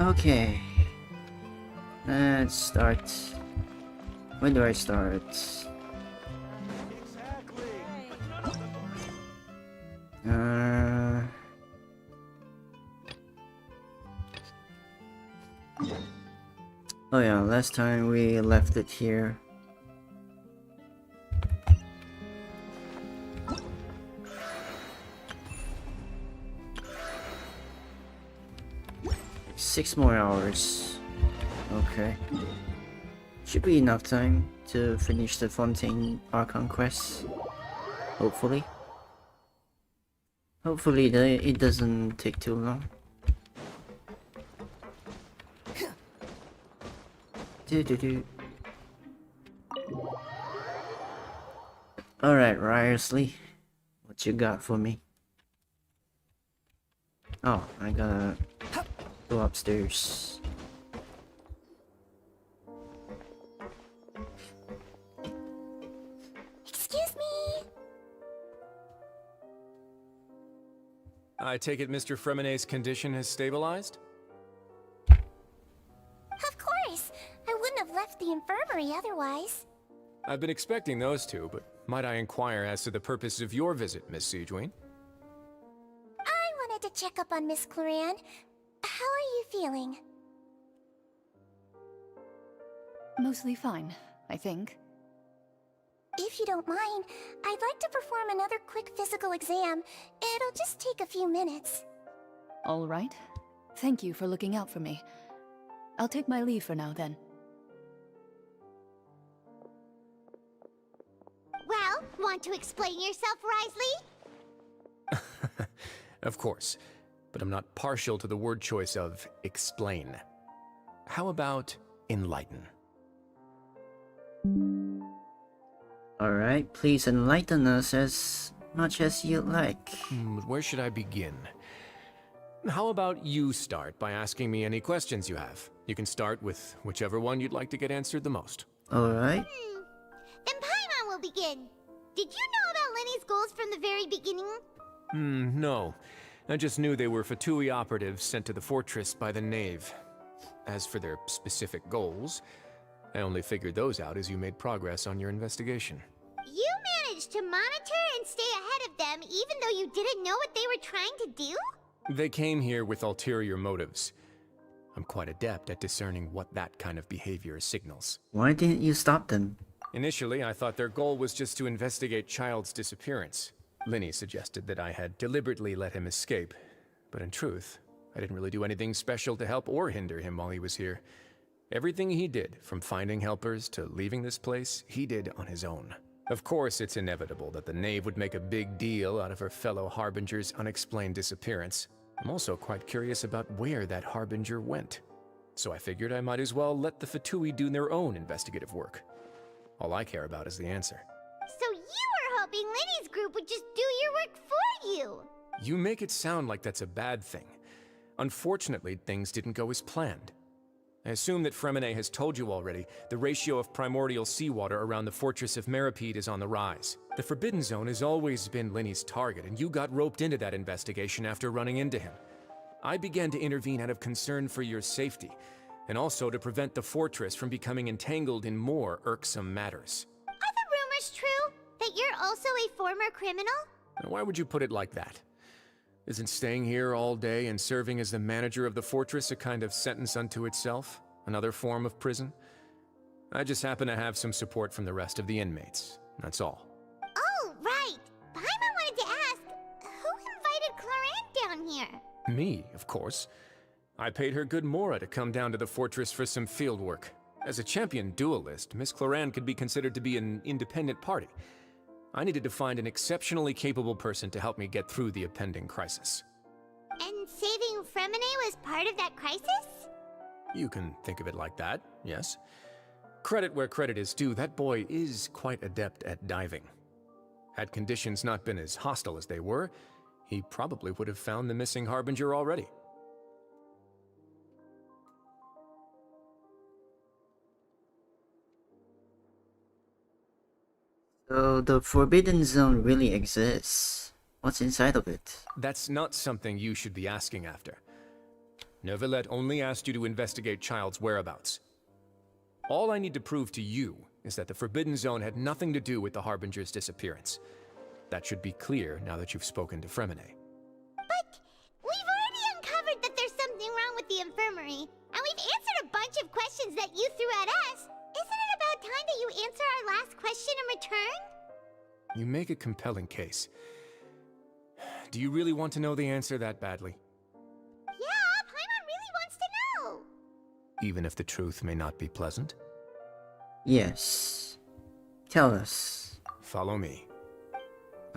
Okay. Let's start. When do I start? Oh yeah, last time we left it here. Six more hours. Okay. Should be enough time to finish the Fontaine Archon quest. Hopefully. Hopefully it doesn't take too long. Alright, Riersley. What you got for me? Oh, I gotta go upstairs. Excuse me. I take it Mr. Fremenet's condition has stabilized? Of course. I wouldn't have left the infirmary otherwise. I've been expecting those two, but might I inquire as to the purpose of your visit, Miss Siegewin? I wanted to check up on Miss Cloran. How are you feeling? Mostly fine, I think. If you don't mind, I'd like to perform another quick physical exam. It'll just take a few minutes. All right. Thank you for looking out for me. I'll take my leave for now, then. Well, want to explain yourself, Risley? Of course, but I'm not partial to the word choice of explain. How about enlighten? Alright, please enlighten us as much as you like. Where should I begin? How about you start by asking me any questions you have? You can start with whichever one you'd like to get answered the most. Alright. Then Paimon will begin. Did you know about Lenny's goals from the very beginning? No. I just knew they were Fatui operatives sent to the fortress by the Knave. As for their specific goals, I only figured those out as you made progress on your investigation. You managed to monitor and stay ahead of them even though you didn't know what they were trying to do? They came here with ulterior motives. I'm quite adept at discerning what that kind of behavior signals. Why didn't you stop them? Initially, I thought their goal was just to investigate Child's disappearance. Linny suggested that I had deliberately let him escape, but in truth, I didn't really do anything special to help or hinder him while he was here. Everything he did, from finding helpers to leaving this place, he did on his own. Of course, it's inevitable that the Knave would make a big deal out of her fellow Harbinger's unexplained disappearance. I'm also quite curious about where that Harbinger went. So I figured I might as well let the Fatui do their own investigative work. All I care about is the answer. So you were hoping Lenny's group would just do your work for you! You make it sound like that's a bad thing. Unfortunately, things didn't go as planned. I assume that Fremenet has told you already, the ratio of primordial seawater around the fortress of Meripede is on the rise. The Forbidden Zone has always been Linny's target, and you got roped into that investigation after running into him. I began to intervene out of concern for your safety, and also to prevent the fortress from becoming entangled in more irksome matters. Are the rumors true? That you're also a former criminal? Now, why would you put it like that? Isn't staying here all day and serving as the manager of the fortress a kind of sentence unto itself? Another form of prison? I just happen to have some support from the rest of the inmates. That's all. Oh, right. Paimon wanted to ask, who invited Cloran down here? Me, of course. I paid her good mora to come down to the fortress for some field work. As a champion duelist, Miss Cloran could be considered to be an independent party. I needed to find an exceptionally capable person to help me get through the impending crisis. And saving Fremenet was part of that crisis? You can think of it like that, yes. Credit where credit is due, that boy is quite adept at diving. Had conditions not been as hostile as they were, he probably would have found the missing Harbinger already. So the Forbidden Zone really exists. What's inside of it? That's not something you should be asking after. Neuvillette only asked you to investigate Child's whereabouts. All I need to prove to you is that the Forbidden Zone had nothing to do with the Harbinger's disappearance. That should be clear now that you've spoken to Fremine. But we've already uncovered that there's something wrong with the infirmary, and we've answered a bunch of questions that you threw at us. Isn't it about time that you answer our last question in return? You make a compelling case. Do you really want to know the answer that badly? Yeah, Paimon really wants to know. Even if the truth may not be pleasant? Yes. Tell us. Follow me.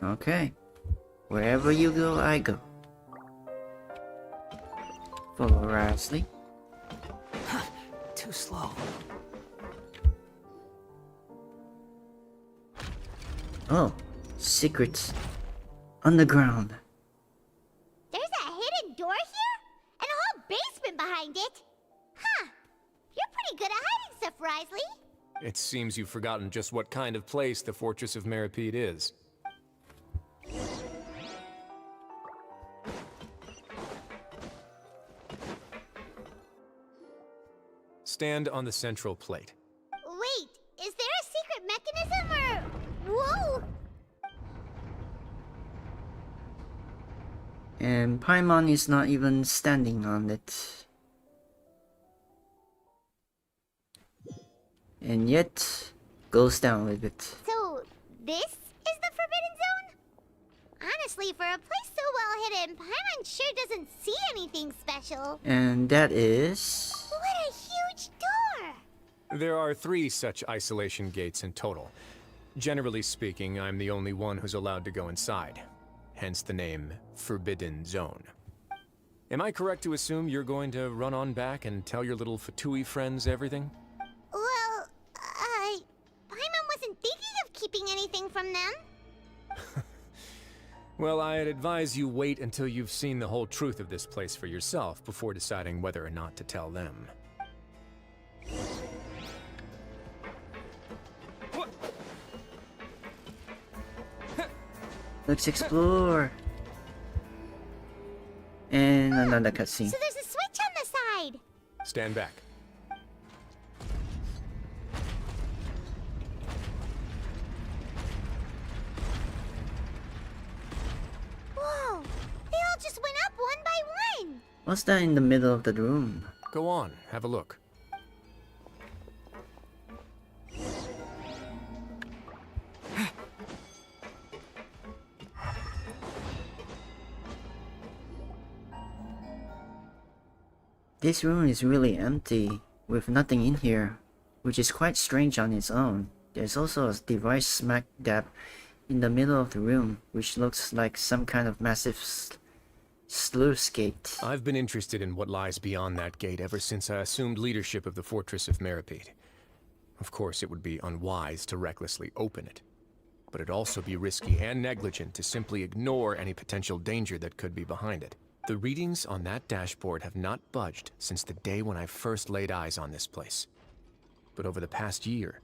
Okay. Wherever you go, I go. Follow Rasley. Too slow. Oh, secrets. Underground. There's a hidden door here? And a whole basement behind it? Huh. You're pretty good at hiding stuff, Risley. It seems you've forgotten just what kind of place the Fortress of Meripede is. Stand on the central plate. Wait, is there a secret mechanism or... Whoa! And Paimon is not even standing on it. And yet, goes down with it. So, this is the Forbidden Zone? Honestly, for a place so well hidden, Paimon sure doesn't see anything special. And that is... What a huge door! There are 3 such isolation gates in total. Generally speaking, I'm the only one who's allowed to go inside. Hence the name Forbidden Zone. Am I correct to assume you're going to run on back and tell your little Fatui friends everything? Well, Paimon wasn't thinking of keeping anything from them. Well, I'd advise you wait until you've seen the whole truth of this place for yourself before deciding whether or not to tell them. Let's explore. And another cutscene. So there's a switch on the side. Stand back. Whoa! They all just went up one by one. What's that in the middle of the room? Go on, have a look. This room is really empty, with nothing in here, which is quite strange on its own. There's also a device smack dab in the middle of the room, which looks like some kind of massive sluice gate. I've been interested in what lies beyond that gate ever since I assumed leadership of the Fortress of Meripede. Of course, it would be unwise to recklessly open it, but it'd also be risky and negligent to simply ignore any potential danger that could be behind it. The readings on that dashboard have not budged since the day when I first laid eyes on this place. But over the past year,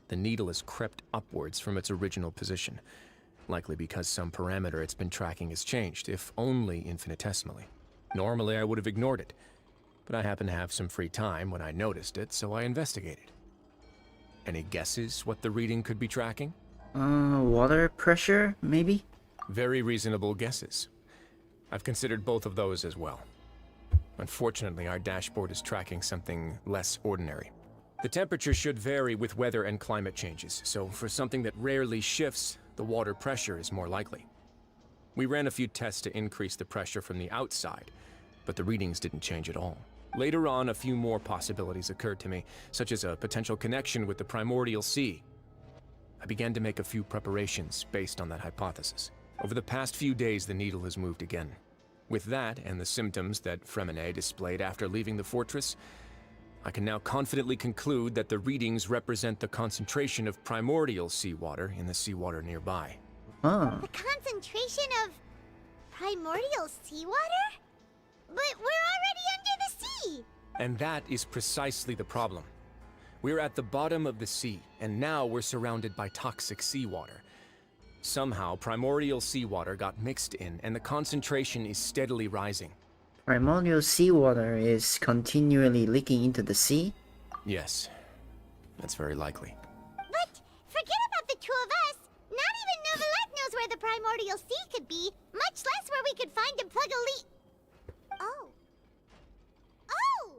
the needle has crept upwards from its original position, likely because some parameter it's been tracking has changed, if only infinitesimally. Normally I would have ignored it, but I happened to have some free time when I noticed it, so I investigated. Any guesses what the reading could be tracking? Water pressure, maybe? Very reasonable guesses. I've considered both of those as well. Unfortunately, our dashboard is tracking something less ordinary. The temperature should vary with weather and climate changes, so for something that rarely shifts, the water pressure is more likely. We ran a few tests to increase the pressure from the outside, but the readings didn't change at all. Later on, a few more possibilities occurred to me, such as a potential connection with the primordial sea. I began to make a few preparations based on that hypothesis. Over the past few days, the needle has moved again. With that, and the symptoms that Fremine displayed after leaving the fortress, I can now confidently conclude that the readings represent the concentration of primordial seawater in the seawater nearby. Huh. The concentration of primordial seawater? But we're already under the sea! And that is precisely the problem. We're at the bottom of the sea, and now we're surrounded by toxic seawater. Somehow, primordial seawater got mixed in, and the concentration is steadily rising. Primordial seawater is continually leaking into the sea? Yes, that's very likely. But forget about the two of us. Not even Novelette knows where the primordial sea could be, much less where we could find and plug a leak. Oh. Oh!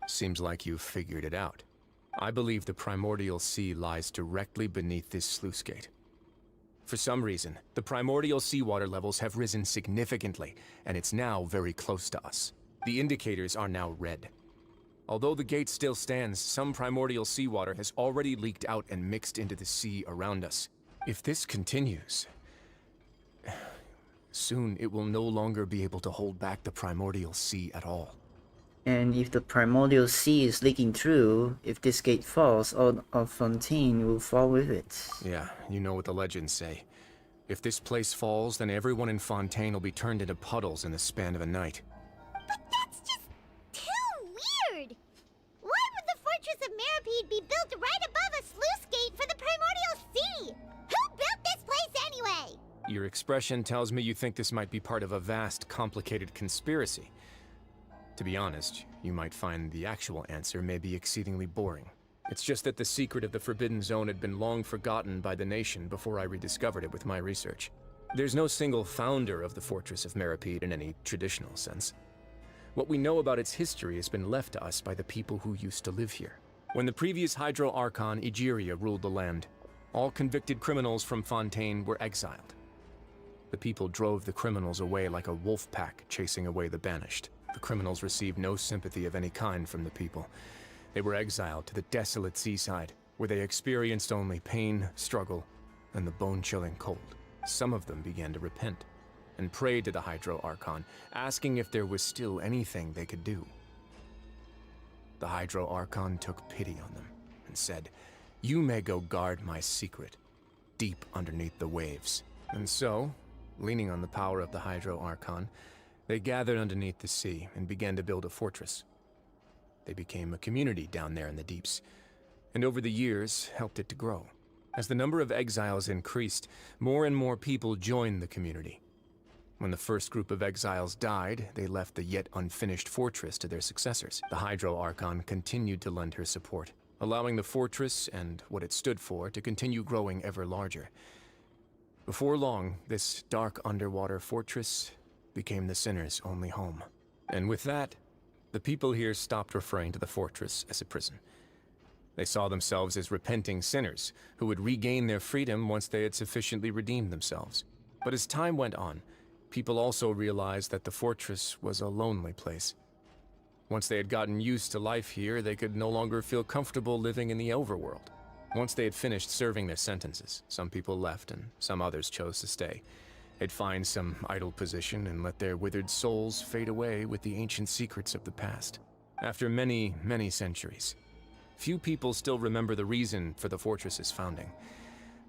Seems like you've figured it out. I believe the primordial sea lies directly beneath this sluice gate. For some reason, the primordial seawater levels have risen significantly, and it's now very close to us. The indicators are now red. Although the gate still stands, some primordial seawater has already leaked out and mixed into the sea around us. If this continues, soon it will no longer be able to hold back the primordial sea at all. And if the primordial sea is leaking through, if this gate falls, all of Fontaine will fall with it. Yeah, you know what the legends say. If this place falls, then everyone in Fontaine will be turned into puddles in the span of a night. But that's just too weird! Why would the Fortress of Meripede be built right above a sluice gate for the primordial sea? Who built this place anyway? Your expression tells me you think this might be part of a vast, complicated conspiracy. To be honest, you might find the actual answer may be exceedingly boring. It's just that the secret of the Forbidden Zone had been long forgotten by the nation before I rediscovered it with my research. There's no single founder of the Fortress of Meripede in any traditional sense. What we know about its history has been left to us by the people who used to live here. When the previous Hydro Archon, Egeria, ruled the land, all convicted criminals from Fontaine were exiled. The people drove the criminals away like a wolf pack chasing away the banished. The criminals received no sympathy of any kind from the people. They were exiled to the desolate seaside, where they experienced only pain, struggle, and the bone-chilling cold. Some of them began to repent, and prayed to the Hydro Archon, asking if there was still anything they could do. The Hydro Archon took pity on them, and said, "You may go guard my secret, deep underneath the waves." And so, leaning on the power of the Hydro Archon, they gathered underneath the sea and began to build a fortress. They became a community down there in the deeps, and over the years helped it to grow. As the number of exiles increased, more and more people joined the community. When the first group of exiles died, they left the yet unfinished fortress to their successors. The Hydro Archon continued to lend her support, allowing the fortress and what it stood for to continue growing ever larger. Before long, this dark underwater fortress became the sinner's only home. And with that, the people here stopped referring to the fortress as a prison. They saw themselves as repenting sinners who would regain their freedom once they had sufficiently redeemed themselves. But as time went on, people also realized that the fortress was a lonely place. Once they had gotten used to life here, they could no longer feel comfortable living in the overworld. Once they had finished serving their sentences, some people left and some others chose to stay. They'd find some idle position and let their withered souls fade away with the ancient secrets of the past. After many, many centuries, few people still remember the reason for the fortress's founding.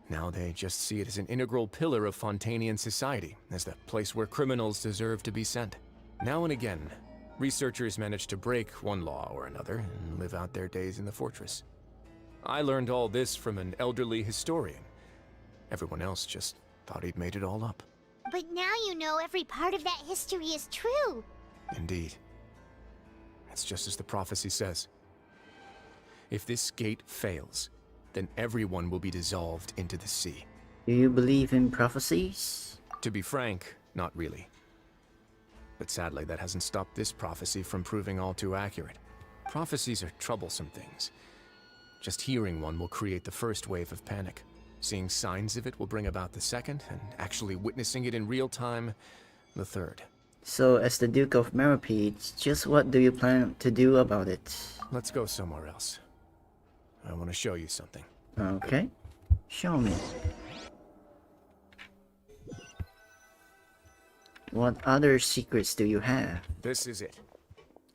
Now they just see it as an integral pillar of Fontainian society, as the place where criminals deserve to be sent. Now and again, researchers manage to break one law or another and live out their days in the fortress. I learned all this from an elderly historian. Everyone else just thought he'd made it all up. But now you know every part of that history is true. Indeed. It's just as the prophecy says. If this gate fails, then everyone will be dissolved into the sea. Do you believe in prophecies? To be frank, not really. But sadly, that hasn't stopped this prophecy from proving all too accurate. Prophecies are troublesome things. Just hearing one will create the first wave of panic. Seeing signs of it will bring about the second, and actually witnessing it in real time, the third. So, as the Duke of Meripede, just what do you plan to do about it? Let's go somewhere else. I want to show you something. Okay. Show me. What other secrets do you have? This is it.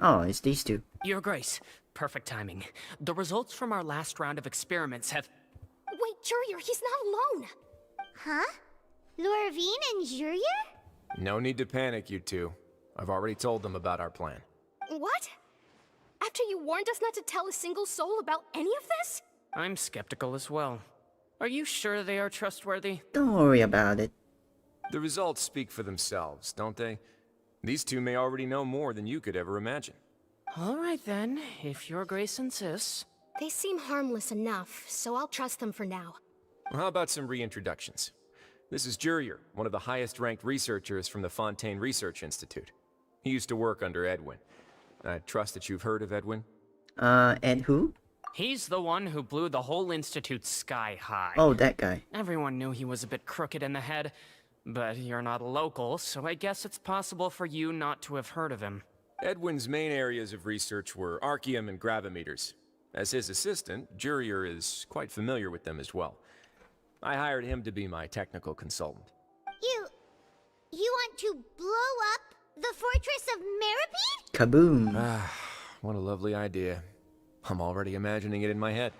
Oh, it's these two. Your Grace, perfect timing. The results from our last round of experiments have... Wait, Jurier, he's not alone. Huh? Lorvine and Jurier? No need to panic, you two. I've already told them about our plan. What? After you warned us not to tell a single soul about any of this? I'm skeptical as well. Are you sure they are trustworthy? Don't worry about it. The results speak for themselves, don't they? These two may already know more than you could ever imagine. All right then, if your grace insists. They seem harmless enough, so I'll trust them for now. Well, how about some reintroductions? This is Jurier, one of the highest-ranked researchers from the Fontaine Research Institute. He used to work under Edwin. I trust that you've heard of Edwin? Ed who? He's the one who blew the whole institute sky high. Oh, that guy. Everyone knew he was a bit crooked in the head, but you're not local, so I guess it's possible for you not to have heard of him. Edwin's main areas of research were archium and gravimeters. As his assistant, Jurier is quite familiar with them as well. I hired him to be my technical consultant. You want to blow up the fortress of Meripede? Kaboom. Ah, what a lovely idea. I'm already imagining it in my head.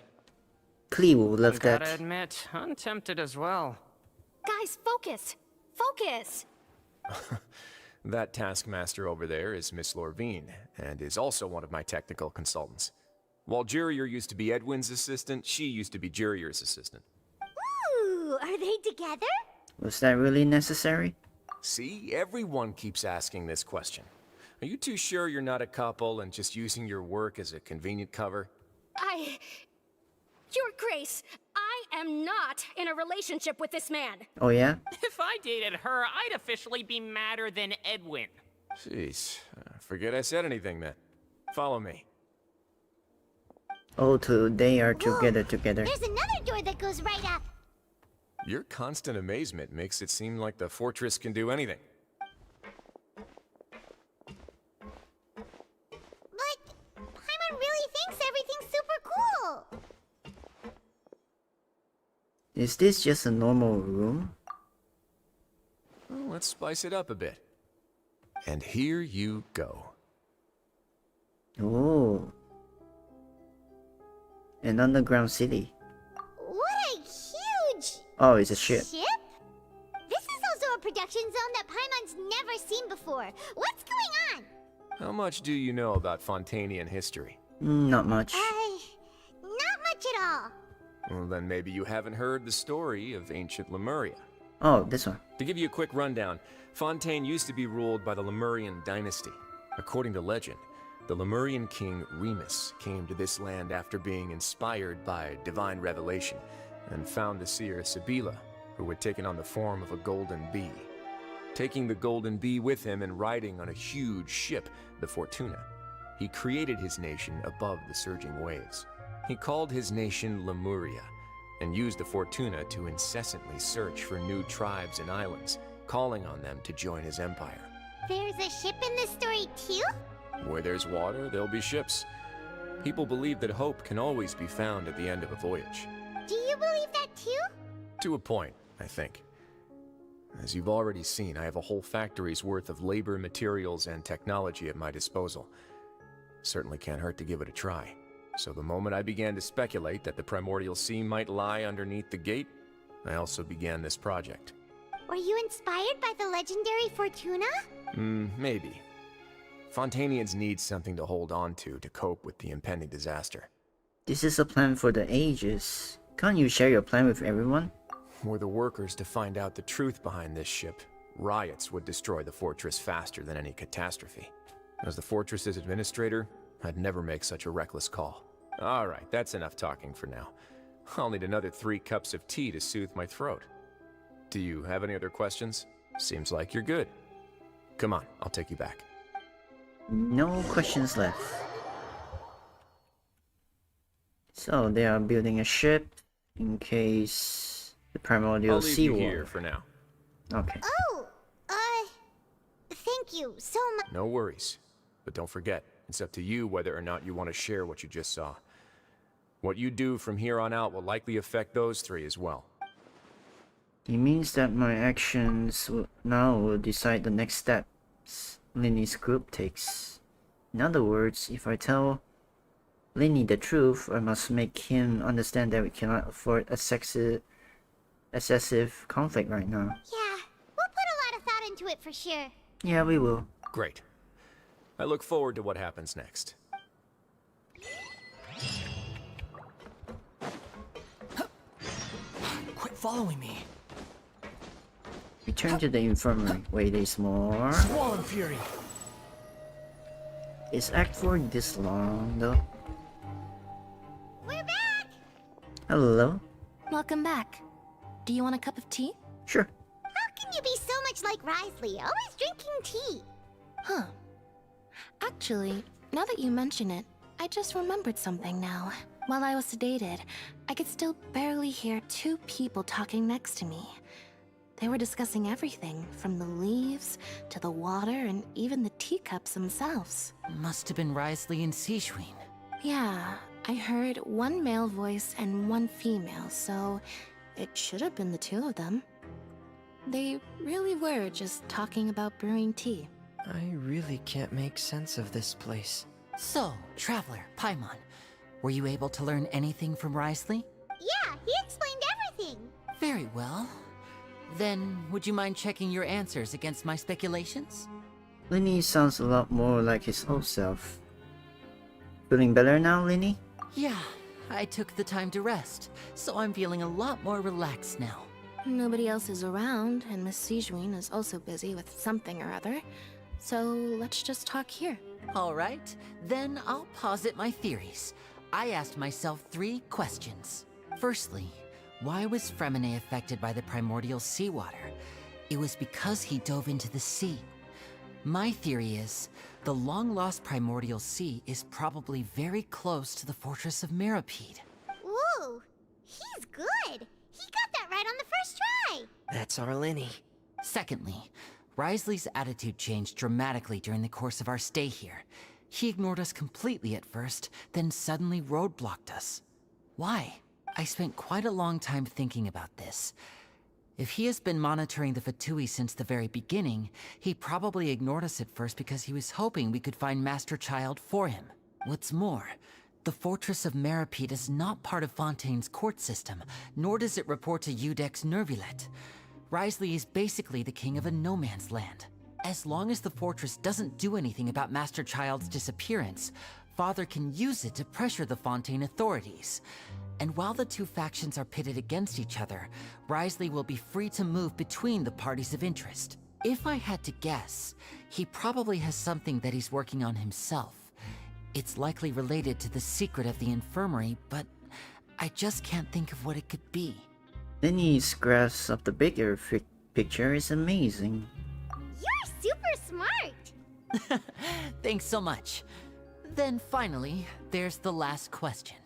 Klee will love Gotta that. admit, I'm tempted as well. Guys, focus! Focus! That taskmaster over there is Miss Lorvine, and is also one of my technical consultants. While Jurier used to be Edwin's assistant, she used to be Jurier's assistant. Ooh, are they together? Was that really necessary? See, everyone keeps asking this question. Are you too sure you're not a couple and just using your work as a convenient cover? Your Grace, I am not in a relationship with this man. Oh yeah? If I dated her, I'd officially be madder than Edwin. Jeez, forget I said anything then. Follow me. Oh, they are Whoa, together. There's another door that goes right up. Your constant amazement makes it seem like the fortress can do anything. But Paimon really thinks everything's super cool. Is this just a normal room? Well, let's spice it up a bit. And here you go. Oh. An underground city. What a huge Oh, it's a ship. ship? This is also a production zone that Paimon's never seen before. What's going on? How much do you know about Fontainian history? Not much. Not much at all. Well, then maybe you haven't heard the story of ancient Lemuria. Oh, this one. To give you a quick rundown, Fontaine used to be ruled by the Lemurian dynasty. According to legend, the Lemurian king Remus came to this land after being inspired by divine revelation and found the seer Sibila, who had taken on the form of a golden bee. Taking the golden bee with him and riding on a huge ship, the Fortuna, he created his nation above the surging waves. He called his nation Lemuria and used the Fortuna to incessantly search for new tribes and islands, calling on them to join his empire. There's a ship in this story too? Where there's water, there'll be ships. People believe that hope can always be found at the end of a voyage. Do you believe that too? To a point, I think. As you've already seen, I have a whole factory's worth of labor, materials, and technology at my disposal. Certainly can't hurt to give it a try. So the moment I began to speculate that the primordial sea might lie underneath the gate, I also began this project. Were you inspired by the legendary Fortuna? Maybe. Fontainians need something to hold on to cope with the impending disaster. This is a plan for the ages. Can't you share your plan with everyone? Were the workers to find out the truth behind this ship, riots would destroy the fortress faster than any catastrophe. As the fortress's administrator, I'd never make such a reckless call. Alright, that's enough talking for now. I'll need another 3 cups of tea to soothe my throat. Do you have any other questions? Seems like you're good. Come on, I'll take you back. No questions left. So they are building a ship in case the primordial I'll leave sea you war. here for now. Okay. Oh, thank you so much. No worries. But don't forget, it's up to you whether or not you want to share what you just saw. What you do from here on out will likely affect those 3 as well. It means that my actions now will decide the next steps Linny's group takes. In other words, if I tell Linny the truth, I must make him understand that we cannot afford excessive conflict right now. Yeah, we'll put a lot of thought into it for sure. Yeah, we will. Great. I look forward to what happens next. Quit following me. Return to the infirmary. Wait, there's more. Swollen Fury. Is Act 4 this long, though? We're back! Hello? Welcome back. Do you want a cup of tea? Sure. How can you be so much like Risley, always drinking tea? Huh. Actually, now that you mention it, I just remembered something now. While I was sedated, I could still barely hear two people talking next to me. They were discussing everything, from the leaves, to the water, and even the teacups themselves. Must have been Risley and Sishween. Yeah, I heard one male voice and one female, so it should have been the two of them. They really were just talking about brewing tea. I really can't make sense of this place. So, Traveler, Paimon, were you able to learn anything from Risley? Yeah, he explained everything. Very well. Then, would you mind checking your answers against my speculations? Linny sounds a lot more like his old self. Feeling better now, Linny? Yeah, I took the time to rest, so I'm feeling a lot more relaxed now. Nobody else is around, and Miss Sijwin is also busy with something or other. So let's just talk here. Alright, then I'll posit my theories. I asked myself 3 questions. Firstly, why was Fremine affected by the primordial seawater? It was because he dove into the sea. My theory is, the long-lost primordial sea is probably very close to the fortress of Mirapede. Ooh, he's good. He got that right on the first try. That's our Linny. Secondly, Risley's attitude changed dramatically during the course of our stay here. He ignored us completely at first, then suddenly roadblocked us. Why? I spent quite a long time thinking about this. If he has been monitoring the Fatui since the very beginning, he probably ignored us at first because he was hoping we could find Master Child for him. What's more, the Fortress of Mirapede is not part of Fontaine's court system, nor does it report to Udex Nervulet. Risley is basically the king of a no-man's land. As long as the fortress doesn't do anything about Master Child's disappearance, Father can use it to pressure the Fontaine authorities. And while the two factions are pitted against each other, Risley will be free to move between the parties of interest. If I had to guess, he probably has something that he's working on himself. It's likely related to the secret of the infirmary, but I just can't think of what it could be. Linny's grasp of the bigger picture is amazing. You're super smart. Thanks so much. Then finally, there's the last question.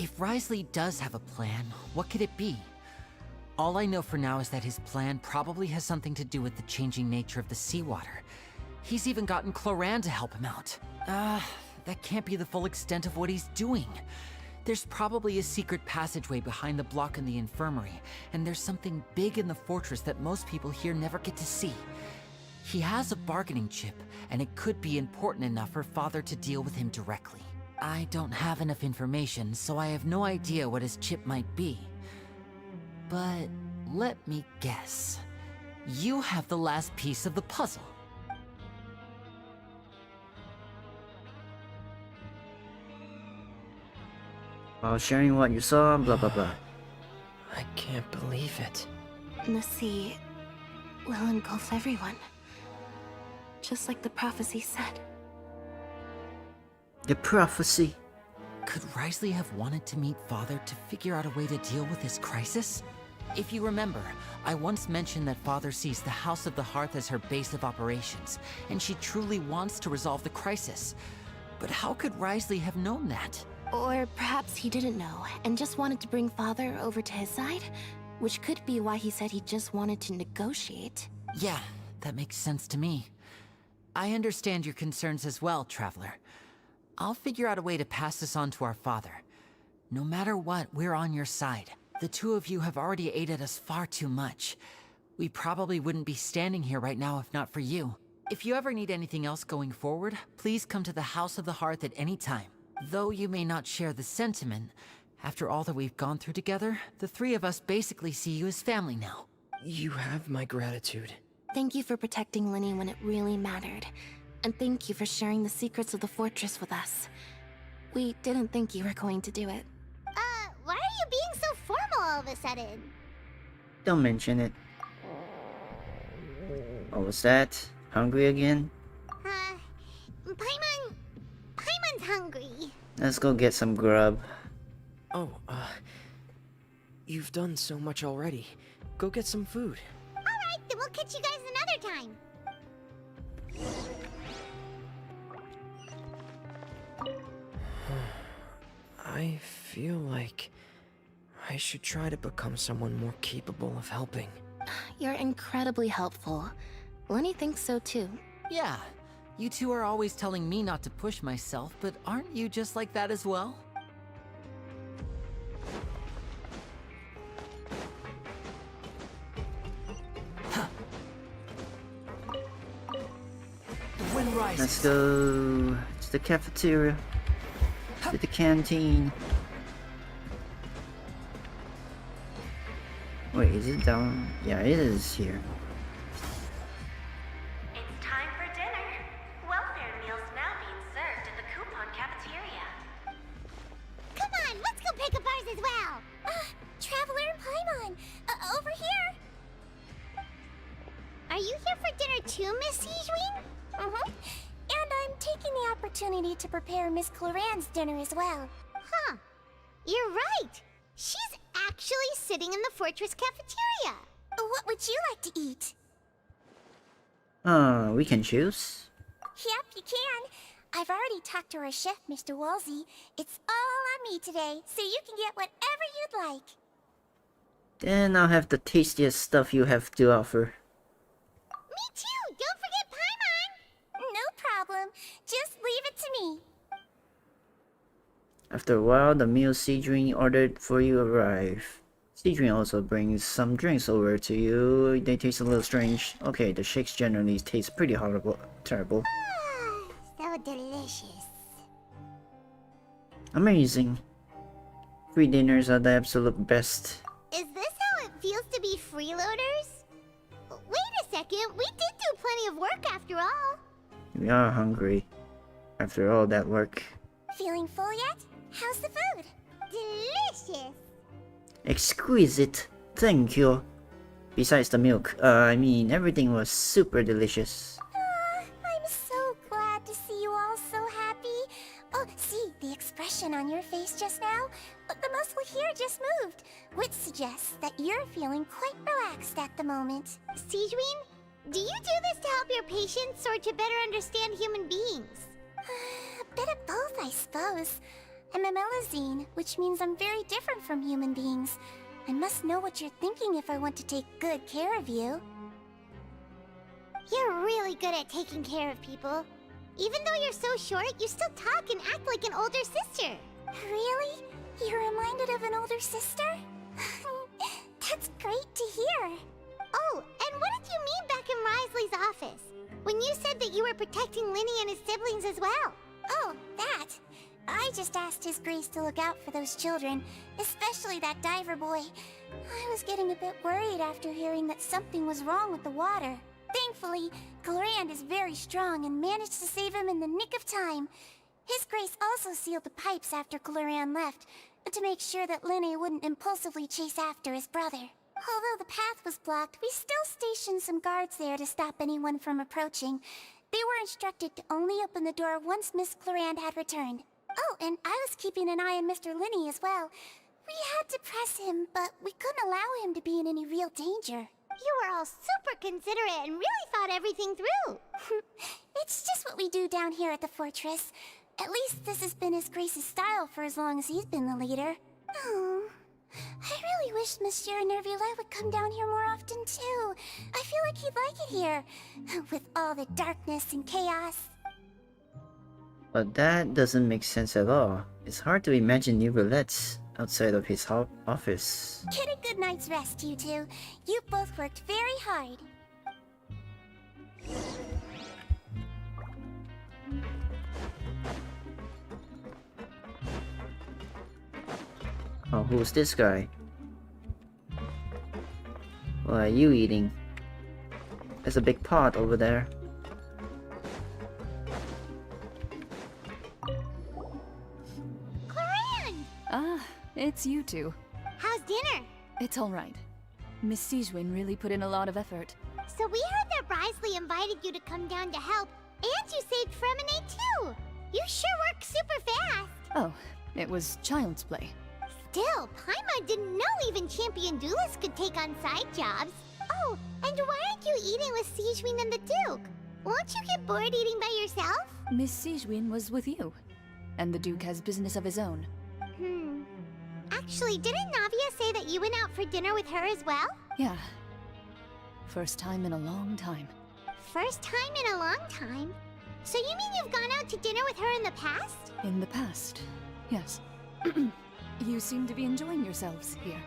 If Risley does have a plan, what could it be? All I know for now is that his plan probably has something to do with the changing nature of the seawater. He's even gotten Cloran to help him out. That can't be the full extent of what he's doing. There's probably a secret passageway behind the block in the infirmary, and there's something big in the fortress that most people here never get to see. He has a bargaining chip, and it could be important enough for Father to deal with him directly. I don't have enough information, so I have no idea what his chip might be. But let me guess. You have the last piece of the puzzle. While sharing what you saw, blah blah blah. I can't believe it. The sea will engulf everyone. Just like the prophecy said. The prophecy. Could Risley have wanted to meet Father to figure out a way to deal with this crisis? If you remember, I once mentioned that Father sees the House of the Hearth as her base of operations, and she truly wants to resolve the crisis. But how could Risley have known that? Or perhaps he didn't know, and just wanted to bring Father over to his side? Which could be why he said he just wanted to negotiate. Yeah, that makes sense to me. I understand your concerns as well, Traveler. I'll figure out a way to pass this on to our father. No matter what, we're on your side. The two of you have already aided us far too much. We probably wouldn't be standing here right now if not for you. If you ever need anything else going forward, please come to the House of the Hearth at any time. Though you may not share the sentiment, after all that we've gone through together, the three of us basically see you as family now. You have my gratitude. Thank you for protecting Linny when it really mattered. And thank you for sharing the secrets of the fortress with us. We didn't think you were going to do it. Why are you being so formal all of a sudden? Don't mention it. What was that? Hungry again? Paimon, Let's go get some grub. Oh, you've done so much already. Go get some food. Alright, then we'll catch you guys another time. I feel like I should try to become someone more capable of helping. You're incredibly helpful. Lenny thinks so too. Yeah, you two are always telling me not to push myself, but aren't you just like that as well? When rises. Let's go to the cafeteria. To the canteen. Wait, is it down? Yeah, it is here. It's time for dinner. Welfare meals now being served in the coupon cafeteria. Come on, let's go pick up ours as well. Traveler and Paimon, over here. Are you here for dinner too, Miss Sijwin? Mm-hmm. And I'm taking the opportunity to prepare Miss Cloran's dinner as well. Huh. You're right. She's actually sitting in the fortress cafeteria. What would you like to eat? We can choose. Yep, you can. I've already talked to our chef, Mr. Wolsey. It's all on me today, so you can get whatever you'd like. Then I'll have the tastiest stuff you have to offer. Me too. Don't forget Paimon. No problem. Just leave it to me. After a while, the meal Seedring ordered for you arrive. Seedring also brings some drinks over to you. They taste a little strange. Okay, the shakes generally taste pretty horrible, terrible. So delicious. Amazing. Free dinners are the absolute best. Is this how it feels to be freeloaders? Wait a second, we did do plenty of work after all. We are hungry. After all that work. Feeling full yet? How's the food? Delicious. Exquisite. Thank you. Besides the milk, I mean, everything was super delicious. I'm so glad to see you all so happy. Oh, see, the expression on your face just now? The muscle here just moved, which suggests that you're feeling quite relaxed at the moment. Sijwin, do you do this to help your patients or to better understand human beings? A bit of both, I suppose. I'm a Melazine, which means I'm very different from human beings. I must know what you're thinking if I want to take good care of you. You're really good at taking care of people. Even though you're so short, you still talk and act like an older sister. Really? You're reminded of an older sister? That's great to hear. Oh, and what did you mean back in Risley's office? When you said that you were protecting Linny and his siblings as well? Oh, that. I just asked His Grace to look out for those children, especially that diver boy. I was getting a bit worried after hearing that something was wrong with the water. Thankfully, Clorand is very strong and managed to save him in the nick of time. His Grace also sealed the pipes after Clorand left, to make sure that Linny wouldn't impulsively chase after his brother. Although the path was blocked, we still stationed some guards there to stop anyone from approaching. They were instructed to only open the door once Miss Clorand had returned. Oh, and I was keeping an eye on Mr. Linny as well. We had to press him, but we couldn't allow him to be in any real danger. You were all super considerate and really thought everything through. It's just what we do down here at the fortress. At least this has been His Grace's style for as long as he's been the leader. Oh, I really wish Monsieur Nervula would come down here more often too. I feel like he'd like it here, with all the darkness and chaos. But that doesn't make sense at all. It's hard to imagine new roulettes outside of his office. Get a good night's rest, you two. You both worked very hard. Oh, who's this guy? What are you eating? There's a big pot over there. Clorand! Ah, it's you two. How's dinner? It's all right. Miss Sijwin really put in a lot of effort. So we heard that Risley invited you to come down to help, and you saved Fremine too! You sure work super fast! Oh, it was child's play. Still, Paimon didn't know even champion duelists could take on side jobs. Oh, and why aren't you eating with Sijwin and the Duke? Won't you get bored eating by yourself? Miss Sijwin was with you, and the Duke has business of his own. Actually, didn't Navia say that you went out for dinner with her as well? Yeah. First time in a long time. First time in a long time? So you mean you've gone out to dinner with her in the past? In the past, yes. You seem to be enjoying yourselves here.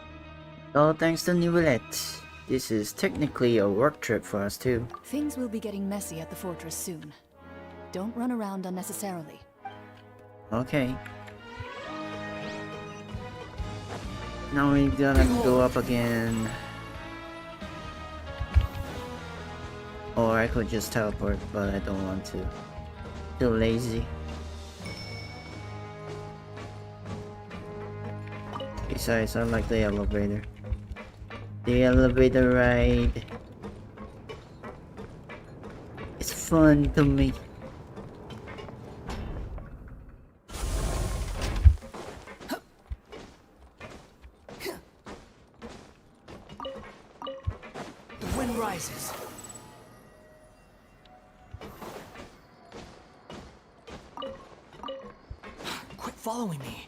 All thanks to Nivelette. This is technically a work trip for us too. Things will be getting messy at the fortress soon. Don't run around unnecessarily. Okay. Now we gotta go up again. Or I could just teleport, but I don't want to. Feel lazy. Besides, I like the elevator. The elevator ride. It's fun to me. The wind rises. Quit following me.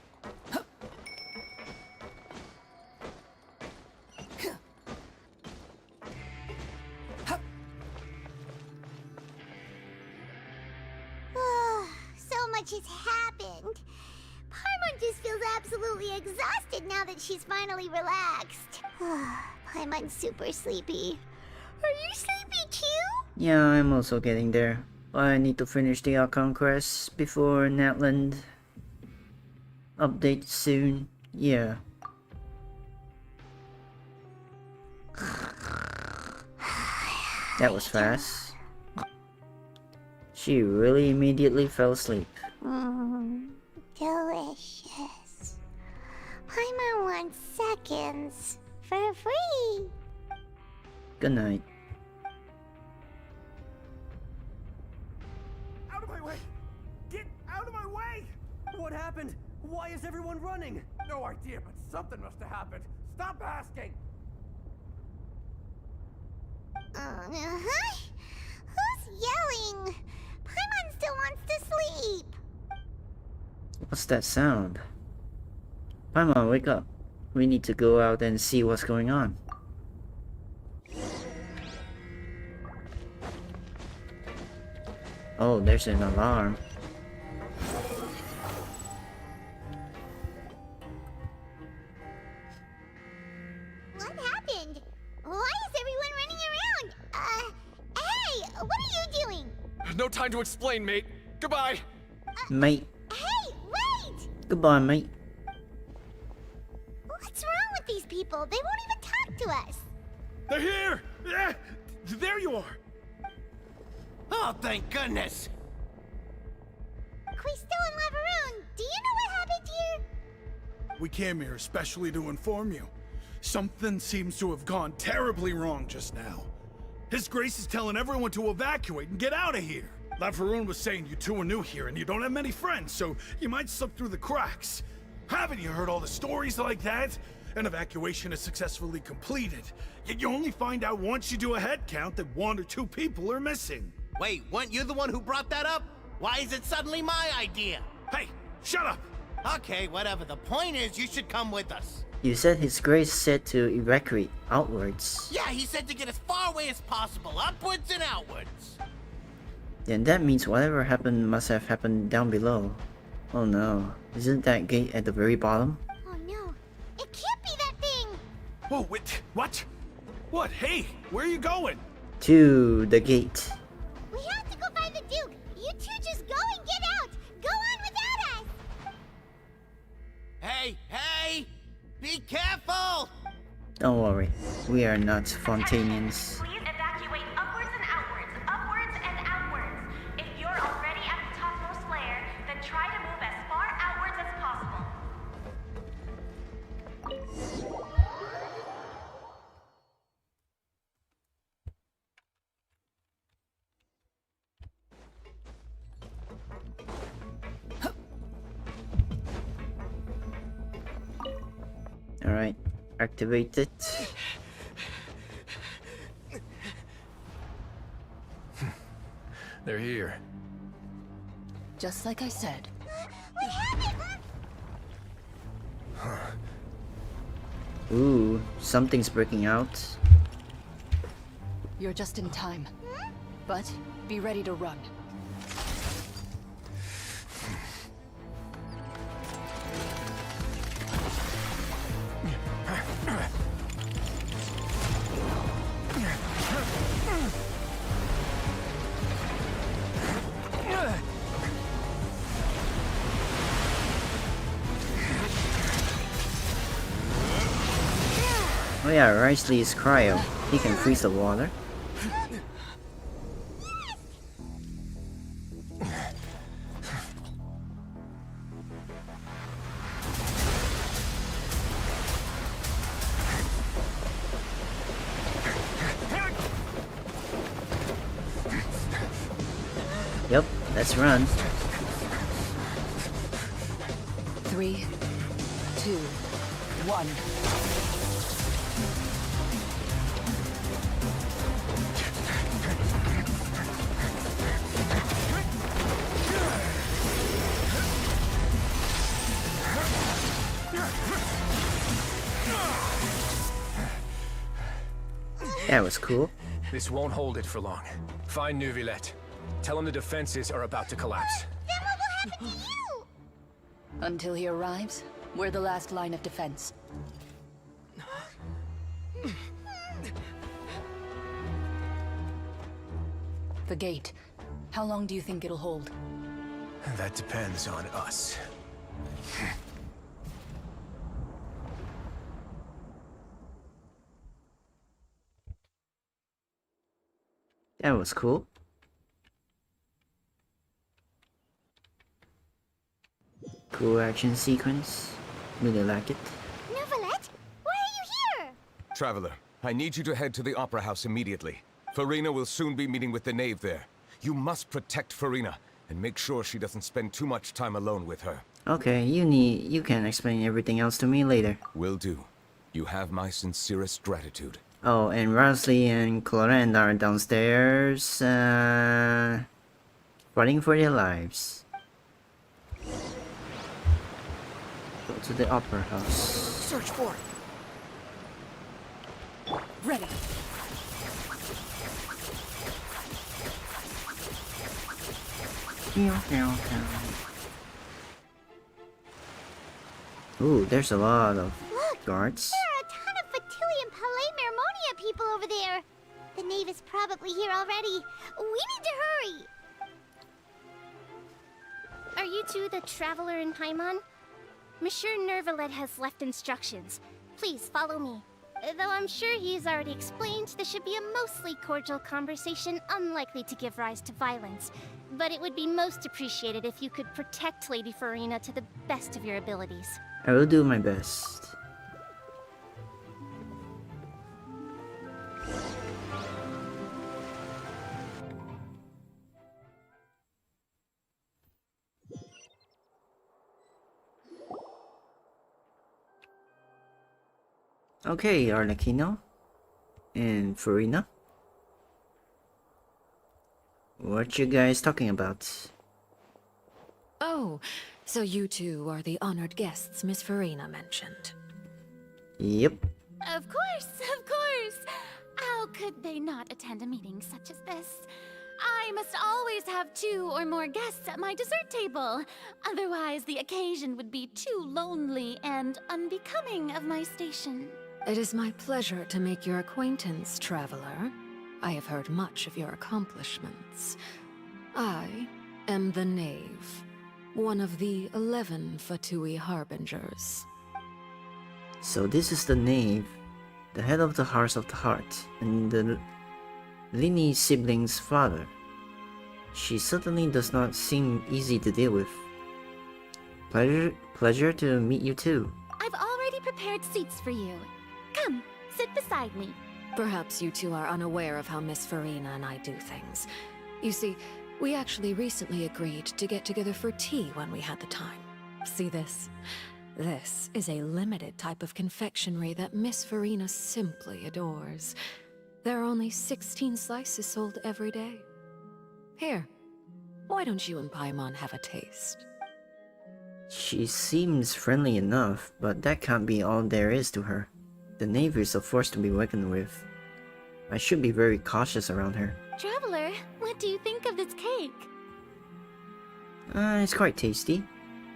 So much has happened. Paimon just feels absolutely exhausted now that she's finally relaxed. Paimon's super sleepy. Are you sleepy too? Yeah, I'm also getting there. I need to finish the Archon quest before Natlan update soon. Yeah. That was fast. She really immediately fell asleep. Delicious. Paimon wants seconds for free. Good night. Out of my way! Get out of my way! What happened? Why is everyone running? No idea, but something must have happened. Stop asking! Who's yelling? Paimon still wants to sleep. What's that sound? Paimon, wake up. We need to go out and see what's going on. Oh, there's an alarm. What happened? Why is everyone running around? Hey, what are you doing? No time to explain, mate. Goodbye. Mate. Hey, wait! Goodbye, mate. What's wrong with these people? They won't even talk to us. They're here! Yeah, there you are! Oh, thank goodness! Quisto and Laveroon, do you know what happened here? We came here especially to inform you. Something seems to have gone terribly wrong just now. His Grace is telling everyone to evacuate and get out of here. Laveroon was saying you two are new here and you don't have many friends, so you might slip through the cracks. Haven't you heard all the stories like that? An evacuation is successfully completed, yet you only find out once you do a head count that 1 or 2 people are missing. Wait, weren't you the one who brought that up? Why is it suddenly my idea? Hey, shut up! Okay, whatever. The point is, you should come with us. You said His Grace said to evacuate outwards. Yeah, he said to get as far away as possible, upwards and outwards. Then that means whatever happened must have happened down below. Oh no, isn't that gate at the very bottom? Oh no, it can't be that thing! Whoa, wait, what? What? Hey, where are you going? To the gate. We have to go find the Duke! You two just go and get out! Go on without us! Hey, hey! Be careful! Don't worry, we are not Fontainians. Please evacuate upwards and outwards, upwards and outwards. If you're already at the topmost layer, then try to move as far outwards as possible. Activate it. They're here. Just like I said. What happened? Ooh, something's breaking out. You're just in time. But be ready to run. Oh yeah, Risley is cryo. He can freeze the water. Yep, let's run. 3, 2, 1. That was cool. This won't hold it for long. Find Neuvillette. Tell him the defenses are about to collapse. Then what will happen to you? Until he arrives, we're the last line of defense. The gate. How long do you think it'll hold? That depends on us. That was cool. Cool action sequence. Really like it. Neuvillette, why are you here? Traveler, I need you to head to the Opera House immediately. Farina will soon be meeting with the knave there. You must protect Farina, and make sure she doesn't spend too much time alone with her. Okay, you can explain everything else to me later. Will do. You have my sincerest gratitude. Oh, and Risley and Clorinde are downstairs, fighting for their lives. Go to the Opera House. Search for it. Ready. Ooh, there's a lot of Look, guards. there are a ton of Fatui and Palais Mermonia people over there. The knave is probably here already. We need to hurry. Are you two the traveler in Paimon? Monsieur Neuvillette has left instructions. Please follow me. Though I'm sure he's already explained, this should be a mostly cordial conversation, unlikely to give rise to violence. But it would be most appreciated if you could protect Lady Farina to the best of your abilities. I will do my best. Okay, Arlecchino and Farina. What you guys talking about? Oh, so you two are the honored guests Miss Farina mentioned. Yep. Of course, of course. How could they not attend a meeting such as this? I must always have 2 or more guests at my dessert table. Otherwise, the occasion would be too lonely and unbecoming of my station. It is my pleasure to make your acquaintance, traveler. I have heard much of your accomplishments. I am the Knave, one of the 11 Fatui Harbingers. So this is the knave, the head of the House of the Heart, and the Lini siblings' father. She certainly does not seem easy to deal with. Pleasure to meet you too. I've already prepared seats for you. Come, sit beside me. Perhaps you two are unaware of how Miss Farina and I do things. You see, we actually recently agreed to get together for tea when we had the time. See this? This is a limited type of confectionery that Miss Farina simply adores. There are only 16 slices sold every day. Here, why don't you and Paimon have a taste? She seems friendly enough, but that can't be all there is to her. The Navy is a force to be reckoned with. I should be very cautious around her. Traveler, what do you think of this cake? It's quite tasty.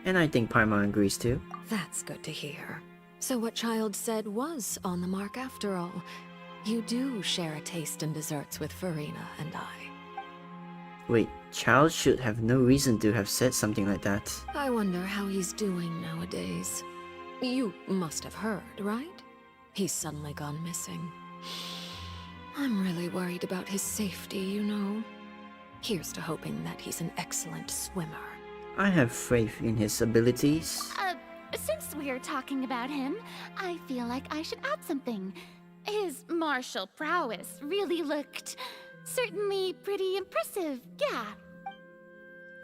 And I think Paimon agrees too. That's good to hear. So what Child said was on the mark after all. You do share a taste in desserts with Farina and I. Wait, Child should have no reason to have said something like that. I wonder how he's doing nowadays. You must have heard, right? He's suddenly gone missing. I'm really worried about his safety, you know. Here's to hoping that he's an excellent swimmer. I have faith in his abilities. Since we're talking about him, I feel like I should add something. His martial prowess really looked certainly pretty impressive, yeah.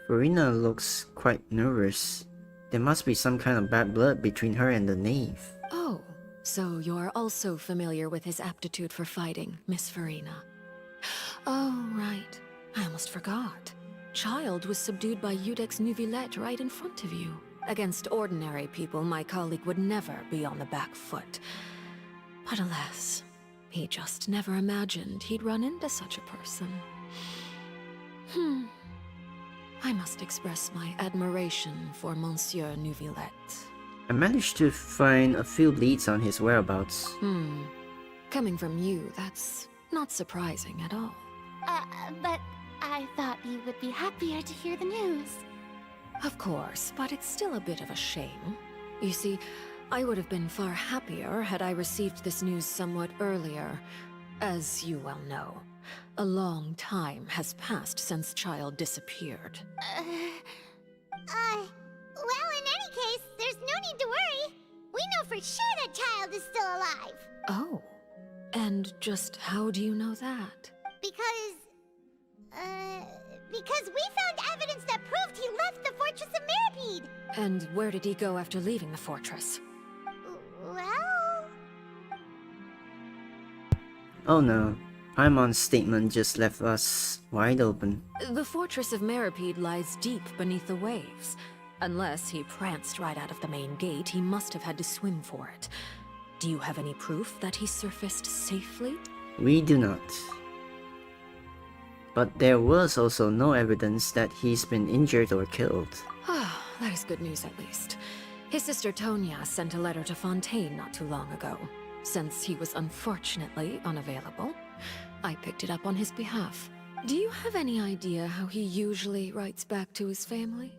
Farina looks quite nervous. There must be some kind of bad blood between her and the knave. Oh, so you're also familiar with his aptitude for fighting, Miss Farina. Oh, right. I almost forgot. Child was subdued by Udex Nuvillette right in front of you. Against ordinary people, my colleague would never be on the back foot. But alas, he just never imagined he'd run into such a person. I must express my admiration for Monsieur Nuvillette. I managed to find a few leads on his whereabouts. Coming from you, that's not surprising at all. But I thought you would be happier to hear the news. Of course, but it's still a bit of a shame. You see, I would have been far happier had I received this news somewhat earlier. As you well know, a long time has passed since Child disappeared. Well, in any case, there's no need to worry. We know for sure that Child is still alive. Oh, and just how do you know that? Because we found evidence that proved he left the Fortress of Mirapede. And where did he go after leaving the fortress? Well... Oh no, Paimon's statement just left us wide open. The Fortress of Mirapede lies deep beneath the waves. Unless he pranced right out of the main gate, he must have had to swim for it. Do you have any proof that he surfaced safely? We do not. But there was also no evidence that he's been injured or killed. Ah, that is good news at least. His sister Tonya sent a letter to Fontaine not too long ago. Since he was unfortunately unavailable, I picked it up on his behalf. Do you have any idea how he usually writes back to his family?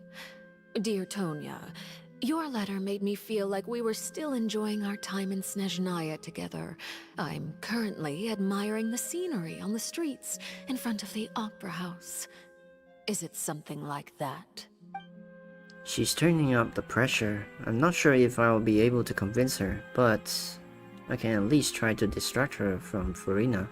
Dear Tonya, your letter made me feel like we were still enjoying our time in Snezhnaya together. I'm currently admiring the scenery on the streets in front of the opera house. Is it something like that? She's turning up the pressure. I'm not sure if I'll be able to convince her, but I can at least try to distract her from Farina.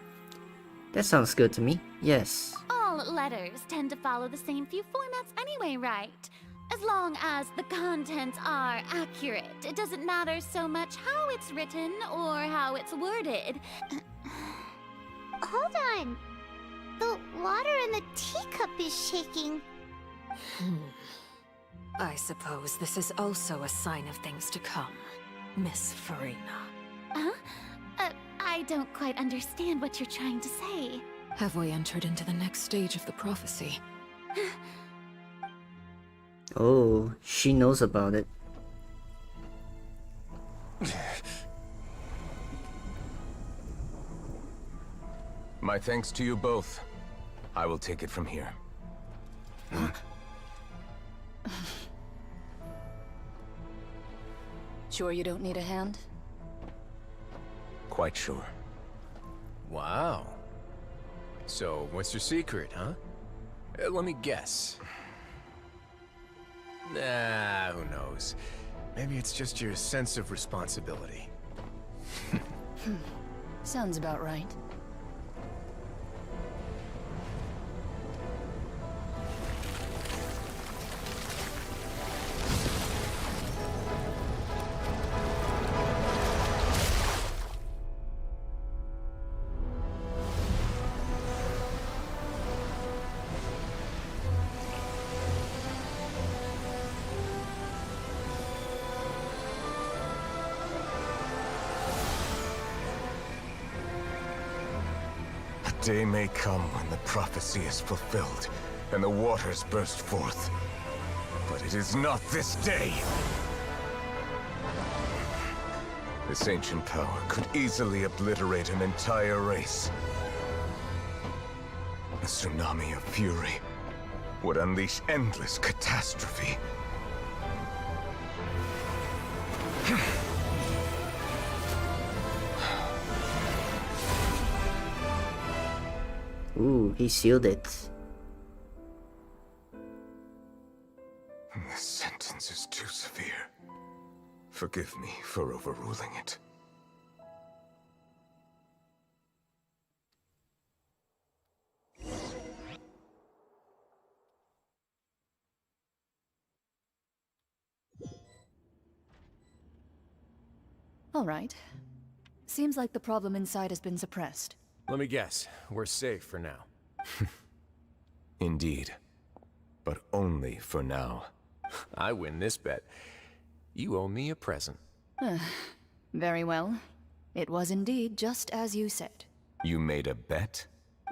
That sounds good to me, yes. All letters tend to follow the same few formats anyway, right? As long as the contents are accurate, it doesn't matter so much how it's written or how it's worded. Hold on. The water in the teacup is shaking. I suppose this is also a sign of things to come, Miss Farina. Huh? I don't quite understand what you're trying to say. Have we entered into the next stage of the prophecy? Oh, she knows about it. My thanks to you both. I will take it from here. Sure you don't need a hand? Quite sure. Wow. So, what's your secret, huh? Let me guess. Nah, who knows? Maybe it's just your sense of responsibility. Sounds about right. day may come when the prophecy is fulfilled, and the waters burst forth. But it is not this day! This ancient power could easily obliterate an entire race. A tsunami of fury would unleash endless catastrophe. Ooh, he sealed it. This sentence is too severe. Forgive me for overruling it. All right. Seems like the problem inside has been suppressed. Let me guess, we're safe for now. Indeed. But only for now. I win this bet. You owe me a present. Very well. It was indeed just as you said. You made a bet?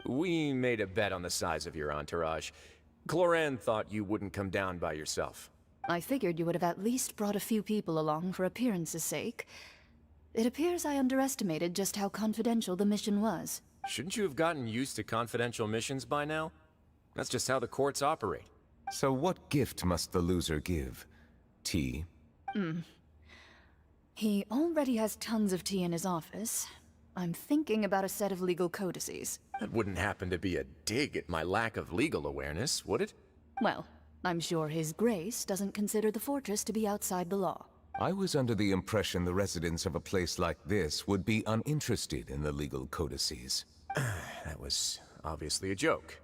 We made a bet on the size of your entourage. Cloran thought you wouldn't come down by yourself. I figured you would have at least brought a few people along for appearance's sake. It appears I underestimated just how confidential the mission was. Shouldn't you have gotten used to confidential missions by now? That's just how the courts operate. So what gift must the loser give? Tea? He already has tons of tea in his office. I'm thinking about a set of legal codices. That wouldn't happen to be a dig at my lack of legal awareness, would it? Well, I'm sure His Grace doesn't consider the fortress to be outside the law. I was under the impression the residents of a place like this would be uninterested in the legal codices. That was obviously a joke.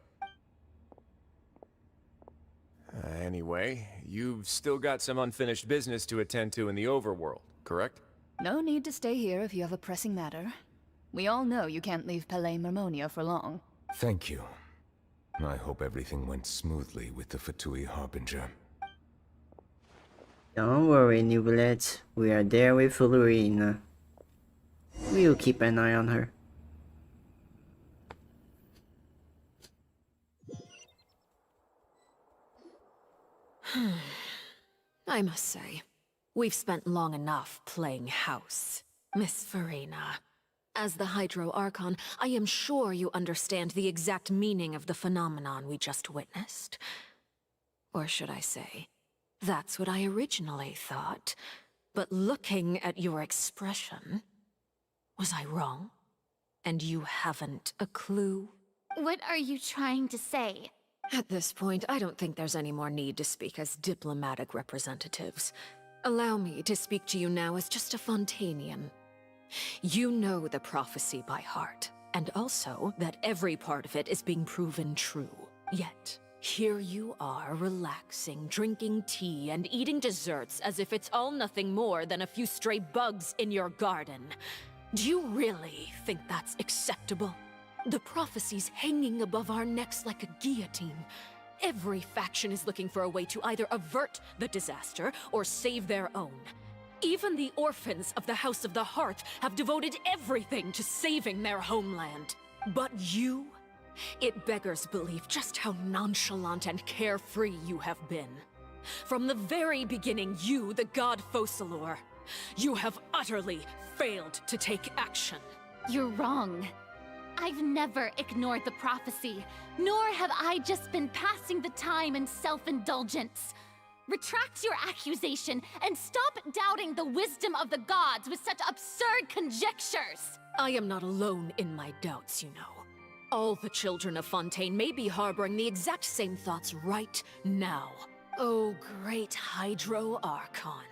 Anyway, you've still got some unfinished business to attend to in the overworld, correct? No need to stay here if you have a pressing matter. We all know you can't leave Palais Mermonia for long. Thank you. I hope everything went smoothly with the Fatui Harbinger. Don't worry, Newblet. We are there with Fullerina. We'll keep an eye on her. I must say, we've spent long enough playing house. Miss Farina, as the Hydro Archon, I am sure you understand the exact meaning of the phenomenon we just witnessed. Or should I say, that's what I originally thought. But looking at your expression, was I wrong? And you haven't a clue? What are you trying to say? At this point, I don't think there's any more need to speak as diplomatic representatives. Allow me to speak to you now as just a Fontainian. You know the prophecy by heart, and also that every part of it is being proven true. Yet, here you are relaxing, drinking tea, and eating desserts as if it's all nothing more than a few stray bugs in your garden. Do you really think that's acceptable? The prophecy's hanging above our necks like a guillotine. Every faction is looking for a way to either avert the disaster or save their own. Even the orphans of the House of the Hearth have devoted everything to saving their homeland. But you? It beggars belief just how nonchalant and carefree you have been. From the very beginning, you, the god Focalor, you have utterly failed to take action. You're wrong. I've never ignored the prophecy, nor have I just been passing the time in self-indulgence. Retract your accusation and stop doubting the wisdom of the gods with such absurd conjectures! I am not alone in my doubts, you know. All the children of Fontaine may be harboring the exact same thoughts right now. Oh, great Hydro Archon.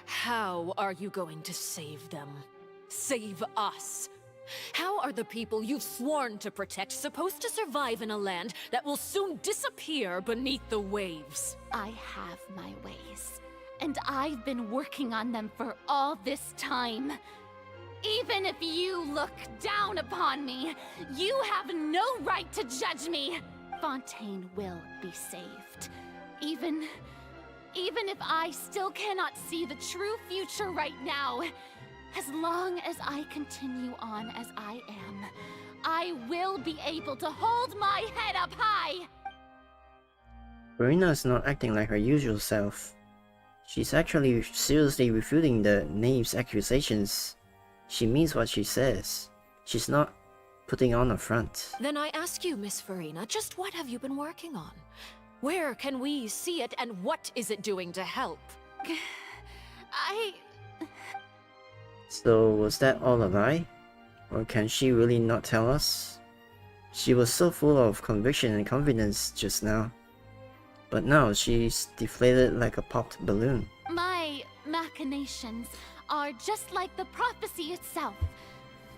How are you going to save them? Save us? How are the people you've sworn to protect supposed to survive in a land that will soon disappear beneath the waves? I have my ways, and I've been working on them for all this time. Even if you look down upon me, you have no right to judge me. Fontaine will be saved. Even if I still cannot see the true future right now, As long as I continue on as I am, I will be able to hold my head up high! Farina is not acting like her usual self. She's actually seriously refuting the knave's accusations. She means what she says. She's not putting on a front. Then I ask you, Miss Farina, just what have you been working on? Where can we see it, and what is it doing to help? So was that all a lie? Or can she really not tell us? She was so full of conviction and confidence just now. But now she's deflated like a popped balloon. My machinations are just like the prophecy itself.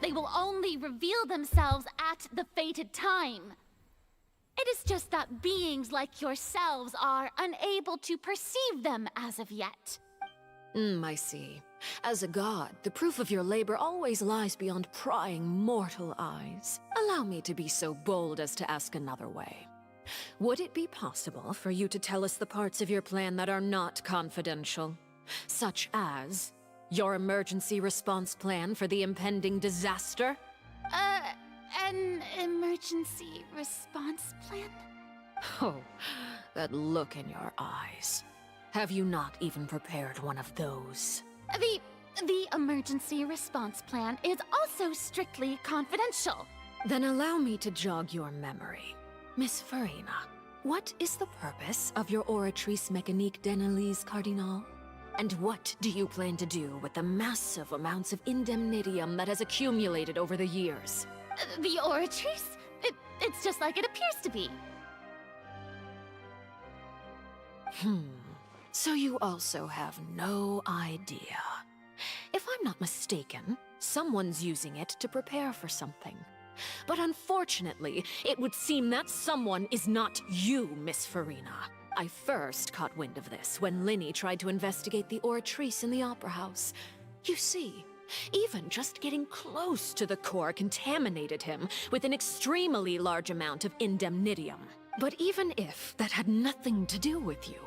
They will only reveal themselves at the fated time. It is just that beings like yourselves are unable to perceive them as of yet. I see. As a god, the proof of your labor always lies beyond prying mortal eyes. Allow me to be so bold as to ask another way. Would it be possible for you to tell us the parts of your plan that are not confidential? Such as your emergency response plan for the impending disaster? An emergency response plan? Oh, that look in your eyes. Have you not even prepared one of those? The emergency response plan is also strictly confidential. Then allow me to jog your memory. Miss Farina, what is the purpose of your Oratrice Mécanique d'Analyse Cardinal? And what do you plan to do with the massive amounts of indemnitium that has accumulated over the years? The Oratrice? It's just like it appears to be. So you also have no idea. If I'm not mistaken, someone's using it to prepare for something. But unfortunately, it would seem that someone is not you, Miss Farina. I first caught wind of this when Linny tried to investigate the Oratrice in the Opera House. You see, even just getting close to the core contaminated him with an extremely large amount of indemnitium. But even if that had nothing to do with you,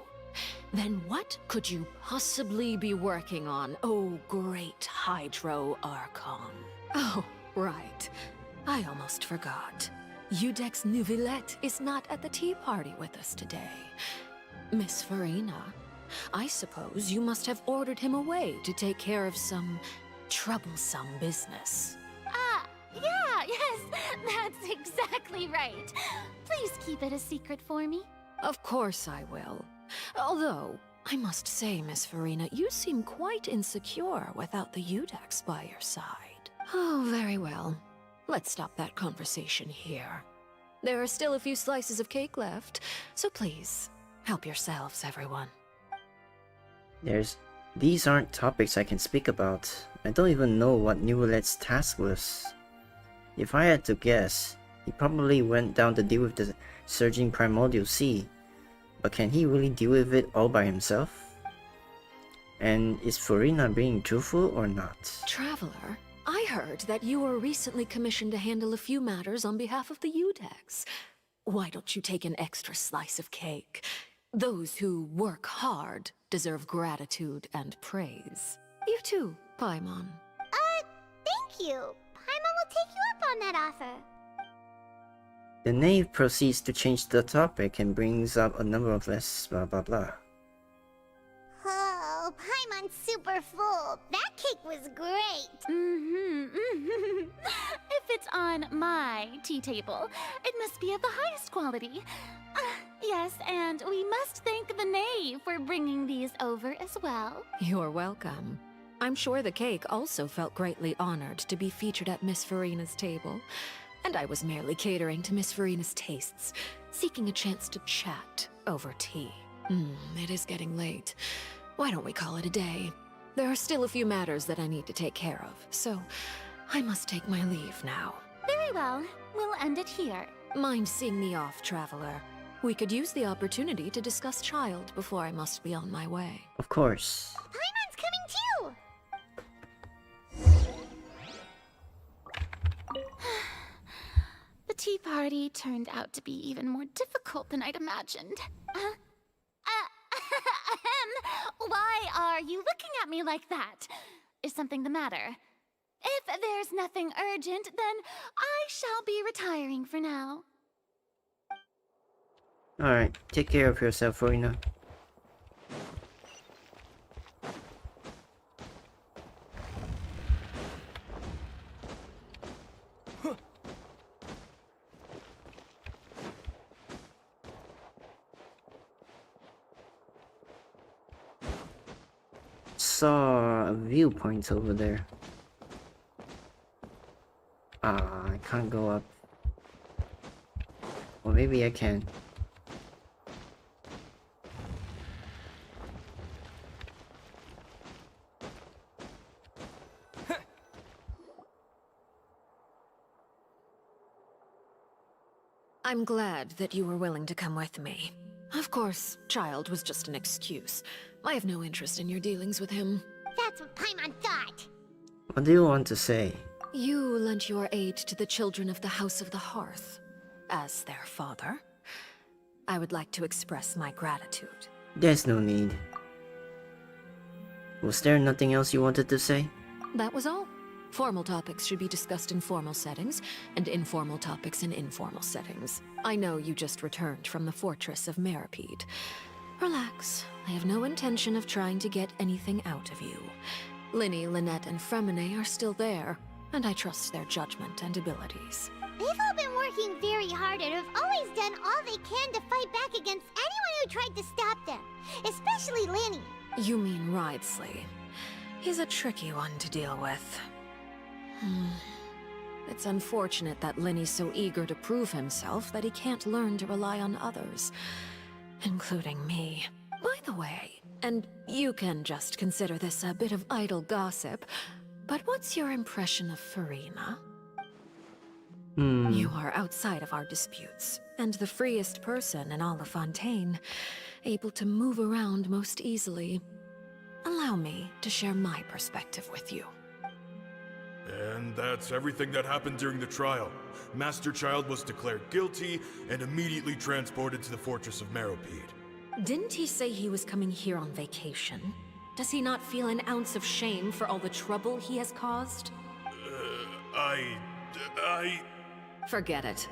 then what could you possibly be working on, oh great Hydro Archon? Oh, right. I almost forgot. Udex Nouvillette is not at the tea party with us today. Miss Farina, I suppose you must have ordered him away to take care of some troublesome business. Yes, that's exactly right. Please keep it a secret for me. Of course I will. Although, I must say, Miss Farina, you seem quite insecure without the Udex by your side. Oh, very well. Let's stop that conversation here. There are still a few slices of cake left, so please, help yourselves, everyone. These aren't topics I can speak about. I don't even know what Nouvellette's task was. If I had to guess, he probably went down to deal with the surging primordial sea. But can he really deal with it all by himself? And is Farina being truthful or not? Traveler, I heard that you were recently commissioned to handle a few matters on behalf of the Udex. Why don't you take an extra slice of cake? Those who work hard deserve gratitude and praise. You too, Paimon. Thank you. Paimon will take you up on that offer. The knave proceeds to change the topic and brings up a number of less blah blah blah. Oh, Paimon's super full. That cake was great. If it's on my tea table, it must be of the highest quality. Yes, and we must thank the knave for bringing these over as well. You're welcome. I'm sure the cake also felt greatly honored to be featured at Miss Farina's table. And I was merely catering to Miss Farina's tastes, seeking a chance to chat over tea. It is getting late. Why don't we call it a day? There are still a few matters that I need to take care of, so I must take my leave now. Very well. We'll end it here. Mind seeing me off, Traveler? We could use the opportunity to discuss Child before I must be on my way. Of course. Paimon's coming too! The tea party turned out to be even more difficult than I'd imagined. Why are you looking at me like that? Is something the matter. If there's nothing urgent, then I shall be retiring for now. Alright, take care of yourself, Farina. Saw a viewpoint over there. I can't go up. Or maybe I can. I'm glad that you were willing to come with me. Of course, Child was just an excuse. I have no interest in your dealings with him. That's what Paimon thought. What do you want to say? You lent your aid to the children of the House of the Hearth. As their father, I would like to express my gratitude. There's no need. Was there nothing else you wanted to say? That was all. Formal topics should be discussed in formal settings, and informal topics in informal settings. I know you just returned from the fortress of Meripede. Relax. I have no intention of trying to get anything out of you. Linny, Lynette, and Fremine are still there, and I trust their judgment and abilities. They've all been working very hard and have always done all they can to fight back against anyone who tried to stop them. Especially Linny. You mean Wriothesley. He's a tricky one to deal with. It's unfortunate that Linny's so eager to prove himself that he can't learn to rely on others, including me. By the way, and you can just consider this a bit of idle gossip, but what's your impression of Farina? You are outside of our disputes, and the freest person in all of Fontaine, able to move around most easily. Allow me to share my perspective with you. And that's everything that happened during the trial. Master Child was declared guilty and immediately transported to the Fortress of Meripede. Didn't he say he was coming here on vacation? Does he not feel an ounce of shame for all the trouble he has caused? Forget it.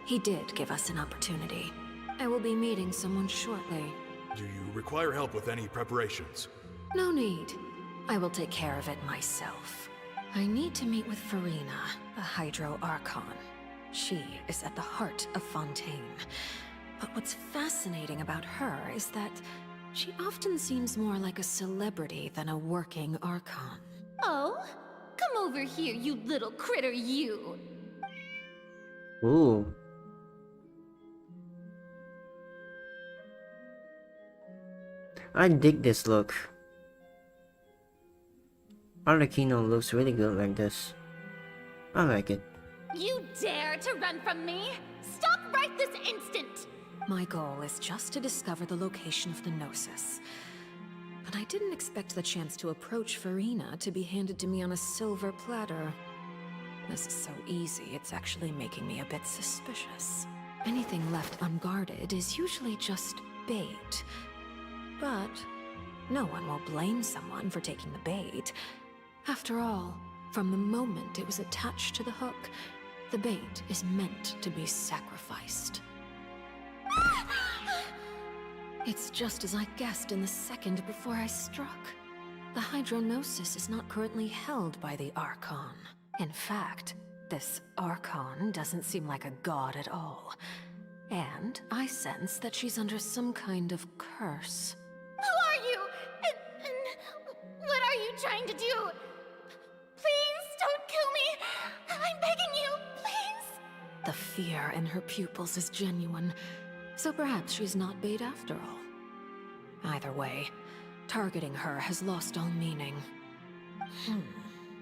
He did give us an opportunity. I will be meeting someone shortly. Do you require help with any preparations? No need. I will take care of it myself. I need to meet with Farina, the Hydro Archon. She is at the heart of Fontaine. But what's fascinating about her is that she often seems more like a celebrity than a working Archon. Oh? Come over here, you little critter, you! Ooh. I dig this look. Arlecchino looks really good like this. I like it. You dare to run from me? Stop right this instant! My goal is just to discover the location of the Gnosis. But I didn't expect the chance to approach Farina to be handed to me on a silver platter. This is so easy, it's actually making me a bit suspicious. Anything left unguarded is usually just bait. But no one will blame someone for taking the bait. After all, from the moment it was attached to the hook, the bait is meant to be sacrificed. It's just as I guessed in the second before I struck. The Hydronosis is not currently held by the Archon. In fact, this Archon doesn't seem like a god at all. And I sense that she's under some kind of curse. Who are you? And what are you trying to do? Please don't kill me! I'm begging you, please! The fear in her pupils is genuine, so perhaps she's not bait after all. Either way, targeting her has lost all meaning.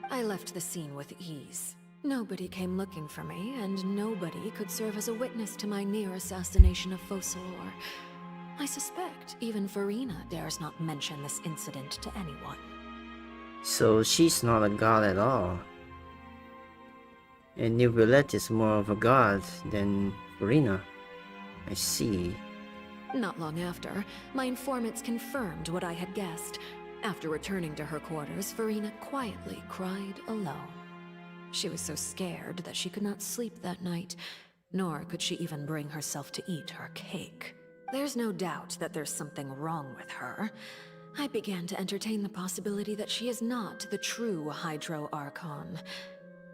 I left the scene with ease. Nobody came looking for me, and nobody could serve as a witness to my near assassination of Focalor. I suspect even Farina dares not mention this incident to anyone. So she's not a god at all. And Neuvillette is more of a god than Farina. I see. Not long after, my informants confirmed what I had guessed. After returning to her quarters, Farina quietly cried alone. She was so scared that she could not sleep that night, nor could she even bring herself to eat her cake. There's no doubt that there's something wrong with her. I began to entertain the possibility that she is not the true Hydro Archon.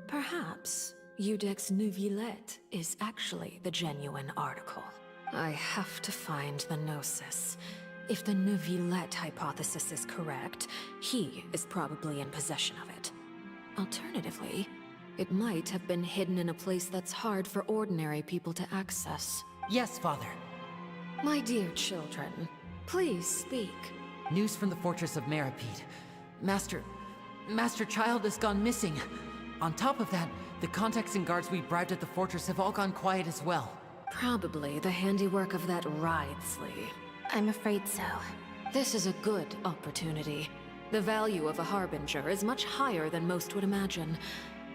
Perhaps Iudex Neuvillette is actually the genuine article. I have to find the Gnosis. If the Neuvillette hypothesis is correct, he is probably in possession of it. Alternatively, it might have been hidden in a place that's hard for ordinary people to access. Yes, Father. My dear children, please speak. News from the fortress of Meripede. Master Child has gone missing. On top of that, the contacts and guards we bribed at the fortress have all gone quiet as well. Probably the handiwork of that Wriothesley. I'm afraid so. This is a good opportunity. The value of a Harbinger is much higher than most would imagine.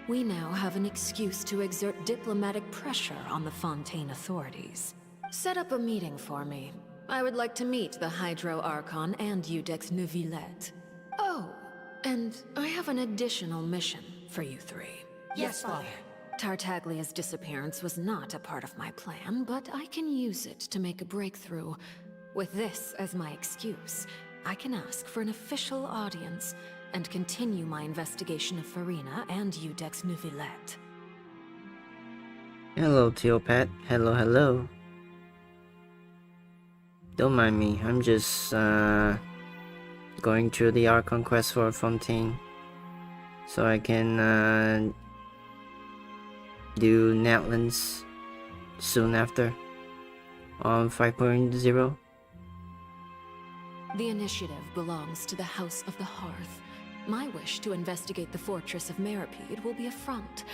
We now have an excuse to exert diplomatic pressure on the Fontaine authorities. Set up a meeting for me. I would like to meet the Hydro Archon and Iudex Neuvillette. Oh, and I have an additional mission for you three. Yes, Father. Tartaglia's disappearance was not a part of my plan, but I can use it to make a breakthrough. With this as my excuse, I can ask for an official audience and continue my investigation of Farina and Iudex Neuvillette. Hello, Teopat. Hello, hello. Don't mind me, I'm just going through the Archon quest for Fontaine so I can do Natlan's soon after on 5.0. The initiative belongs to the House of the Hearth. My wish to investigate the fortress of Meripede will be a front.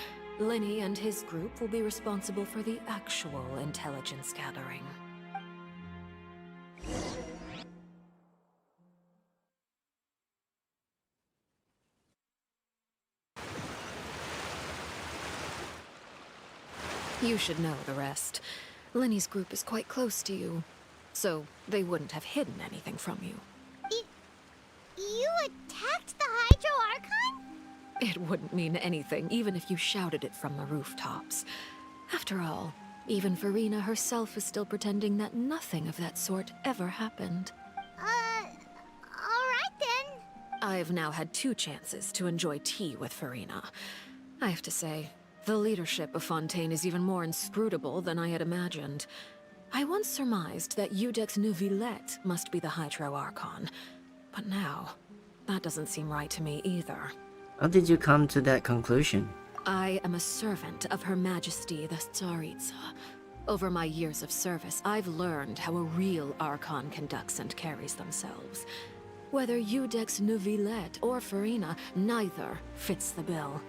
Linny and his group will be responsible for the actual intelligence gathering. You should know the rest. Linny's group is quite close to you, so they wouldn't have hidden anything from you. You attacked the Hydro Archon? It wouldn't mean anything, even if you shouted it from the rooftops. After all, even Farina herself is still pretending that nothing of that sort ever happened. Alright then. I've now had 2 chances to enjoy tea with Farina. I have to say, the leadership of Fontaine is even more inscrutable than I had imagined. I once surmised that Iudex Neuvillette must be the Hydro Archon, but now, that doesn't seem right to me either. How did you come to that conclusion? I am a servant of Her Majesty the Tsaritsa. Over my years of service, I've learned how a real Archon conducts and carries themselves. Whether Iudex Neuvillette or Farina, neither fits the bill.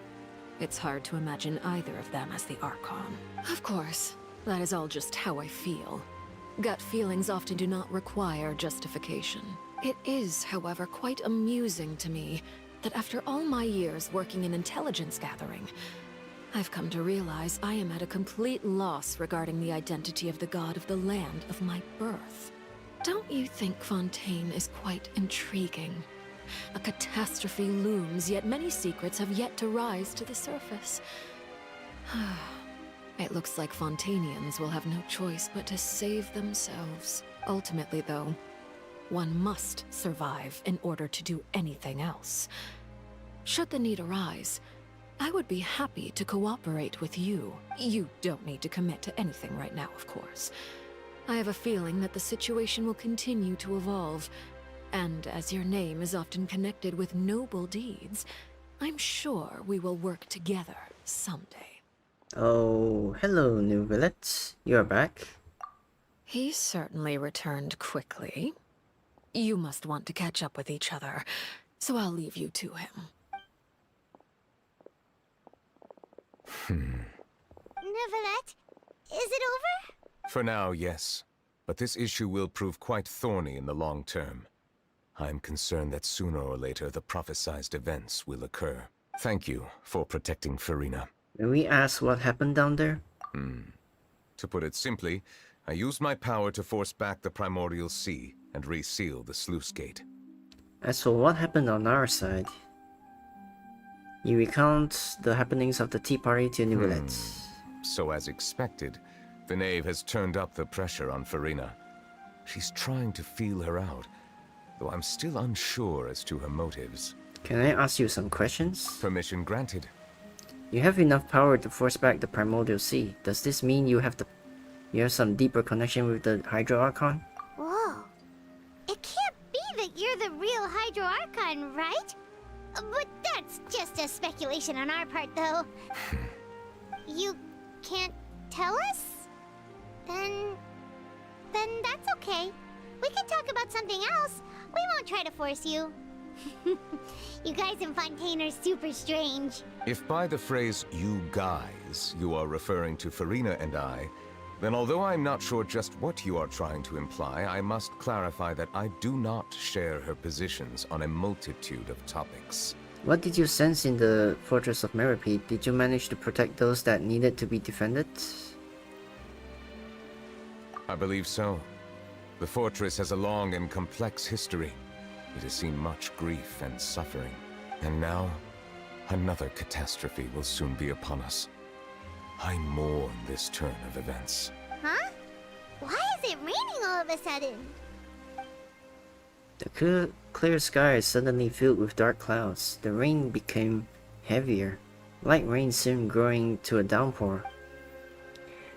It's hard to imagine either of them as the Archon. Of course, that is all just how I feel. Gut feelings often do not require justification. It is, however, quite amusing to me that after all my years working in intelligence gathering, I've come to realize I am at a complete loss regarding the identity of the god of the land of my birth. Don't you think Fontaine is quite intriguing? A catastrophe looms, yet many secrets have yet to rise to the surface. It looks like Fontainians will have no choice but to save themselves. Ultimately, though, one must survive in order to do anything else. Should the need arise, I would be happy to cooperate with you. You don't need to commit to anything right now, of course. I have a feeling that the situation will continue to evolve, and as your name is often connected with noble deeds, I'm sure we will work together someday. Oh, hello, Neuvillette. You're back. He certainly returned quickly. You must want to catch up with each other, so I'll leave you to him. Neuvillette, is it over? For now, yes. But this issue will prove quite thorny in the long term. I'm concerned that sooner or later the prophesized events will occur. Thank you for protecting Farina. May we ask what happened down there? To put it simply, I used my power to force back the primordial sea and reseal the sluice gate. As for what happened on our side, you recount the happenings of the tea party to Nivelette. So as expected, the knave has turned up the pressure on Farina. She's trying to feel her out, though I'm still unsure as to her motives. Can I ask you some questions? Permission granted. You have enough power to force back the Primordial Sea. Does this mean you have some deeper connection with the Hydro Archon? Whoa. It can't be that you're the real Hydro Archon, right? But that's just a speculation on our part, though. You can't tell us? Then that's okay. We can talk about something else. We won't try to force you. You guys in Fontaine are super strange. If by the phrase, you guys, you are referring to Farina and I, then although I'm not sure just what you are trying to imply, I must clarify that I do not share her positions on a multitude of topics. What did you sense in the Fortress of Meropide? Did you manage to protect those that needed to be defended? I believe so. The fortress has a long and complex history. It has seen much grief and suffering. And now, another catastrophe will soon be upon us. I mourn this turn of events. Huh? Why is it raining all of a sudden? The clear sky is suddenly filled with dark clouds. The rain became heavier. Light rain soon growing to a downpour.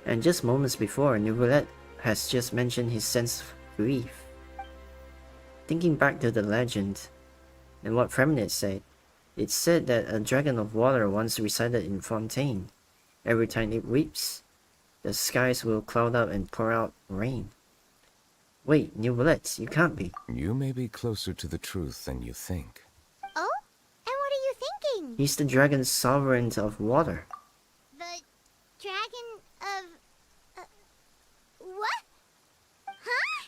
And just moments before, Nivelette has just mentioned his sense of grief. Thinking back to the legend, and what Fremnit said, it said that a dragon of water once resided in Fontaine. Every time it weeps, the skies will cloud up and pour out rain. Wait, Nivelette, you can't be. You may be closer to the truth than you think. Oh? And what are you thinking? He's the dragon's sovereign of water. The dragon of... what? Huh?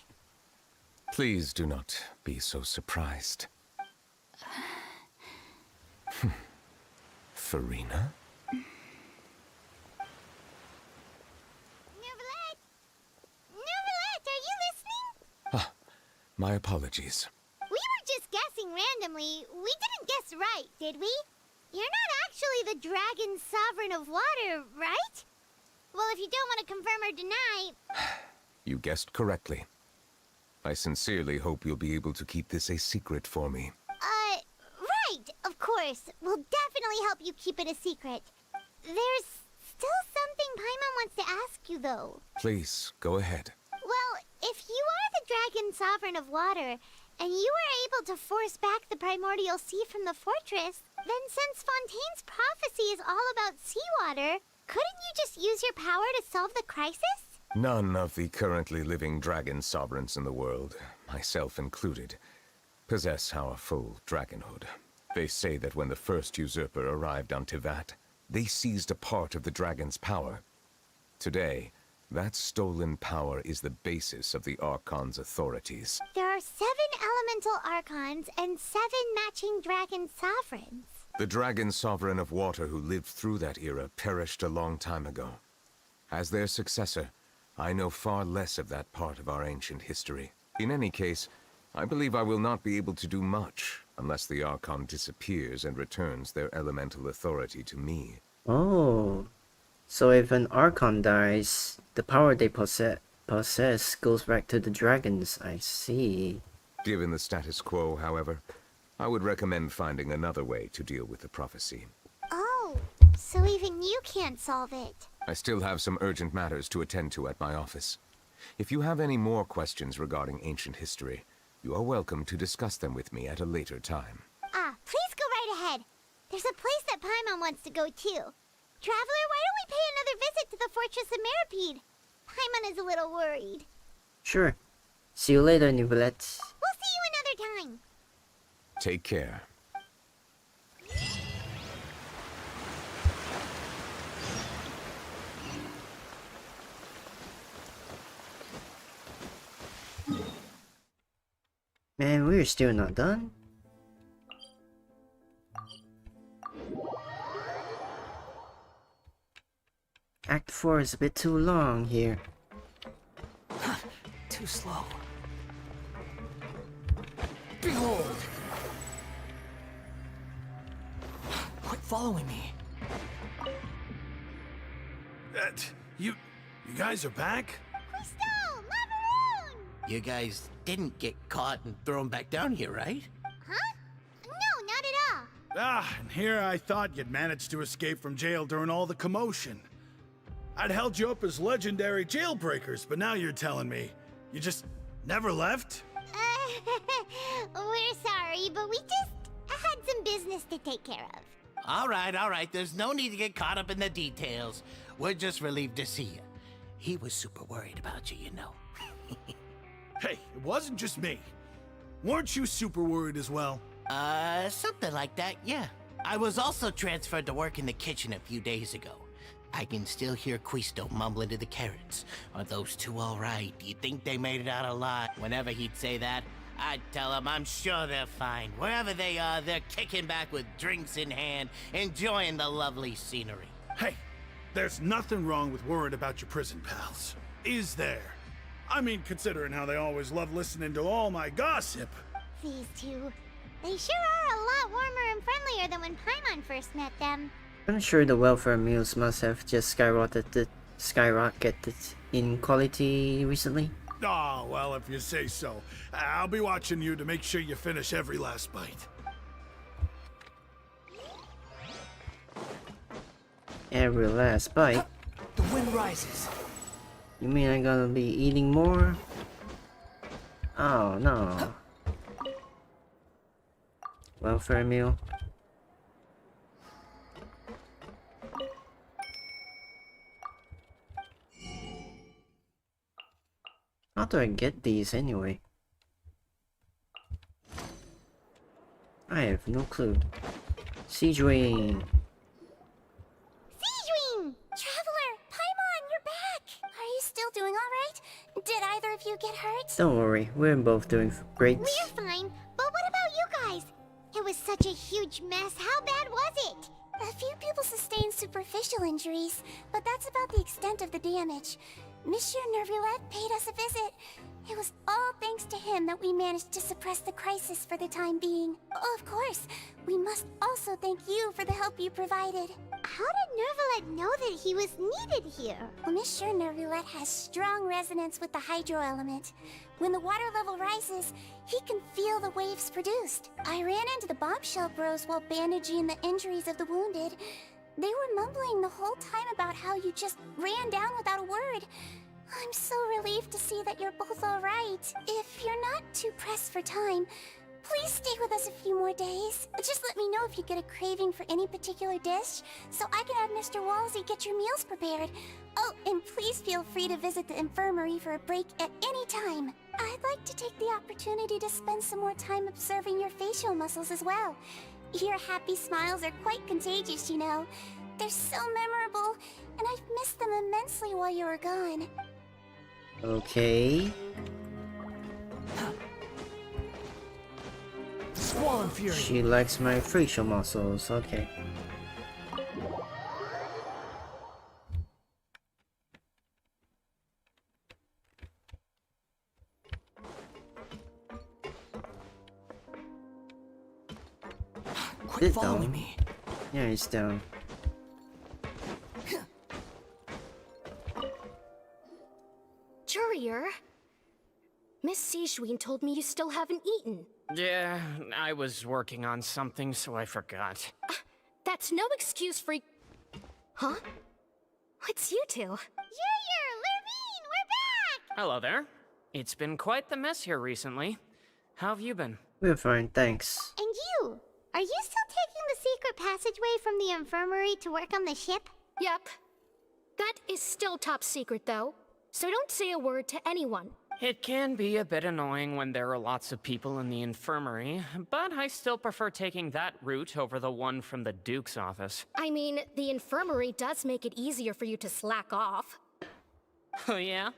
Please do not be so surprised. Farina? Nivelette, are you listening? Ah, my apologies. We were just guessing randomly. We didn't guess right, did we? You're not actually the dragon sovereign of water, right? Well, if you don't want to confirm or deny... You guessed correctly. I sincerely hope you'll be able to keep this a secret for me. Right, of course. We'll definitely help you keep it a secret. There's still something Paimon wants to ask you, though. Please, go ahead. Well, if you are the dragon sovereign of water, and you were able to force back the primordial sea from the fortress, then since Fontaine's prophecy is all about seawater, couldn't you just use your power to solve the crisis? None of the currently living dragon sovereigns in the world, myself included, possess our full dragonhood. They say that when the first usurper arrived on Tivat, they seized a part of the dragon's power. Today, that stolen power is the basis of the Archon's authorities. There are 7 elemental Archons and 7 matching dragon sovereigns. The dragon sovereign of water who lived through that era perished a long time ago. As their successor, I know far less of that part of our ancient history. In any case, I believe I will not be able to do much unless the Archon disappears and returns their elemental authority to me. Oh, so if an Archon dies, the power they possess goes back to the dragons, I see. Given the status quo, however, I would recommend finding another way to deal with the prophecy. Oh, so even you can't solve it. I still have some urgent matters to attend to at my office. If you have any more questions regarding ancient history, you are welcome to discuss them with me at a later time. Please go right ahead. There's a place that Paimon wants to go too. Traveler, why don't we pay another visit to the Fortress of Meropide? Paimon is a little worried. Sure. See you later, Nivelette. We'll see you another time. Take care. Man, we're still not done. Act 4 is a bit too long here. Too slow. Behold, following me. You guys are back? Crystal! Macaroon! You guys didn't get caught and thrown back down here, right? Huh? No, not at all. Ah, and here I thought you'd managed to escape from jail during all the commotion. I'd held you up as legendary jailbreakers, but now you're telling me you just never left? We're sorry, but we just had some business to take care of. All right. There's no need to get caught up in the details. We're just relieved to see you. He was super worried about you, you know. Hey, it wasn't just me. Weren't you super worried as well? Something like that, yeah. I was also transferred to work in the kitchen a few days ago. I can still hear Quisto mumbling to the carrots. Are those two all right? Do you think they made it out alive? Whenever he'd say that, I'd tell him I'm sure they're fine. Wherever they are, they're kicking back with drinks in hand, enjoying the lovely scenery. Hey, there's nothing wrong with worrying about your prison pals. Is there? I mean, considering how they always love listening to all my gossip. These two, they sure are a lot warmer and friendlier than when Paimon first met them. I'm sure the welfare meals must have just skyrocketed in quality recently. Oh, well, if you say so. I'll be watching you to make sure you finish every last bite. Every last bite? The wind rises. You mean I'm gonna be eating more? Oh no. Welfare meal. How do I get these anyway? I have no clue. Siegewing! Siegewing! Traveler! Paimon, you're back! Are you still doing alright? Did either of you get hurt? Don't worry, we're both doing great. We're fine, but what about you guys? It was such a huge mess. How bad was it? A few people sustained superficial injuries, but that's about the extent of the damage. Monsieur Nervulette paid us a visit. It was all thanks to him that we managed to suppress the crisis for the time being. Of course, we must also thank you for the help you provided. How did Nervulette know that he was needed here? Well, Monsieur Nervulette has strong resonance with the hydro element. When the water level rises, he can feel the waves produced. I ran into the bombshell bros while bandaging the injuries of the wounded. They were mumbling the whole time about how you just ran down without a word. I'm so relieved to see that you're both alright. If you're not too pressed for time, please stay with us a few more days. Just let me know if you get a craving for any particular dish, so I can have Mr. Walsey get your meals prepared. Oh, and please feel free to visit the infirmary for a break at any time. I'd like to take the opportunity to spend some more time observing your facial muscles as well. Your happy smiles are quite contagious, you know. They're so memorable, and I've missed them immensely while you were gone. Okay. Squall and Fury. She likes my facial muscles, okay. Quit following me. Yeah, he's down. Courier, Miss Siegewing told me you still haven't eaten. Yeah, I was working on something, so I forgot. That's no excuse for... Huh? It's you two. Courier, Lurvine, we're back! Hello there. It's been quite the mess here recently. How have you been? We're fine, thanks. And you? Are you still taking the secret passageway from the infirmary to work on the ship? Yep. That is still top secret, though. So don't say a word to anyone. It can be a bit annoying when there are lots of people in the infirmary, but I still prefer taking that route over the one from the Duke's office. I mean, the infirmary does make it easier for you to slack off. Oh yeah?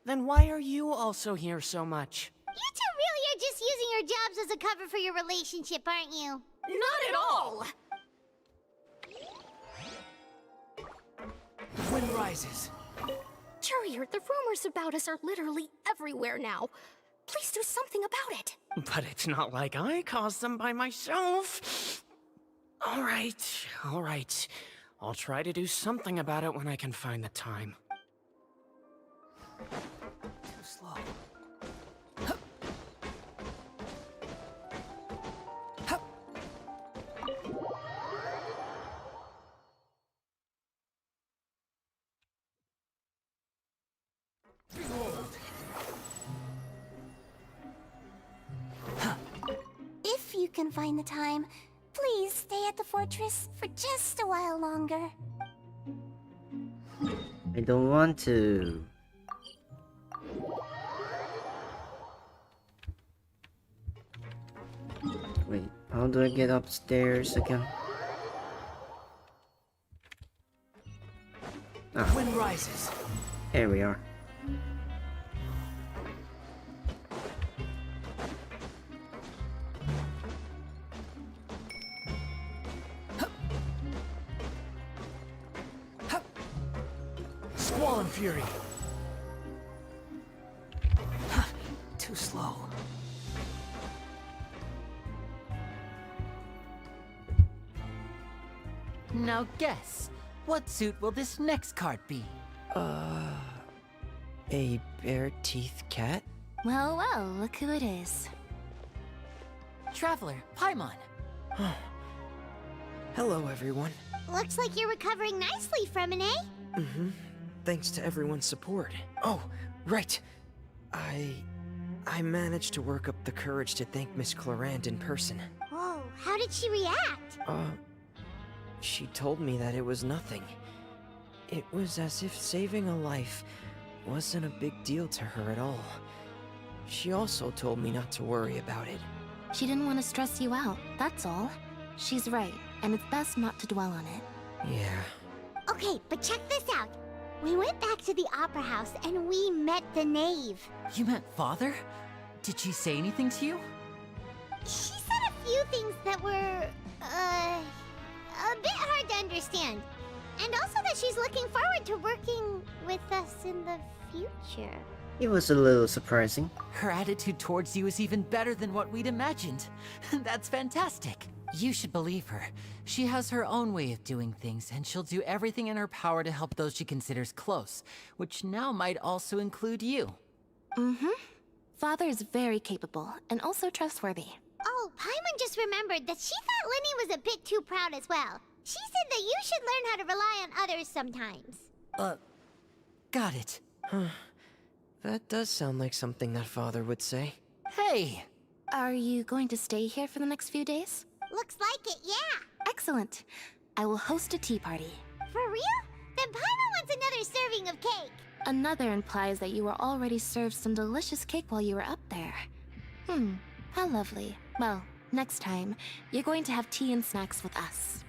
Then why are you also here so much? You two really are just using your jobs as a cover for your relationship, aren't you? Not at all! The wind rises. Courier, the rumors about us are literally everywhere now. Please do something about it. But it's not like I caused them by myself. All right. I'll try to do something about it when I can find the time. Too slow. If you can find the time, please stay at the fortress for just a while longer. I don't want to. Wait, how do I get upstairs again? Ah, Wind rises. here we are. Squall and fury. Too slow. Now guess, what suit will this next card be? A bare-teeth cat? Well, look who it is. Traveler, Paimon. Hello, everyone. Looks like you're recovering nicely from it, eh? Mm-hmm. Thanks to everyone's support. Oh, right. I managed to work up the courage to thank Miss Clorand in person. Whoa, how did she react? She told me that it was nothing. It was as if saving a life wasn't a big deal to her at all. She also told me not to worry about it. She didn't want to stress you out, that's all. She's right, and it's best not to dwell on it. Yeah. Okay, but check this out. We went back to the opera house and we met the knave. You met Father? Did she say anything to you? She said a few things that were, a bit hard to understand. And also that she's looking forward to working with us in the future. It was a little surprising. Her attitude towards you is even better than what we'd imagined. That's fantastic. You should believe her. She has her own way of doing things, and she'll do everything in her power to help those she considers close, which now might also include you. Mm-hmm. Father is very capable, and also trustworthy. Oh, Paimon just remembered that she thought Lenny was a bit too proud as well. She said that you should learn how to rely on others sometimes. Got it. Huh. That does sound like something that Father would say. Hey! Are you going to stay here for the next few days? Looks like it, yeah. Excellent. I will host a tea party. For real? Then Paimon wants another serving of cake. Another implies that you were already served some delicious cake while you were up there. How lovely. Well, next time, you're going to have tea and snacks with us.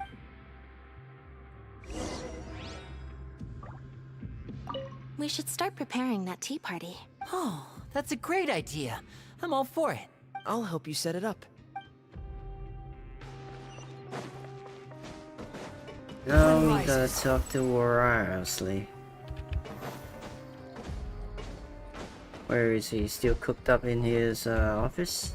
We should start preparing that tea party. Oh, that's a great idea. I'm all for it. I'll help you set it up. Now we gotta talk to Wariously. Where is he? Still cooked up in his office?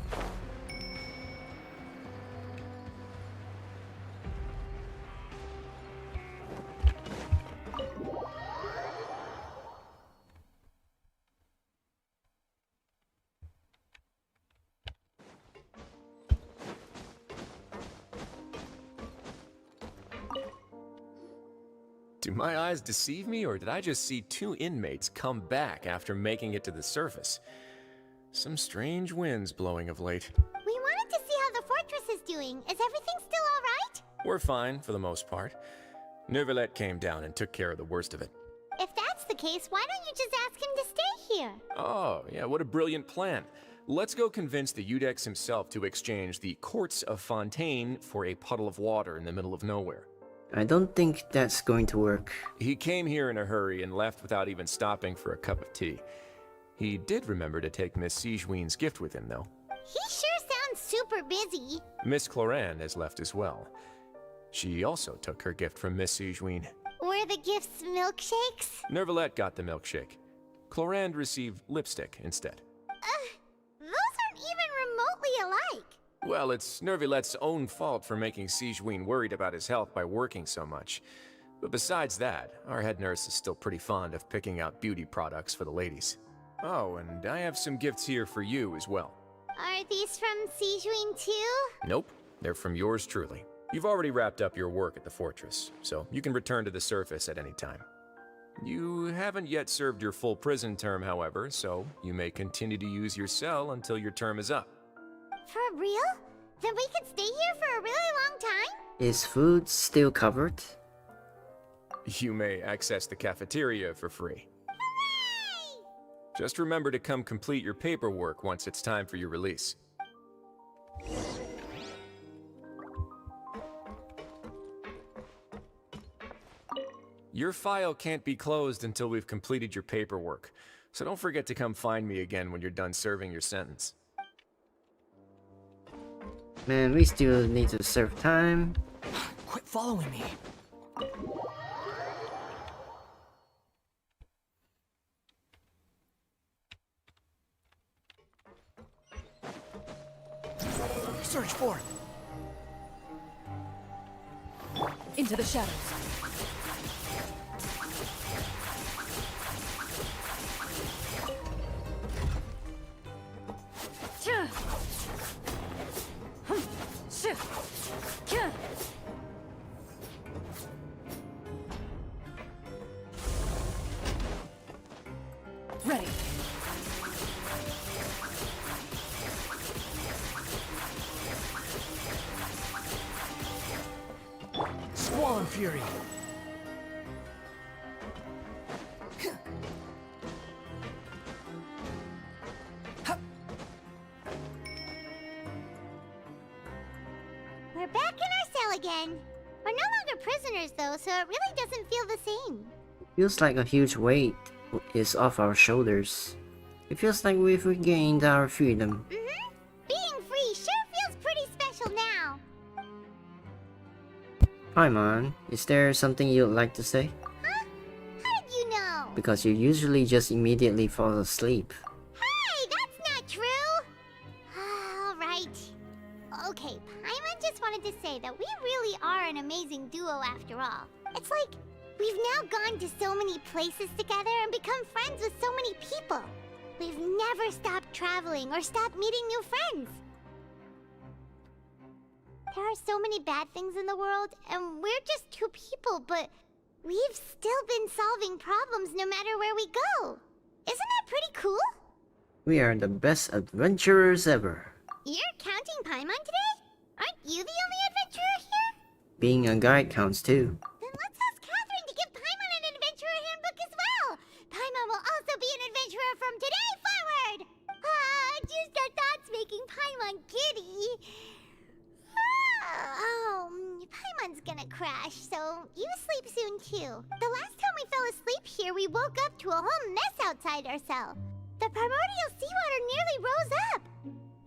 Do my eyes deceive me, or did I just see two inmates come back after making it to the surface? Some strange winds blowing of late. We wanted to see how the fortress is doing. Is everything still alright? We're fine, for the most part. Neuvillette came down and took care of the worst of it. If that's the case, why don't you just ask him to stay here? Oh, yeah, what a brilliant plan. Let's go convince the Udex himself to exchange the courts of Fontaine for a puddle of water in the middle of nowhere. I don't think that's going to work. He came here in a hurry and left without even stopping for a cup of tea. He did remember to take Miss Sigewinne's gift with him, though. He sure sounds super busy. Miss Clorand has left as well. She also took her gift from Miss Sigewinne. Were the gifts milkshakes? Neuvillette got the milkshake. Clorand received lipstick instead. Those aren't even remotely alike. Well, it's Nervilette's own fault for making Sigewinne worried about his health by working so much. But besides that, our head nurse is still pretty fond of picking out beauty products for the ladies. Oh, and I have some gifts here for you as well. Are these from Sigewinne too? Nope, they're from yours truly. You've already wrapped up your work at the fortress, so you can return to the surface at any time. You haven't yet served your full prison term, however, so you may continue to use your cell until your term is up. For real? Then we could stay here for a really long time? Is food still covered? You may access the cafeteria for free. Just remember to come complete your paperwork once it's time for your release. Your file can't be closed until we've completed your paperwork, so don't forget to come find me again when you're done serving your sentence. Man, we still need to serve time. Quit following me. Search for it. Into the shadows. Ready. Squall Fury. We're back in our cell again. We're no longer prisoners though, so it really doesn't feel the same. Feels like a huge weight is off our shoulders. It feels like we've regained our freedom. Being free sure feels pretty special now. Paimon, is there something you'd like to say? Huh? How did you know? Because you usually just immediately fall asleep. Hey, that's not true! Alright. Okay, Paimon just wanted to say that we really are an amazing duo after all. It's like, we've now gone to so many places together and become friends with so many people. We've never stopped traveling or stopped meeting new friends. There are so many bad things in the world, and we're just two people, but we've still been solving problems no matter where we go. Isn't that pretty cool? We are the best adventurers ever. You're counting Paimon today? Aren't you the only adventurer here? Being a guide counts too. Then let's ask Catherine to give Paimon an adventurer handbook as well. Paimon will also be an adventurer from today forward. Just our thoughts making Paimon giddy. Paimon's gonna crash, so you sleep soon too. The last time we fell asleep here, we woke up to a whole mess outside our cell. The primordial seawater nearly rose up.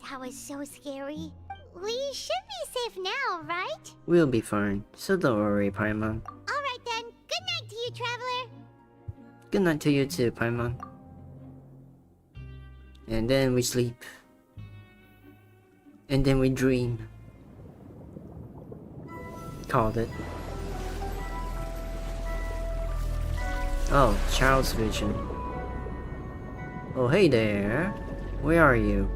That was so scary. We should be safe now, right? We'll be fine, so don't worry, Paimon. Alright then, good night to you, traveler. Good night to you too, Paimon. And then we sleep. And then we dream. Called it. Oh, child's vision. Oh, hey there. Where are you?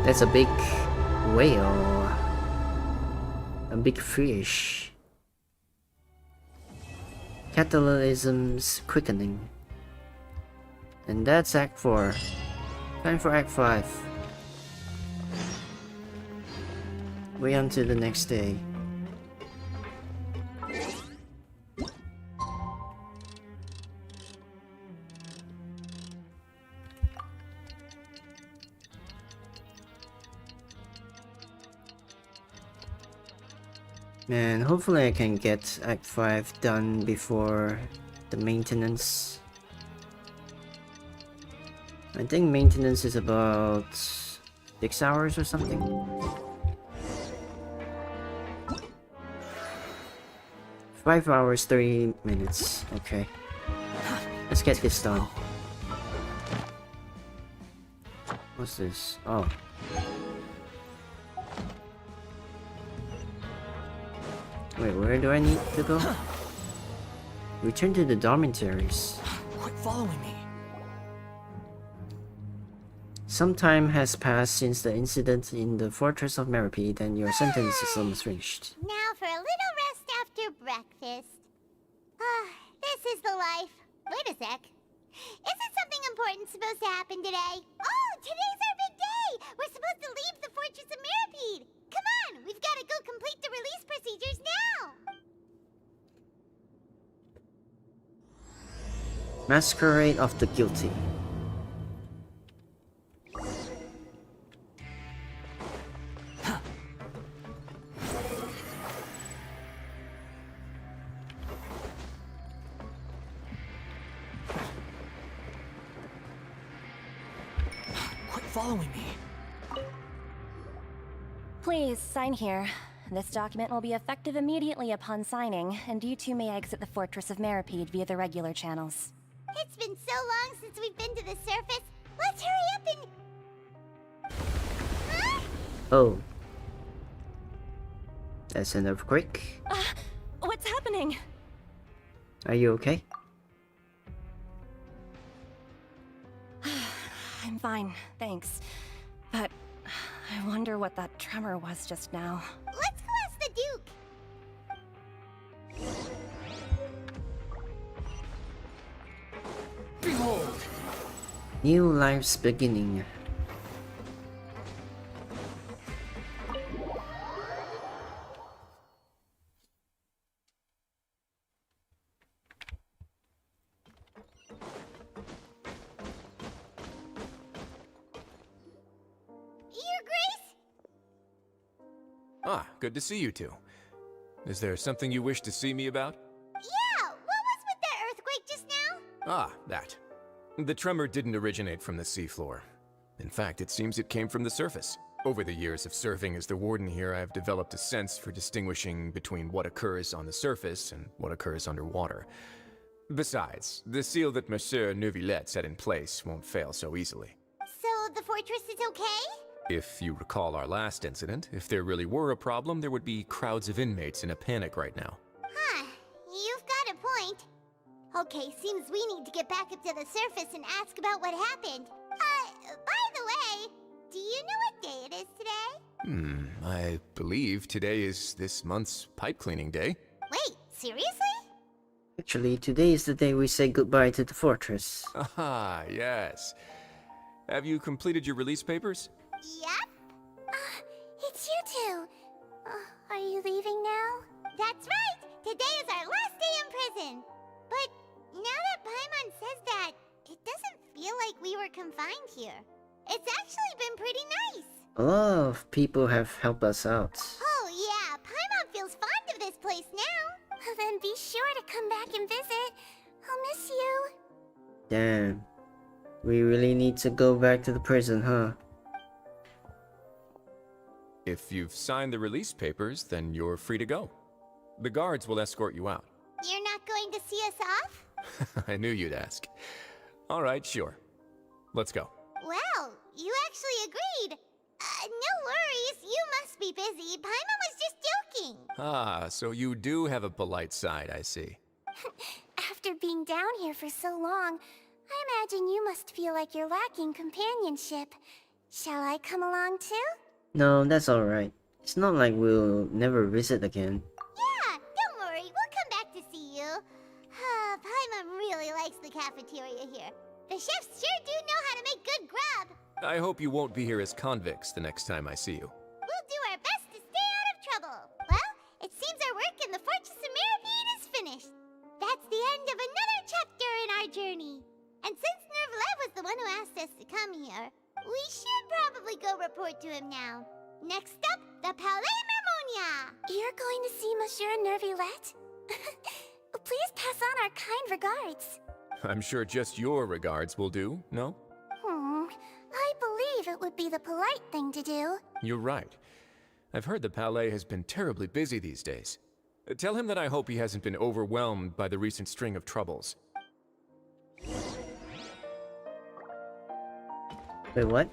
That's a big whale. A big fish. Catalysm's quickening. And that's Act 4. Time for Act 5. Way on to the next day. Man, hopefully I can get Act 5 done before the maintenance. I think maintenance is about 6 hours or something. 5 hours, 30 minutes. Okay. Let's get this done. What's this? Oh. Wait, where do I need to go? Return to the dormitories. Quit following me. Some time has passed since the incident in the Fortress of Meripede, and your sentence is almost finished. Now for a little rest after breakfast. This is the life. Wait a sec. Isn't something important supposed to happen today? Oh, today's our big day! We're supposed to leave the Fortress of Meripede! Come on, we've got to go complete the release procedures now! Masquerade of the Guilty. Following me. Please, sign here. This document will be effective immediately upon signing, and you two may exit the Fortress of Meripede via the regular channels. It's been so long since we've been to the surface. Let's hurry up and... Huh? Oh. That's an earthquake? What's happening? Are you okay? I'm fine, thanks. But I wonder what that tremor was just now. Let's go ask the Duke. Behold! New life's beginning. Ah, good to see you two. Is there something you wish to see me about? Yeah, what was with that earthquake just now? Ah, that. The tremor didn't originate from the seafloor. In fact, it seems it came from the surface. Over the years of serving as the warden here, I have developed a sense for distinguishing between what occurs on the surface and what occurs underwater. Besides, the seal that Monsieur Neuvillette set in place won't fail so easily. So the fortress is okay? If you recall our last incident, if there really were a problem, there would be crowds of inmates in a panic right now. Huh, you've got a point. Okay, seems we need to get back up to the surface and ask about what happened. By the way, do you know what day it is today? I believe today is this month's pipe cleaning day. Wait, seriously? Actually, today is the day we say goodbye to the fortress. Ah, yes. Have you completed your release papers? Yep. It's you two. Are you leaving now? That's right. Today is our last day in prison. But now that Paimon says that, it doesn't feel like we were confined here. It's actually been pretty nice. A lot of people have helped us out. Oh yeah, Paimon feels fond of this place now. Then be sure to come back and visit. I'll miss you. Damn. We really need to go back to the prison, huh? If you've signed the release papers, then you're free to go. The guards will escort you out. You're not going to see us off? I knew you'd ask. All right, sure. Let's go. Well, you actually agreed. No worries, you must be busy. Paimon was just joking. Ah, so you do have a polite side, I see. After being down here for so long, I imagine you must feel like you're lacking companionship. Shall I come along too? No, that's alright. It's not like we'll never visit again. Yeah, don't worry, we'll come back to see you. Paimon really likes the cafeteria here. The chefs sure do know how to make good grub. I hope you won't be here as convicts the next time I see you. We'll do our best to stay out of trouble. Well, it seems our work in the Fortress of Meripede is finished. That's the end of another chapter in our journey. And since Neuvillette was the one who asked us to come here, we should probably go report to him now. Next up, the Palais Mermonia! You're going to see Monsieur Neuvillette? Please pass on our kind regards. I'm sure just your regards will do, no? I believe it would be the polite thing to do. You're right. I've heard the Palais has been terribly busy these days. Tell him that I hope he hasn't been overwhelmed by the recent string of troubles. Wait, what?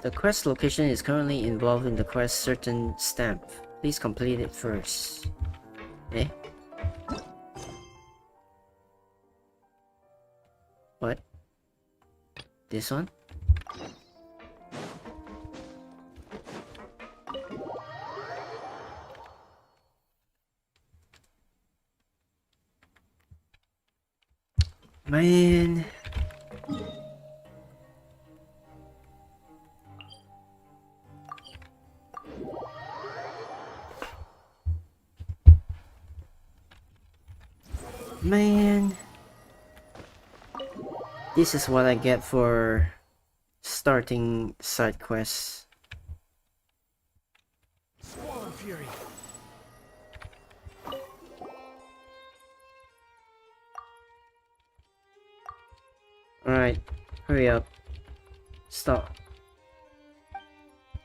The quest location is currently involved in the quest certain stamp. Please complete it first. Eh? What? This one? Man. Man. This is what I get for starting side quests. Squall Fury. Alright, hurry up. Stop.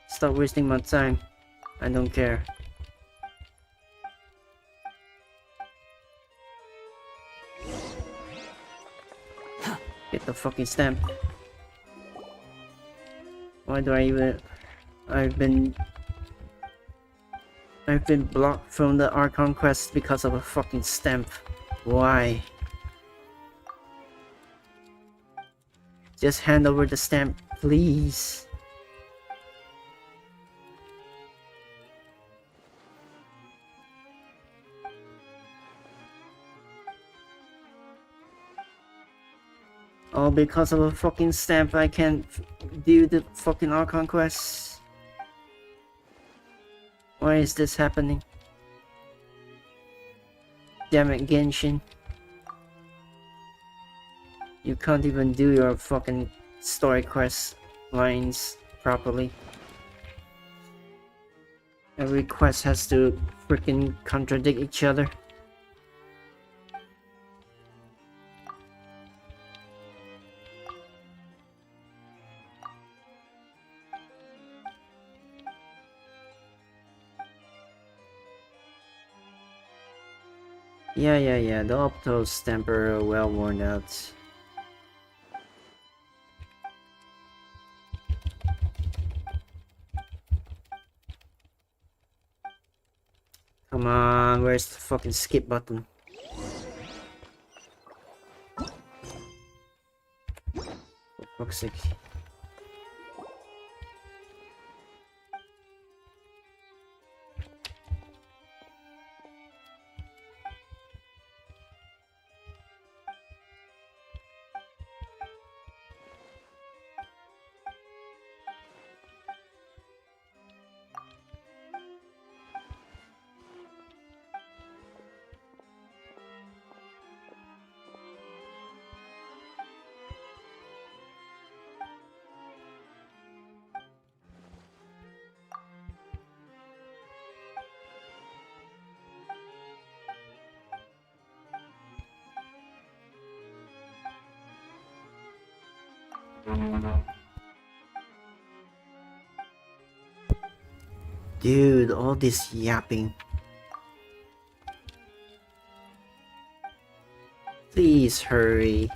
Stop wasting my time. I don't care. Get the fucking stamp. Why do I even... I've been blocked from the Archon quest because of a fucking stamp. Why? Just hand over the stamp, please. All because of a fucking stamp, I can't do the fucking Archon quest. Why is this happening? Damn it, Genshin. You can't even do your fucking story quest lines properly. Every quest has to freaking contradict each other. Yeah, the Opto stamper are well worn out. Come on, where's the fucking skip button? For fuck's sake. Dude, all this yapping. Please hurry.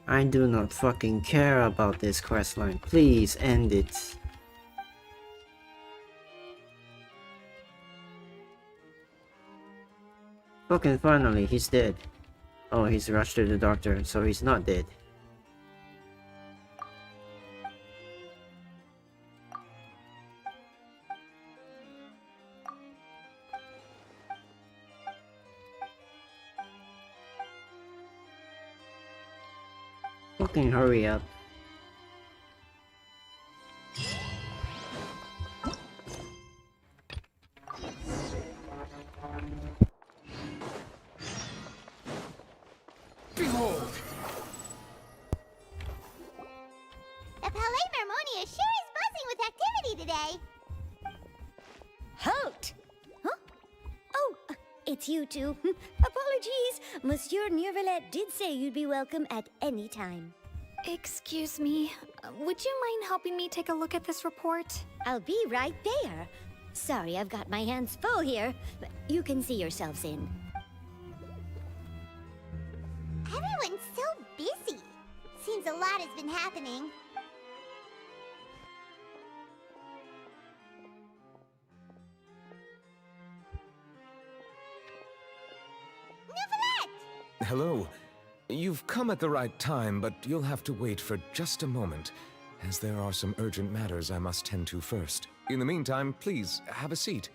I do not fucking care about this questline. Please end it. Fucking finally, he's dead. Oh, he's rushed to the doctor, so he's not dead. Fucking hurry up. Behold! The Palais Mermonia sure is buzzing with activity today. Halt! Huh? Oh, it's you two. Apologies. Monsieur Neuvillette did say you'd be welcome at any time. Excuse me, would you mind helping me take a look at this report? I'll be right there. Sorry, I've got my hands full here, but you can see yourselves in. Everyone's so busy. Seems a lot has been happening. Hello. You've come at the right time, but you'll have to wait for just a moment, as there are some urgent matters I must tend to first. In the meantime, please, have a seat.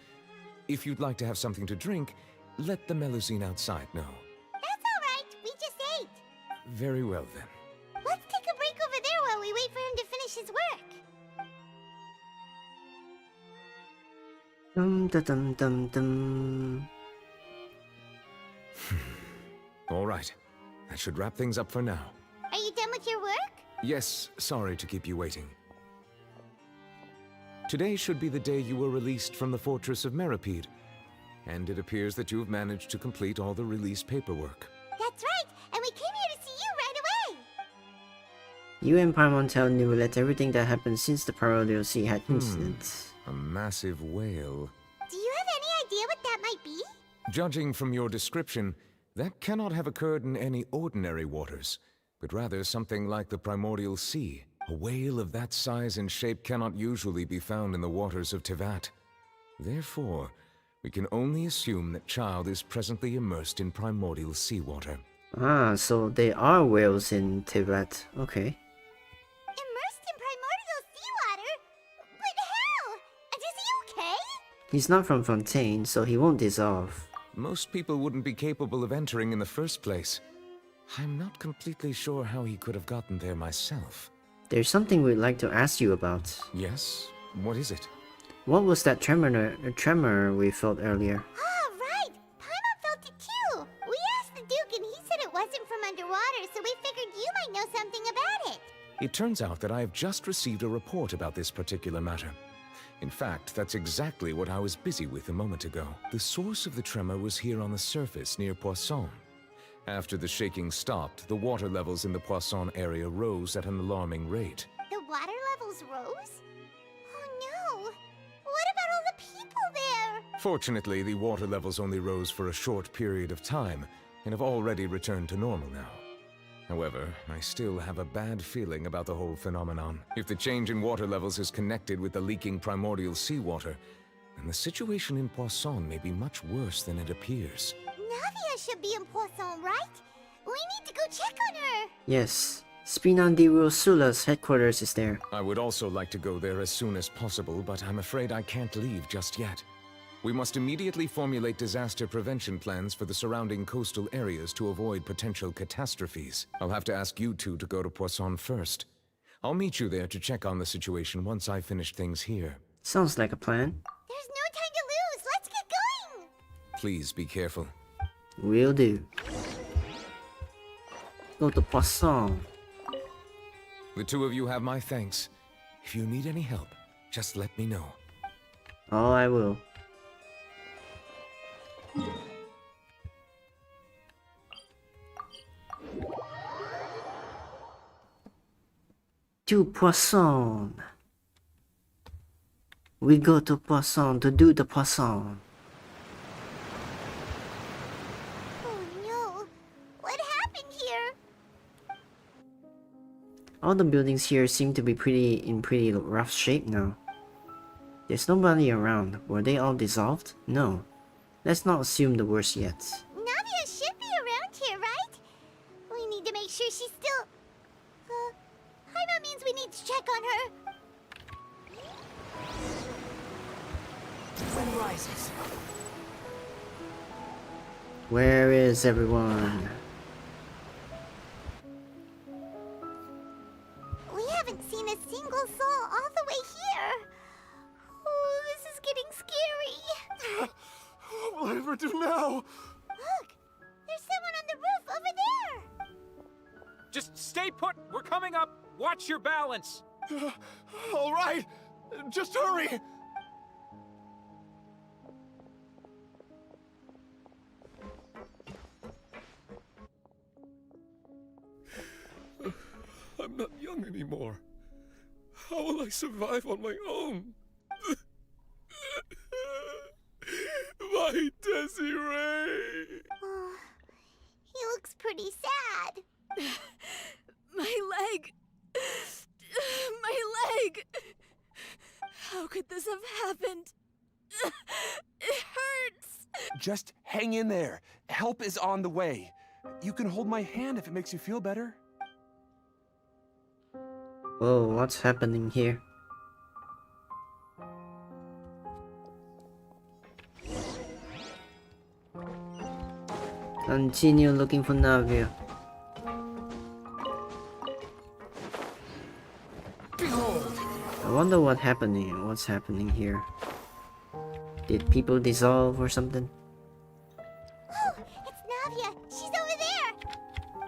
If you'd like to have something to drink, let the Melusine outside know. That's all right. We just ate. Very well, then. Let's take a break over there while we wait for him to finish his work. Dum da dum dum dum. All right. That should wrap things up for now. Are you done with your work? Yes, sorry to keep you waiting. Today should be the day you were released from the Fortress of Meripede, and it appears that you have managed to complete all the release paperwork. That's right, and we came here to see you right away. You and Parmontel knew that everything that happened since the Primordial Sea had incidents. A massive whale. Do you have any idea what that might be? Judging from your description, that cannot have occurred in any ordinary waters, but rather something like the Primordial Sea. A whale of that size and shape cannot usually be found in the waters of Tevat. Therefore, we can only assume that Child is presently immersed in primordial seawater. Ah, so there are whales in Tevat. Okay. Immersed in primordial seawater? But how? And is he okay? He's not from Fontaine, so he won't dissolve. Most people wouldn't be capable of entering in the first place. I'm not completely sure how he could have gotten there myself. There's something we'd like to ask you about. Yes? What is it? What was that tremor we felt earlier? Ah, right! Paimon felt it too! We asked the Duke and he said it wasn't from underwater, so we figured you might know something about it. It turns out that I have just received a report about this particular matter. In fact, that's exactly what I was busy with a moment ago. The source of the tremor was here on the surface near Poisson. After the shaking stopped, the water levels in the Poisson area rose at an alarming rate. The water levels rose? Oh no! What about all the people there? Fortunately, the water levels only rose for a short period of time, and have already returned to normal now. However, I still have a bad feeling about the whole phenomenon. If the change in water levels is connected with the leaking primordial seawater, then the situation in Poisson may be much worse than it appears. Navia should be in Poisson, right? We need to go check on her! Yes. Spinan di Rusula's headquarters is there. I would also like to go there as soon as possible, but I'm afraid I can't leave just yet. We must immediately formulate disaster prevention plans for the surrounding coastal areas to avoid potential catastrophes. I'll have to ask you two to go to Poisson first. I'll meet you there to check on the situation once I finish things here. Sounds like a plan. There's no time to lose! Let's get going! Please be careful. Will do. Go to Poisson. The two of you have my thanks. If you need any help, just let me know. Oh, I will. To Poisson. We go to Poisson to do the Poisson. Oh no! What happened here? All the buildings here seem to be in pretty rough shape now. There's nobody around. Were they all dissolved? No. Let's not assume the worst yet. Navia should be around here, right? We need to make sure she's still... Paimon means we need to check on her. Sun rises. Where is everyone? We haven't seen a single soul all the way here. Oh, this is getting scary. What will I ever do now? Look, there's someone on the roof over there. Just stay put. We're coming up. Watch your balance. All right, just hurry. I'm not young anymore. How will I survive on my own? Desiree! Oh, he looks pretty sad. My leg! My leg! How could this have happened? It hurts! Just hang in there. Help is on the way. You can hold my hand if it makes you feel better. Whoa, what's happening here? Continue looking for Navia. I wonder what's happening here. Did people dissolve or something? Oh, it's Navia. She's over there.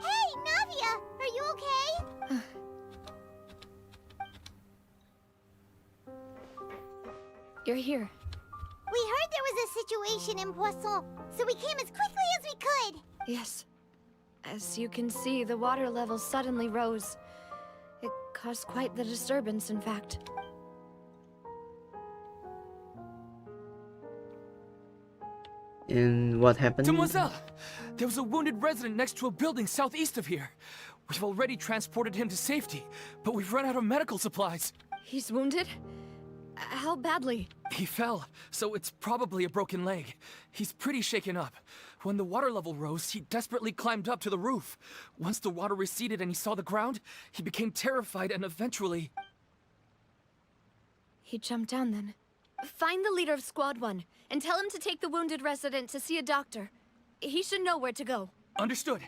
Hey, Navia, are you okay? You're here. We heard there was a situation in Poisson, so we came as quickly as we could. Yes. As you can see, the water level suddenly rose. It caused quite the disturbance, in fact. And what happened? Mademoiselle! There was a wounded resident next to a building southeast of here. We've already transported him to safety, but we've run out of medical supplies. He's wounded? How badly? He fell, so it's probably a broken leg. He's pretty shaken up. When the water level rose, he desperately climbed up to the roof. Once the water receded and he saw the ground, he became terrified and eventually... He jumped down then. Find the leader of Squad 1 and tell him to take the wounded resident to see a doctor. He should know where to go. Understood.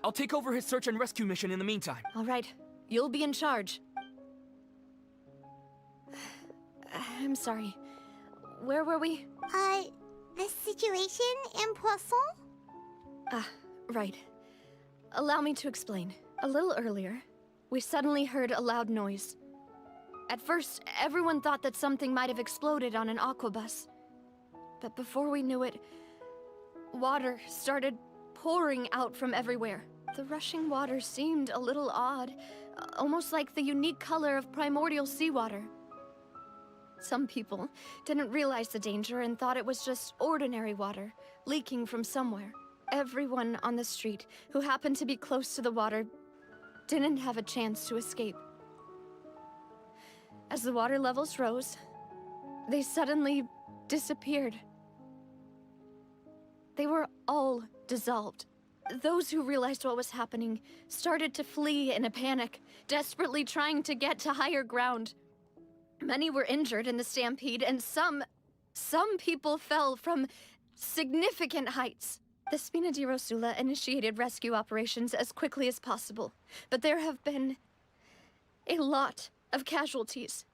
I'll take over his search and rescue mission in the meantime. All right. You'll be in charge. I'm sorry. Where were we? The situation in Poisson? Right. Allow me to explain. A little earlier, we suddenly heard a loud noise. At first, everyone thought that something might have exploded on an aquabus. But before we knew it, water started pouring out from everywhere. The rushing water seemed a little odd, almost like the unique color of primordial seawater. Some people didn't realize the danger and thought it was just ordinary water, leaking from somewhere. Everyone on the street who happened to be close to the water didn't have a chance to escape. As the water levels rose, they suddenly disappeared. They were all dissolved. Those who realized what was happening started to flee in a panic, desperately trying to get to higher ground. Many were injured in the stampede, and some people fell from significant heights. The Spina di Rosula initiated rescue operations as quickly as possible, but there have been a lot of casualties.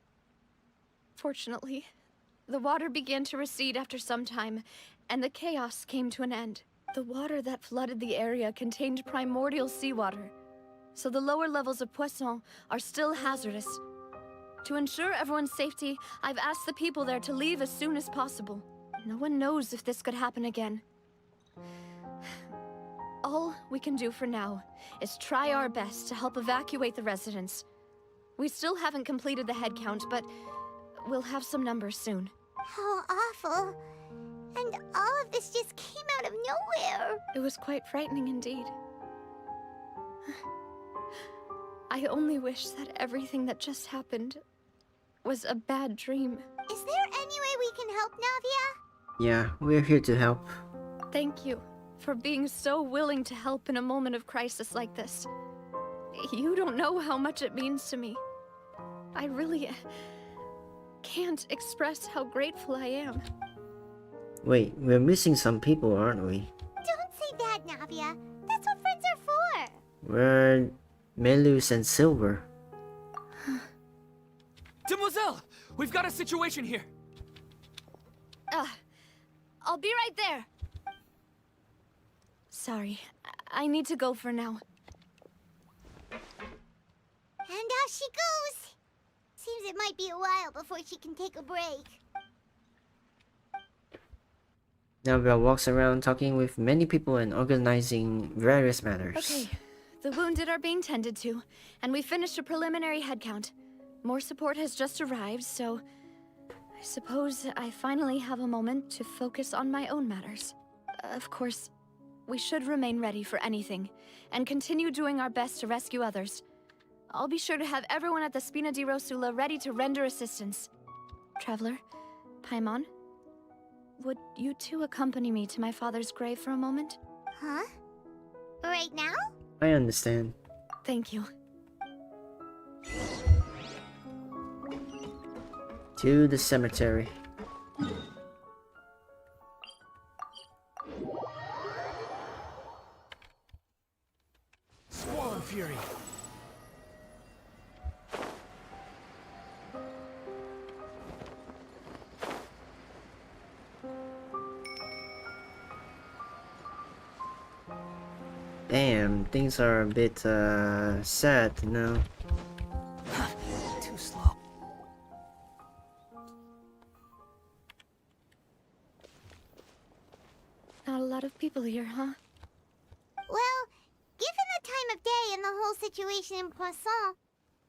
Fortunately, the water began to recede after some time, and the chaos came to an end. The water that flooded the area contained primordial seawater, so the lower levels of Poisson are still hazardous. To ensure everyone's safety, I've asked the people there to leave as soon as possible. No one knows if this could happen again. All we can do for now is try our best to help evacuate the residents. We still haven't completed the head count, but we'll have some numbers soon. How awful. And all of this just came out of nowhere. It was quite frightening indeed. I only wish that everything that just happened was a bad dream. Is there any way we can help, Navia? Yeah, we're here to help. Thank you for being so willing to help in a moment of crisis like this. You don't know how much it means to me. I really can't express how grateful I am. Wait, we're missing some people, aren't we? Don't say that, Navia. That's what friends are for. We're Melus and Silver. Demoiselle! We've got a situation here! I'll be right there. Sorry, I need to go for now. And out she goes. Seems it might be a while before she can take a break. Navia walks around talking with many people and organizing various matters. Okay, the wounded are being tended to, and we finished a preliminary head count. More support has just arrived, so I suppose I finally have a moment to focus on my own matters. Of course, we should remain ready for anything, and continue doing our best to rescue others. I'll be sure to have everyone at the Spina di Rosula ready to render assistance. Traveler, Paimon, would you two accompany me to my father's grave for a moment? Huh? Right now? I understand. Thank you. To the cemetery. Squall Fury. Damn, things are a bit sad now. Too slow. Not a lot of people here, huh? Well, given the time of day and the whole situation in Poisson,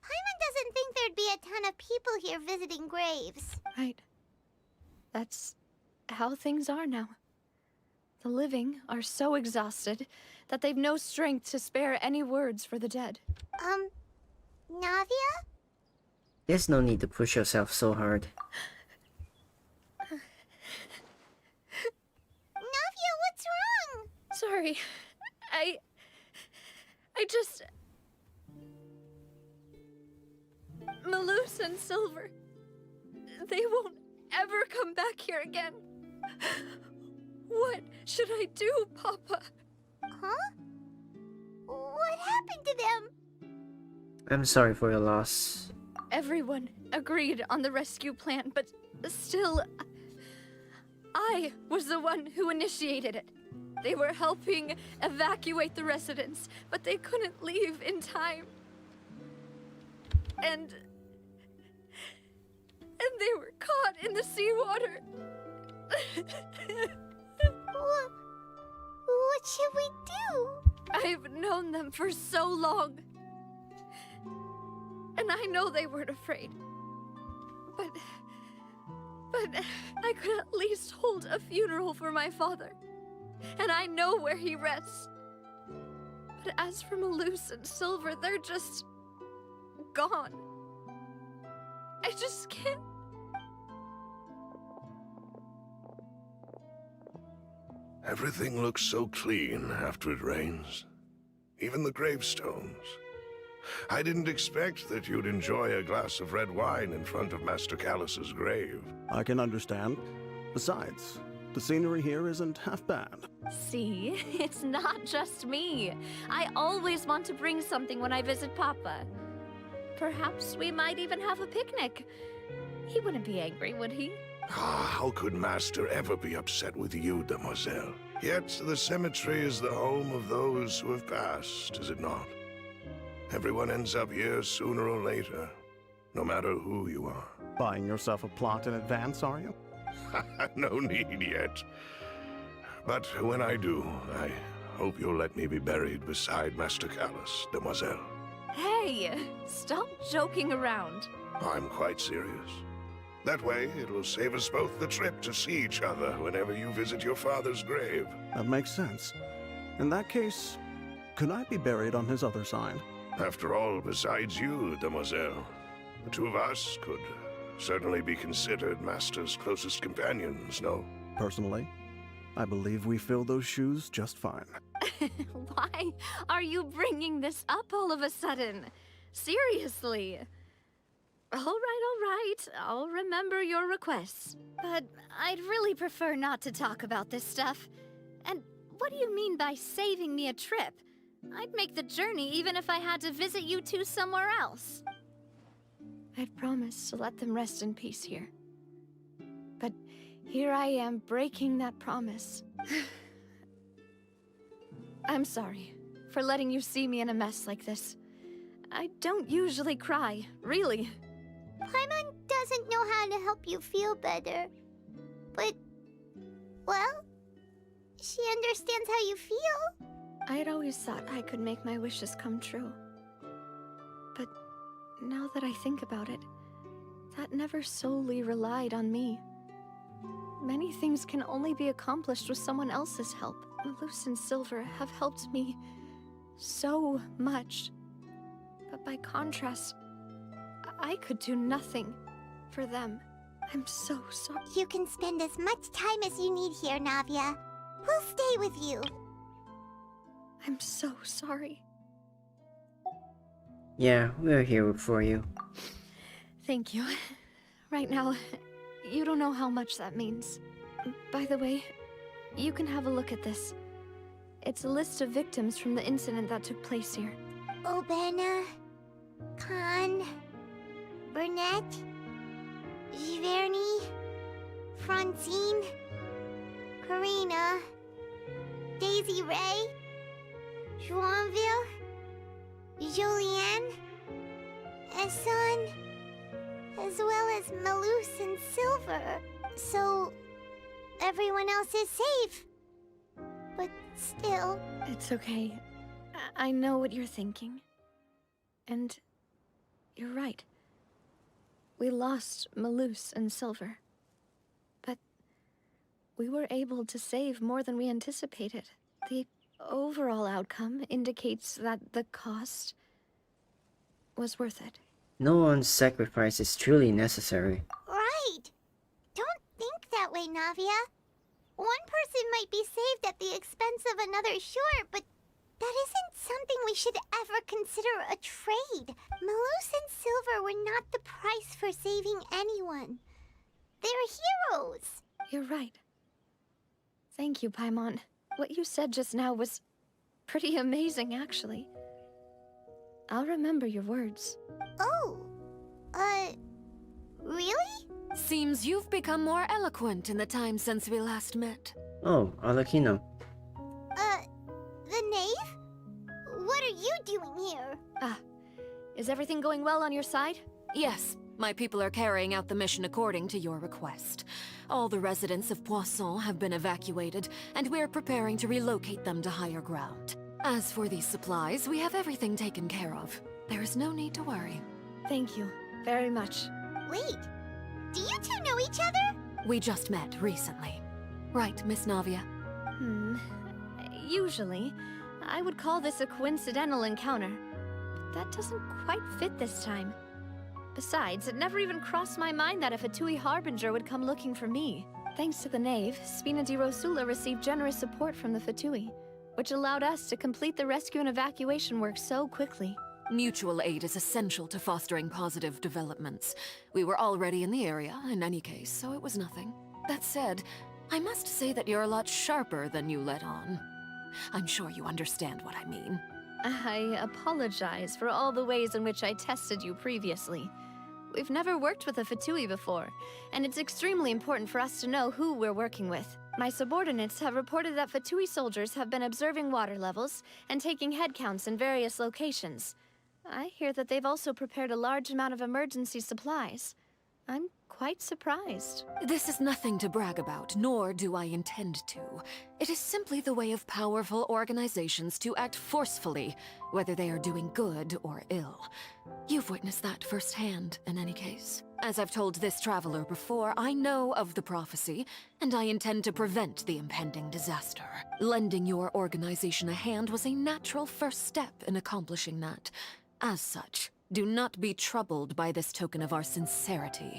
Paimon doesn't think there'd be a ton of people here visiting graves. Right. That's how things are now. The living are so exhausted that they've no strength to spare any words for the dead. Navia? There's no need to push yourself so hard. Navia, what's wrong? Sorry. I just... Malus and Silver... They won't ever come back here again. What should I do, Papa? Huh? What happened to them? I'm sorry for your loss. Everyone agreed on the rescue plan, but still... I was the one who initiated it. They were helping evacuate the residents, but they couldn't leave in time. And they were caught in the seawater. What should we do? I've known them for so long. And I know they weren't afraid. But I could at least hold a funeral for my father. And I know where he rests. But as for Malus and Silver, they're just... gone. I just can't... Everything looks so clean after it rains. Even the gravestones. I didn't expect that you'd enjoy a glass of red wine in front of Master Callus's grave. I can understand. Besides, the scenery here isn't half bad. See, it's not just me. I always want to bring something when I visit Papa. Perhaps we might even have a picnic. He wouldn't be angry, would he? How could Master ever be upset with you, Demoiselle? Yet the cemetery is the home of those who have passed, is it not? Everyone ends up here sooner or later, no matter who you are. Buying yourself a plot in advance, are you? No need yet. But when I do, I hope you'll let me be buried beside Master Callus, Demoiselle. Hey, stop joking around. I'm quite serious. That way, it will save us both the trip to see each other whenever you visit your father's grave. That makes sense. In that case, could I be buried on his other side? After all, besides you, Demoiselle, the two of us could certainly be considered Master's closest companions, no? Personally, I believe we fill those shoes just fine. Why are you bringing this up all of a sudden? Seriously. All right. I'll remember your requests. But I'd really prefer not to talk about this stuff. And what do you mean by saving me a trip? I'd make the journey even if I had to visit you two somewhere else. I'd promised to let them rest in peace here. But here I am breaking that promise. I'm sorry for letting you see me in a mess like this. I don't usually cry, really. Paimon doesn't know how to help you feel better. But, well, she understands how you feel. I had always thought I could make my wishes come true. But now that I think about it, that never solely relied on me. Many things can only be accomplished with someone else's help. Malus and Silver have helped me so much. But by contrast, I could do nothing for them. I'm so sorry. You can spend as much time as you need here, Navia. We'll stay with you. I'm so sorry. Yeah, we're here for you. Thank you. Right now, you don't know how much that means. By the way, you can have a look at this. It's a list of victims from the incident that took place here. Obena, Khan, Burnett, Giverny, Francine, Karina, Daisy Ray, Joinville, Julianne, Esson, as well as Malus and Silver. So, everyone else is safe. But still... It's okay. I know what you're thinking. And you're right. We lost Malus and Silver. But we were able to save more than we anticipated. The overall outcome indicates that the cost was worth it. No one's sacrifice is truly necessary. Right! Don't think that way, Navia. One person might be saved at the expense of another, sure, but that isn't something we should ever consider a trade. Malus and Silver were not the price for saving anyone. They're heroes. You're right. Thank you, Paimon. What you said just now was pretty amazing, actually. I'll remember your words. Oh, really? Seems you've become more eloquent in the time since we last met. Oh, Alakino. The knave? What are you doing here? Ah, is everything going well on your side? Yes, my people are carrying out the mission according to your request. All the residents of Poisson have been evacuated, and we're preparing to relocate them to higher ground. As for these supplies, we have everything taken care of. There is no need to worry. Thank you very much. Wait, do you two know each other? We just met recently. Right, Miss Navia? Usually, I would call this a coincidental encounter. But that doesn't quite fit this time. Besides, it never even crossed my mind that a Fatui Harbinger would come looking for me. Thanks to the Knave, Spina di Rosula received generous support from the Fatui, which allowed us to complete the rescue and evacuation work so quickly. Mutual aid is essential to fostering positive developments. We were already in the area, in any case, so it was nothing. That said, I must say that you're a lot sharper than you let on. I'm sure you understand what I mean. I apologize for all the ways in which I tested you previously. We've never worked with a Fatui before, and it's extremely important for us to know who we're working with. My subordinates have reported that Fatui soldiers have been observing water levels and taking head counts in various locations. I hear that they've also prepared a large amount of emergency supplies. I'm quite surprised. This is nothing to brag about, nor do I intend to. It is simply the way of powerful organizations to act forcefully, whether they are doing good or ill. You've witnessed that firsthand, in any case. As I've told this traveler before, I know of the prophecy, and I intend to prevent the impending disaster. Lending your organization a hand was a natural first step in accomplishing that. As such, do not be troubled by this token of our sincerity.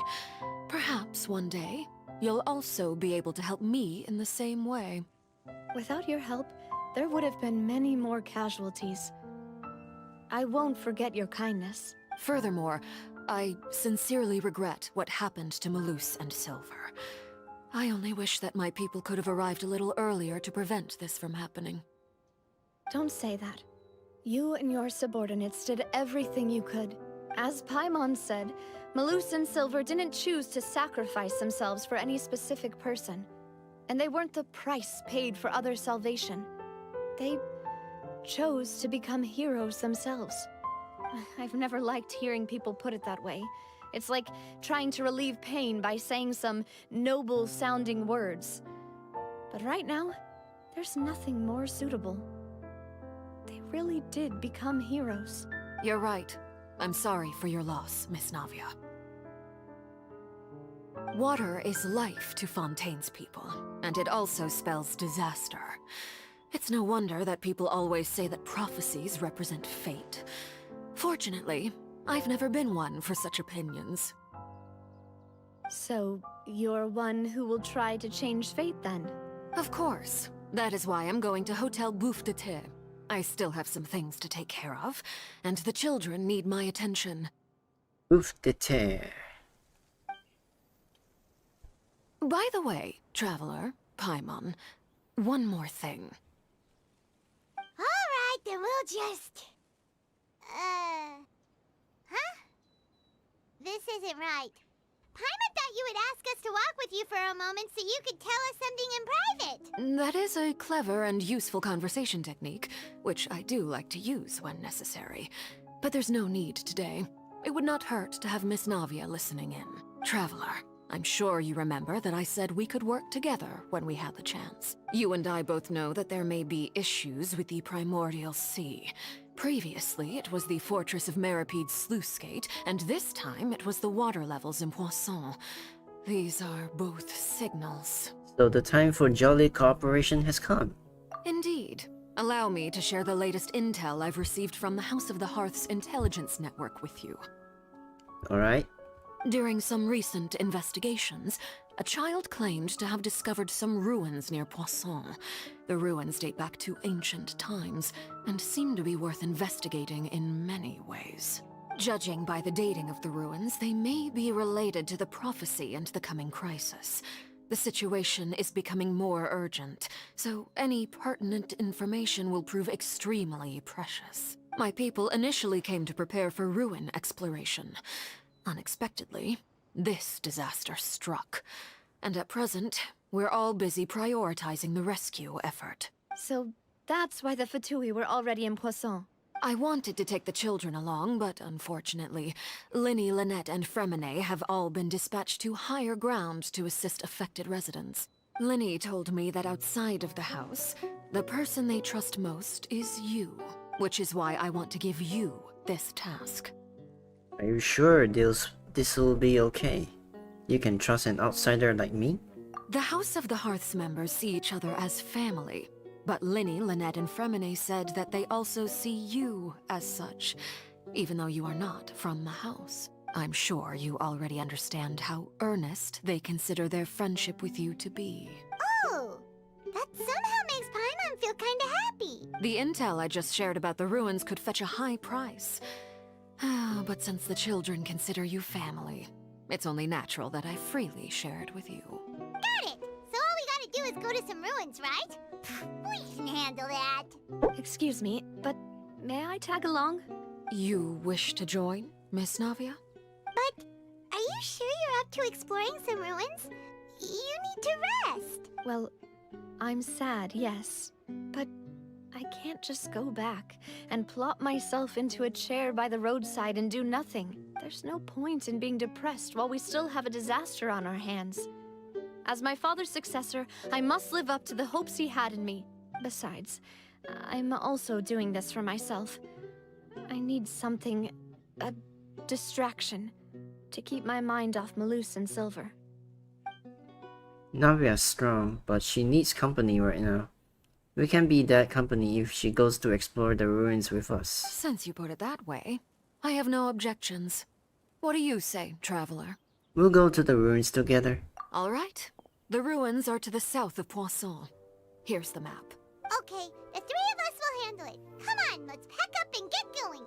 Perhaps one day, you'll also be able to help me in the same way. Without your help, there would have been many more casualties. I won't forget your kindness. Furthermore, I sincerely regret what happened to Malus and Silver. I only wish that my people could have arrived a little earlier to prevent this from happening. Don't say that. You and your subordinates did everything you could. As Paimon said, Malus and Silver didn't choose to sacrifice themselves for any specific person. And they weren't the price paid for other salvation. They chose to become heroes themselves. I've never liked hearing people put it that way. It's like trying to relieve pain by saying some noble-sounding words. But right now, there's nothing more suitable. They really did become heroes. You're right. I'm sorry for your loss, Miss Navia. Water is life to Fontaine's people, and it also spells disaster. It's no wonder that people always say that prophecies represent fate. Fortunately, I've never been one for such opinions. So, you're one who will try to change fate then? Of course. That is why I'm going to Hotel Bouffe de Thé. I still have some things to take care of, and the children need my attention. Bouffe de Thé. By the way, Traveler, Paimon, one more thing. Alright, then we'll just... Huh? This isn't right. Paimon thought you would ask us to walk with you for a moment so you could tell us something in private. That is a clever and useful conversation technique, which I do like to use when necessary. But there's no need today. It would not hurt to have Miss Navia listening in. Traveler, I'm sure you remember that I said we could work together when we had the chance. You and I both know that there may be issues with the Primordial Sea. Previously, it was the Fortress of Meripede's sluice gate, and this time it was the water levels in Poisson. These are both signals. So the time for jolly cooperation has come. Indeed. Allow me to share the latest intel I've received from the House of the Hearth's intelligence network with you. Alright. During some recent investigations, a child claimed to have discovered some ruins near Poisson. The ruins date back to ancient times, and seem to be worth investigating in many ways. Judging by the dating of the ruins, they may be related to the prophecy and the coming crisis. The situation is becoming more urgent, so any pertinent information will prove extremely precious. My people initially came to prepare for ruin exploration. Unexpectedly, this disaster struck. And at present, we're all busy prioritizing the rescue effort. So that's why the Fatui were already in Poisson. I wanted to take the children along, but unfortunately, Linny, Lynette, and Fremine have all been dispatched to higher ground to assist affected residents. Linny told me that outside of the house, the person they trust most is you, which is why I want to give you this task. Are you sure this will be okay? You can trust an outsider like me? The House of the Hearth's members see each other as family, but Linny, Lynette, and Fremine said that they also see you as such, even though you are not from the house. I'm sure you already understand how earnest they consider their friendship with you to be. Oh, that somehow makes Paimon feel kinda happy. The intel I just shared about the ruins could fetch a high price. But since the children consider you family, it's only natural that I freely share it with you. Got it! So all we gotta do is go to some ruins, right? We can handle that. Excuse me, but may I tag along? You wish to join, Miss Navia? But are you sure you're up to exploring some ruins? You need to rest. Well, I'm sad, yes. But I can't just go back and plop myself into a chair by the roadside and do nothing. There's no point in being depressed while we still have a disaster on our hands. As my father's successor, I must live up to the hopes he had in me. Besides, I'm also doing this for myself. I need something, a distraction, to keep my mind off Malus and Silver. Navia's strong, but she needs company right now. We can be that company if she goes to explore the ruins with us. Since you put it that way, I have no objections. What do you say, Traveler? We'll go to the ruins together. All right. The ruins are to the south of Poisson. Here's the map. Okay, the three of us will handle it. Come on, let's pack up and get going.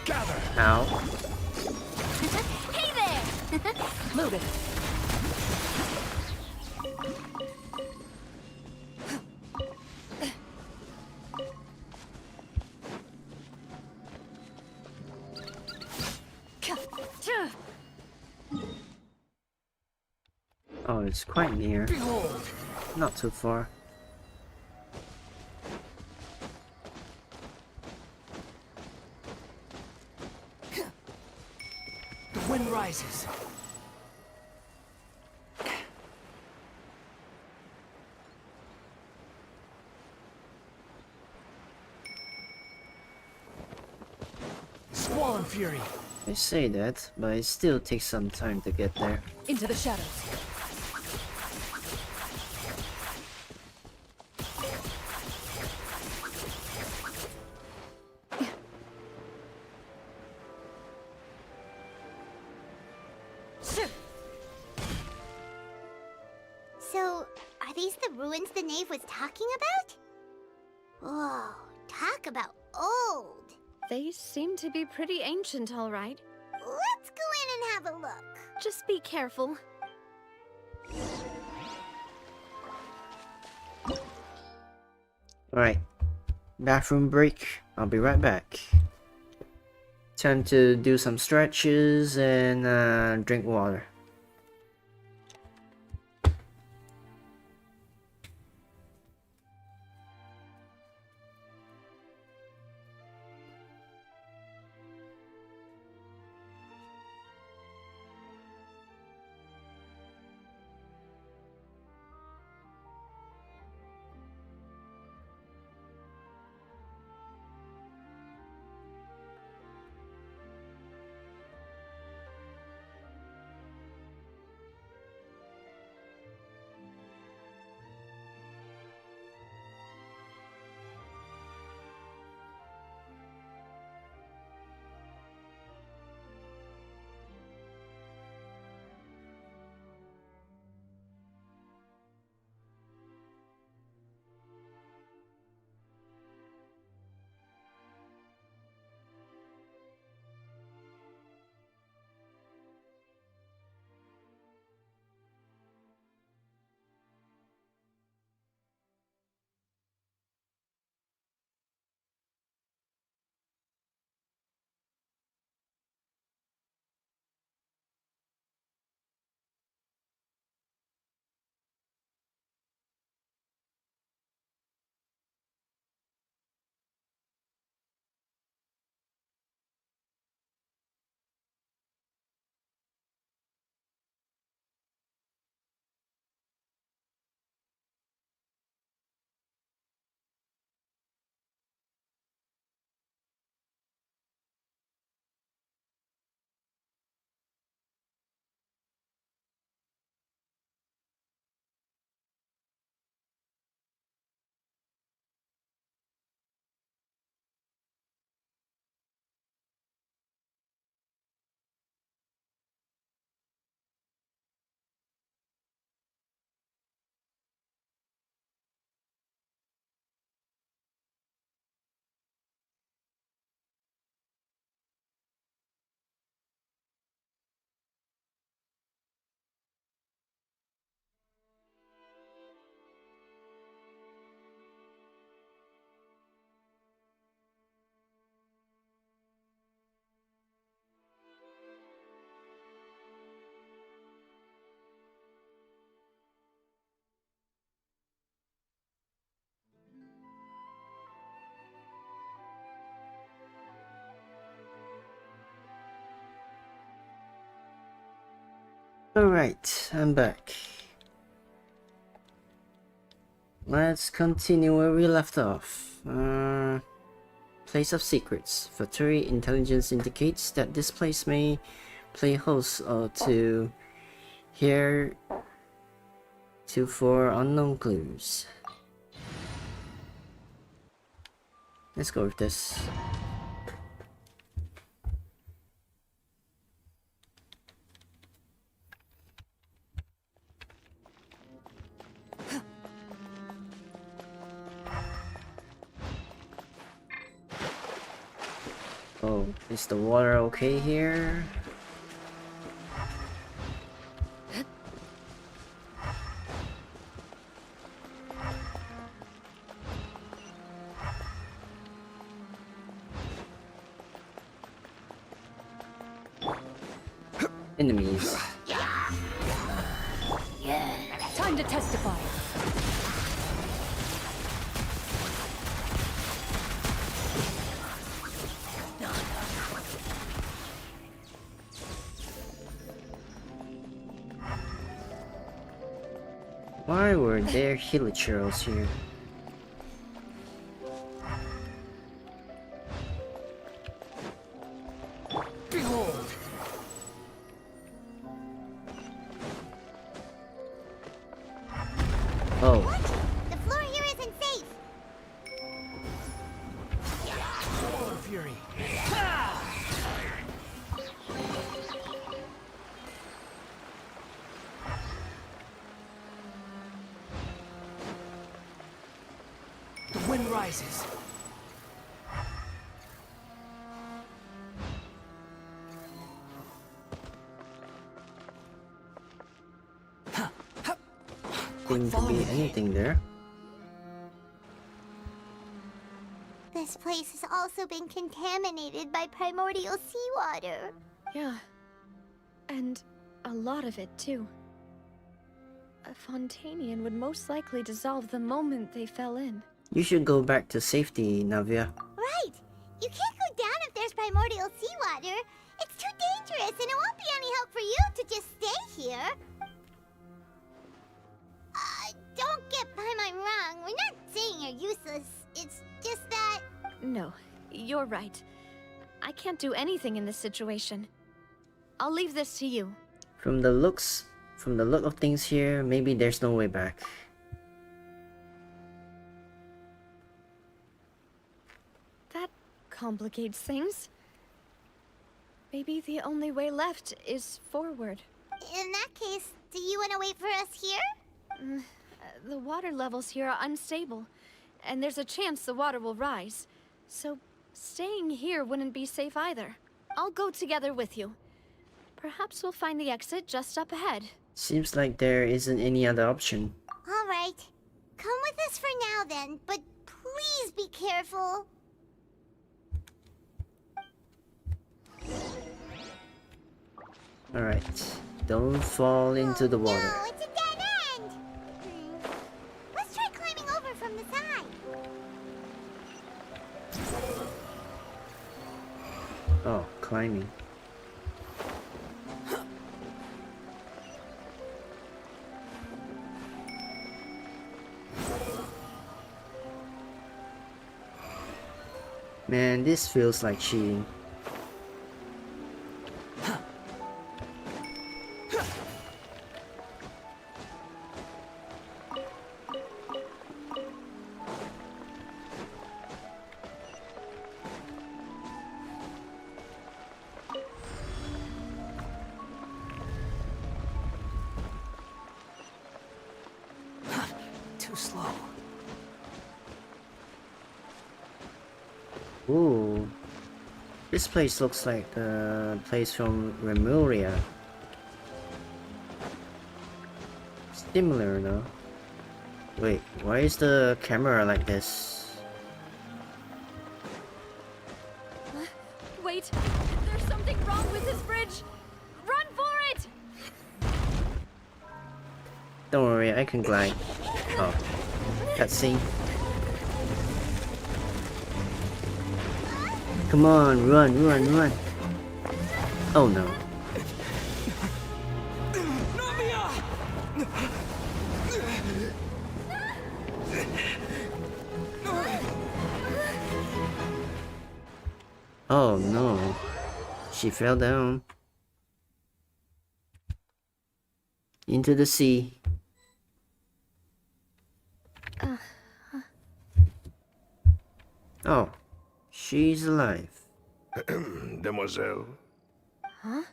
Gather! Ow. Hey there! Move it. Oh, it's quite near. Behold! Not too far. The wind rises. fallen fury. I say that, but it still takes some time to get there. Into the shadows. So, are these the ruins the knave was talking about? Whoa, talk about old. They seem to be pretty ancient, all right. Let's go in and have a look. Just be careful. Alright, bathroom break. I'll be right back. Time to do some stretches and drink water. Alright, I'm back. Let's continue where we left off. Place of Secrets. Faturi intelligence indicates that this place may play host to here to for unknown clues. Let's go with this. Oh, is the water okay here? Enemies. Time to testify. Why were there hilichurls here? Oh. The floor here isn't safe. Fury. The wind rises. Seems to be anything there. This place has also been contaminated by primordial seawater. Yeah. And a lot of it, too. A Fontainian would most likely dissolve the moment they fell in. You should go back to safety, Navia. Right! You can't go down if there's primordial seawater. It's too dangerous, and it won't be any help for you to just stay here. Don't get Paimon wrong. We're not saying you're useless. It's just that... No, you're right. I can't do anything in this situation. I'll leave this to you. From the look of things here, maybe there's no way back. That complicates things. Maybe the only way left is forward. In that case, do you want to wait for us here? The water levels here are unstable, and there's a chance the water will rise. So staying here wouldn't be safe either. I'll go together with you. Perhaps we'll find the exit just up ahead. Seems like there isn't any other option. All right. Come with us for now then, but please be careful. Alright. Don't fall into the water. No, it's a dead end! Let's try climbing over from the side. Oh, climbing. Man, this feels like cheating. Too slow. Ooh. This place looks like the place from Remuria. Similar though. Wait, why is the camera like this? Wait, there's something wrong with this bridge. Run for it! Don't worry, I can glide. Oh, cutscene. Come on, run, run, run. Oh no. Oh no. She fell down. Into the sea. Oh, she's alive. Demoiselle? Huh?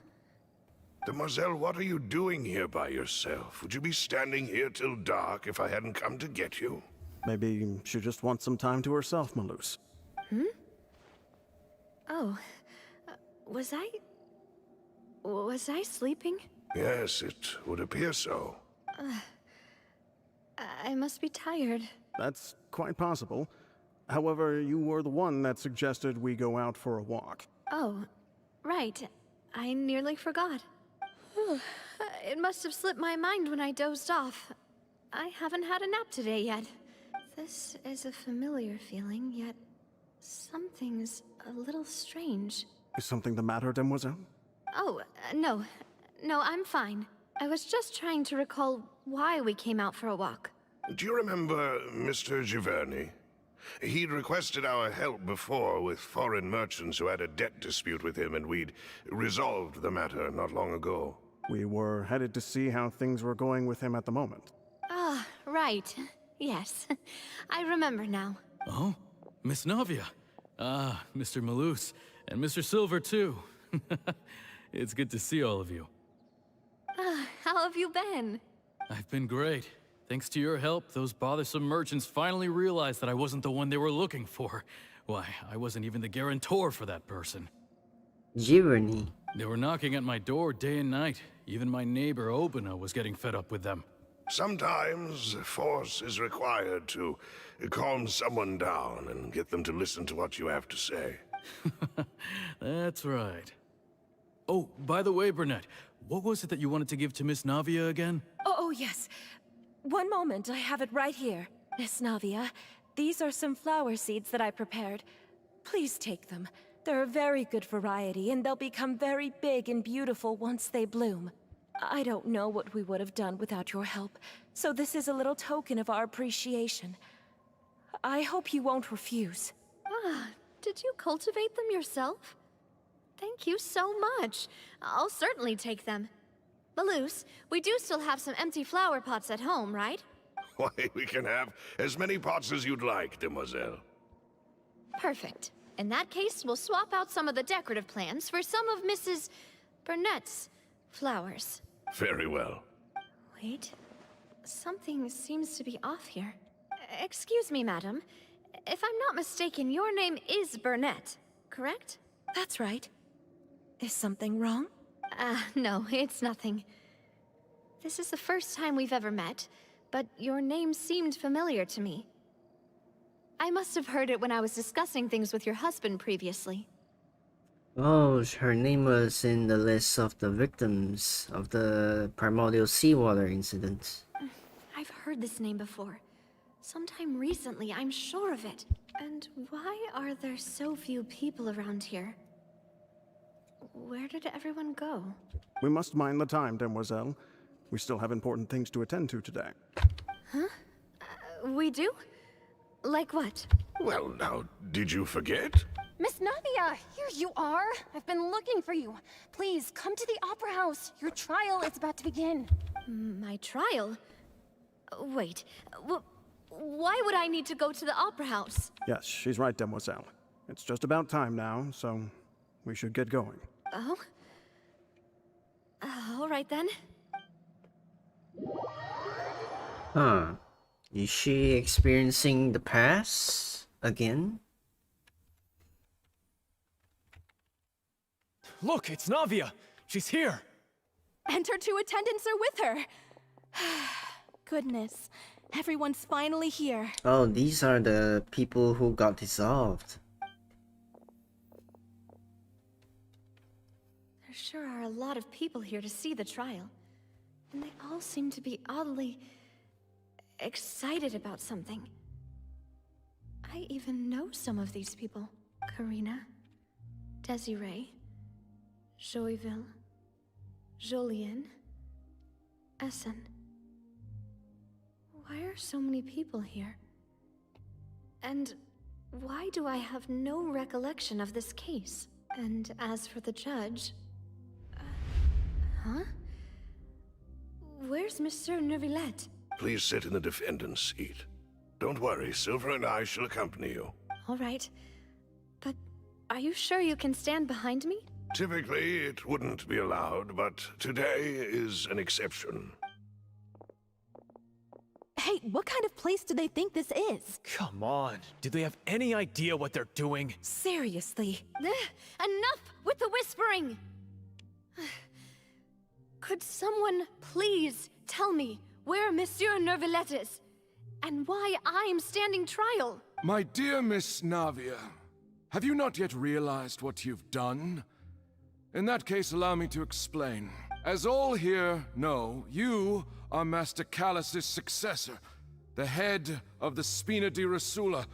Demoiselle, what are you doing here by yourself? Would you be standing here till dark if I hadn't come to get you? Maybe she just wants some time to herself, Malus. Hmm? Oh, was I sleeping? Yes, it would appear so. I must be tired. That's quite possible. However, you were the one that suggested we go out for a walk. Oh, right. I nearly forgot. It must have slipped my mind when I dozed off. I haven't had a nap today yet. This is a familiar feeling, yet something's a little strange. Is something the matter, Demoiselle? Oh, no. No, I'm fine. I was just trying to recall why we came out for a walk. Do you remember Mr. Giverny? He'd requested our help before with foreign merchants who had a debt dispute with him, and we'd resolved the matter not long ago. We were headed to see how things were going with him at the moment. Ah, right. Yes, I remember now. Oh, Miss Navia. Ah, Mr. Malus, and Mr. Silver, too. It's good to see all of you. How have you been? I've been great. Thanks to your help, those bothersome merchants finally realized that I wasn't the one they were looking for. Why, I wasn't even the guarantor for that person. Tyranny. They were knocking at my door day and night. Even my neighbor, Obina, was getting fed up with them. Sometimes force is required to calm someone down and get them to listen to what you have to say. That's right. Oh, by the way, Burnett, what was it that you wanted to give to Miss Navia again? Oh, yes. One moment, I have it right here. Miss Navia, these are some flower seeds that I prepared. Please take them. They're a very good variety, and they'll become very big and beautiful once they bloom. I don't know what we would have done without your help, so this is a little token of our appreciation. I hope you won't refuse. Ah, did you cultivate them yourself? Thank you so much. I'll certainly take them. Malus, we do still have some empty flower pots at home, right? Why, we can have as many pots as you'd like, demoiselle. Perfect. In that case, we'll swap out some of the decorative plants for some of Mrs. Burnett's flowers. Very well. Wait. Something seems to be off here. Excuse me, madam. If I'm not mistaken, your name is Burnett, correct? That's right. Is something wrong? No, it's nothing. This is the first time we've ever met, but your name seemed familiar to me. I must have heard it when I was discussing things with your husband previously. Oh, her name was in the list of the victims of the primordial seawater incident. I've heard this name before. Sometime recently, I'm sure of it. And why are there so few people around here? Where did everyone go? We must mind the time, demoiselle. We still have important things to attend to today. Huh? We do? Like what? Well, now, did you forget? Miss Navia, here you are. I've been looking for you. Please, come to the Opera House. Your trial is about to begin. My trial? Wait, why would I need to go to the Opera House? Yes, she's right, demoiselle. It's just about time now, so we should get going. Oh? All right then. Huh. Is she experiencing the past again? Look, it's Navia. She's here. And her two attendants are with her. Goodness, everyone's finally here. Oh, these are the people who got dissolved. There sure are a lot of people here to see the trial. And they all seem to be oddly excited about something. I even know some of these people. Karina, Desiree, Joyville, Jolien, Essen. Why are so many people here? And why do I have no recollection of this case? And as for the judge... huh? Where's Monsieur Neuvillette? Please sit in the defendant's seat. Don't worry, Silver and I shall accompany you. All right. But are you sure you can stand behind me? Typically, it wouldn't be allowed, but today is an exception. Hey, what kind of place do they think this is? Come on. Do they have any idea what they're doing? Seriously. Enough with the whispering! Could someone please tell me where Monsieur Neuvillette is? And why I'm standing trial? My dear Miss Navia, have you not yet realized what you've done? In that case, allow me to explain. As all here know, you are Master Callus's successor, the head of the Spina di Rasula,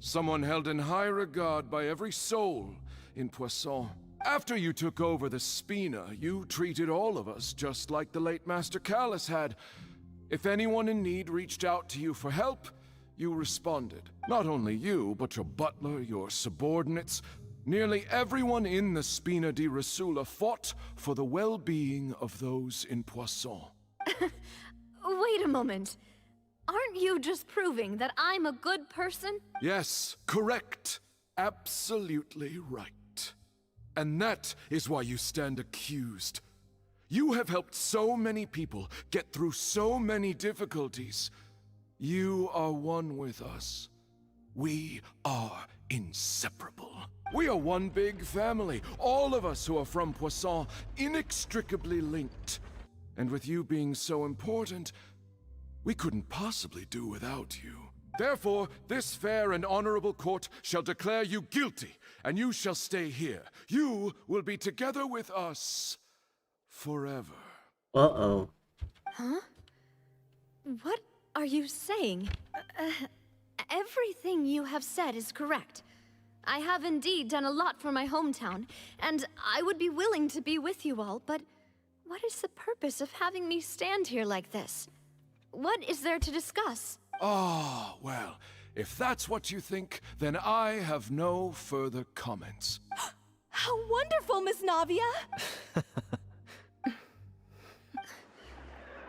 someone held in high regard by every soul in Poisson. After you took over the Spina, you treated all of us just like the late Master Callus had. If anyone in need reached out to you for help, you responded. Not only you, but your butler, your subordinates, nearly everyone in the Spina di Rasula fought for the well-being of those in Poisson. Wait a moment. Aren't you just proving that I'm a good person? Yes, correct. Absolutely right. And that is why you stand accused. You have helped so many people get through so many difficulties. You are one with us. We are inseparable. We are one big family, all of us who are from Poisson, inextricably linked. And with you being so important, we couldn't possibly do without you. Therefore, this fair and honorable court shall declare you guilty, and you shall stay here. You will be together with us forever. Uh-oh. Huh? What are you saying? Everything you have said is correct. I have indeed done a lot for my hometown, and I would be willing to be with you all, but what is the purpose of having me stand here like this? What is there to discuss? Ah, well, if that's what you think, then I have no further comments. How wonderful, Miss Navia!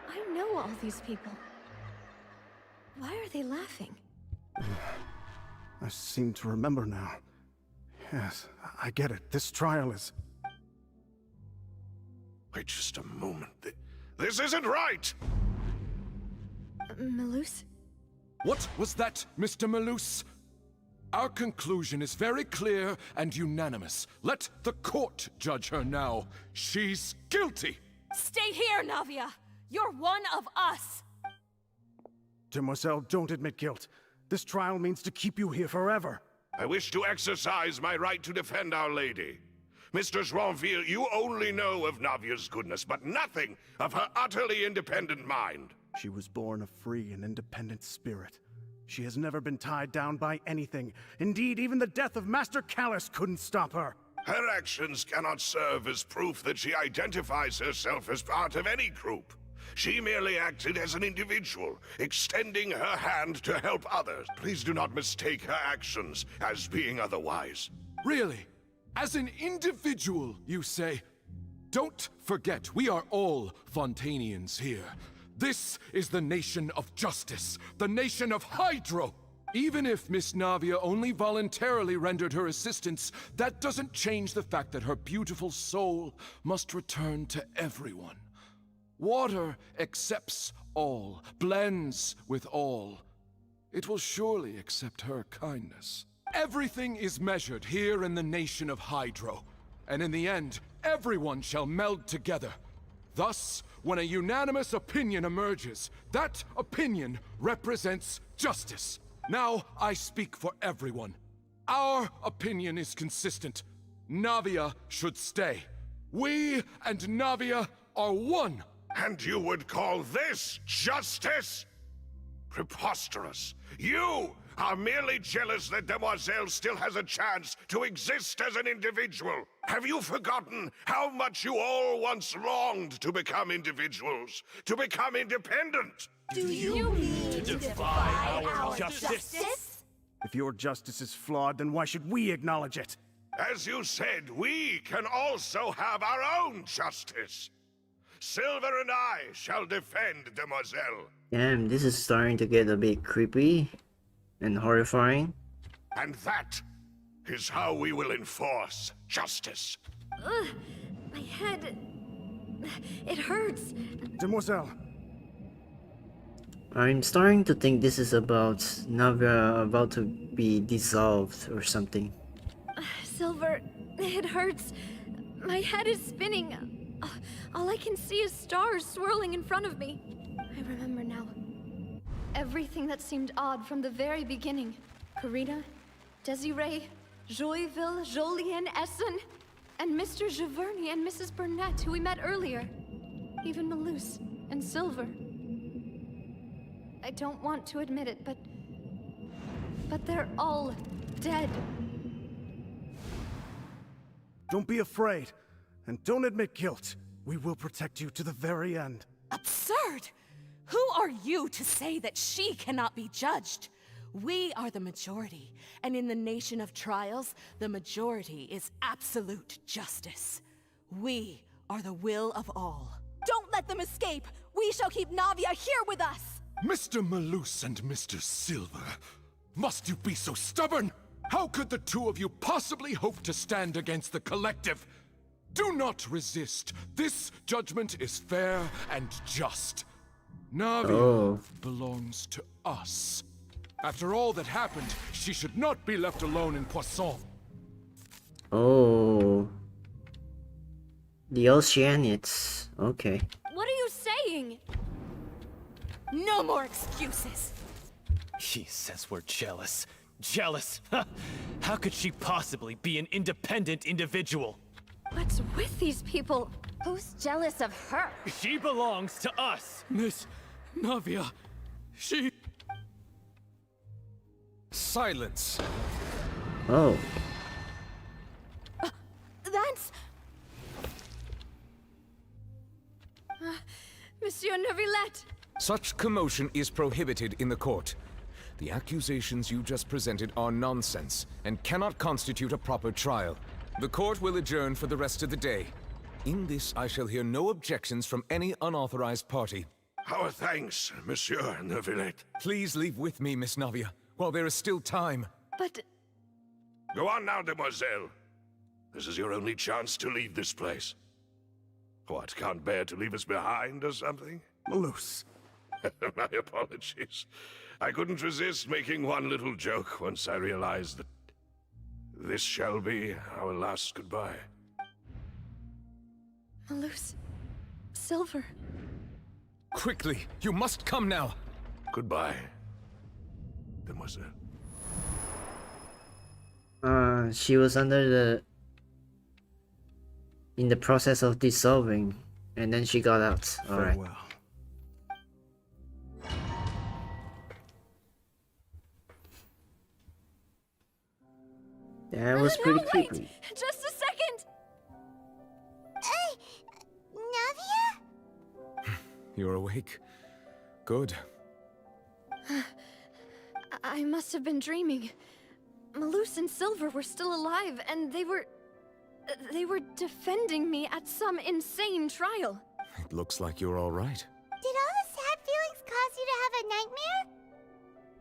I know all these people. Why are they laughing? I seem to remember now. Yes, I get it. This trial is... Wait just a moment. This isn't right! Malus? What was that, Mr. Malus? Our conclusion is very clear and unanimous. Let the court judge her now. She's guilty! Stay here, Navia! You're one of us! Demoiselle, don't admit guilt. This trial means to keep you here forever. I wish to exercise my right to defend Our Lady. Mr. Joinville, you only know of Navia's goodness, but nothing of her utterly independent mind. She was born a free and independent spirit. She has never been tied down by anything. Indeed, even the death of Master Callus couldn't stop her. Her actions cannot serve as proof that she identifies herself as part of any group. She merely acted as an individual, extending her hand to help others. Please do not mistake her actions as being otherwise. Really? As an individual, you say? Don't forget, we are all Fontainians here. This is the nation of justice, the nation of Hydro. Even if Miss Navia only voluntarily rendered her assistance, that doesn't change the fact that her beautiful soul must return to everyone. Water accepts all, blends with all. It will surely accept her kindness. Everything is measured here in the nation of Hydro, and in the end, everyone shall meld together. Thus, when a unanimous opinion emerges, that opinion represents justice. Now I speak for everyone. Our opinion is consistent. Navia should stay. We and Navia are one. And you would call this justice? Preposterous. You are merely jealous that Demoiselle still has a chance to exist as an individual. Have you forgotten how much you all once longed to become individuals, to become independent? Do you mean to defy our justice? If your justice is flawed, then why should we acknowledge it? As you said, we can also have our own justice. Silver and I shall defend Demoiselle. Damn, this is starting to get a bit creepy and horrifying. And that is how we will enforce justice. Ugh, my head... It hurts. Demoiselle. I'm starting to think this is about Navia about to be dissolved or something. Silver, it hurts. My head is spinning. All I can see is stars swirling in front of me. I remember now. Everything that seemed odd from the very beginning. Karina, Desiree, Joyville, Jolien, Essen, and Mr. Giverny and Mrs. Burnett, who we met earlier. Even Malus and Silver. I don't want to admit it, but they're all dead. Don't be afraid, and don't admit guilt. We will protect you to the very end. Absurd! Who are you to say that she cannot be judged? We are the majority, and in the nation of trials, the majority is absolute justice. We are the will of all. Don't let them escape! We shall keep Navia here with us! Mr. Malus and Mr. Silver, must you be so stubborn? How could the two of you possibly hope to stand against the collective? Do not resist. This judgment is fair and just. Navia belongs to us. After all that happened, she should not be left alone in Poisson. Oh. The Oceanids. Okay. What are you saying? No more excuses. She says we're jealous. Jealous? How could she possibly be an independent individual? What's with these people? Who's jealous of her? She belongs to us. Miss Navia, she... Silence. Oh. That's... Monsieur Neuvillette! Such commotion is prohibited in the court. The accusations you just presented are nonsense and cannot constitute a proper trial. The court will adjourn for the rest of the day. In this, I shall hear no objections from any unauthorized party. Our thanks, Monsieur Neuvillette. Please leave with me, Miss Navia, while there is still time. But... Go on now, demoiselle. This is your only chance to leave this place. What, can't bear to leave us behind or something? Malus. My apologies. I couldn't resist making one little joke once I realized that this shall be our last goodbye. Malus... Silver... Quickly, you must come now. Goodbye, demoiselle. She was in the process of dissolving, and then she got out. Alright. That was pretty creepy. Just a second! Navia? You're awake. Good. I must have been dreaming. Malus and Silver were still alive, and they were defending me at some insane trial. It looks like you're all right. Did all the sad feelings cause you to have a nightmare?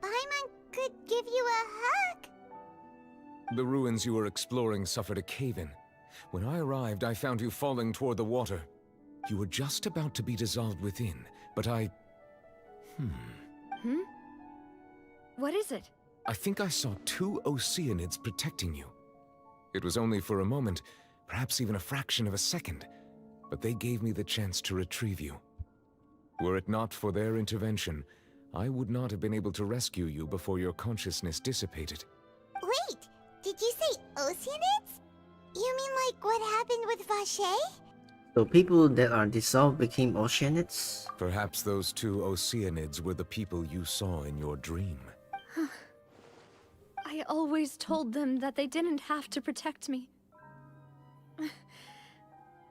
Paimon could give you a hug. The ruins you were exploring suffered a cave-in. When I arrived, I found you falling toward the water. You were just about to be dissolved within, but I... What is it? I think I saw two Oceanids protecting you. It was only for a moment, perhaps even a fraction of a second, but they gave me the chance to retrieve you. Were it not for their intervention, I would not have been able to rescue you before your consciousness dissipated. Wait, did you say Oceanids? You mean like what happened with Vache? So people that are dissolved became Oceanids? Perhaps those two Oceanids were the people you saw in your dream. I always told them that they didn't have to protect me.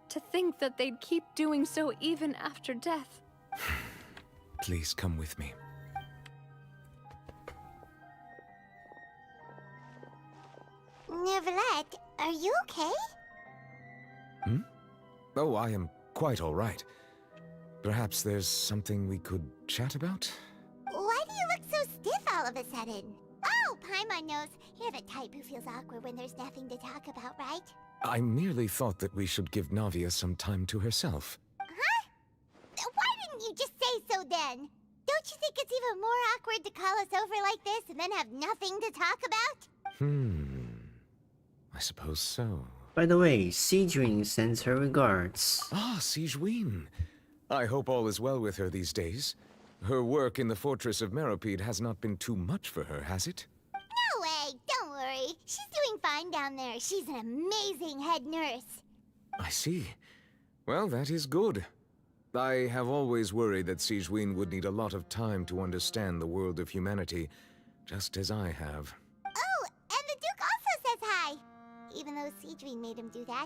To think that they'd keep doing so even after death. Please come with me. Neuvillette, are you okay? Oh, I am quite all right. Perhaps there's something we could chat about? Why do you look so stiff all of a sudden? Oh, Paimon knows. You're the type who feels awkward when there's nothing to talk about, right? I merely thought that we should give Navia some time to herself. Huh? Why didn't you just say so then? Don't you think it's even more awkward to call us over like this and then have nothing to talk about? I suppose so. By the way, Sigewin sends her regards. Ah, Sigewin. I hope all is well with her these days. Her work in the Fortress of Meropide has not been too much for her, has it? No way, don't worry. She's doing fine down there. She's an amazing head nurse. I see. Well, that is good. I have always worried that Sigewin would need a lot of time to understand the world of humanity, just as I have. Oh, and the Duke also says hi. Even though Sigewin made him do that.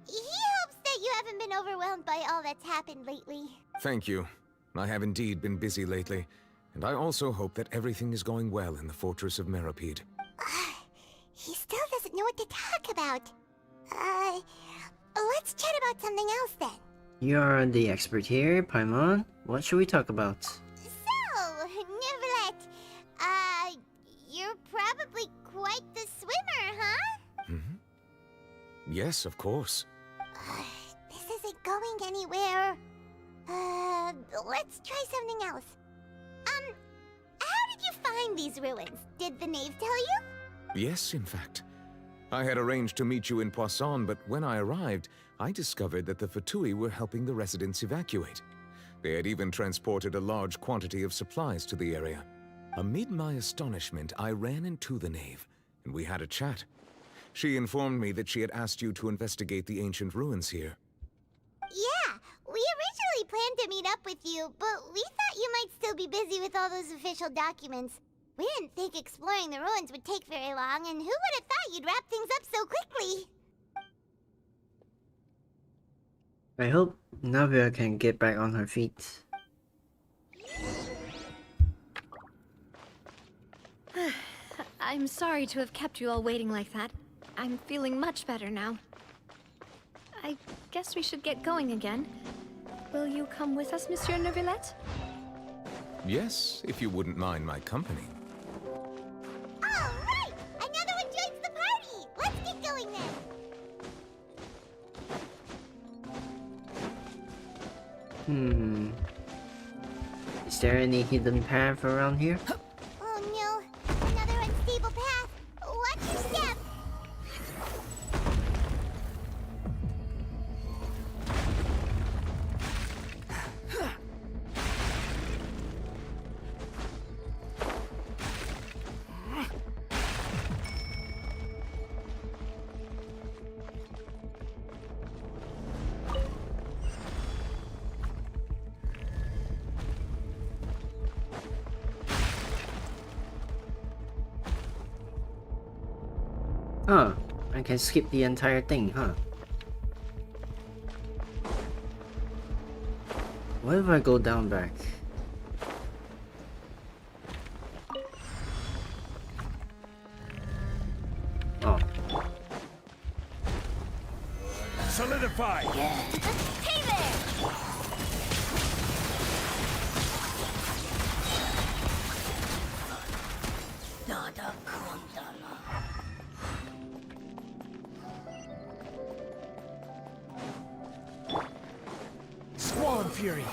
He hopes that you haven't been overwhelmed by all that's happened lately. Thank you. I have indeed been busy lately, and I also hope that everything is going well in the Fortress of Meropide. He still doesn't know what to talk about. Let's chat about something else then. You're the expert here, Paimon. What should we talk about? So, probably quite the swimmer, huh? Yes, of course. This isn't going anywhere. Let's try something else. How did you find these ruins? Did the knave tell you? Yes, in fact. I had arranged to meet you in Poisson, but when I arrived, I discovered that the Fatui were helping the residents evacuate. They had even transported a large quantity of supplies to the area. Amid my astonishment, I ran into the knave, and we had a chat. She informed me that she had asked you to investigate the ancient ruins here. Yeah, we originally planned to meet up with you, but we thought you might still be busy with all those official documents. We didn't think exploring the ruins would take very long, and who would have thought you'd wrap things up so quickly? I hope Navia can get back on her feet. I'm sorry to have kept you all waiting like that. I'm feeling much better now. I guess we should get going again. Will you come with us, Monsieur Neuvillette? Yes, if you wouldn't mind my company. All right! Another one joins the party! Let's get going then! Is there any hidden path around here? Oh no! Another unstable path! Watch your step! Huh, I can skip the entire thing, huh? What if I go down back? Oh. Solidify! Hey there! Squall Fury!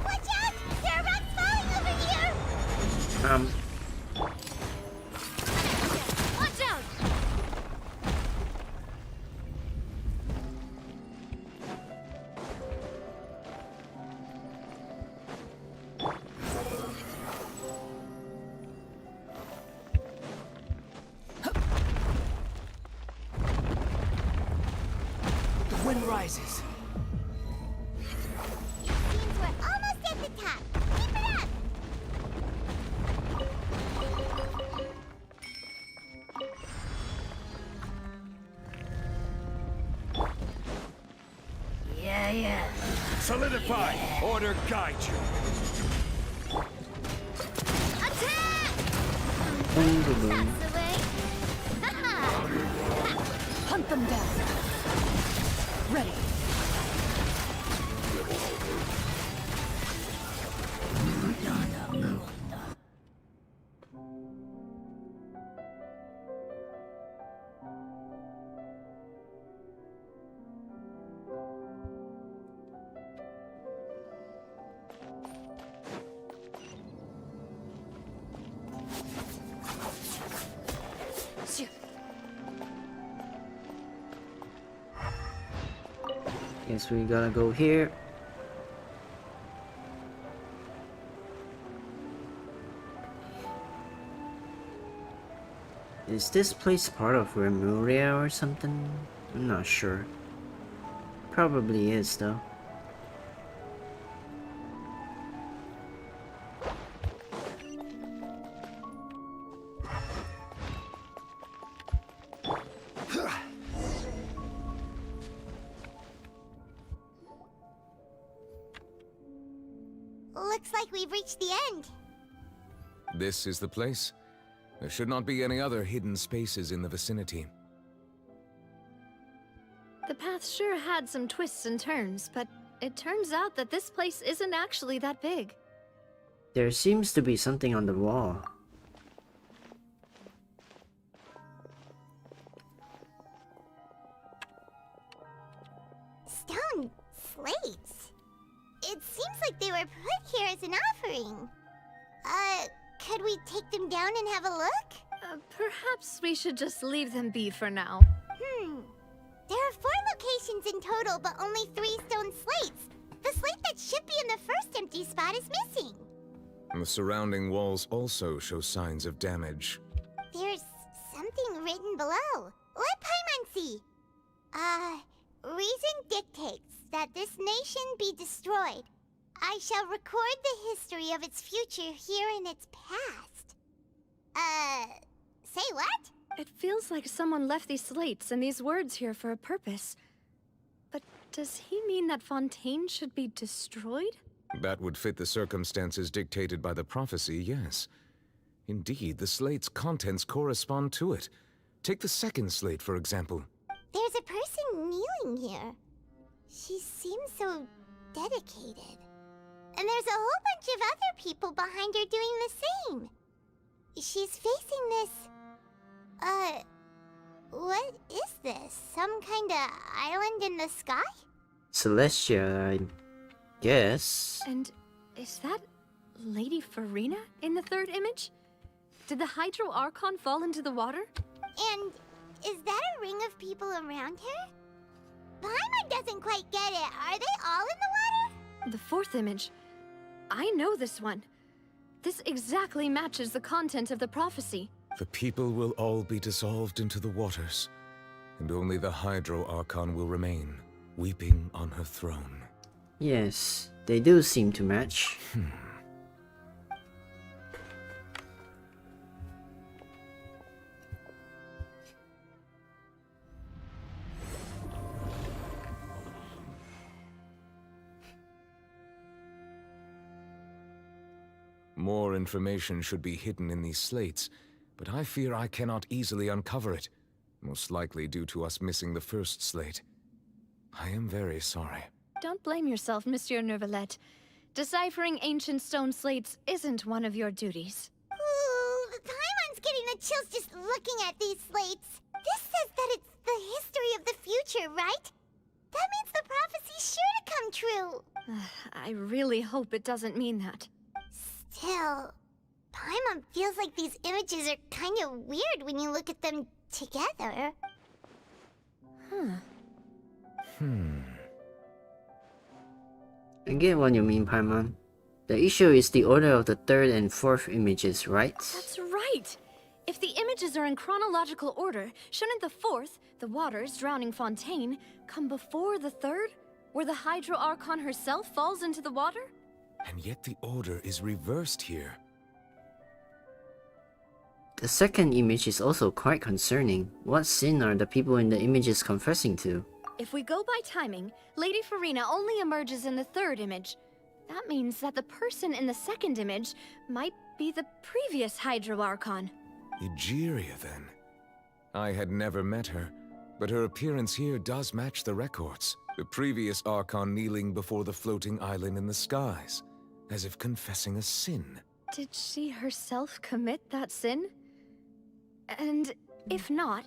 Watch out! There are rocks falling over here! Watch out! The wind rises. Seems we're almost at the top. Keep it up! Yeah. Solidify! Order guide you! Boom, boom, boom. That's the way. Haha! Hunt them down. Ready. Guess we gotta go here. Is this place part of Remuria or something? I'm not sure. Probably is though. Looks like we've reached the end. This is the place. There should not be any other hidden spaces in the vicinity. The path sure had some twists and turns, but it turns out that this place isn't actually that big. There seems to be something on the wall. Stone slates? It seems like they were put here as an offering. Could we take them down and have a look? Perhaps we should just leave them be for now. There are 4 locations in total, but only 3 stone slates. The slate that should be in the first empty spot is missing. The surrounding walls also show signs of damage. There's something written below. Let Paimon see. Reason dictates that this nation be destroyed. I shall record the history of its future here in its past. Say what? It feels like someone left these slates and these words here for a purpose. But does he mean that Fontaine should be destroyed? That would fit the circumstances dictated by the prophecy, yes. Indeed, the slate's contents correspond to it. Take the second slate, for example. There's a person kneeling here. She seems so dedicated. And there's a whole bunch of other people behind her doing the same. She's facing this... what is this? Some kind of island in the sky? Celestia, I guess. And is that Lady Farina in the third image? Did the Hydro Archon fall into the water? And is that a ring of people around her? Paimon doesn't quite get it. Are they all in the water? The fourth image. I know this one. This exactly matches the content of the prophecy. The people will all be dissolved into the waters, and only the Hydro Archon will remain, weeping on her throne. Yes, they do seem to match. More information should be hidden in these slates, but I fear I cannot easily uncover it, most likely due to us missing the first slate. I am very sorry. Don't blame yourself, Monsieur Neuvillette. Deciphering ancient stone slates isn't one of your duties. Ooh, Paimon's getting the chills just looking at these slates. This says that it's the history of the future, right? That means the prophecy's sure to come true. I really hope it doesn't mean that. Still, Paimon feels like these images are kind of weird when you look at them together. I get what you mean, Paimon. The issue is the order of the third and fourth images, right? That's right! If the images are in chronological order, shouldn't the fourth, the waters drowning Fontaine, come before the third, where the Hydro Archon herself falls into the water? And yet the order is reversed here. The second image is also quite concerning. What sin are the people in the images confessing to? If we go by timing, Lady Farina only emerges in the third image. That means that the person in the second image might be the previous Hydro Archon. Egeria, then. I had never met her, but her appearance here does match the records. The previous Archon kneeling before the floating island in the skies, as if confessing a sin. Did she herself commit that sin? And if not,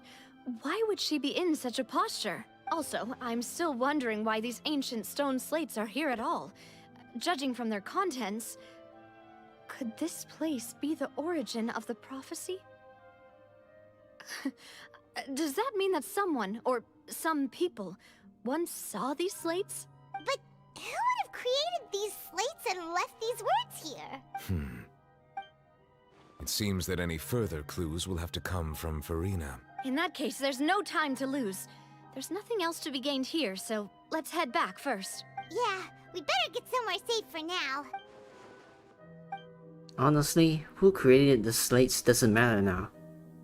why would she be in such a posture? Also, I'm still wondering why these ancient stone slates are here at all. Judging from their contents, could this place be the origin of the prophecy? Does that mean that someone, or some people, once saw these slates? But who would have created these slates and left these words here? It seems that any further clues will have to come from Farina. In that case, there's no time to lose. There's nothing else to be gained here, so let's head back first. Yeah, we better get somewhere safe for now. Honestly, who created the slates doesn't matter now.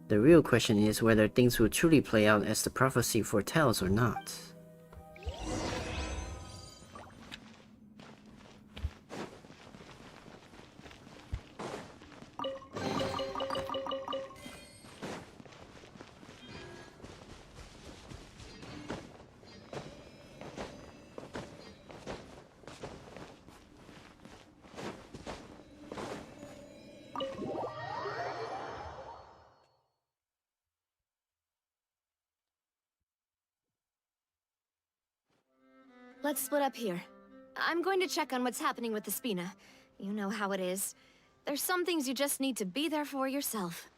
The real question is whether things will truly play out as the prophecy foretells or not. let's split up here. I'm going to check on what's happening with the Spina. You know how it is. There's some things you just need to be there for yourself.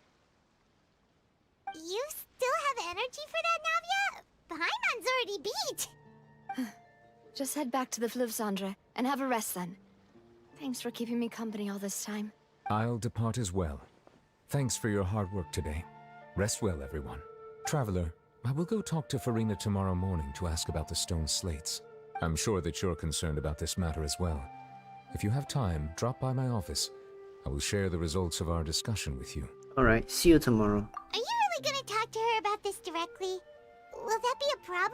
You still have energy for that, Navia? Paimon's already beat! Just head back to the Fluvsandra and have a rest then. Thanks for keeping me company all this time. I'll depart as well. Thanks for your hard work today. Rest well, everyone. Traveler, I will go talk to Farina tomorrow morning to ask about the stone slates. I'm sure that you're concerned about this matter as well. If you have time, drop by my office. I will share the results of our discussion with you. Alright, see you tomorrow. Are you really gonna talk to her about this directly? Will that be a problem?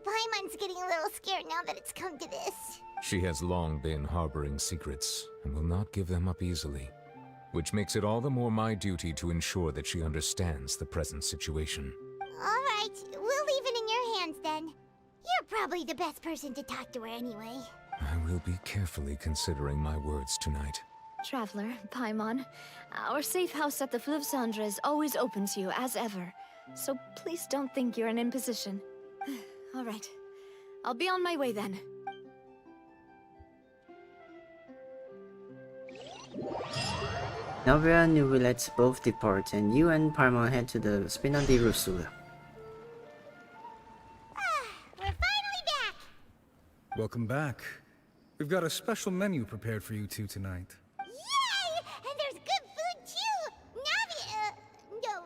Paimon's getting a little scared now that it's come to this. She has long been harboring secrets and will not give them up easily, which makes it all the more my duty to ensure that she understands the present situation. Alright, we'll leave it in your hands then. You're probably the best person to talk to her anyway. I will be carefully considering my words tonight. Traveler, Paimon, our safe house at the Fluvsandra is always open to you as ever. So please don't think you're an imposition. Alright, I'll be on my way then. Navia and Nubilet both depart, and you and Paimon head to the Spina di Rusula. We're finally back! Welcome back. We've got a special menu prepared for you two tonight. Yay! And there's good food too! Navia, no,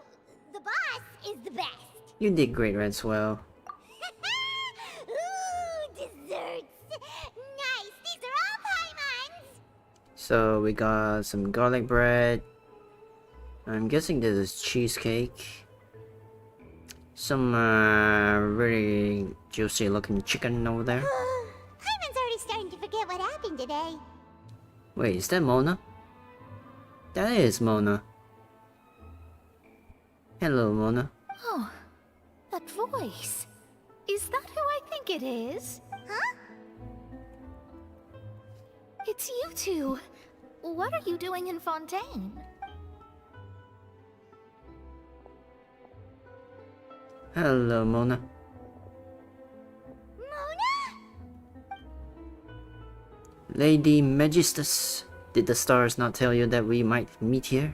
the boss is the best. You did great, Redswell. Ooh, desserts! Nice, these are all Paimon's! So we got some garlic bread. I'm guessing this is cheesecake. Some really juicy looking chicken over there. Paimon's already starting to forget what happened today. Wait, is that Mona? That is Mona. Hello, Mona. Oh, that voice. Is that who I think it is? Huh? It's you two. What are you doing in Fontaine? Hello, Mona. Mona? Lady Magistus, did the stars not tell you that we might meet here?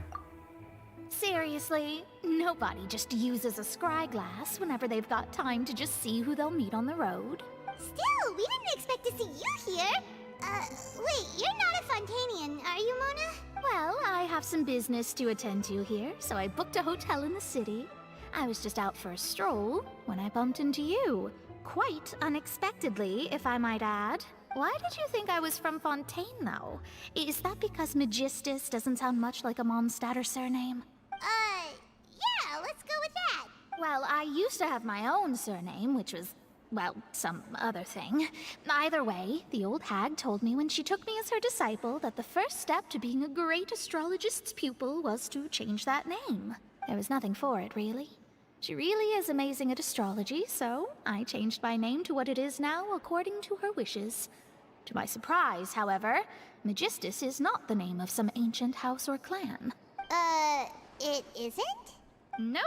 Seriously, nobody just uses a scryglass whenever they've got time to just see who they'll meet on the road. Still, we didn't expect to see you here. Wait, you're not a Fontainian, are you, Mona? Well, I have some business to attend to here, so I booked a hotel in the city. I was just out for a stroll when I bumped into you. Quite unexpectedly, if I might add. Why did you think I was from Fontaine, though? Is that because Magistus doesn't sound much like a Mondstadt surname? Yeah, let's go with that. Well, I used to have my own surname, which was, well, some other thing. Either way, the old hag told me when she took me as her disciple that the first step to being a great astrologist's pupil was to change that name. There was nothing for it, really. She really is amazing at astrology, so I changed my name to what it is now according to her wishes. To my surprise, however, Magistus is not the name of some ancient house or clan. It isn't? Nope.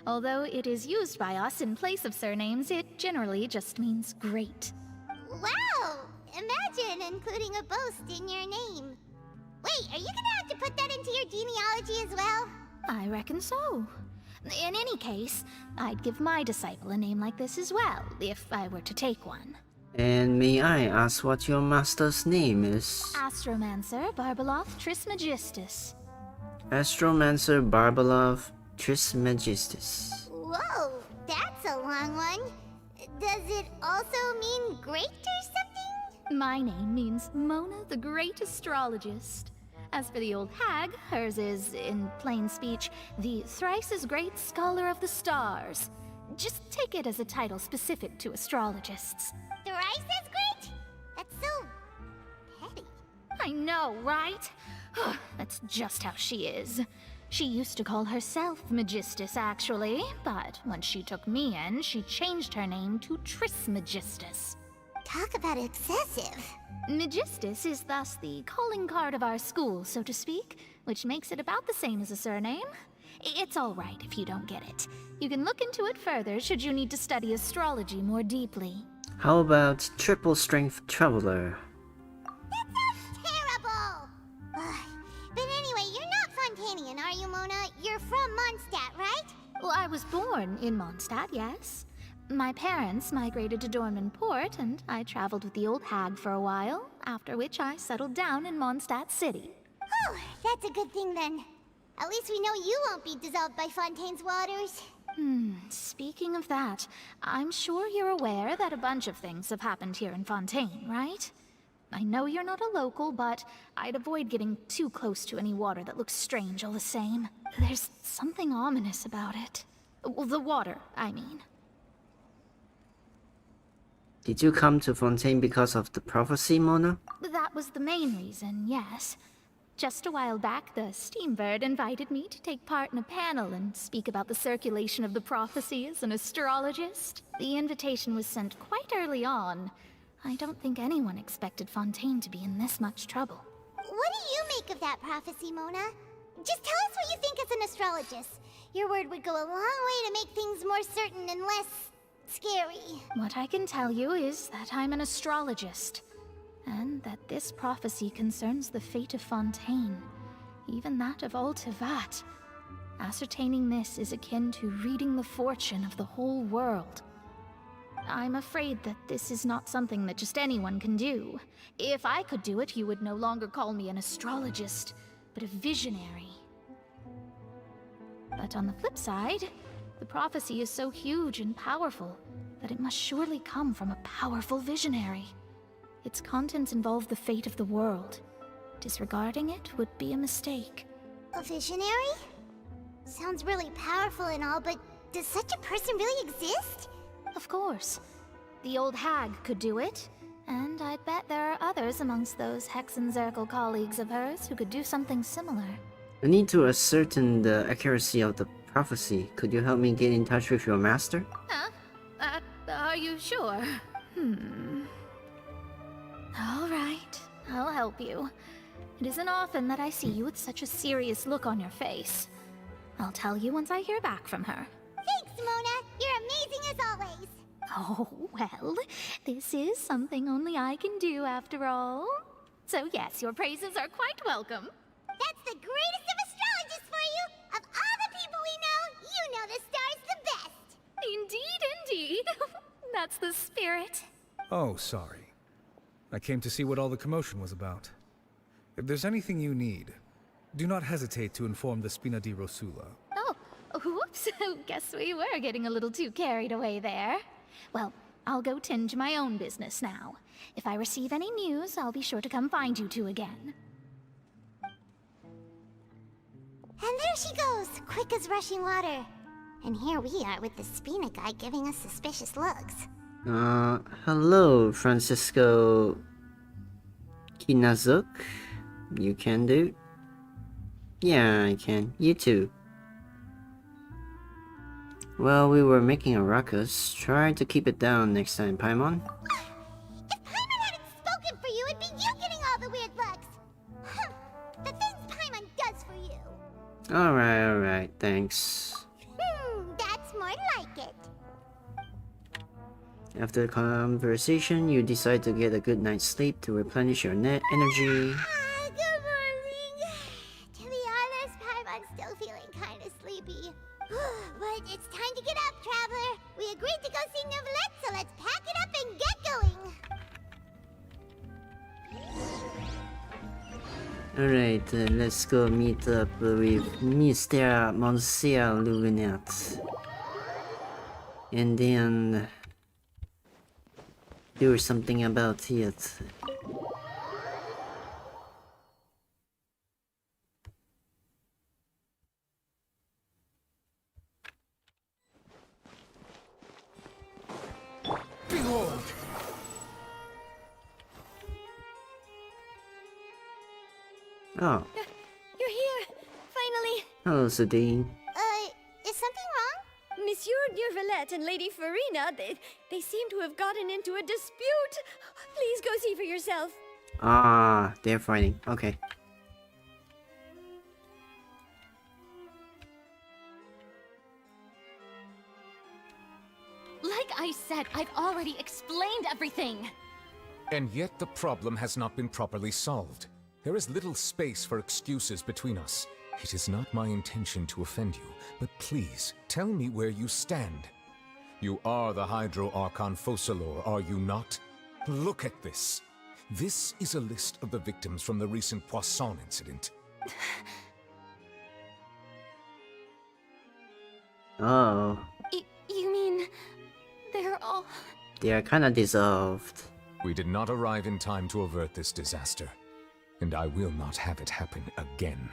Although it is used by us in place of surnames, it generally just means great. Wow! Imagine including a boast in your name. Wait, are you gonna have to put that into your genealogy as well? I reckon so. In any case, I'd give my disciple a name like this as well, if I were to take one. And may I ask what your master's name is? Astromancer Barbeloth Trismegistus. Astromancer Barbalov Trismegistus. Whoa, that's a long one. Does it also mean great or something? My name means Mona the Great Astrologist. As for the old hag, hers is, in plain speech, the thrice-as-great Scholar of the Stars. Just take it as a title specific to astrologists. Thrice as great? That's so petty. I know, right? That's just how she is. She used to call herself Magistus, actually, but when she took me in, she changed her name to Trismegistus. Talk about excessive. Magistus is thus the calling card of our school, so to speak, which makes it about the same as a surname. It's all right if you don't get it. You can look into it further should you need to study astrology more deeply. How about triple strength traveler? Terrible! Ugh. But anyway, you're not Fontainian, are you, Mona? You're from Mondstadt, right? Well, I was born in Mondstadt, yes. My parents migrated to Dornman Port, and I traveled with the old hag for a while, after which I settled down in Mondstadt City. Oh, that's a good thing then. At least we know you won't be dissolved by Fontaine's waters. Speaking of that, I'm sure you're aware that a bunch of things have happened here in Fontaine, right? I know you're not a local, but I'd avoid getting too close to any water that looks strange all the same. There's something ominous about it. Well, the water, I mean. Did you come to Fontaine because of the prophecy, Mona? That was the main reason, yes. Just a while back, the Steambird invited me to take part in a panel and speak about the circulation of the prophecy as an astrologist. The invitation was sent quite early on. I don't think anyone expected Fontaine to be in this much trouble. What do you make of that prophecy, Mona? Just tell us what you think as an astrologist. Your word would go a long way to make things more certain and less scary. What I can tell you is that I'm an astrologist, and that this prophecy concerns the fate of Fontaine, even that of all Tevat. Ascertaining this is akin to reading the fortune of the whole world. I'm afraid that this is not something that just anyone can do. If I could do it, you would no longer call me an astrologist, but a visionary. But on the flip side, the prophecy is so huge and powerful that it must surely come from a powerful visionary. Its contents involve the fate of the world. Disregarding it would be a mistake. A visionary? Sounds really powerful and all, but does such a person really exist? Of course. The old hag could do it, and I bet there are others amongst those Hexenzirkel colleagues of hers who could do something similar. I need to ascertain the accuracy of the prophecy. Could you help me get in touch with your master? Huh? Are you sure? All right, I'll help you. It isn't often that I see you with such a serious look on your face. I'll tell you once I hear back from her. Thanks, Mona! You're amazing as always! Oh, well, this is something only I can do after all. So yes, your praises are quite welcome. That's the greatest of astrologists for you! Of all the people we know, you know the star's the best! Indeed. That's the spirit. Oh, sorry. I came to see what all the commotion was about. If there's anything you need, do not hesitate to inform the Spina di Rosula. Oh, whoops. Guess we were getting a little too carried away there. Well, I'll go tend to my own business now. If I receive any news, I'll be sure to come find you two again. And there she goes, quick as rushing water. And here we are with the Spina guy giving us suspicious looks. Hello, Francisco Kinazuk. You can do? Yeah, I can. You too. Well, we were making a ruckus. Try to keep it down next time, Paimon. If Paimon hadn't spoken for you, it'd be you getting all the weird looks. The things Paimon does for you. Alright, thanks. That's more like it. After the conversation, you decide to get a good night's sleep to replenish your net energy. Good morning. To be honest, Paimon's still feeling kinda sleepy. But it's time to get up, traveler. We agreed to go see Neuvillette, so let's pack it up and get going. Alright, let's go meet up with Mr. Monsieur Luminette. And then do something about it. Behold! Oh, You're here! Finally! hello, Sadine. Is something wrong? Monsieur Neuvillette and Lady Farina, they seem to have gotten into a dispute. Please go see for yourself. Ah, they're fighting. Okay. Like I said, I've already explained everything. And yet the problem has not been properly solved. There is little space for excuses between us. It is not my intention to offend you, but please, tell me where you stand. You are the Hydro Archon Focalor, are you not? Look at this. This is a list of the victims from the recent Poisson incident. Oh. You mean... they're all... They are kinda dissolved. We did not arrive in time to avert this disaster, and I will not have it happen again.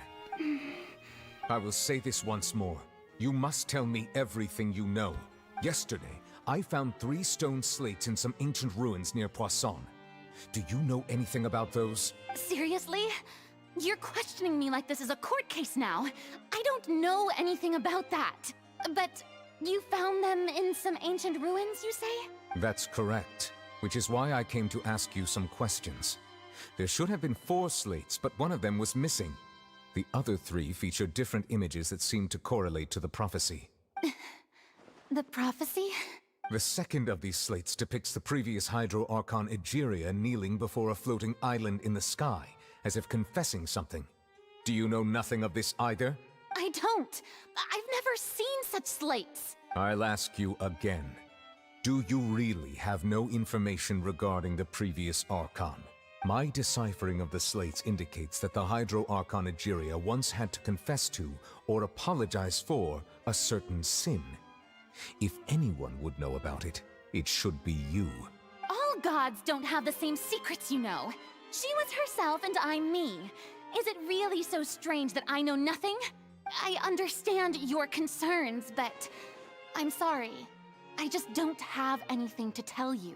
I will say this once more. You must tell me everything you know. Yesterday, I found 3 stone slates in some ancient ruins near Poisson. Do you know anything about those? Seriously? You're questioning me like this is a court case now. I don't know anything about that. But you found them in some ancient ruins, you say? That's correct, which is why I came to ask you some questions. There should have been 4 slates, but one of them was missing. The other 3 featured different images that seemed to correlate to the prophecy. The prophecy? The second of these slates depicts the previous Hydro Archon Egeria kneeling before a floating island in the sky, as if confessing something. Do you know nothing of this either? I don't. I've never seen such slates. I'll ask you again. Do you really have no information regarding the previous Archon? My deciphering of the slates indicates that the Hydro Archon Egeria once had to confess to, or apologize for, a certain sin. If anyone would know about it, it should be you. All gods don't have the same secrets, you know. She was herself and I'm me. Is it really so strange that I know nothing? I understand your concerns, but I'm sorry. I just don't have anything to tell you.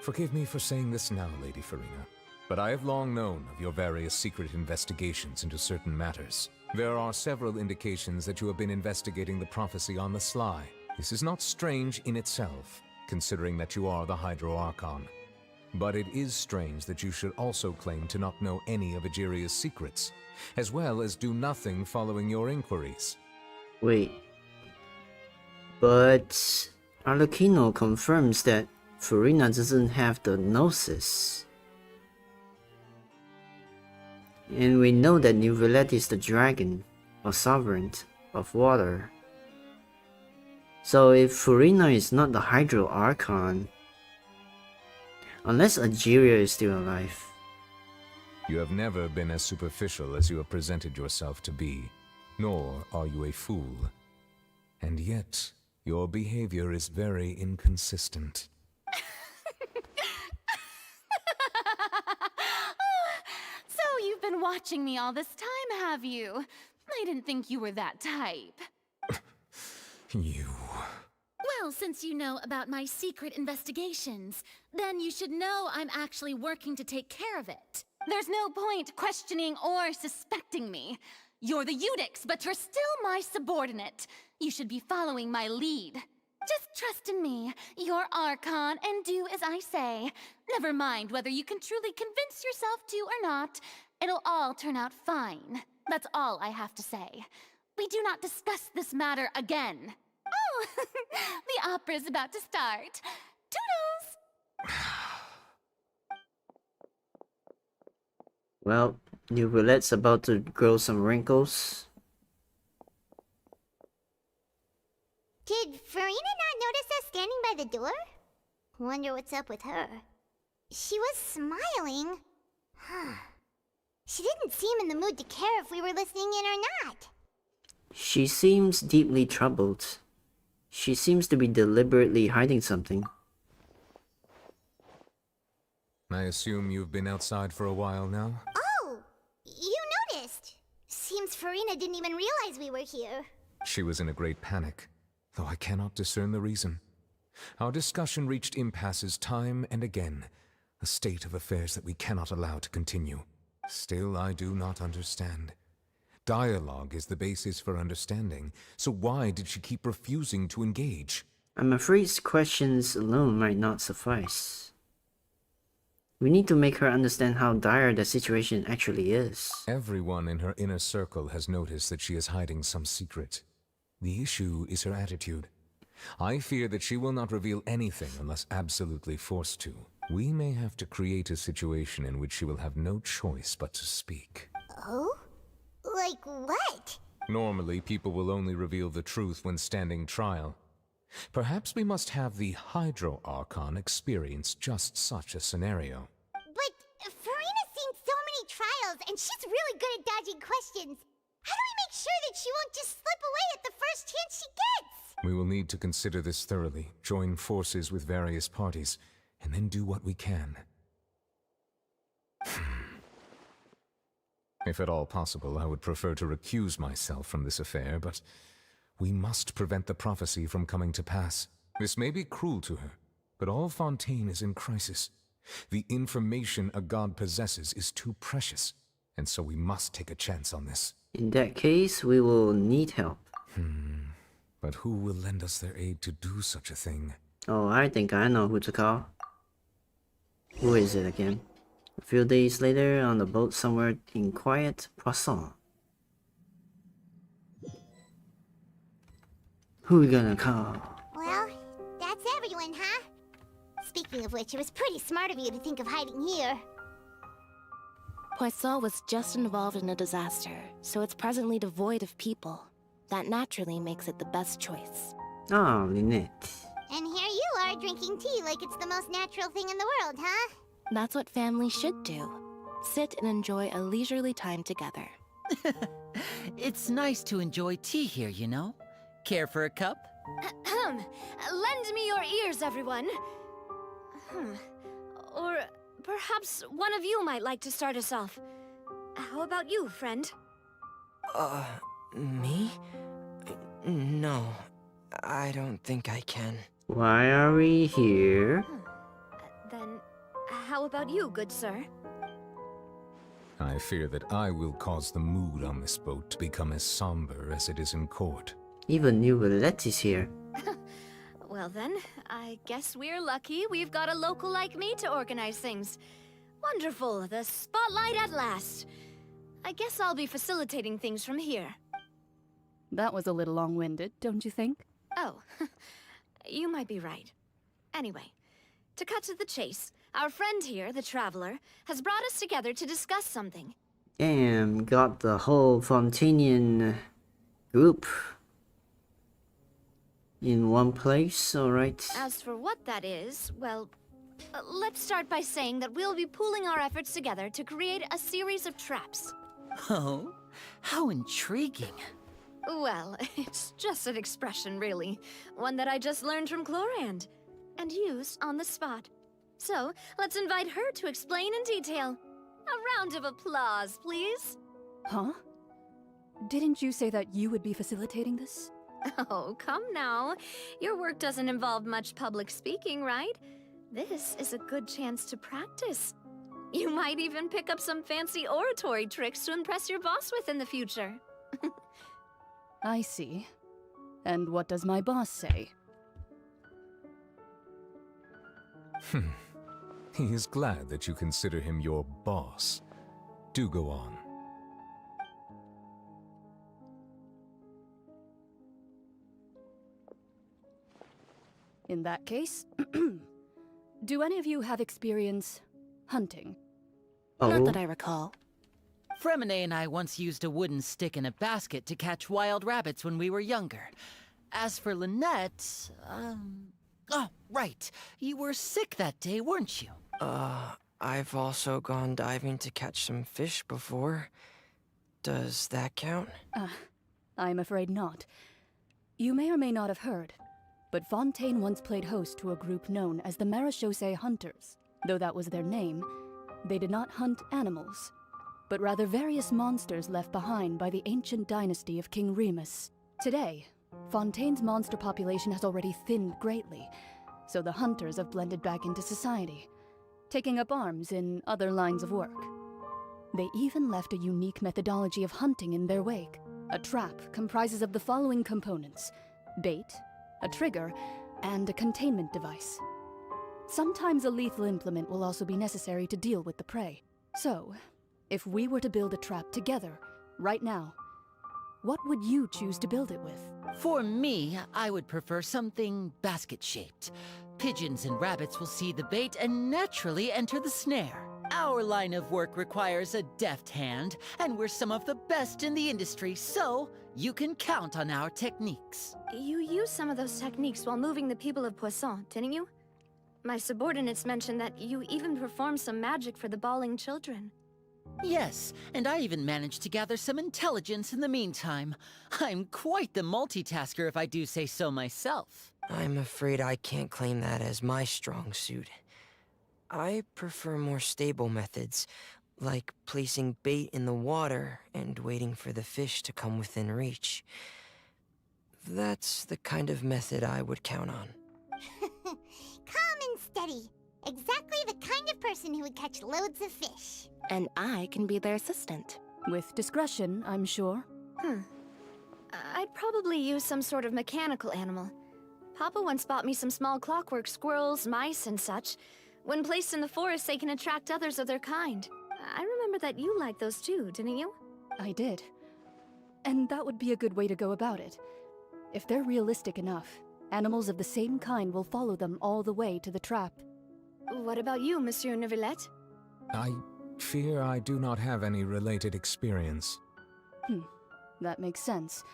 Forgive me for saying this now, Lady Farina, but I have long known of your various secret investigations into certain matters. There are several indications that you have been investigating the prophecy on the sly. This is not strange in itself, considering that you are the Hydro Archon. But it is strange that you should also claim to not know any of Egeria's secrets, as well as do nothing following your inquiries. Wait. But Arlecchino confirms that Farina doesn't have the Gnosis. And we know that Neuvillette is the dragon, or sovereign, of water. So if Farina is not the Hydro Archon, unless Egeria is still alive. You have never been as superficial as you have presented yourself to be, nor are you a fool. And yet, your behavior is very inconsistent. So you've been watching me all this time, have you? I didn't think you were that type. You... Well, since you know about my secret investigations, then you should know I'm actually working to take care of it. There's no point questioning or suspecting me. You're the Eudix, but you're still my subordinate. You should be following my lead. Just trust in me. You're Archon, and do as I say. Never mind whether you can truly convince yourself to or not. It'll all turn out fine. That's all I have to say. We do not discuss this matter again. Oh, the opera's about to start. Toodles! Well, Neuvillette's about to grow some wrinkles. Did Farina not notice us standing by the door? Wonder what's up with her. She was smiling. She didn't seem in the mood to care if we were listening in or not. She seems deeply troubled. She seems to be deliberately hiding something. I assume you've been outside for a while now? Oh! You noticed! Seems Farina didn't even realize we were here. She was in a great panic, though I cannot discern the reason. Our discussion reached impasses time and again, a state of affairs that we cannot allow to continue. Still, I do not understand. Dialogue is the basis for understanding, so why did she keep refusing to engage? I'm afraid questions alone might not suffice. We need to make her understand how dire the situation actually is. Everyone in her inner circle has noticed that she is hiding some secret. The issue is her attitude. I fear that she will not reveal anything unless absolutely forced to. We may have to create a situation in which she will have no choice but to speak. Oh? Like what? Normally, people will only reveal the truth when standing trial. Perhaps we must have the Hydro Archon experience just such a scenario. But Farina's seen so many trials, and she's really good at dodging questions. How do we make sure that she won't just slip away at the first chance she gets? We will need to consider this thoroughly, join forces with various parties, and then do what we can. If at all possible, I would prefer to recuse myself from this affair, but we must prevent the prophecy from coming to pass. This may be cruel to her, but all Fontaine is in crisis. The information a god possesses is too precious, and so we must take a chance on this. In that case, we will need help. But who will lend us their aid to do such a thing? Oh, I think I know who to call. Who is it again? A few days later, on the boat somewhere in quiet Poisson. Who we gonna call? Well, that's everyone, huh? Speaking of which, it was pretty smart of you to think of hiding here. Poisson was just involved in a disaster, so it's presently devoid of people. That naturally makes it the best choice. Oh, Lynette. And here you are drinking tea like it's the most natural thing in the world, huh? That's what family should do. Sit and enjoy a leisurely time together. It's nice to enjoy tea here, you know? Care for a cup? Lend me your ears, everyone. Or perhaps one of you might like to start us off. How about you, friend? Me? No, I don't think I can. Why are we here? Then, how about you, good sir? I fear that I will cause the mood on this boat to become as somber as it is in court. Even New Roulette is here. Well then, I guess we're lucky we've got a local like me to organize things. Wonderful, the spotlight at last. I guess I'll be facilitating things from here. That was a little long-winded, don't you think? Oh, you might be right. Anyway, to cut to the chase, our friend here, the Traveler, has brought us together to discuss something. Damn, got the whole Fontainian group in one place, alright. As for what that is, well, let's start by saying that we'll be pooling our efforts together to create a series of traps. Oh, how intriguing. Well, it's just an expression, really. One that I just learned from Chlorand, and used on the spot. So, let's invite her to explain in detail. A round of applause, please. Huh? Didn't you say that you would be facilitating this? Oh, come now. Your work doesn't involve much public speaking, right? This is a good chance to practice. You might even pick up some fancy oratory tricks to impress your boss with in the future. I see. And what does my boss say? He is glad that you consider him your boss. Do go on. In that case, do any of you have experience hunting? Not that I recall. Fremine and I once used a wooden stick in a basket to catch wild rabbits when we were younger. As for Lynette, oh, right. You were sick that day, weren't you? I've also gone diving to catch some fish before. Does that count? I'm afraid not. You may or may not have heard, but Fontaine once played host to a group known as the Marechaussee Hunters. Though that was their name, they did not hunt animals, but rather various monsters left behind by the ancient dynasty of King Remus. Today, Fontaine's monster population has already thinned greatly, so the hunters have blended back into society, taking up arms in other lines of work. They even left a unique methodology of hunting in their wake. A trap comprises of the following components: bait, a trigger, and a containment device. Sometimes a lethal implement will also be necessary to deal with the prey. So, if we were to build a trap together, right now, What would you choose to build it with? For me, I would prefer something basket-shaped. Pigeons and rabbits will see the bait and naturally enter the snare. Our line of work requires a deft hand, and we're some of the best in the industry, so you can count on our techniques. You used some of those techniques while moving the people of Poisson, didn't you? My subordinates mentioned that you even performed some magic for the bawling children. Yes, and I even managed to gather some intelligence in the meantime. I'm quite the multitasker if I do say so myself. I'm afraid I can't claim that as my strong suit. I prefer more stable methods, like placing bait in the water and waiting for the fish to come within reach. That's the kind of method I would count on. Calm and steady. Exactly the kind of person who would catch loads of fish. And I can be their assistant. With discretion, I'm sure. I'd probably use some sort of mechanical animal. Papa once bought me some small clockwork squirrels, mice, and such. When placed in the forest, they can attract others of their kind. I remember that you liked those too, didn't you? I did. And that would be a good way to go about it. If they're realistic enough, animals of the same kind will follow them all the way to the trap. What about you, Monsieur Neuvillette? I fear I do not have any related experience. That makes sense.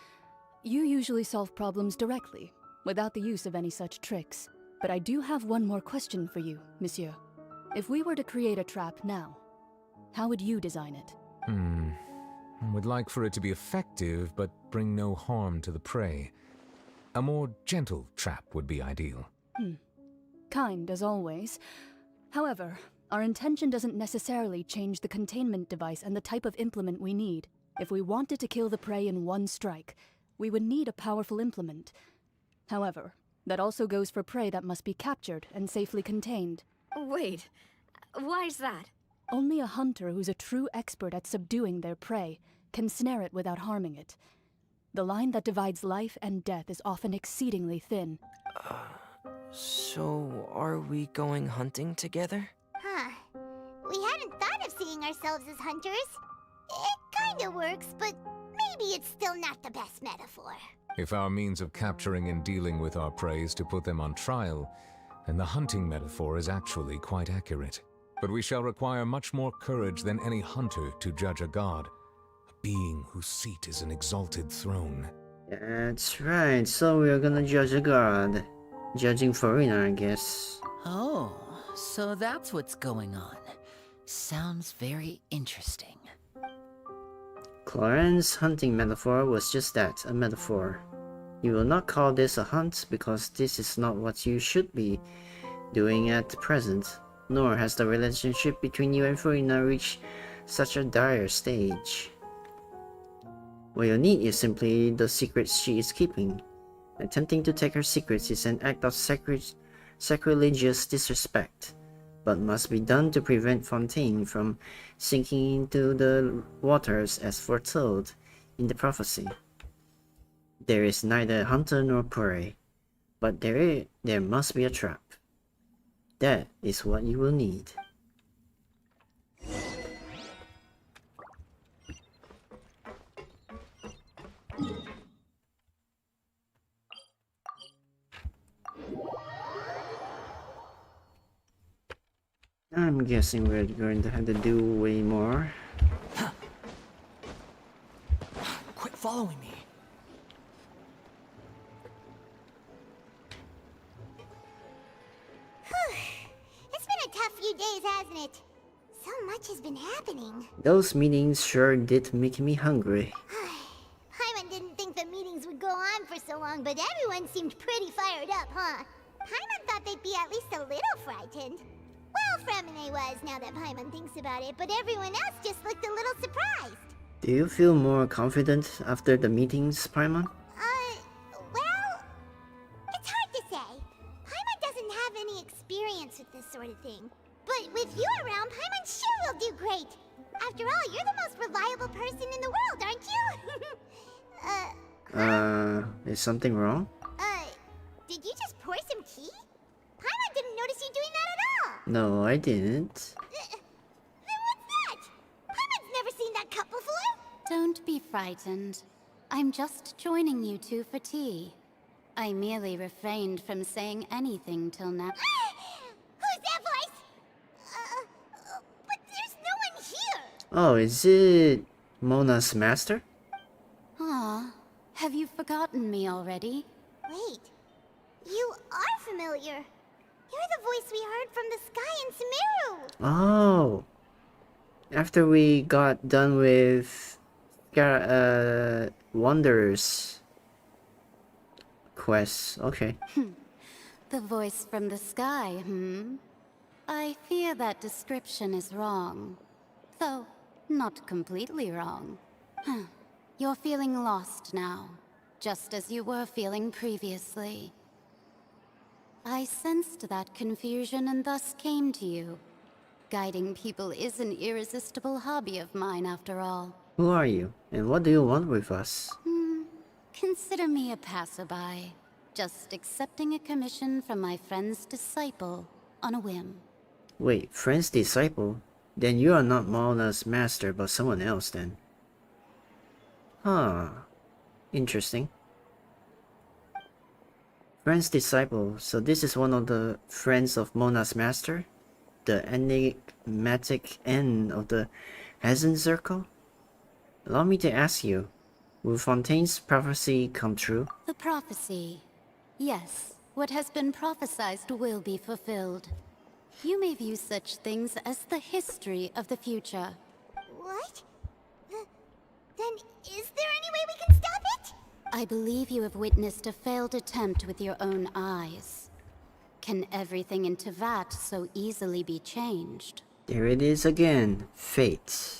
You usually solve problems directly, without the use of any such tricks. But I do have one more question for you, Monsieur. If we were to create a trap now, how would you design it? I would like for it to be effective, but bring no harm to the prey. A more gentle trap would be ideal. Kind, as always. However, our intention doesn't necessarily change the containment device and the type of implement we need. If we wanted to kill the prey in one strike, we would need a powerful implement. However, that also goes for prey that must be captured and safely contained. Wait, why's that? Only a hunter who's a true expert at subduing their prey can snare it without harming it. The line that divides life and death is often exceedingly thin. So, are we going hunting together? We hadn't thought of seeing ourselves as hunters. It kinda works, but maybe it's still not the best metaphor. If our means of capturing and dealing with our prey is to put them on trial, then the hunting metaphor is actually quite accurate. But we shall require much more courage than any hunter to judge a god, a being whose seat is an exalted throne. That's right, so we're gonna judge a god. Judging Farina, I guess. Oh, so that's what's going on. Sounds very interesting. Clarence's hunting metaphor was just that, a metaphor. You will not call this a hunt because this is not what you should be doing at present, nor has the relationship between you and Farina reached such a dire stage. What you need is simply the secrets she is keeping. Attempting to take her secrets is an act of sacrilegious disrespect, but must be done to prevent Fontaine from sinking into the waters as foretold in the prophecy. There is neither hunter nor prey, but there must be a trap. That is what you will need. I'm guessing we're going to have to do way more. Quit following me. It's been a tough few days, hasn't it? So much has been happening. Those meetings sure did make me hungry. Paimon didn't think the meetings would go on for so long, but everyone seemed pretty fired up, huh? Paimon thought they'd be at least a little frightened. Well, Fremine was, now that Paimon thinks about it, but everyone else just looked a little surprised. Do you feel more confident after the meetings, Paimon? Well, it's hard to say. Paimon doesn't have any experience with this sort of thing. But with you around, Paimon sure will do great. After all, you're the most reliable person in the world, aren't you? Is something wrong? Did you just pour some tea? Paimon didn't notice you doing that at all. No, I didn't. Then what's that? Paimon's never seen that cup before. Don't be frightened. I'm just joining you two for tea. I merely refrained from saying anything till now. Who's that voice? But there's no one here. Oh, is it Mona's master? Aw, have you forgotten me already? Wait, you are familiar. You're the voice we heard from the sky in Sumeru. Oh. After we got done with Wanderer's quest. Okay. The voice from the sky, I fear that description is wrong. Though, not completely wrong. You're feeling lost now, just as you were feeling previously. I sensed that confusion and thus came to you. Guiding people is an irresistible hobby of mine, after all. Who are you, and what do you want with us? Consider me a passerby, just accepting a commission from my friend's disciple on a whim. Wait, friend's disciple? Then you are not Mona's master, but someone else then. Huh. Interesting. Friend's disciple, so this is one of the friends of Mona's master? The enigmatic end of the Hazen Circle? Allow me to ask you, will Fontaine's prophecy come true? The prophecy. Yes, what has been prophesied will be fulfilled. You may view such things as the history of the future. What? Then is there any way we can stop it? I believe you have witnessed a failed attempt with your own eyes. Can everything in Tevat so easily be changed? There it is again. Fate.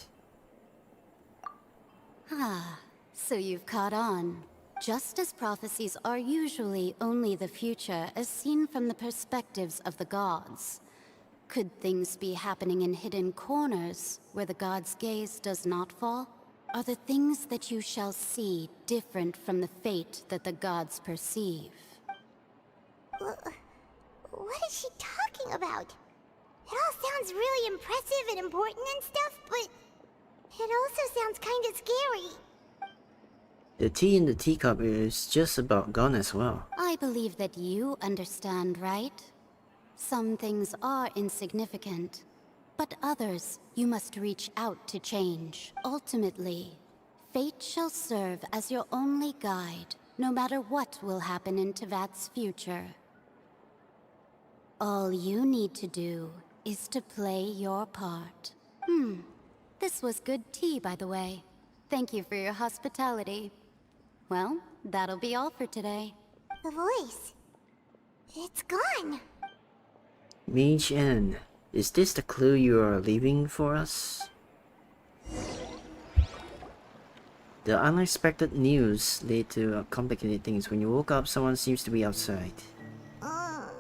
Ah, so you've caught on. Just as prophecies are usually only the future as seen from the perspectives of the gods, could things be happening in hidden corners where the gods' gaze does not fall? Are the things that you shall see different from the fate that the gods perceive? What is she talking about? It all sounds really impressive and important and stuff, but it also sounds kind of scary. The tea in the teacup is just about gone as well. I believe that you understand, right? Some things are insignificant, but others you must reach out to change. Ultimately, fate shall serve as your only guide, no matter what will happen in Tevat's future. All you need to do is to play your part. This was good tea, by the way. Thank you for your hospitality. Well, that'll be all for today. The voice. It's gone. Mage N, is this the clue you are leaving for us? The unexpected news led to complicated things. When you woke up, someone seems to be outside. What?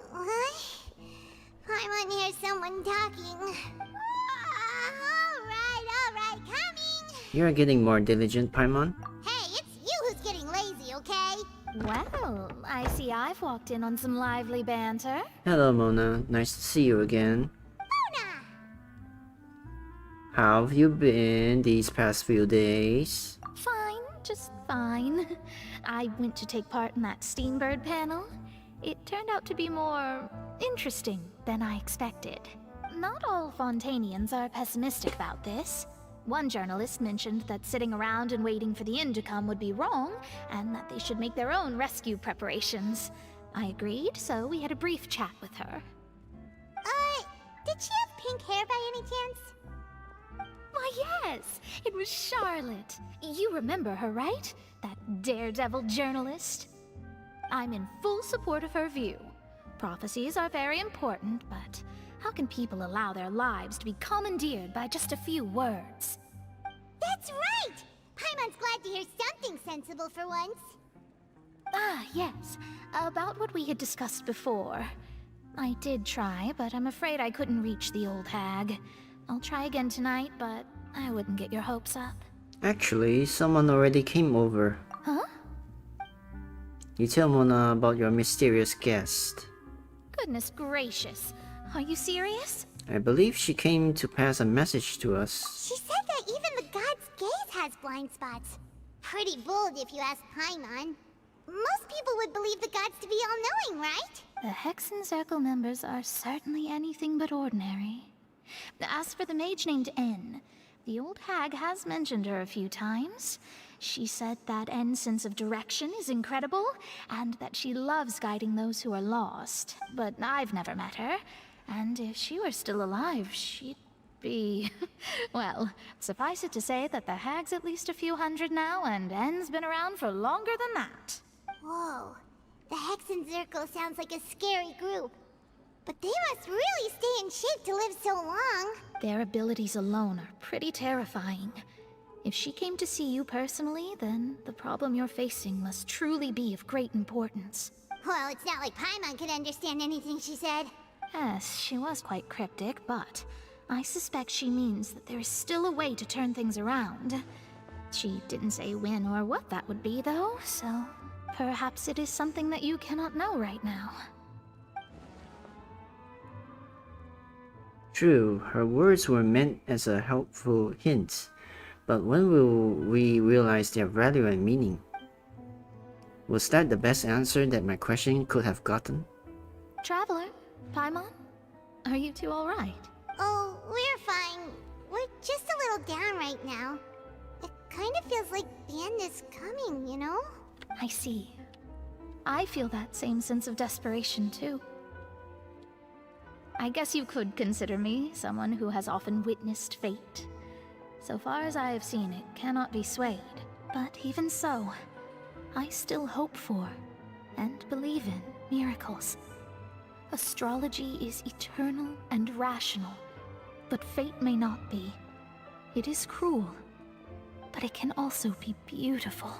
Paimon hears someone talking. Alright, coming! You're getting more diligent, Paimon. Hey, it's you who's getting lazy, okay? Well, I see I've walked in on some lively banter. Hello, Mona. Nice to see you again. Mona! How have you been these past few days? Fine, just fine. I went to take part in that Steambird panel. It turned out to be more interesting than I expected. Not all Fontainians are pessimistic about this. One journalist mentioned that sitting around and waiting for the end to come would be wrong, and that they should make their own rescue preparations. I agreed, so we had a brief chat with her. Did she have pink hair by any chance? Why, yes! It was Charlotte. You remember her, right? That daredevil journalist? I'm in full support of her view. Prophecies are very important, but how can people allow their lives to be commandeered by just a few words? That's right! Paimon's glad to hear something sensible for once. Ah, yes. About what we had discussed before. I did try, but I'm afraid I couldn't reach the old hag. I'll try again tonight, but I wouldn't get your hopes up. Actually, someone already came over. Huh? You tell Mona about your mysterious guest. Goodness gracious. Are you serious? I believe she came to pass a message to us. She said that even the god's gaze has blind spots. pretty bold if you ask Paimon. Most people would believe the gods to be all-knowing, right? The Hexen Circle members are certainly anything but ordinary. As for the mage named N, the old hag has mentioned her a few times. She said that N's sense of direction is incredible, and that she loves guiding those who are lost. But I've never met her, and if she were still alive, she'd be... well, suffice it to say that the hag's at least a few hundred now, and N's been around for longer than that. Whoa. The Hexen Circle sounds like a scary group. But they must really stay in shape to live so long. Their abilities alone are pretty terrifying. If she came to see you personally, then the problem you're facing must truly be of great importance. Well, it's not like Paimon could understand anything she said. Yes, she was quite cryptic, but I suspect she means that there is still a way to turn things around. She didn't say when or what that would be, though, so perhaps it is something that you cannot know right now. True, her words were meant as a helpful hint, but when will we realize their value and meaning? Was that the best answer that my question could have gotten? Traveler, Paimon, are you two alright? Oh, we're fine. We're just a little down right now. It kind of feels like the end is coming, you know? I see. I feel that same sense of desperation, too. I guess you could consider me someone who has often witnessed fate. So far as I have seen, it cannot be swayed. But even so, I still hope for, and believe in, miracles. Astrology is eternal and rational, but fate may not be. It is cruel, but it can also be beautiful.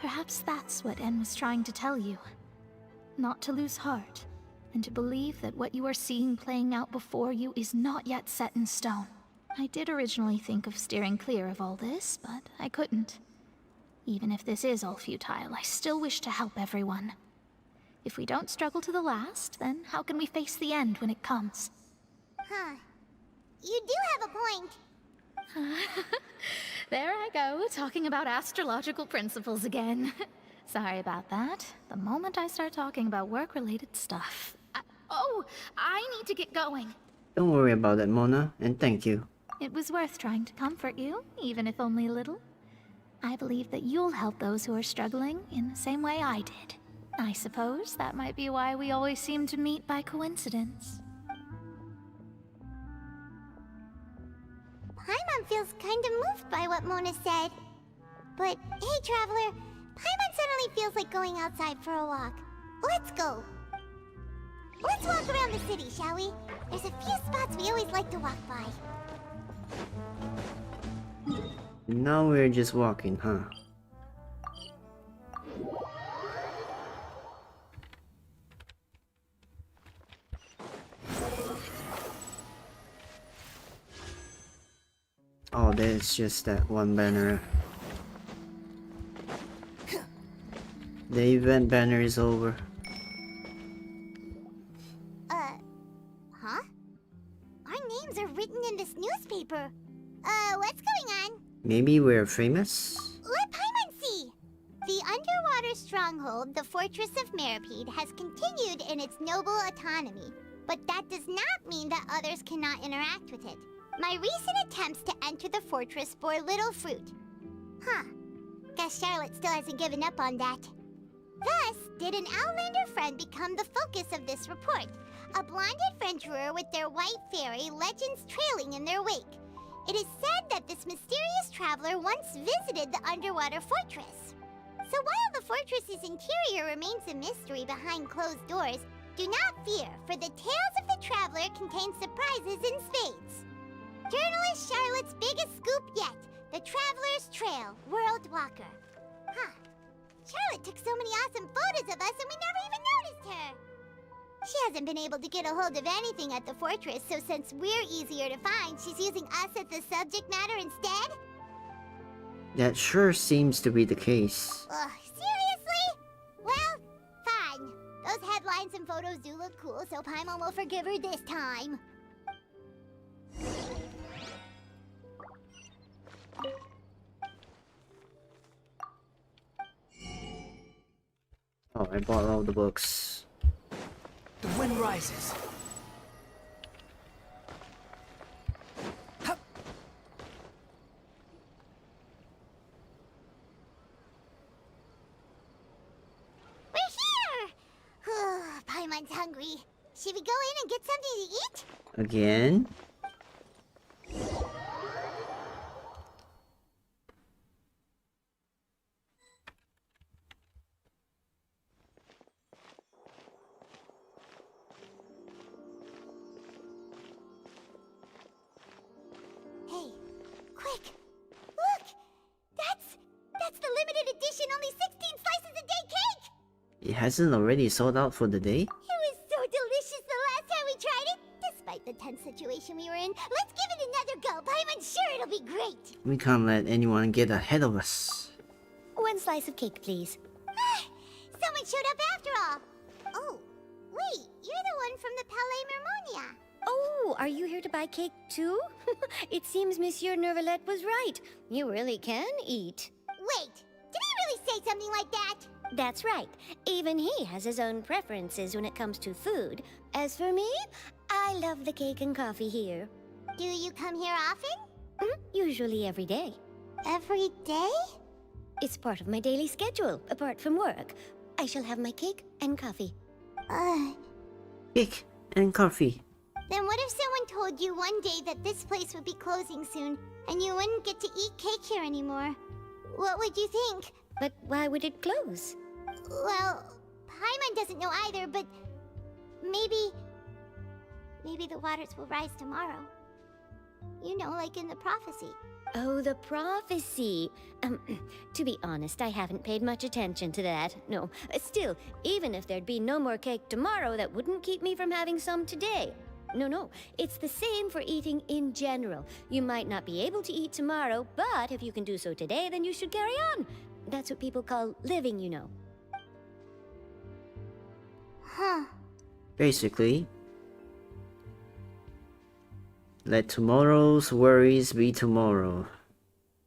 Perhaps that's what En was trying to tell you. Not to lose heart, and to believe that what you are seeing playing out before you is not yet set in stone. I did originally think of steering clear of all this, but I couldn't. Even if this is all futile, I still wish to help everyone. If we don't struggle to the last, then how can we face the end when it comes? Huh. You do have a point. There I go, talking about astrological principles again. Sorry about that. The moment I start talking about work-related stuff... Oh, I need to get going. Don't worry about that, Mona, and thank you. It was worth trying to comfort you, even if only a little. I believe that you'll help those who are struggling in the same way I did. I suppose that might be why we always seem to meet by coincidence. Paimon feels kind of moved by what Mona said. But, hey, Traveler, Paimon suddenly feels like going outside for a walk. Let's go. Let's walk around the city, shall we? There's a few spots we always like to walk by. Now we're just walking, huh? Oh, there's just that one banner. The event banner is over. Huh? Our names are written in this newspaper. What's going on? Maybe we're famous? Let Paimon see! The underwater stronghold, the Fortress of Meripede, has continued in its noble autonomy. But that does not mean that others cannot interact with it. My recent attempts to enter the fortress bore little fruit. Huh. Guess Charlotte still hasn't given up on that. Thus, did an Outlander friend become the focus of this report. A blonde adventurer with their white fairy, legends trailing in their wake. It is said that this mysterious traveler once visited the underwater fortress. So while the fortress's interior remains a mystery behind closed doors, do not fear, for the tales of the traveler contain surprises in spades. Journalist Charlotte's biggest scoop yet, the Traveler's Trail, World Walker. Huh. Charlotte took so many awesome photos of us and we never even noticed her. She hasn't been able to get a hold of anything at the fortress, so since we're easier to find, she's using us as the subject matter instead? That sure seems to be the case. Ugh, seriously? Well, fine. Those headlines and photos do look cool, so Paimon will forgive her this time. I bought all the books. The wind rises. We're here! Paimon's hungry. Should we go in and get something to eat? Again? Hey, quick! Look! That's the limited edition, only 16 slices a day cake! It hasn't already sold out for the day? It was so delicious the last time we tried it! Despite the tense situation we were in, let's give it another go. Paimon's sure it'll be great! We can't let anyone get ahead of us. One slice of cake, please. Someone showed up after all! Oh, wait, you're the one from the Palais Mermonia. Oh, are you here to buy cake too? It seems Monsieur Nervalette was right. You really can eat. Wait, did he really say something like that? That's right. Even he has his own preferences when it comes to food. As for me, I love the cake and coffee here. Do you come here often? Usually every day. Every day? It's part of my daily schedule, apart from work. I shall have my cake and coffee. Cake and coffee. Then what if someone told you one day that this place would be closing soon, and you wouldn't get to eat cake here anymore? What would you think? But why would it close? Well, Paimon doesn't know either, but maybe the waters will rise tomorrow. You know, like in the prophecy. Oh, the prophecy. To be honest, I haven't paid much attention to that. No, still, even if there'd be no more cake tomorrow, that wouldn't keep me from having some today. No, it's the same for eating in general. You might not be able to eat tomorrow, but if you can do so today, then you should carry on. That's what people call living, you know. Huh. Basically, let tomorrow's worries be tomorrow,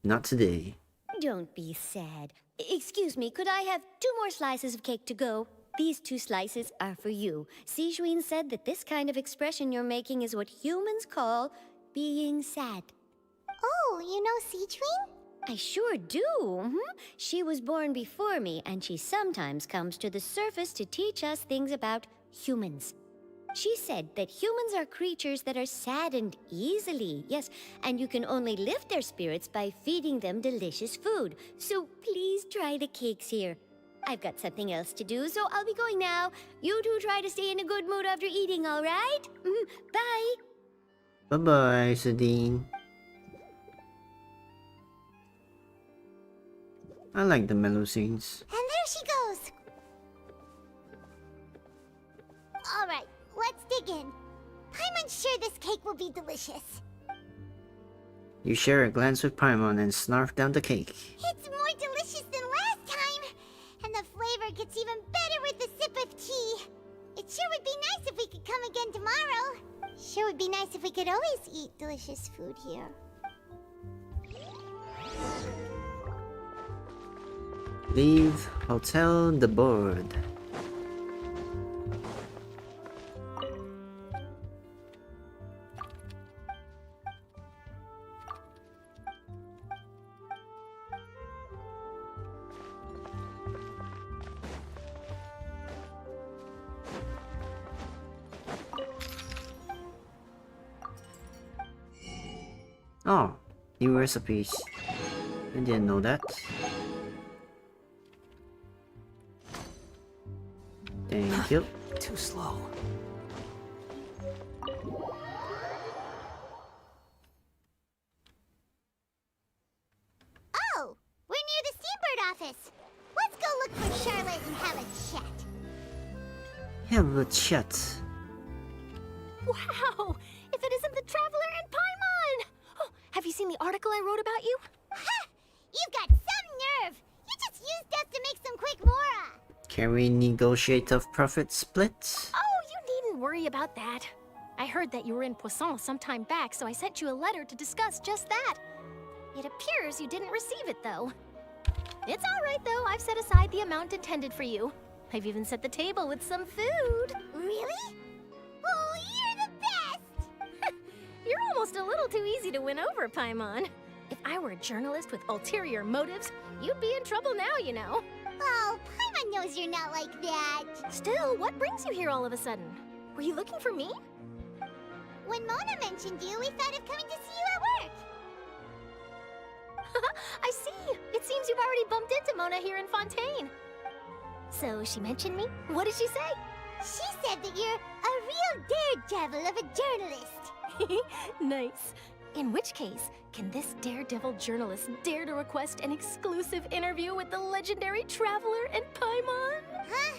not today. Don't be sad. Excuse me, could I have 2 more slices of cake to go? These 2 slices are for you. Sijuin said that this kind of expression you're making is what humans call being sad. Oh, you know Sijuin? I sure do. She was born before me, and she sometimes comes to the surface to teach us things about humans. She said that humans are creatures that are saddened easily, yes, and you can only lift their spirits by feeding them delicious food. So please try the cakes here. I've got something else to do, so I'll be going now. You two try to stay in a good mood after eating, all right? Bye! Bye-bye, Sadine. I like the mellow scenes. And there she goes! Alright, let's dig in. Paimon's sure this cake will be delicious. You share a glance with Paimon and snarf down the cake. It's more delicious than last time! And the flavor gets even better with a sip of tea. It sure would be nice if we could come again tomorrow. Sure would be nice if we could always eat delicious food here. Leave Hotel the Board. Oh, new recipes. I didn't know that. Thank you. Too slow. Oh, we're near the Steambird office. Let's go look for Charlotte and have a chat. Have a chat. Wow! If it isn't the Traveler and Paimon! Oh, have you seen the article I wrote about you? Ha! You've got some nerve! You just used us to make some quick mora! Can we negotiate a profit split? Oh, you needn't worry about that. I heard that you were in Poisson some time back, so I sent you a letter to discuss just that. It appears you didn't receive it, though. It's all right, though. I've set aside the amount intended for you. I've even set the table with some food. Really? Oh, you're the best! You're almost a little too easy to win over, Paimon. If I were a journalist with ulterior motives, you'd be in trouble now, you know. Oh, Paimon knows you're not like that. Still, what brings you here all of a sudden? Were you looking for me? When Mona mentioned you, we thought of coming to see you at work. I see. It seems you've already bumped into Mona here in Fontaine. So she mentioned me? What did she say? She said that you're a real daredevil of a journalist. Nice. In which case, can this daredevil journalist dare to request an exclusive interview with the legendary traveler and Paimon? Huh?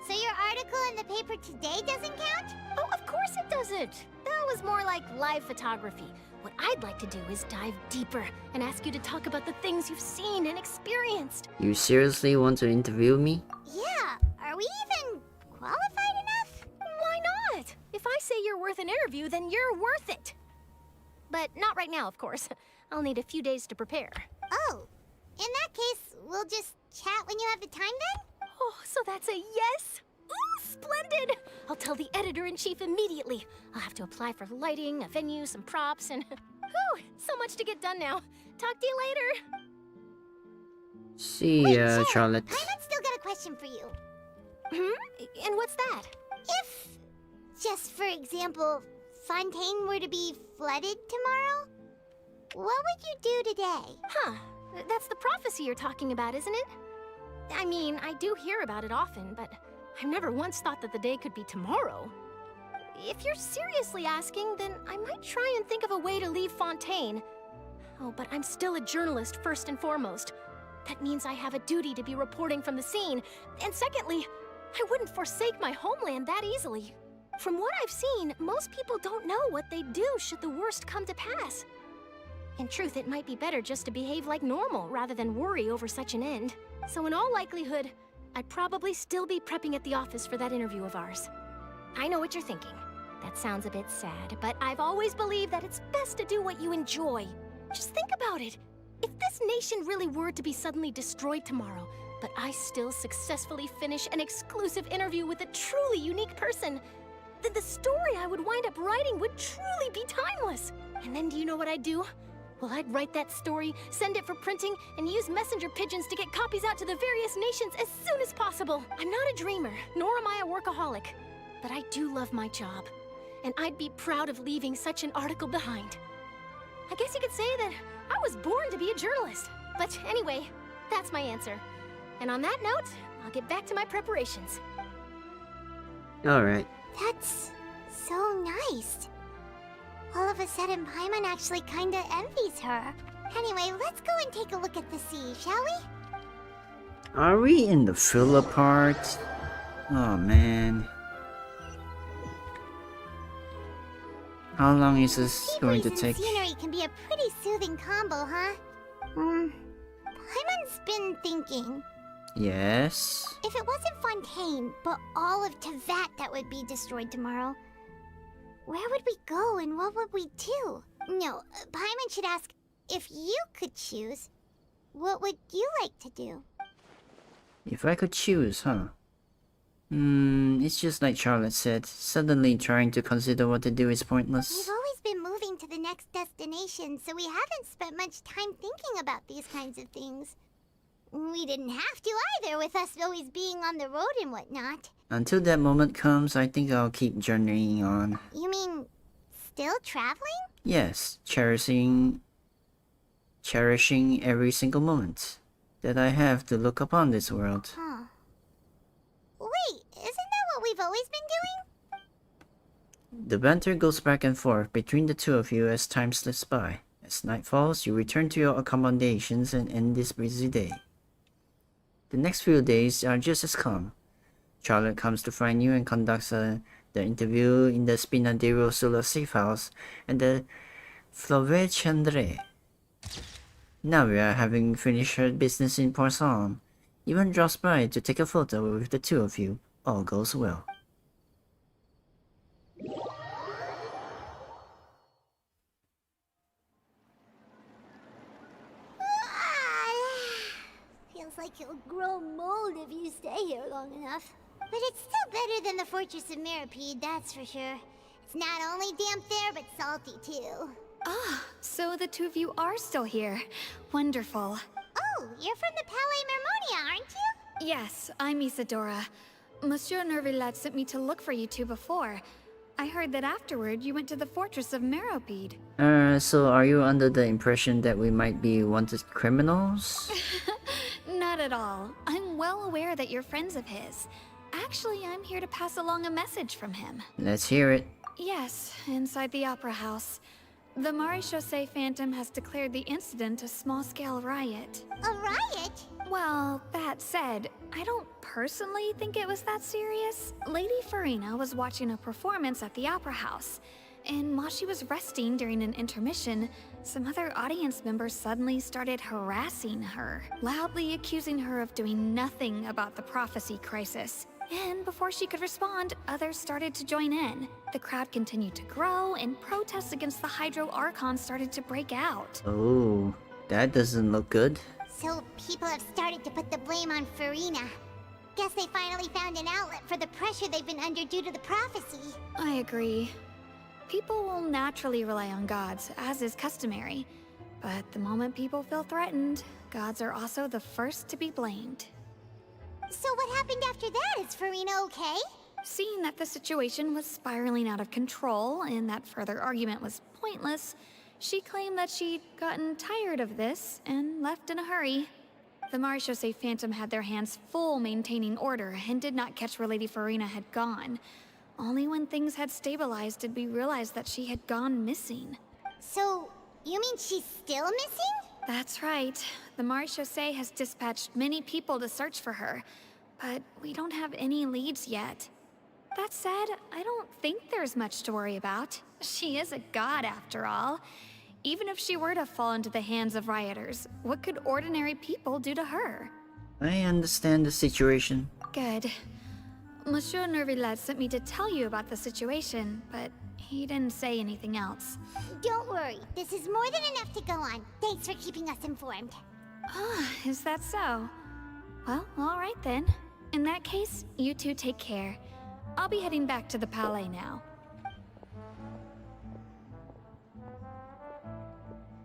So your article in the paper today doesn't count? Oh, of course it doesn't. That was more like live photography. What I'd like to do is dive deeper and ask you to talk about the things you've seen and experienced. You seriously want to interview me? Yeah, are we even qualified enough? Why not? If I say you're worth an interview, then you're worth it. But not right now, of course. I'll need a few days to prepare. Oh, in that case, we'll just chat when you have the time then? Oh, so that's a yes? Ooh, splendid! I'll tell the editor-in-chief immediately. I'll have to apply for lighting, a venue, some props, and... Whew, so much to get done now. Talk to you later. See ya, Charlotte. Paimon's still got a question for you. And what's that? If, just for example, Fontaine were to be flooded tomorrow, what would you do today? Huh. That's the prophecy you're talking about, isn't it? I mean, I do hear about it often, but I've never once thought that the day could be tomorrow. If you're seriously asking, then I might try and think of a way to leave Fontaine. Oh, but I'm still a journalist first and foremost. That means I have a duty to be reporting from the scene. And secondly, I wouldn't forsake my homeland that easily. From what I've seen, most people don't know what they'd do should the worst come to pass. In truth, it might be better just to behave like normal rather than worry over such an end. So in all likelihood, I'd probably still be prepping at the office for that interview of ours. I know what you're thinking. That sounds a bit sad, but I've always believed that it's best to do what you enjoy. Just think about it. If this nation really were to be suddenly destroyed tomorrow, but I still successfully finish an exclusive interview with a truly unique person, then the story I would wind up writing would truly be timeless. And then do you know what I'd do? Well, I'd write that story, send it for printing, and use messenger pigeons to get copies out to the various nations as soon as possible. I'm not a dreamer, nor am I a workaholic, but I do love my job, and I'd be proud of leaving such an article behind. I guess you could say that I was born to be a journalist. But anyway, that's my answer. And on that note, I'll get back to my preparations. Alright. That's so nice. All of a sudden, Paimon actually kinda envies her. Anyway, let's go and take a look at the sea, shall we? Are we in the filler part? Oh man. How long is this going to take? Scenery can be a pretty soothing combo, huh? Paimon's been thinking. Yes? If it wasn't Fontaine, but all of Tevat that would be destroyed tomorrow, where would we go and what would we do? No, Paimon should ask, if you could choose, what would you like to do? If I could choose, huh? It's just like Charlotte said, suddenly trying to consider what to do is pointless. We've always been moving to the next destination, so we haven't spent much time thinking about these kinds of things. We didn't have to either, with us always being on the road and whatnot. Until that moment comes, I think I'll keep journeying on. You mean, still traveling? Yes, cherishing every single moment that I have to look upon this world. Huh. Wait, isn't that what we've always been doing? The banter goes back and forth between the two of you as time slips by. As night falls, you return to your accommodations and end this busy day. The next few days are just as calm. Charlotte comes to find you and conducts the interview in the Spinadero Solar Safe House and the Fleuve Chandre. Navia, having finished her business in Poisson, even drops by to take a photo with the two of you. All goes well. Feels like you'll grow mold if you stay here long enough. But it's still better than the Fortress of Mirapede, that's for sure. It's not only damp there, but salty too. Ah, so the two of you are still here. Wonderful. Oh, you're from the Palais Mermonia, aren't you? Yes, I'm Isadora. Monsieur Nervillet sent me to look for you two before. I heard that afterward you went to the Fortress of Meropide. So are you under the impression that we might be wanted criminals? Not at all. I'm well aware that you're friends of his. Actually, I'm here to pass along a message from him. Let's hear it. Yes, inside the Opera House. The Maréchaussée Phantom has declared the incident a small-scale riot. A riot? Well, that said, I don't personally think it was that serious. Lady Farina was watching a performance at the Opera House, and while she was resting during an intermission, some other audience members suddenly started harassing her, loudly accusing her of doing nothing about the prophecy crisis. And before she could respond, others started to join in. The crowd continued to grow, and protests against the Hydro Archon started to break out. Oh, that doesn't look good. So people have started to put the blame on Farina. Guess they finally found an outlet for the pressure they've been under due to the prophecy. I agree. People will naturally rely on gods, as is customary. But the moment people feel threatened, gods are also the first to be blamed. So what happened after that? Is Farina okay? Seeing that the situation was spiraling out of control and that further argument was pointless, she claimed that she'd gotten tired of this and left in a hurry. The Maréchaussée Phantom had their hands full maintaining order and did not catch where Lady Farina had gone. Only when things had stabilized did we realize that she had gone missing. So, you mean she's still missing? That's right. The Maréchaussée has dispatched many people to search for her, but we don't have any leads yet. That said, I don't think there's much to worry about. She is a god after all. Even if she were to fall into the hands of rioters, what could ordinary people do to her? I understand the situation. Good. Monsieur Nervillet sent me to tell you about the situation, but he didn't say anything else. Don't worry, this is more than enough to go on. Thanks for keeping us informed. Ah, is that so? Well, alright then. In that case, you two take care. I'll be heading back to the Palais now.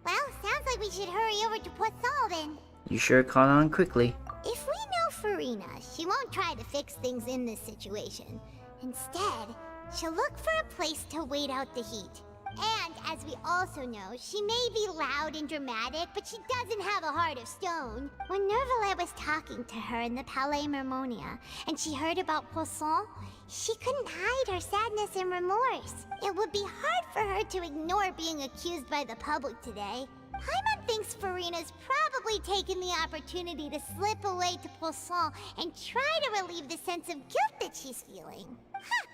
Well, sounds like we should hurry over to Poisson then. You sure caught on quickly. If we know Farina, she won't try to fix things in this situation. Instead, she'll look for a place to wait out the heat. And, as we also know, she may be loud and dramatic, but she doesn't have a heart of stone. When Nervillet was talking to her in the Palais Mermonia, and she heard about Poisson, she couldn't hide her sadness and remorse. It would be hard for her to ignore being accused by the public today. Paimon thinks Farina's probably taken the opportunity to slip away to Poisson and try to relieve the sense of guilt that she's feeling. Huh.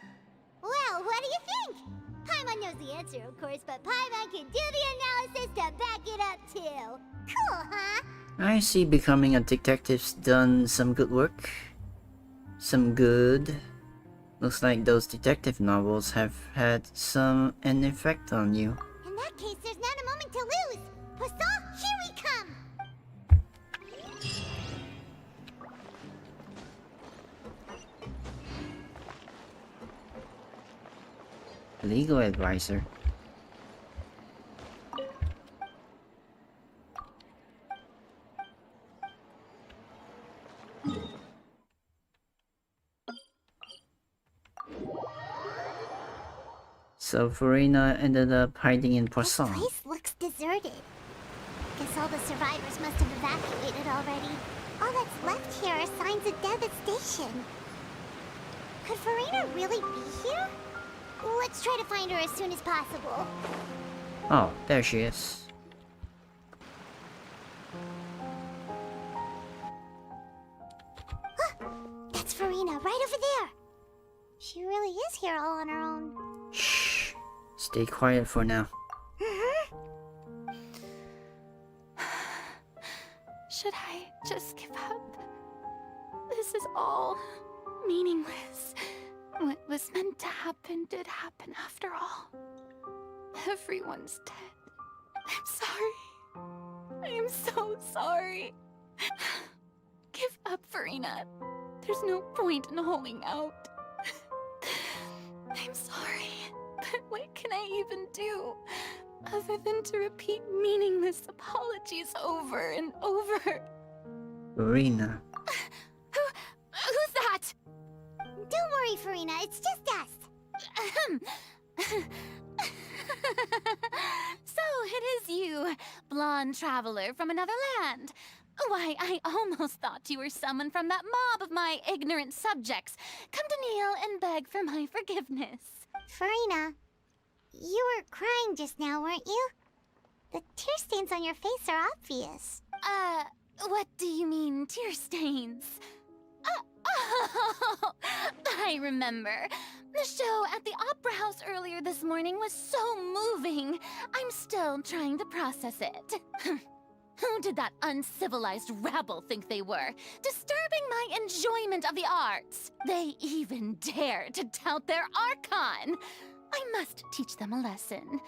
Well, what do you think? Paimon knows the answer, of course, but Paimon can do the analysis to back it up, too. Cool, huh? I see becoming a detective's done some good work. Some good. Looks like those detective novels have had an effect on you. In that case, there's not a moment to lose. Poisson, here we come! Legal advisor. So Farina ended up hiding in Poisson. This place looks deserted. Guess all the survivors must have evacuated already. All that's left here are signs of devastation. Could Farina really be here? Let's try to find her as soon as possible. Oh, there she is. That's Farina, right over there. She really is here all on her own. Shh. Stay quiet for now. Should I just give up? This is all meaningless. What was meant to happen did happen after all. Everyone's dead. I'm sorry. I am so sorry. Give up, Farina. There's no point in holding out. I'm sorry, but what can I even do other than to repeat meaningless apologies over and over? Farina. Who's that? Don't worry, Farina, it's just us. So it is you, blonde traveler from another land. Why, I almost thought you were someone from that mob of my ignorant subjects, come to kneel and beg for my forgiveness. Farina, you were crying just now, weren't you? The tear stains on your face are obvious. What do you mean, tear stains? Oh, I remember. The show at the Opera House earlier this morning was so moving. I'm still trying to process it. Who did that uncivilized rabble think they were? Disturbing my enjoyment of the arts. They even dare to tout their Archon. I must teach them a lesson.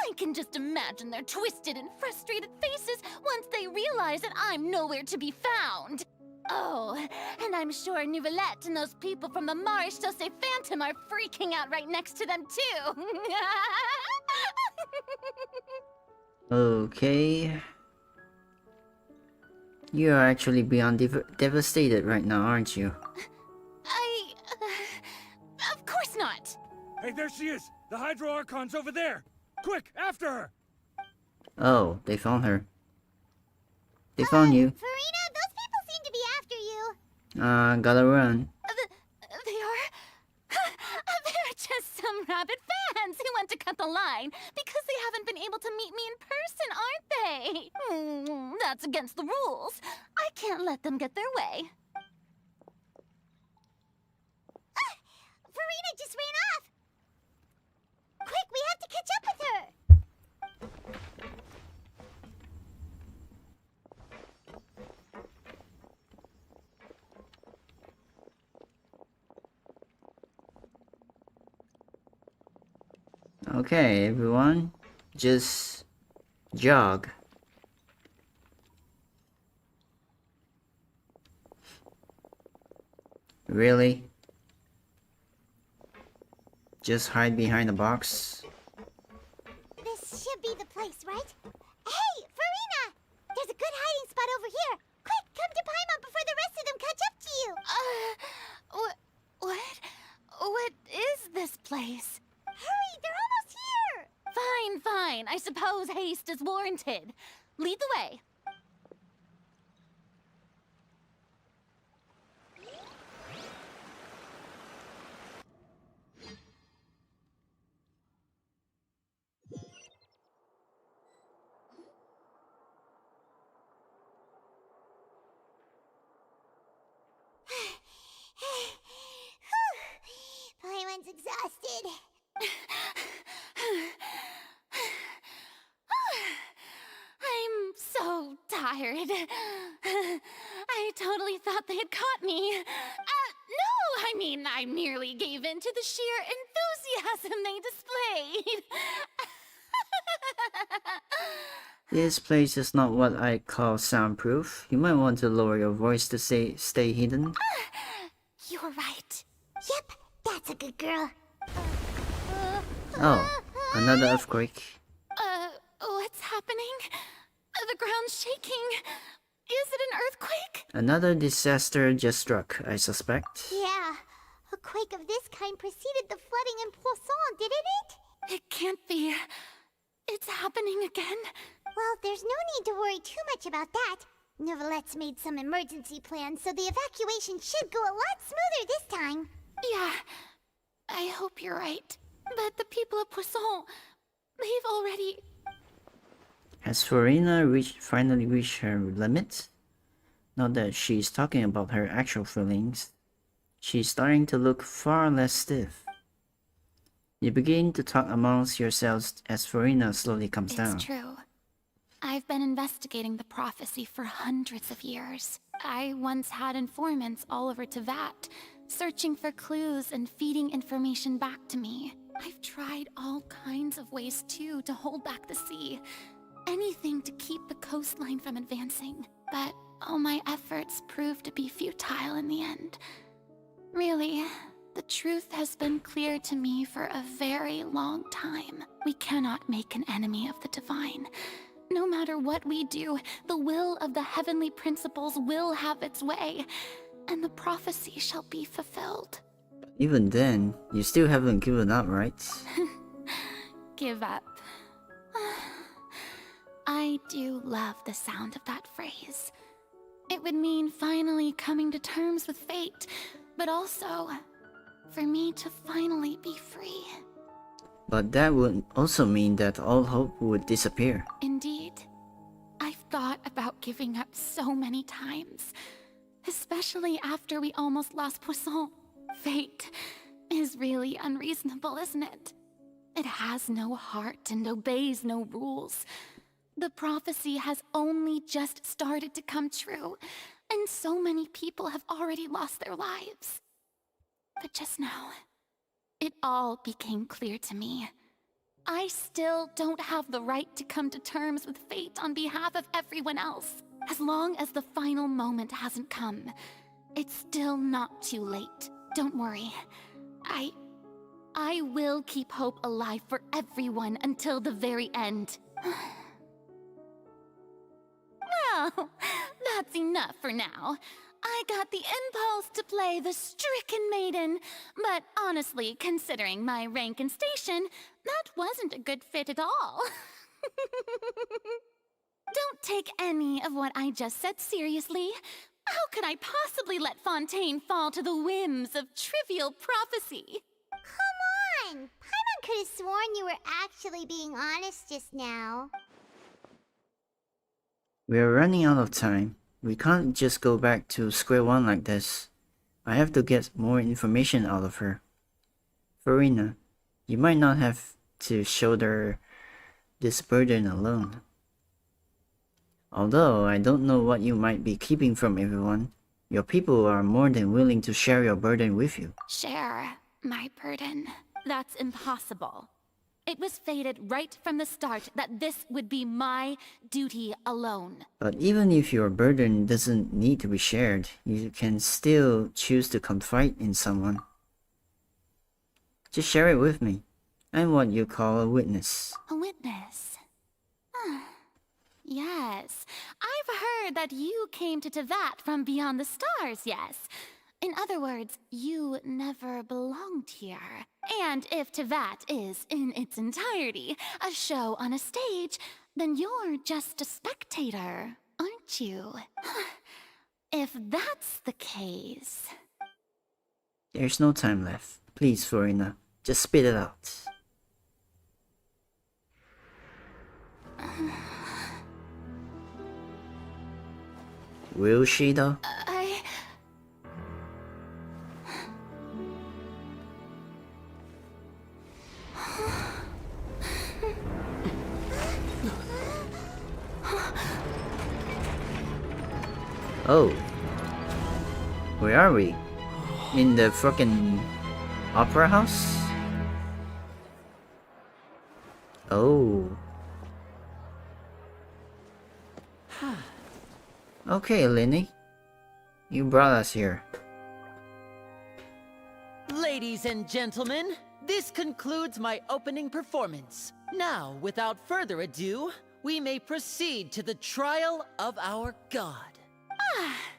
I can just imagine their twisted and frustrated faces once they realize that I'm nowhere to be found. Oh, and I'm sure Nouvellette and those people from the Maréchal say Phantom are freaking out right next to them too. Okay. You are actually beyond devastated right now, aren't you? Of course not. Hey, there she is! The Hydro Archon's over there! Quick, after her! Oh, they found her. They found you. Farina, those people seem to be after you. Gotta run. They are? They're just some rabid fans who want to cut the line because they haven't been able to meet me in person, aren't they? That's against the rules. I can't let them get their way. Farina just ran off! Quick, we have to catch up with her! Okay, everyone. Just jog. Really? Just hide behind the box? This should be the place, right? Hey, Farina! There's a good hiding spot over here! Quick, come to Paimon before the rest of them catch up to you! What is this place? Hurry, they're almost here! Fine. I suppose haste is warranted. Lead the way. Paimon's exhausted. I'm so tired. I totally thought they had caught me. No, I mean, I merely gave in to the sheer enthusiasm they displayed. This place is not what I call soundproof. You might want to lower your voice to stay hidden. You're right. Yep, that's a good girl. Oh, another earthquake. What's happening? The ground's shaking. Is it an earthquake? Another disaster just struck, I suspect. Yeah, a quake of this kind preceded the flooding in Poisson, didn't it? It can't be. It's happening again. Well, there's no need to worry too much about that. Nouvellette's made some emergency plans, so the evacuation should go a lot smoother this time. Yeah, I hope you're right. But the people of Poisson, they've already... Has Farina finally reached her limit? Not that she's talking about her actual feelings. She's starting to look far less stiff. You begin to talk amongst yourselves as Farina slowly comes down. It's true. I've been investigating the prophecy for hundreds of years. I once had informants all over Tevat, searching for clues and feeding information back to me. I've tried all kinds of ways too to hold back the sea. Anything to keep the coastline from advancing. but all my efforts proved to be futile in the end. Really, the truth has been clear to me for a very long time. We cannot make an enemy of the divine. No matter what we do, the will of the heavenly principles will have its way, and the prophecy shall be fulfilled. Even then, you still haven't given up, right? Give up. I do love the sound of that phrase. It would mean finally coming to terms with fate, but also for me to finally be free. But that would also mean that all hope would disappear. Indeed. I've thought about giving up so many times, especially after we almost lost Poisson. Fate is really unreasonable, isn't it? It has no heart and obeys no rules. The prophecy has only just started to come true, and so many people have already lost their lives. But just now, it all became clear to me. I still don't have the right to come to terms with fate on behalf of everyone else. As long as the final moment hasn't come, it's still not too late. Don't worry. I will keep hope alive for everyone until the very end. Well, that's enough for now. I got the impulse to play the stricken maiden, but honestly, considering my rank and station, that wasn't a good fit at all. Don't take any of what I just said seriously. How could I possibly let Fontaine fall to the whims of trivial prophecy? Come on! Paimon could have sworn you were actually being honest just now. We are running out of time. We can't just go back to square one like this. I have to get more information out of her. Farina, you might not have to shoulder this burden alone. Although I don't know what you might be keeping from everyone, your people are more than willing to share your burden with you. Share my burden? That's impossible. It was fated right from the start that this would be my duty alone. But even if your burden doesn't need to be shared, you can still choose to confide in someone. Just share it with me. I'm what you call a witness. A witness? Yes. I've heard that you came to Tevat from beyond the stars, yes. In other words, you never belonged here. And if Tevat is, in its entirety, a show on a stage, then you're just a spectator, aren't you? If that's the case... There's no time left. Please, Farina, just spit it out. Will she though? Oh. Where are we? In the frickin' opera house? Oh. Okay, Linny. You brought us here. Ladies and gentlemen, this concludes my opening performance. Now, without further ado, we may proceed to the trial of our god.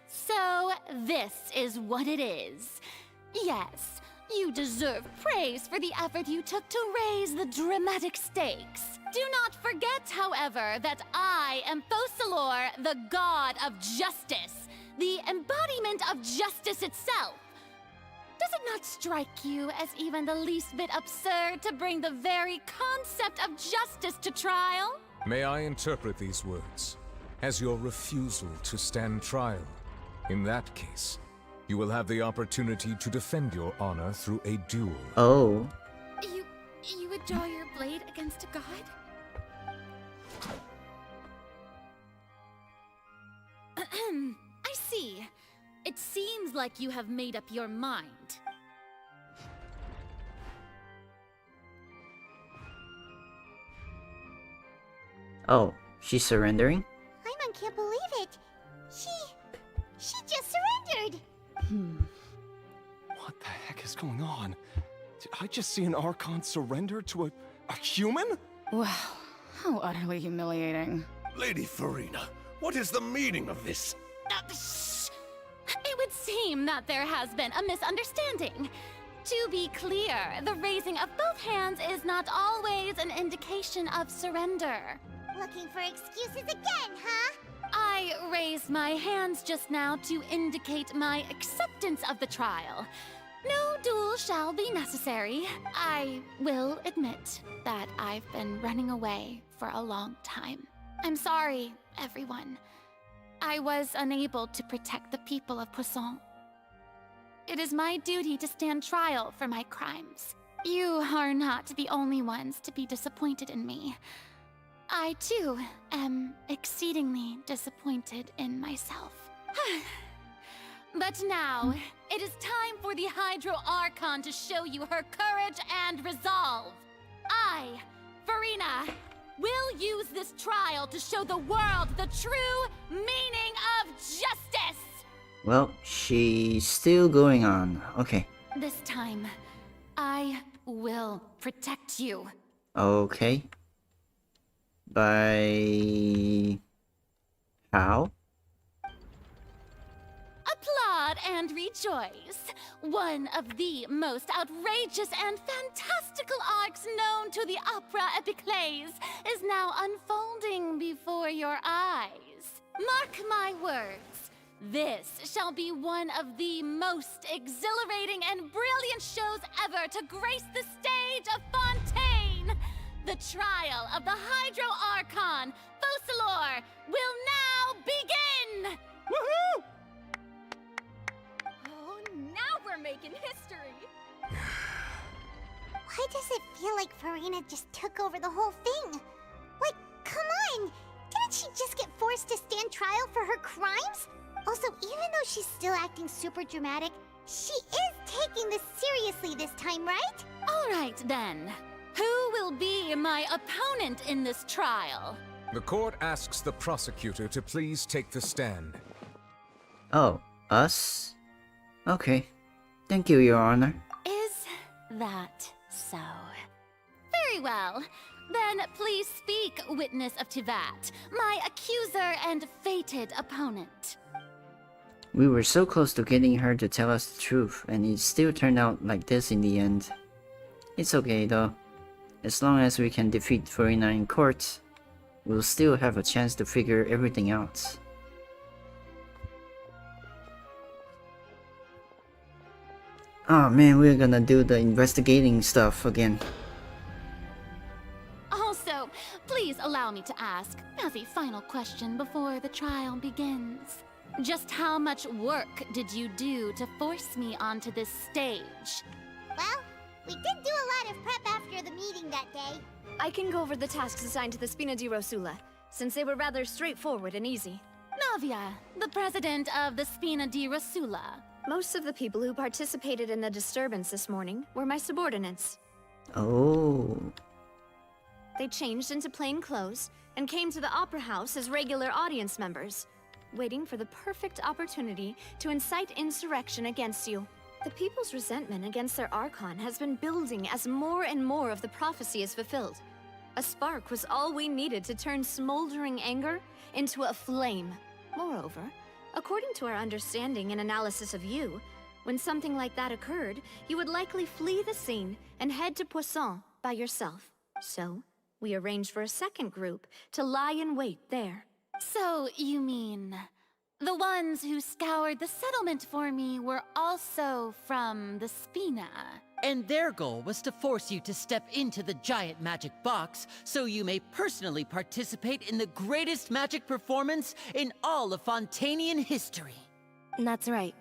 So this is what it is. Yes, you deserve praise for the effort you took to raise the dramatic stakes. Do not forget, however, that I am Fosalor, the god of justice, the embodiment of justice itself. Does it not strike you as even the least bit absurd to bring the very concept of justice to trial? May I interpret these words as your refusal to stand trial? In that case, you will have the opportunity to defend your honor through a duel. Oh. You would draw your blade against a god? I see. It seems like you have made up your mind. Oh, she's surrendering? Paimon can't believe it. She just surrendered! What the heck is going on? Did I just see an Archon surrender to a human? Wow, how utterly humiliating. Lady Farina, what is the meaning of this? It would seem that there has been a misunderstanding. To be clear, the raising of both hands is not always an indication of surrender. Looking for excuses again, huh? I raised my hands just now to indicate my acceptance of the trial. No duel shall be necessary. I will admit that I've been running away for a long time. I'm sorry, everyone. I was unable to protect the people of Poisson. It is my duty to stand trial for my crimes. You are not the only ones to be disappointed in me. I, too, am exceedingly disappointed in myself. But now, it is time for the Hydro Archon to show you her courage and resolve. I, Farina, will use this trial to show the world the true meaning of justice! Well, she's still going on. Okay. This time, I will protect you. Okay. By... how? Applaud and rejoice. One of the most outrageous and fantastical arcs known to the opera epiclese is now unfolding before your eyes. Mark my words. This shall be one of the most exhilarating and brilliant shows ever to grace the stage of Fontaine. The trial of the Hydro Archon, Focalor, will now begin! Woohoo! Oh, now we're making history! Why does it feel like Farina just took over the whole thing? Like, come on! Didn't she just get forced to stand trial for her crimes? Also, even though she's still acting super dramatic, she is taking this seriously this time, right? All right, then. Who will be my opponent in this trial? The court asks the prosecutor to please take the stand. Oh, us? Okay. Thank you, Your Honor. Is that so? Very well. Then please speak, witness of Tivat, my accuser and fated opponent. We were so close to getting her to tell us the truth, and it still turned out like this in the end. It's okay though. As long as we can defeat Farina in court, we'll still have a chance to figure everything out. Oh man, we're gonna do the investigating stuff again. Also, please allow me to ask, as a final question before the trial begins. Just how much work did you do to force me onto this stage? Well, we did do a lot of prep after the meeting that day. I can go over the tasks assigned to the Spina di Rosula, since they were rather straightforward and easy. Navia, the president of the Spina di Rosula. Most of the people who participated in the disturbance this morning were my subordinates. Oh. They changed into plain clothes and came to the Opera House as regular audience members, waiting for the perfect opportunity to incite insurrection against you. The people's resentment against their Archon has been building as more and more of the prophecy is fulfilled. A spark was all we needed to turn smoldering anger into a flame. Moreover, according to our understanding and analysis of you, when something like that occurred, you would likely flee the scene and head to Poisson by yourself. So, we arranged for a second group to lie in wait there. So, you mean... the ones who scoured the settlement for me were also from the Spina? And their goal was to force you to step into the giant magic box so you may personally participate in the greatest magic performance in all of Fontainian history. That's right.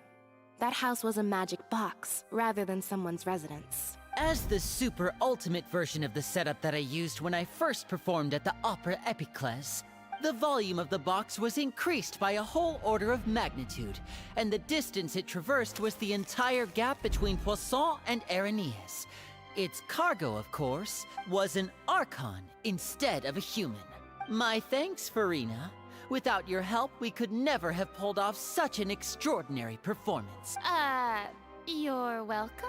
That house was a magic box, rather than someone's residence. As the super ultimate version of the setup that I used when I first performed at the Opera Epiclese, the volume of the box was increased by a whole order of magnitude, and the distance it traversed was the entire gap between Poisson and Aranias. Its cargo, of course, was an Archon instead of a human. My thanks, Farina. Without your help, we could never have pulled off such an extraordinary performance. You're welcome?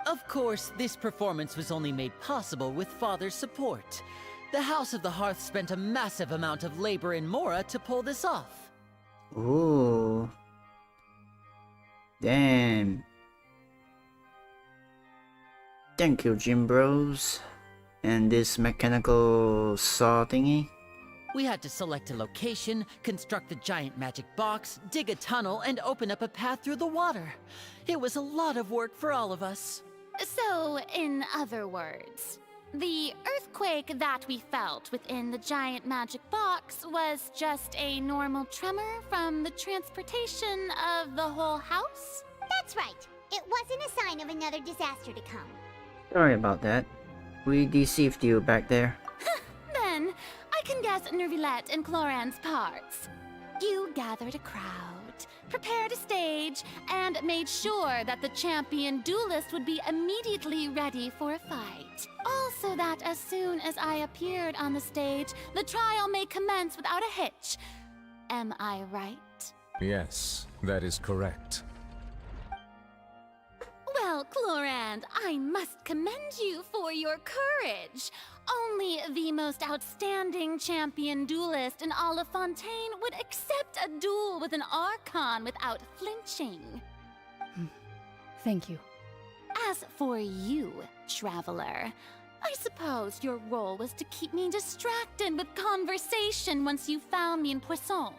Of course, this performance was only made possible with Father's support. The House of the Hearth spent a massive amount of labor in Mora to pull this off. Ooh. Damn. Thank you, Gym Bros. And this mechanical saw thingy? We had to select a location, construct the giant magic box, dig a tunnel, and open up a path through the water. It was a lot of work for all of us. So, in other words, the earthquake that we felt within the giant magic box was just a normal tremor from the transportation of the whole house? That's right. It wasn't a sign of another disaster to come. Sorry about that. We deceived you back there. Then, I can guess Nervilette and Cloran's parts. You gathered a crowd, prepared a stage, and made sure that the champion duelist would be immediately ready for a fight. Also that as soon as I appeared on the stage, the trial may commence without a hitch. Am I right? Yes, that is correct. Well, Clorand, I must commend you for your courage. Only the most outstanding champion duelist in all of Fontaine would accept a duel with an Archon without flinching. Thank you. As for you, Traveler, I suppose your role was to keep me distracted with conversation once you found me in Poisson.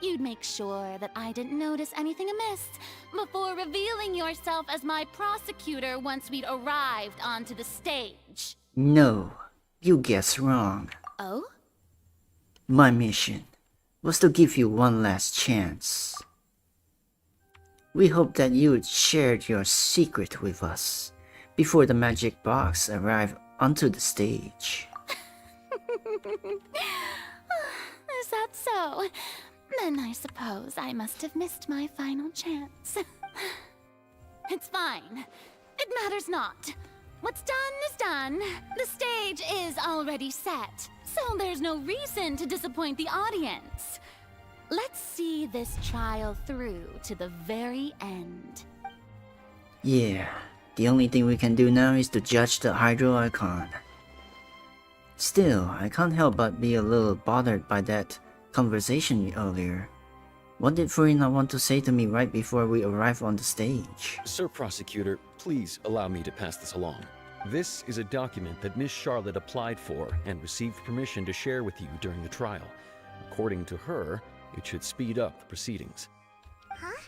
You'd make sure that I didn't notice anything amiss before revealing yourself as my prosecutor once we'd arrived onto the stage. No, you guessed wrong. Oh? My mission was to give you one last chance. We hoped that you would share your secret with us before the magic box arrived onto the stage. Is that so? Then I suppose I must have missed my final chance. It's fine. It matters not. What's done is done. The stage is already set, so there's no reason to disappoint the audience. Let's see this trial through to the very end. Yeah, the only thing we can do now is to judge the Hydro Archon. Still, I can't help but be a little bothered by that conversation earlier. What did Farina want to say to me right before we arrived on the stage? Sir Prosecutor, please allow me to pass this along. This is a document that Miss Charlotte applied for and received permission to share with you during the trial. According to her, it should speed up the proceedings. Huh?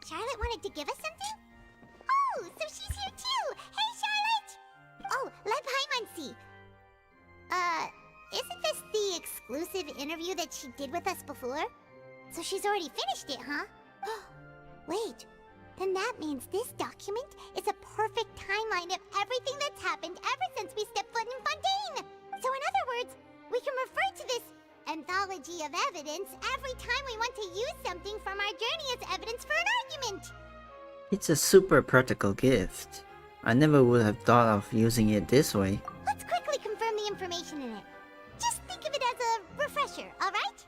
Charlotte wanted to give us something? Oh, so she's here too! Hey, Charlotte! Oh, let Paimon see. Isn't this the exclusive interview that she did with us before? So she's already finished it, huh? Wait, then that means this document is a perfect timeline of everything that's happened ever since we stepped foot in Fontaine! So in other words, we can refer to this anthology of evidence every time we want to use something from our journey as evidence for an argument! It's a super practical gift. I never would have thought of using it this way. Let's quickly confirm the information in it. Just think of it as a refresher, alright?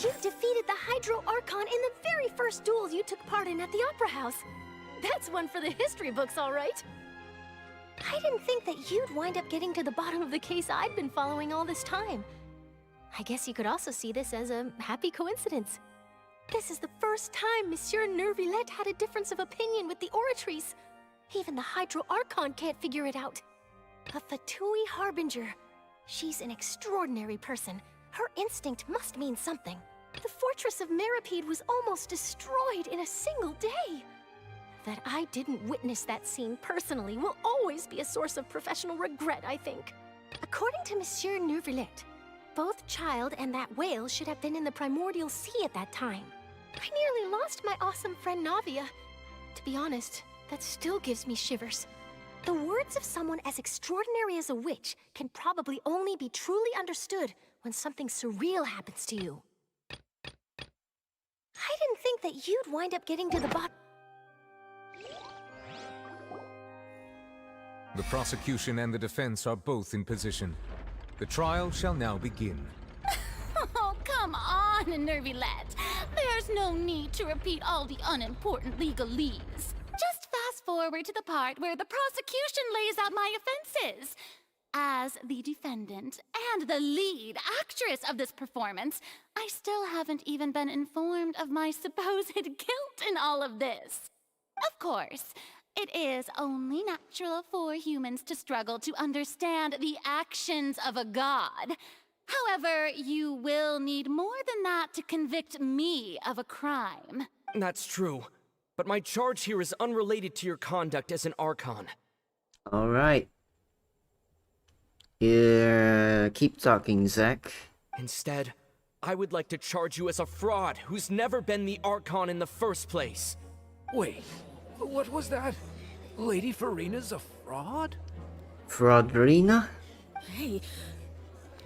You defeated the Hydro Archon in the very first duels you took part in at the Opera House. That's one for the history books, all right. I didn't think that you'd wind up getting to the bottom of the case I'd been following all this time. I guess you could also see this as a happy coincidence. This is the first time Monsieur Nervilette had a difference of opinion with the Oratrice. Even the Hydro Archon can't figure it out. A Fatui Harbinger. She's an extraordinary person. Her instinct must mean something. The fortress of Meripede was almost destroyed in a single day. That I didn't witness that scene personally will always be a source of professional regret, I think. According to Monsieur Nervilette, both Child and that whale should have been in the primordial sea at that time. I nearly lost my awesome friend Navia. To be honest, that still gives me shivers. The words of someone as extraordinary as a witch can probably only be truly understood when something surreal happens to you. I didn't think that you'd wind up getting to the bottom. The prosecution and the defense are both in position. The trial shall now begin. Oh, on, Nervylette. There's no need to repeat all the unimportant legalese. Just fast forward to the part where the prosecution lays out my offenses. As the defendant and the lead actress of this performance, I still haven't even been informed of my supposed guilt in all of this. Of course, it is only natural for humans to struggle to understand the actions of a god. However, you will need more than that to convict me of a crime. That's true. But my charge here is unrelated to your conduct as an Archon. Alright. Yeah, keep talking, Zach. Instead, I would like to charge you as a fraud who's never been the Archon in the first place. Wait, what was that? Lady Farina's a fraud? Fraudrina? Hey,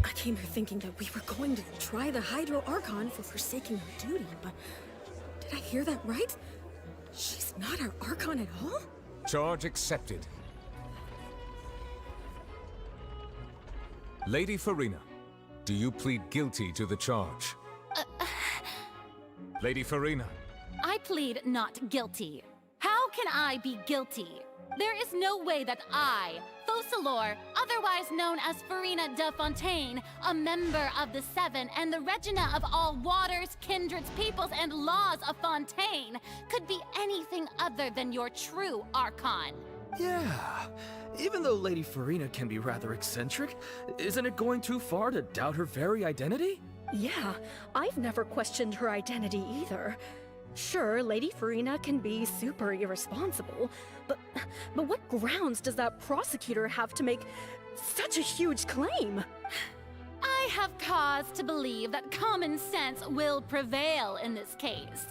I came here thinking that we were going to try the Hydro Archon for forsaking her duty, but did I hear that right? She's not our Archon at all? Charge accepted. Lady Farina, do you plead guilty to the charge? Lady Farina. I plead not guilty. How can I be guilty? There is no way that I, Focalor, otherwise known as Farina de Fontaine, a member of the Seven and the Regina of all waters, kindreds, peoples, and laws of Fontaine, could be anything other than your true Archon. Yeah, even though Lady Farina can be rather eccentric, isn't it going too far to doubt her very identity? Yeah, I've never questioned her identity either. Sure, Lady Farina can be super irresponsible, but what grounds does that prosecutor have to make such a huge claim? I have cause to believe that common sense will prevail in this case.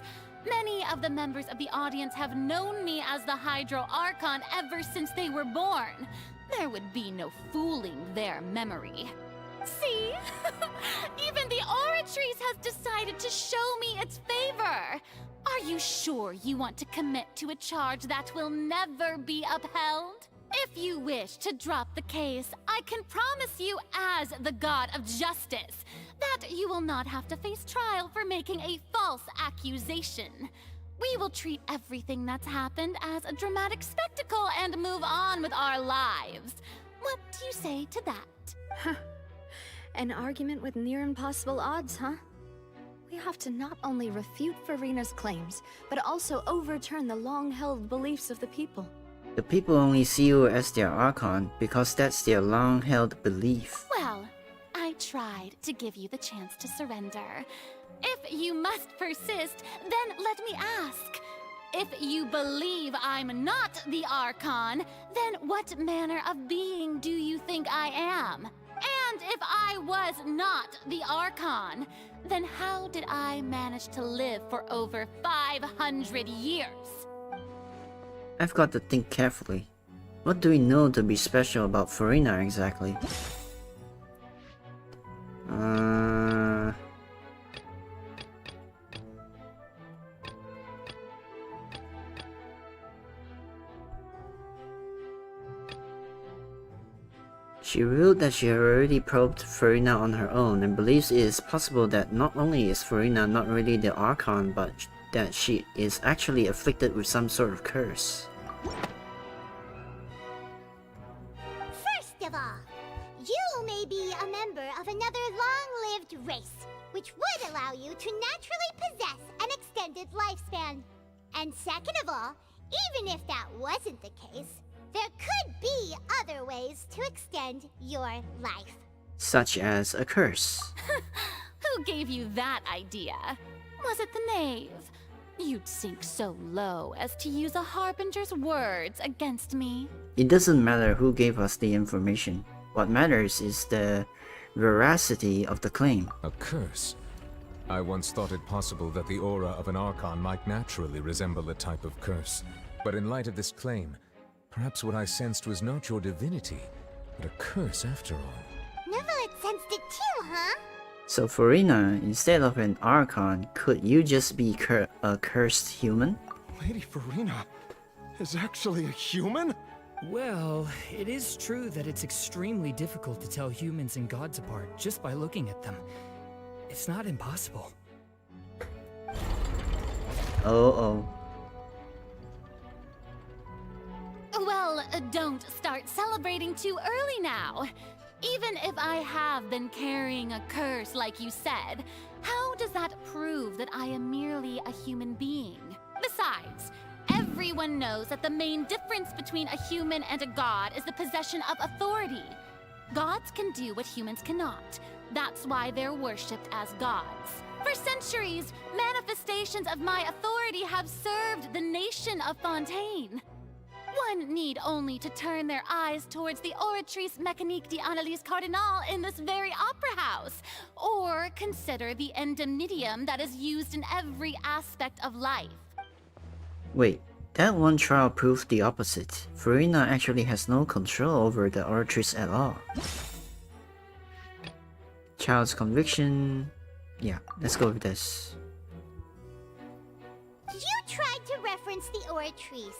Many of the members of the audience have known me as the Hydro Archon ever since they were born. There would be no fooling their memory. See? Even the Oratrice has decided to show me its favor. Are you sure you want to commit to a charge that will never be upheld? If you wish to drop the case, I can promise you as the God of Justice that you will not have to face trial for making a false accusation. We will treat everything that's happened as a dramatic spectacle and move on with our lives. What do you say to that? An argument with near impossible odds, huh? We have to not only refute Farina's claims, but also overturn the long-held beliefs of the people. The people only see you as their Archon because that's their long-held belief. Well, I tried to give you the chance to surrender. If you must persist, then let me ask. If you believe I'm not the Archon, then what manner of being do you think I am? And if I was not the Archon, then how did I manage to live for over 500 years? I've got to think carefully. What do we know to be special about Farina exactly? She revealed that she had already probed Farina on her own and believes it is possible that not only is Farina not really the Archon, but that she is actually afflicted with some sort of curse. First of all, you may be a member of another long-lived race, which would allow you to naturally possess an extended lifespan. And second of all, even if that wasn't the case, there could be other ways to extend your life. Such as a curse. Who gave you that idea? Was it the knave? You'd sink so low as to use a harbinger's words against me. It doesn't matter who gave us the information. What matters is the veracity of the claim. A curse? I once thought it possible that the aura of an Archon might naturally resemble a type of curse. But in light of this claim, perhaps what I sensed was not your divinity, but a curse after all. Neverlet sensed it too, huh? So Farina, instead of an Archon, could you just be a cursed human? Lady Farina is actually a human? Well, it is true that it's extremely difficult to tell humans and gods apart just by looking at them. It's not impossible. Oh. Well, don't start celebrating too early now. Even if I have been carrying a curse like you said, how does that prove that I am merely a human being? Besides, everyone knows that the main difference between a human and a god is the possession of authority. Gods can do what humans cannot. That's why they're worshipped as gods. For centuries, manifestations of my authority have served the nation of Fontaine. One need only to turn their eyes towards the Oratrice Mécanique d'Analyse Cardinal in this very opera house, or consider the indemnitium that is used in every aspect of life. Wait, that one trial proved the opposite. Farina actually has no control over the Oratrice at all. Child's conviction... Yeah, let's go with this. You tried to reference the Oratrice,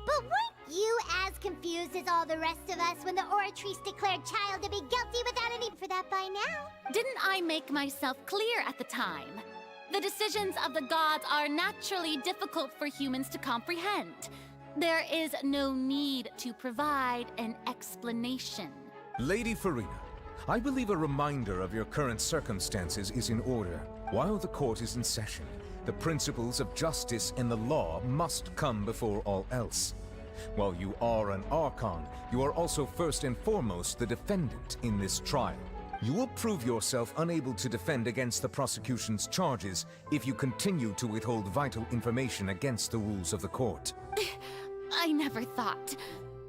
but weren't you as confused as all the rest of us when the Oratrice declared Child to be guilty without any for that by now? Didn't I make myself clear at the time? The decisions of the gods are naturally difficult for humans to comprehend. There is no need to provide an explanation. Lady Farina, I believe a reminder of your current circumstances is in order. While the court is in session, the principles of justice and the law must come before all else. While you are an Archon, you are also first and foremost the defendant in this trial. You will prove yourself unable to defend against the prosecution's charges if you continue to withhold vital information against the rules of the court. I never thought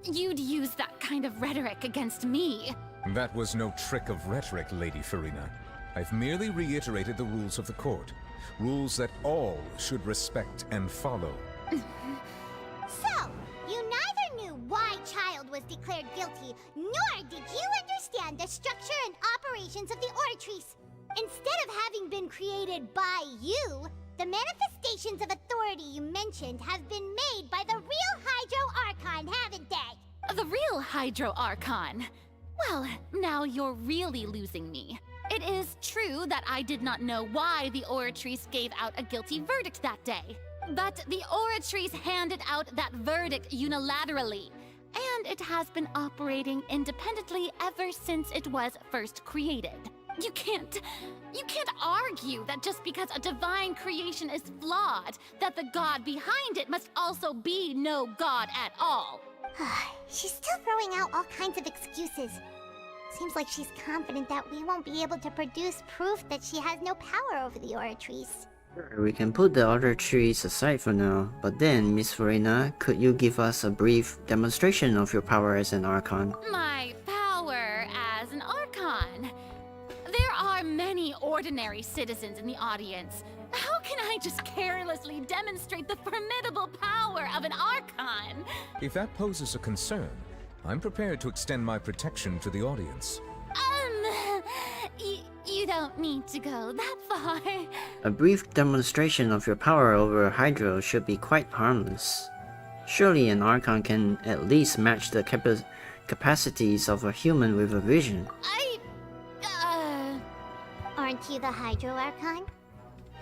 you'd use that kind of rhetoric against me. That was no trick of rhetoric, Lady Farina. I've merely reiterated the rules of the court. Rules that all should respect and follow. So, you neither knew why Child was declared guilty, nor did you understand the structure and operations of the Oratrice. Instead of having been created by you, the manifestations of authority you mentioned have been made by the real Hydro Archon, haven't they? The real Hydro Archon? Well, now you're really losing me. It is true that I did not know why the Oratrice gave out a guilty verdict that day. But the Oratrice handed out that verdict unilaterally, and it has been operating independently ever since it was first created. You can't argue that just because a divine creation is flawed, that the god behind it must also be no god at all. She's still throwing out all kinds of excuses. Seems like she's confident that we won't be able to produce proof that she has no power over the Oratrice. We can put the Oratrice aside for now, but then, Miss Farina, could you give us a brief demonstration of your power as an Archon? My power as an Archon? There are many ordinary citizens in the audience. How can I just carelessly demonstrate the formidable power of an Archon? If that poses a concern, I'm prepared to extend my protection to the audience. You don't need to go that far. A brief demonstration of your power over Hydro should be quite harmless. Surely an Archon can at least match the capacities of a human with a vision. Aren't you the Hydro Archon?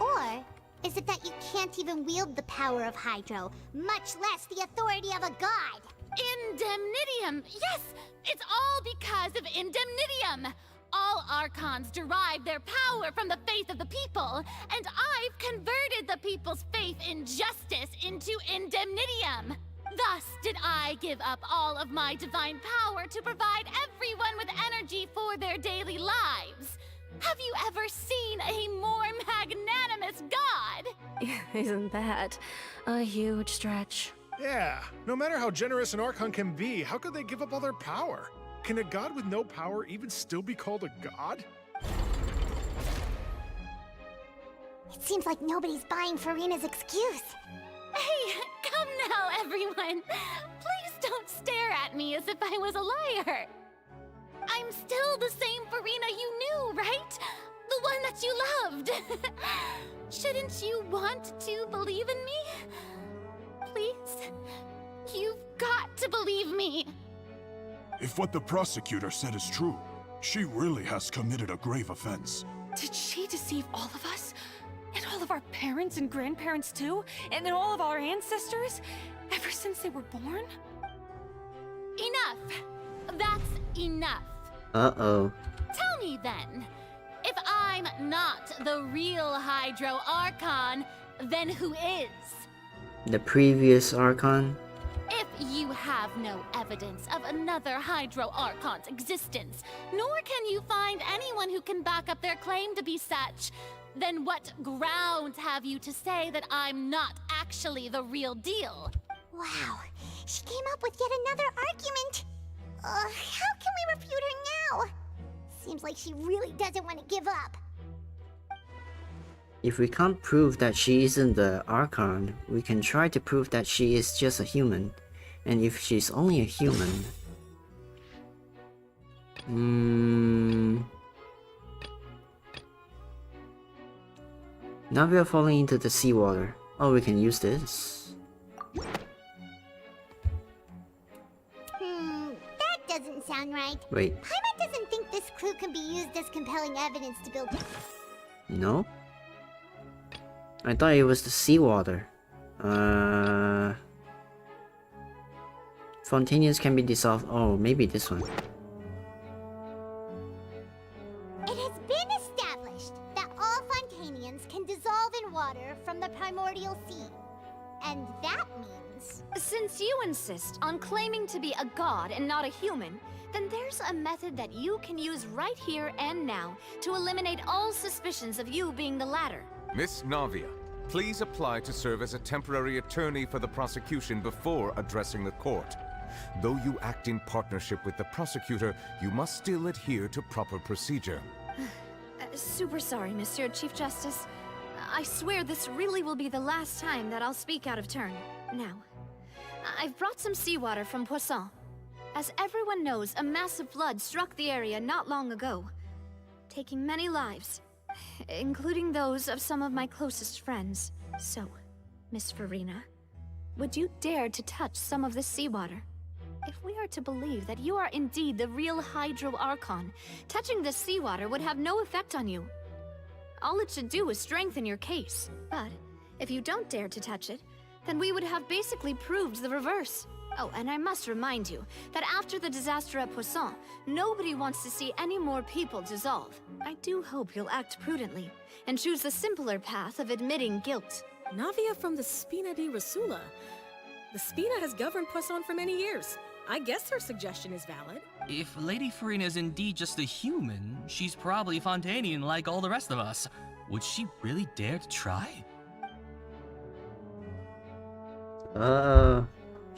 Or is it that you can't even wield the power of Hydro, much less the authority of a god? Indemnitium! Yes! It's all because of Indemnitium! All Archons derive their power from the faith of the people, and I've converted the people's faith in justice into Indemnitium! Thus did I give up all of my divine power to provide everyone with energy for their daily lives. Have you ever seen a more magnanimous god? Isn't that a huge stretch? Yeah, no matter how generous an Archon can be, how could they give up all their power? Can a god with no power even still be called a god? It seems like nobody's buying Farina's excuse. Hey, come now, everyone. Please don't stare at me as if I was a liar. I'm still the same Farina you knew, right? The one that you loved. Shouldn't you want to believe in me? Please? You've got to believe me. If what the prosecutor said is true, she really has committed a grave offense. Did she deceive all of us? And all of our parents and grandparents too? And then all of our ancestors? Ever since they were born? Enough! That's enough. Uh-oh. Tell me then, if I'm not the real Hydro Archon, then who is? The previous Archon? If you have no evidence of another Hydro Archon's existence, nor can you find anyone who can back up their claim to be such, then what grounds have you to say that I'm not actually the real deal? Wow, she came up with yet another argument. How can we refute her now? Seems like she really doesn't want to give up. If we can't prove that she isn't the Archon, we can try to prove that she is just a human. And if she's only a human... Now we are falling into the seawater. Oh, we can use this. That doesn't sound right. Wait. Paimon doesn't think this clue can be used as compelling evidence to build... No? I thought it was the seawater. Fontainians can be dissolved. Oh, maybe this one. It has been established that all Fontainians can dissolve in water from the primordial sea. And that means... Since you insist on claiming to be a god and not a human, then there's a method that you can use right here and now to eliminate all suspicions of you being the latter. Miss Navia, please apply to serve as a temporary attorney for the prosecution before addressing the court. Though you act in partnership with the prosecutor, you must still adhere to proper procedure. Super sorry, Monsieur Chief Justice. I swear this really will be the last time that I'll speak out of turn. Now, I've brought some seawater from Poisson. As everyone knows, a massive flood struck the area not long ago, taking many lives, including those of some of my closest friends. So, Miss Farina, would you dare to touch some of this seawater? If we are to believe that you are indeed the real Hydro Archon, touching this seawater would have no effect on you. All it should do is strengthen your case. But if you don't dare to touch it, then we would have basically proved the reverse. Oh, and I must remind you that after the disaster at Poisson, nobody wants to see any more people dissolve. I do hope you'll act prudently and choose the simpler path of admitting guilt. Navia from the Spina di Rasula. The Spina has governed Poisson for many years. I guess her suggestion is valid. If Lady Farina is indeed just a human, she's probably Fontainian like all the rest of us. Would she really dare to try?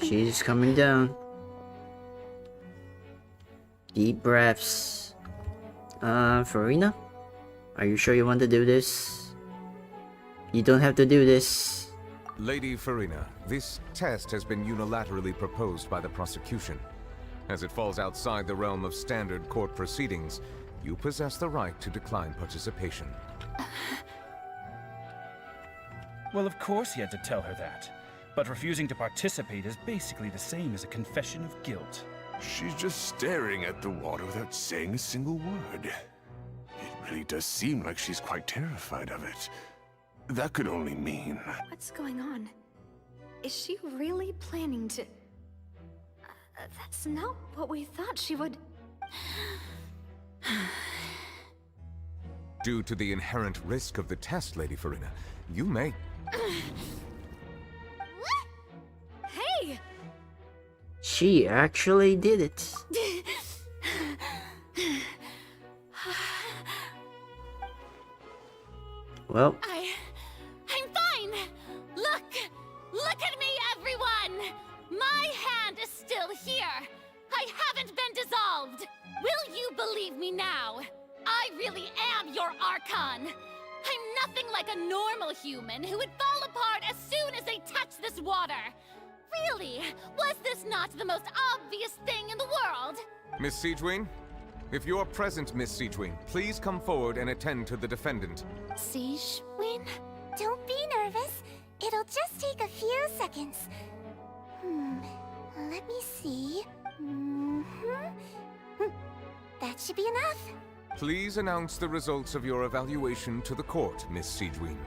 She's coming down. Deep breaths. Farina? Are you sure you want to do this? You don't have to do this. Lady Farina, this test has been unilaterally proposed by the prosecution. As it falls outside the realm of standard court proceedings, you possess the right to decline participation. Well, of course he had to tell her that. But refusing to participate is basically the same as a confession of guilt. She's just staring at the water without saying a single word. It really does seem like she's quite terrified of it. That could only mean... What's going on? Is she really planning to... that's not what we thought she would... Due to the inherent risk of the test, Lady Farina, you may... Hey! She actually did it. Well... I'm fine! Look at me, everyone! My hand is still here! I haven't been dissolved! Will you believe me now? I really am your Archon! I'm nothing like a normal human who would fall apart as soon as they touch this water! Really? Was this not the most obvious thing in the world? Miss Siegewing? If you are present, Miss Siegewing, please come forward and attend to the defendant. Siegewing? Don't be nervous. It'll just take a few seconds. Let me see. That should be enough. Please announce the results of your evaluation to the court, Miss Siegeween.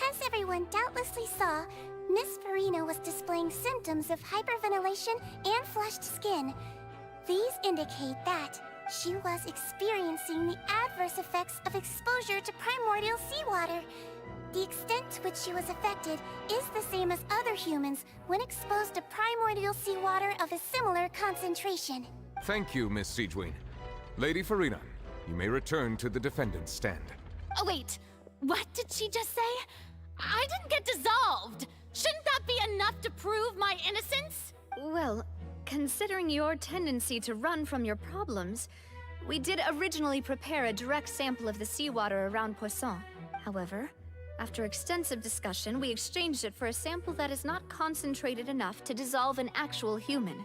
As everyone doubtlessly saw, Miss Farina was displaying symptoms of hyperventilation and flushed skin. These indicate that she was experiencing the adverse effects of exposure to primordial seawater. The extent to which she was affected is the same as other humans when exposed to primordial seawater of a similar concentration. Thank you, Miss Siegeween. Lady Farina, you may return to the defendant's stand. Oh, wait. What did she just say? I didn't get dissolved. Shouldn't that be enough to prove my innocence? Well, considering your tendency to run from your problems, we did originally prepare a direct sample of the seawater around Poisson. However, after extensive discussion, we exchanged it for a sample that is not concentrated enough to dissolve an actual human.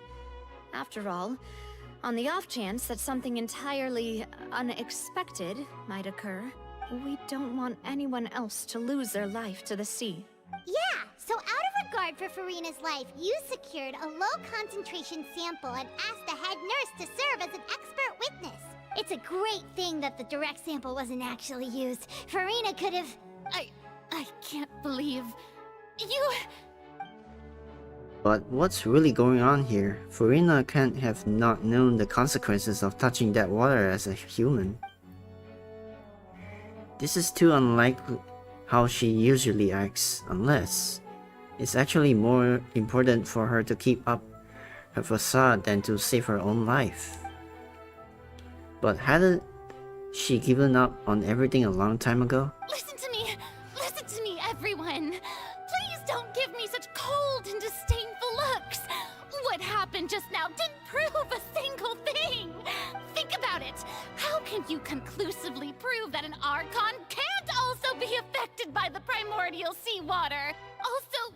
After all, on the off chance that something entirely unexpected might occur, we don't want anyone else to lose their life to the sea. Yeah, so out of regard for Farina's life, you secured a low-concentration sample and asked the head nurse to serve as an expert witness. It's a great thing that the direct sample wasn't actually used. Farina could have... I can't believe... you... But what's really going on here? Farina can't have not known the consequences of touching that water as a human. This is too unlike how she usually acts, unless it's actually more important for her to keep up her facade than to save her own life. But hadn't she given up on everything a long time ago? Listen to me, everyone. Please don't give me such cold and disdainful looks. What happened just now didn't prove a single thing. Think about it. How can you conclusively prove that an Archon can't also be affected by the primordial seawater? Also,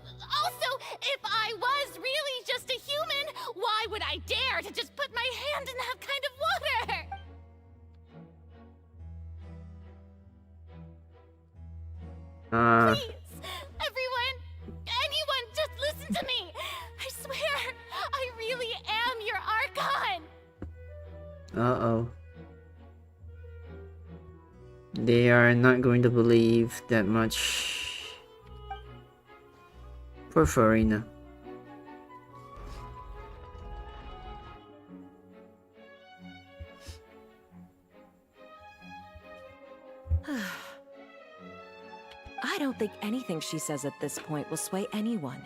if I was really just a human, why would I dare to just put my hand in that kind of water? Please, everyone, anyone, just listen to me. I swear, I really am your Archon. Uh-oh. They are not going to believe that much. Poor Farina. I don't think anything she says at this point will sway anyone.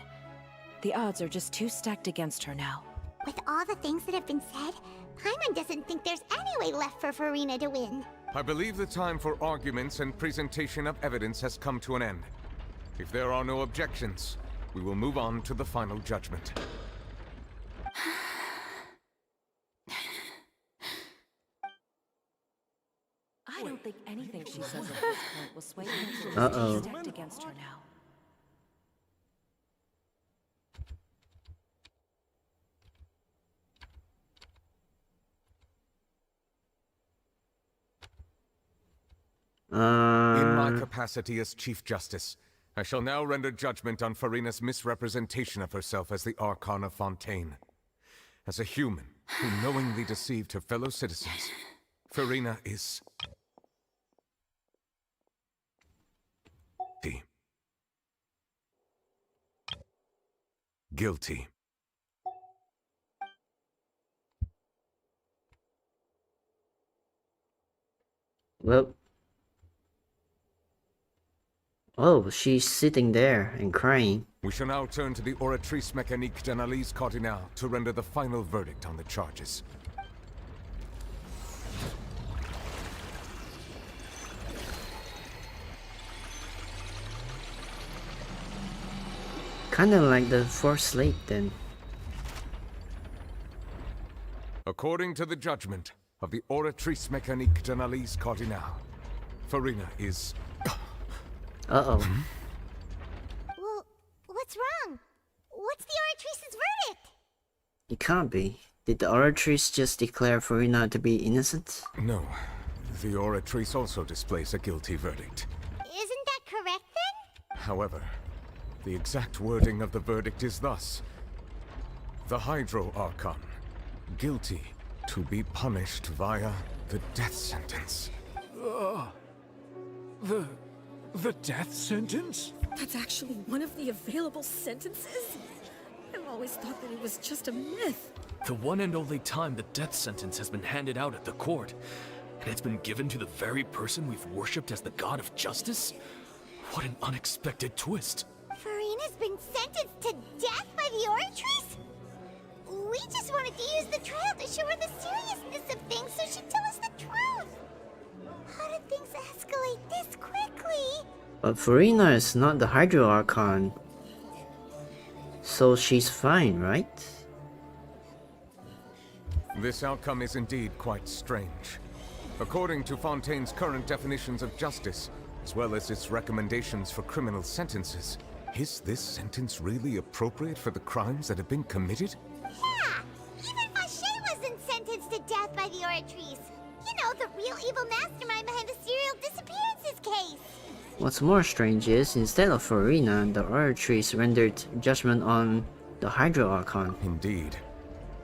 The odds are just too stacked against her now. With all the things that have been said, Paimon doesn't think there's any way left for Farina to win. I believe the time for arguments and presentation of evidence has come to an end. If there are no objections, we will move on to the final judgment. I don't think anything she says at this point will sway anyone. Uh-oh. Stacked against her now. In my capacity as Chief Justice, I shall now render judgment on Farina's misrepresentation of herself as the Archon of Fontaine. As a human who knowingly deceived her fellow citizens, Farina is... guilty. Well... Oh, she's sitting there and crying. We shall now turn to the Oratrice Mécanique d'Analyse Cardinale to render the final verdict on the charges. Kinda like the Force Slate then. According to the judgment of the Oratrice Mécanique d'Analyse Cardinale, Farina is... Uh-oh. Well, what's wrong? What's the Oratrice's verdict? It can't be. Did the Oratrice just declare Farina to be innocent? No. The Oratrice also displays a guilty verdict. Isn't that correct then? However, the exact wording of the verdict is thus. The Hydro Archon, guilty to be punished via the death sentence. The death sentence? That's actually one of the available sentences? I've always thought that it was just a myth. The one and only time the death sentence has been handed out at the court, and it's been given to the very person we've worshipped as the god of justice? What an unexpected twist. Furina's been sentenced to death by the Oratrice? We just wanted to use the trial to show her the seriousness of things so she'd tell us the truth. How did things escalate this quickly? But Farina is not the Hydro Archon. So she's fine, right? This outcome is indeed quite strange. According to Fontaine's current definitions of justice, as well as its recommendations for criminal sentences, is this sentence really appropriate for the crimes that have been committed? Yeah! Even Vacher wasn't sentenced to death by the Oratrice. You know, the real evil mastermind behind the serial disappearances case. What's more strange is, instead of Farina, the Oratrice rendered judgment on the Hydro Archon. Indeed.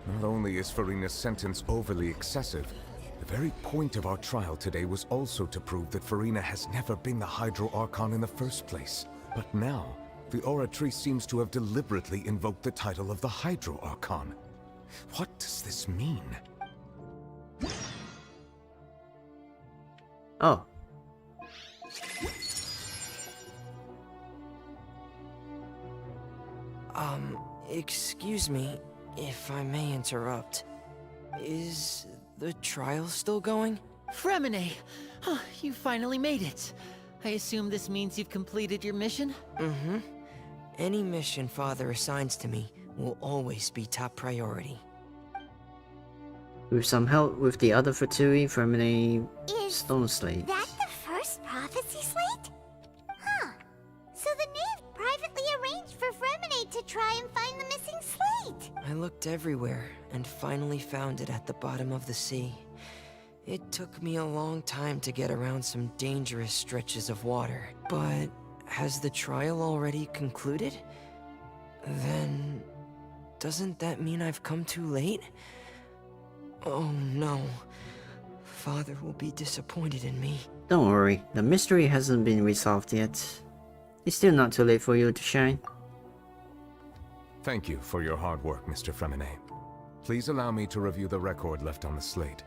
Not only is Farina's sentence overly excessive, the very point of our trial today was also to prove that Farina has never been the Hydro Archon in the first place. But now, the Oratrice seems to have deliberately invoked the title of the Hydro Archon. What does this mean? Oh. Excuse me, if I may interrupt. Is the trial still going? Fremine! You finally made it. I assume this means you've completed your mission? Mm-hmm. Any mission Father assigns to me will always be top priority. With some help with the other Fatui from a stone slate. That the first prophecy slate? Huh. So the knave privately arranged for Fremine to try and find the missing slate. I looked everywhere and finally found it at the bottom of the sea. It took me a long time to get around some dangerous stretches of water. But has the trial already concluded? Then doesn't that mean I've come too late? Oh no. Father will be disappointed in me. Don't worry, the mystery hasn't been resolved yet. It's still not too late for you to shine. Thank you for your hard work, Mr. Fremine. Please allow me to review the record left on the slate.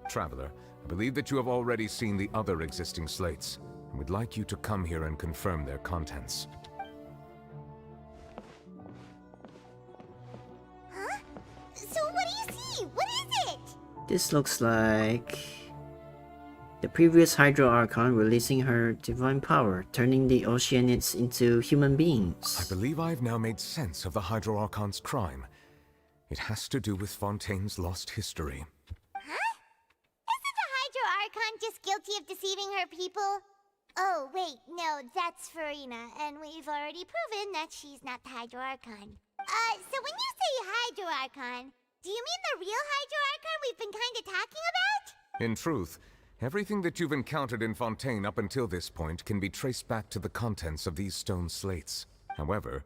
Traveler, I believe that you have already seen the other existing slates, and would like you to come here and confirm their contents. Huh? So what do you see? What is it? This looks like the previous Hydro Archon releasing her divine power, turning the Oceanids into human beings. I believe I've now made sense of the Hydro Archon's crime. It has to do with Fontaine's lost history. Huh? Isn't the Hydro Archon just guilty of deceiving her people? Oh, wait, no, that's Farina, and we've already proven that she's not the Hydro Archon. So when you say Hydro Archon, do you mean the real Hydro Archon we've been kinda talking about? In truth, everything that you've encountered in Fontaine up until this point can be traced back to the contents of these stone slates. However,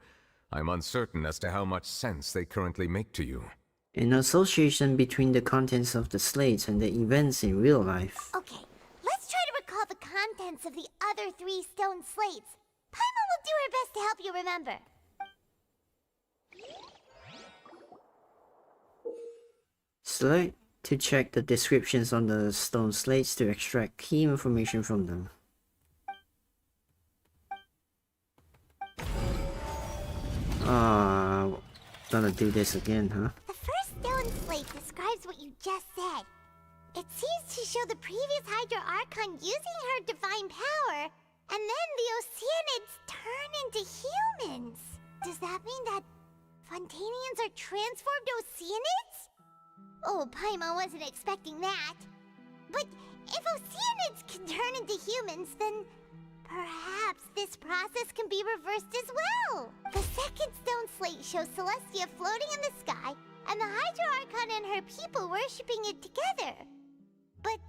I'm uncertain as to how much sense they currently make to you. An association between the contents of the slates and the events in real life. Okay, let's try to recall the contents of the other 3 stone slates. Paimon will do her best to help you remember. Select to check the descriptions on the stone slates to extract key information from them. Gonna do this again, huh? The first stone slate describes what you just said. It seems to show the previous Hydro Archon using her divine power, and then the Oceanids turn into humans. Does that mean that Fontainians are transformed Oceanids? Oh, Paimon wasn't expecting that. But if Oceanids can turn into humans, then perhaps this process can be reversed as well. The second stone slate shows Celestia floating in the sky, and the Hydro Archon and her people worshipping it together. But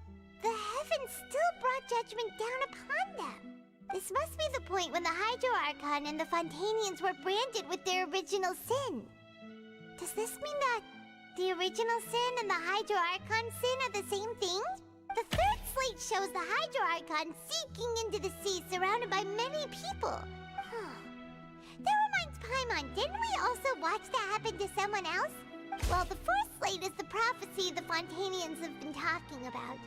the heavens still brought judgment down upon them. This must be the point when the Hydro Archon and the Fontainians were branded with their original sin. Does this mean that the original sin and the Hydro Archon sin are the same thing? The third slate shows the Hydro Archon seeking into the sea surrounded by many people. That reminds Paimon, didn't we also watch that happen to someone else? Well, the fourth slate is the prophecy the Fontainians have been talking about.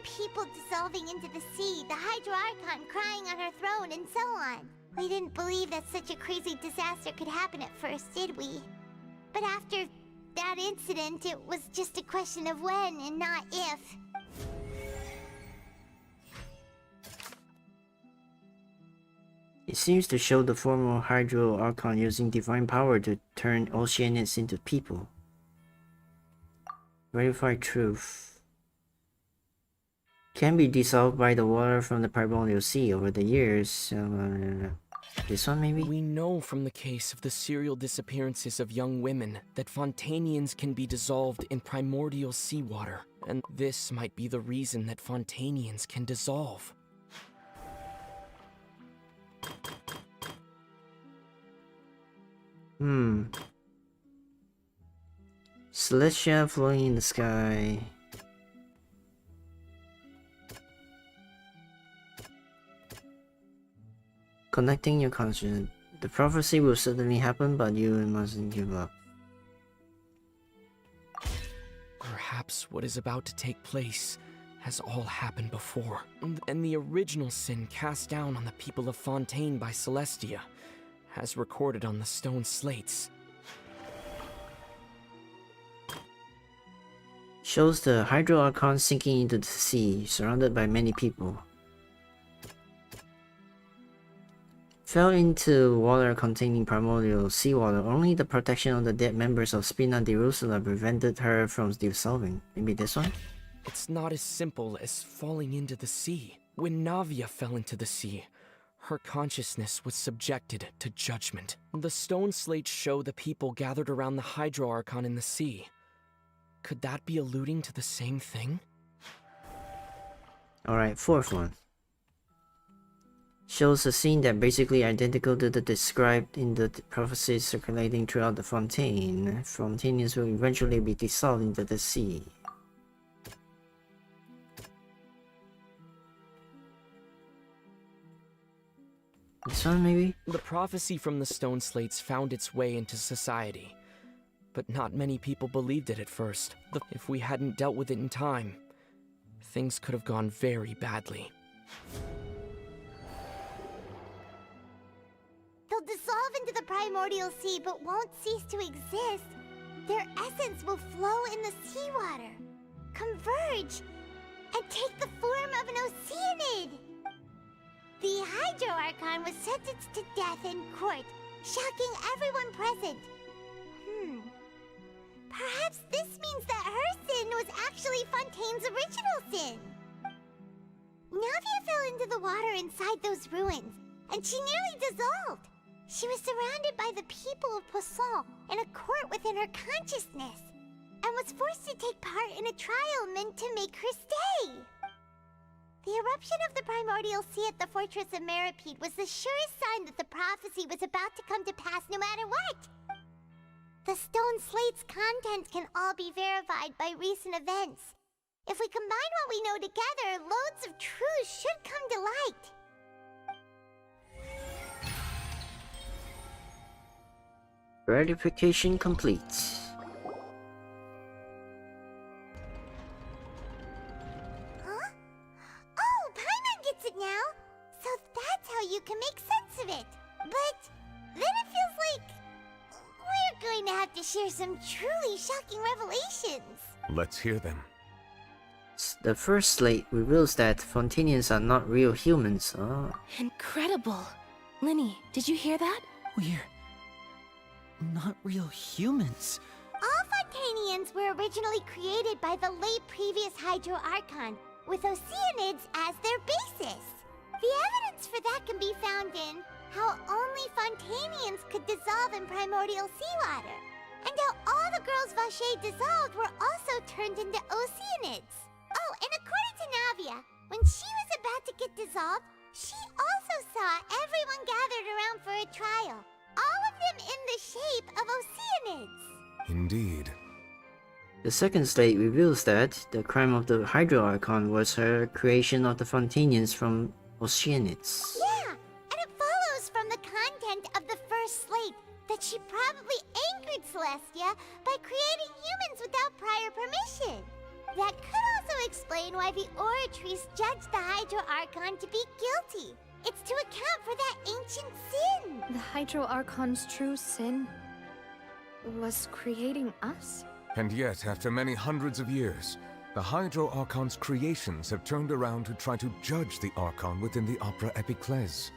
People dissolving into the sea, the Hydro Archon crying on her throne, and so on. We didn't believe that such a crazy disaster could happen at first, did we? But after that incident, it was just a question of when and not if. It seems to show the former Hydro Archon using divine power to turn Oceanians into people. Verified truth. Can be dissolved by the water from the primordial sea over the years. This one maybe? We know from the case of the serial disappearances of young women that Fontainians can be dissolved in primordial seawater, and this might be the reason that Fontainians can dissolve. Celestia floating in the sky. Connecting your consciousness. The prophecy will certainly happen, but you mustn't give up. Perhaps what is about to take place has all happened before, and the original sin cast down on the people of Fontaine by Celestia, as recorded on the stone slates. Shows the Hydro Archon sinking into the sea, surrounded by many people. Fell into water containing primordial seawater. Only the protection of the dead members of Spina di Rusula prevented her from dissolving. Maybe this one? It's not as simple as falling into the sea. When Navia fell into the sea, her consciousness was subjected to judgment. The stone slates show the people gathered around the Hydro Archon in the sea. Could that be alluding to the same thing? Alright, fourth one. Shows a scene that basically identical to the described in the prophecies circulating throughout the Fontaine. Fontainians will eventually be dissolved into the sea. This one maybe? The prophecy from the stone slates found its way into society, but not many people believed it at first. If we hadn't dealt with it in time, things could have gone very badly. They'll dissolve into the primordial sea but won't cease to exist. Their essence will flow in the seawater, converge, and take the form of an Oceanid. The Hydro Archon was sentenced to death in court, shocking everyone present. Perhaps this means that her sin was actually Fontaine's original sin. Navia fell into the water inside those ruins, and she nearly dissolved. She was surrounded by the people of Poisson in a court within her consciousness, and was forced to take part in a trial meant to make her stay. The eruption of the primordial sea at the fortress of Meripede was the surest sign that the prophecy was about to come to pass no matter what. The stone slate's contents can all be verified by recent events. If we combine what we know together, loads of truths should come to light. Verification complete. Huh? Oh, Paimon gets it now! So that's how you can make sense of it. But then it feels like we're going to have to share some truly shocking revelations. Let's hear them. The first slate reveals that Fontainians are not real humans. Oh. Incredible. Linny, did you hear that? We're not real humans. All Fontainians were originally created by the late previous Hydro Archon, with Oceanids as their basis. The evidence for that can be found in how only Fontainians could dissolve in primordial seawater, and how all the girls Vacher dissolved were also turned into Oceanids. Oh, and according to Navia, when she was about to get dissolved, she also saw everyone gathered around for a trial, all of them in the shape of Oceanids. Indeed. The second slate reveals that the crime of the Hydro Archon was her creation of the Fontainians from Oceanids. Yeah, and it follows from the content of the first slate that she probably angered Celestia by creating humans without prior permission. That could also explain why the Oratrice judged the Hydro Archon to be guilty. It's to account for that ancient sin. The Hydro Archon's true sin was creating us? And yet, after many hundreds of years, the Hydro Archon's creations have turned around to try to judge the Archon within the Opera Epiclese.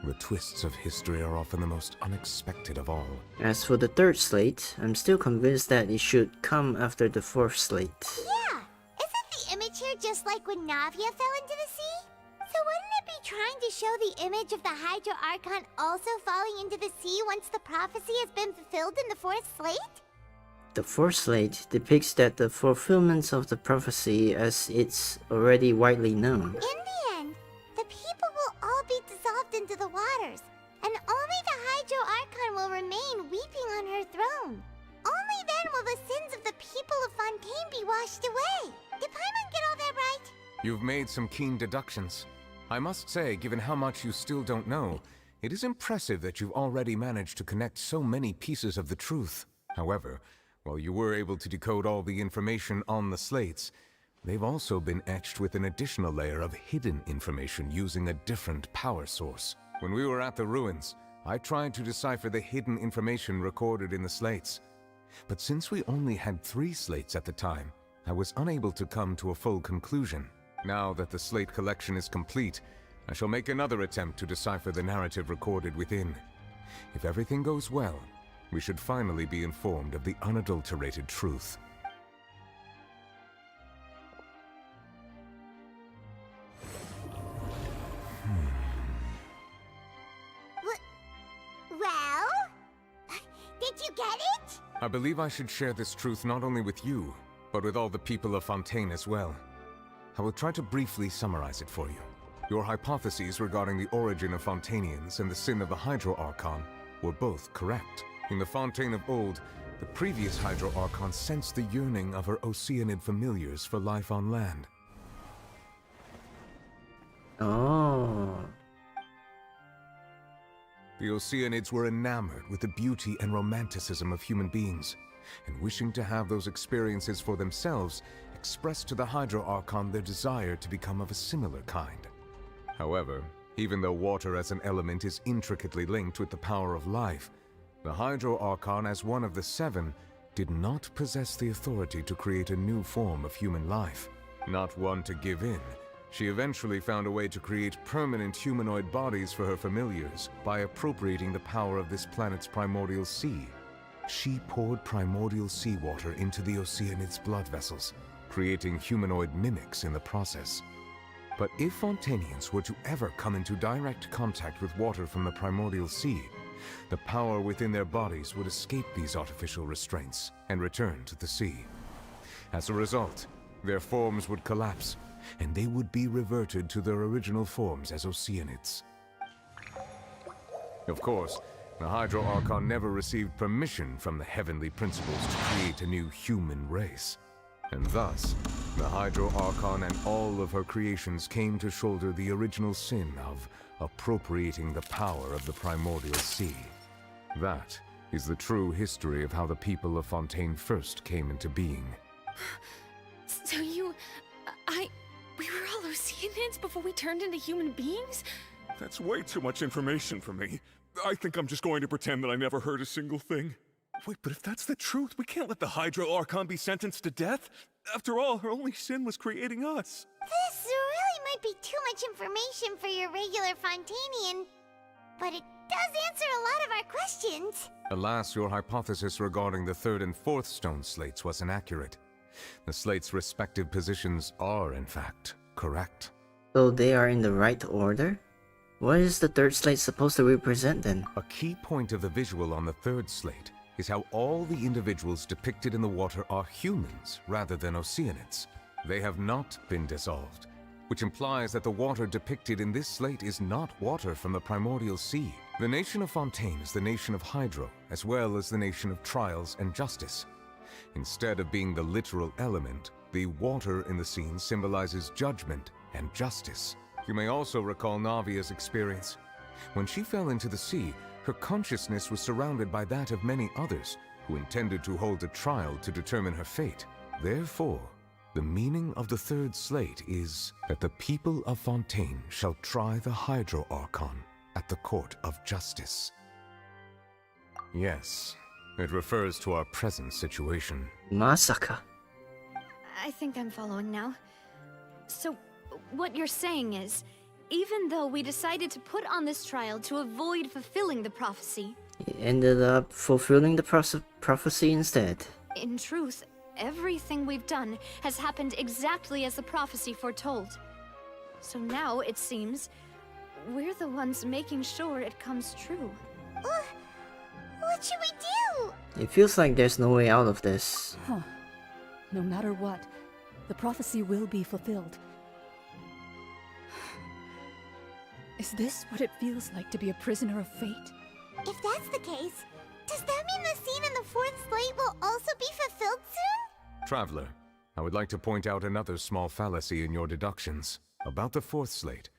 The twists of history are often the most unexpected of all. As for the third slate, I'm still convinced that it should come after the fourth slate. Yeah, isn't the image here just like when Navia fell into the sea? So wouldn't it be trying to show the image of the Hydro Archon also falling into the sea once the prophecy has been fulfilled in the fourth slate? The fourth slate depicts that the fulfillment of the prophecy as it's already widely known. In the end, the people will all be dissolved into the waters, and only the Hydro Archon will remain weeping on her throne. Only then will the sins of the people of Fontaine be washed away. Did Paimon get all that right? You've made some keen deductions. I must say, given how much you still don't know, it is impressive that you've already managed to connect so many pieces of the truth. However, while you were able to decode all the information on the slates, they've also been etched with an additional layer of hidden information using a different power source. When we were at the ruins, I tried to decipher the hidden information recorded in the slates. But since we only had 3 slates at the time, I was unable to come to a full conclusion. Now that the slate collection is complete, I shall make another attempt to decipher the narrative recorded within. If everything goes well, we should finally be informed of the unadulterated truth. Well? Did you get it? I believe I should share this truth not only with you, but with all the people of Fontaine as well. I will try to briefly summarize it for you. Your hypotheses regarding the origin of Fontainians and the sin of the Hydro Archon were both correct. In the Fontaine of old, the previous Hydro Archon sensed the yearning of her Oceanid familiars for life on land. Oh. The Oceanids were enamored with the beauty and romanticism of human beings, and wishing to have those experiences for themselves, expressed to the Hydro Archon their desire to become of a similar kind. However, even though water as an element is intricately linked with the power of life, the Hydro Archon, as one of the 7, did not possess the authority to create a new form of human life. Not one to give in, she eventually found a way to create permanent humanoid bodies for her familiars by appropriating the power of this planet's primordial sea. She poured primordial seawater into the Oceanids' blood vessels, creating humanoid mimics in the process. But if Fontainians were to ever come into direct contact with water from the primordial sea, the power within their bodies would escape these artificial restraints and return to the sea. As a result, their forms would collapse, and they would be reverted to their original forms as Oceanids. Of course, the Hydro Archon never received permission from the heavenly principles to create a new human race. And thus, the Hydro Archon and all of her creations came to shoulder the original sin of appropriating the power of the primordial sea. That is the true history of how the people of Fontaine first came into being. So we were all Oceanids before we turned into human beings? That's way too much information for me. I think I'm just going to pretend that I never heard a single thing. Wait, but if that's the truth, we can't let the Hydro Archon be sentenced to death. After all, her only sin was creating us. This really might be too much information for your regular Fontainian, but it does answer a lot of our questions. Alas, your hypothesis regarding the 3rd and 4th stone slates was inaccurate. The slates' respective positions are, in fact, correct. So they are in the right order? What is the 3rd slate supposed to represent then? A key point of the visual on the 3rd slate is how all the individuals depicted in the water are humans rather than Oceanids. They have not been dissolved, which implies that the water depicted in this slate is not water from the primordial sea. The nation of Fontaine is the nation of Hydro, as well as the nation of trials and justice. Instead of being the literal element, the water in the scene symbolizes judgment and justice. You may also recall Navia's experience. When she fell into the sea, her consciousness was surrounded by that of many others who intended to hold a trial to determine her fate. Therefore, the meaning of the third slate is that the people of Fontaine shall try the Hydro Archon at the court of justice. Yes, it refers to our present situation. Masaka. I think I'm following now. So, what you're saying is, even though we decided to put on this trial to avoid fulfilling the prophecy, He ended up fulfilling the prophecy instead. in truth, everything we've done has happened exactly as the prophecy foretold. So now, it seems, we're the ones making sure it comes true. What should we do? It feels like there's no way out of this. Huh. No matter what, the prophecy will be fulfilled. Is this what it feels like to be a prisoner of fate? If that's the case, does that mean the scene in the fourth slate will also be fulfilled soon? Traveler, I would like to point out another small fallacy in your deductions. About the fourth slate.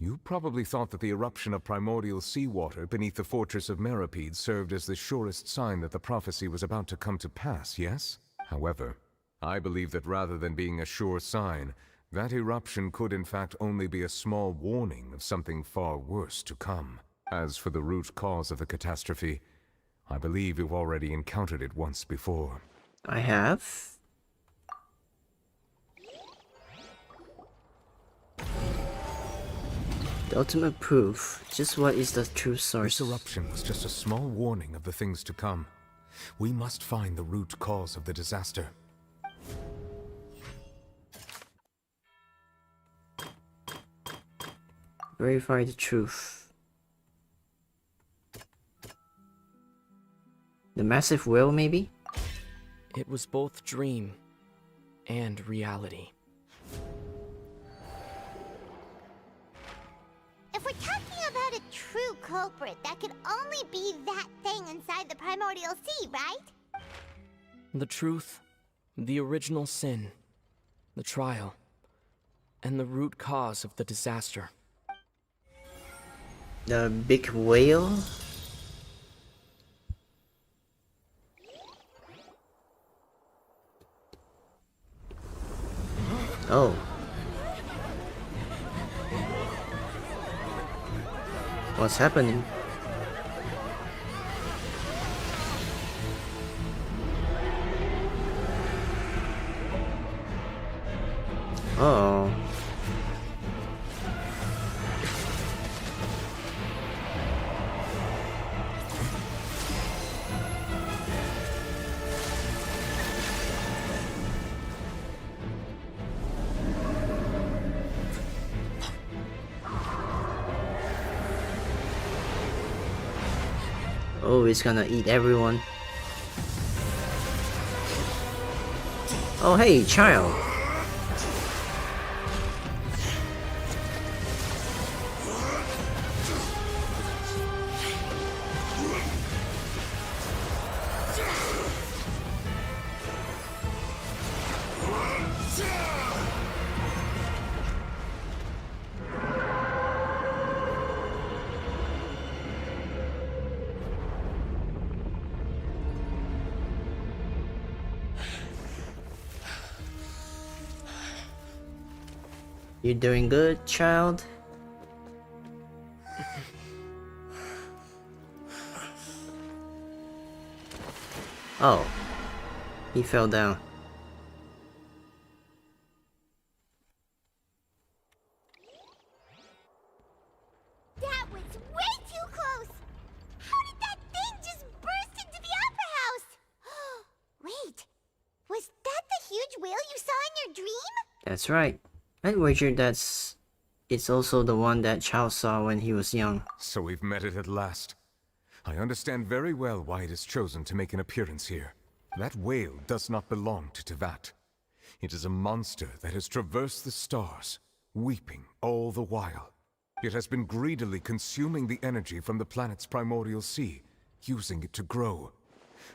You probably thought that the eruption of primordial seawater beneath the fortress of Meripede served as the surest sign that the prophecy was about to come to pass, yes? However, I believe that rather than being a sure sign, that eruption could in fact only be a small warning of something far worse to come. As for the root cause of the catastrophe, I believe you've already encountered it once before. I have? The ultimate proof. Just what is the true source? This eruption was just a small warning of the things to come. We must find the root cause of the disaster. Verify the truth. The massive whale, maybe? It was both dream and reality. If we're talking about a true culprit, that could only be that thing inside the primordial sea, right? The truth, the original sin, the trial, and the root cause of the disaster. The big whale? Oh. What's happening? Oh. Oh, it's gonna eat everyone. Oh, hey, child. You doing good, child? Oh. He fell down. That was way too close! How did that thing just burst into the Opera House? Wait, was that the huge whale you saw in your dream? That's right. I'd wager it's also the one that Chow saw when he was young. So we've met it at last. I understand very well why it has chosen to make an appearance here. That whale does not belong to Tevat. It is a monster that has traversed the stars, weeping all the while. It has been greedily consuming the energy from the planet's primordial sea, using it to grow.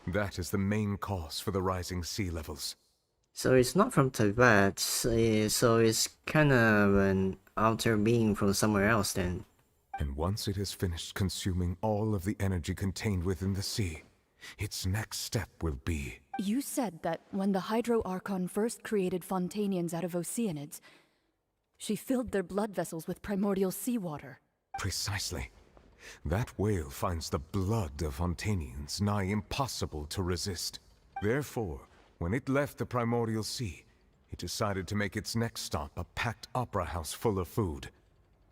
That is the main cause for the rising sea levels. So it's not from Tibet, so it's kind of an outer being from somewhere else then. And once it has finished consuming all of the energy contained within the sea, its next step will be... You said that when the Hydro Archon first created Fontainians out of Oceanids, she filled their blood vessels with primordial seawater. Precisely. That whale finds the blood of Fontainians nigh impossible to resist. Therefore, when it left the primordial sea, it decided to make its next stop a packed opera house full of food.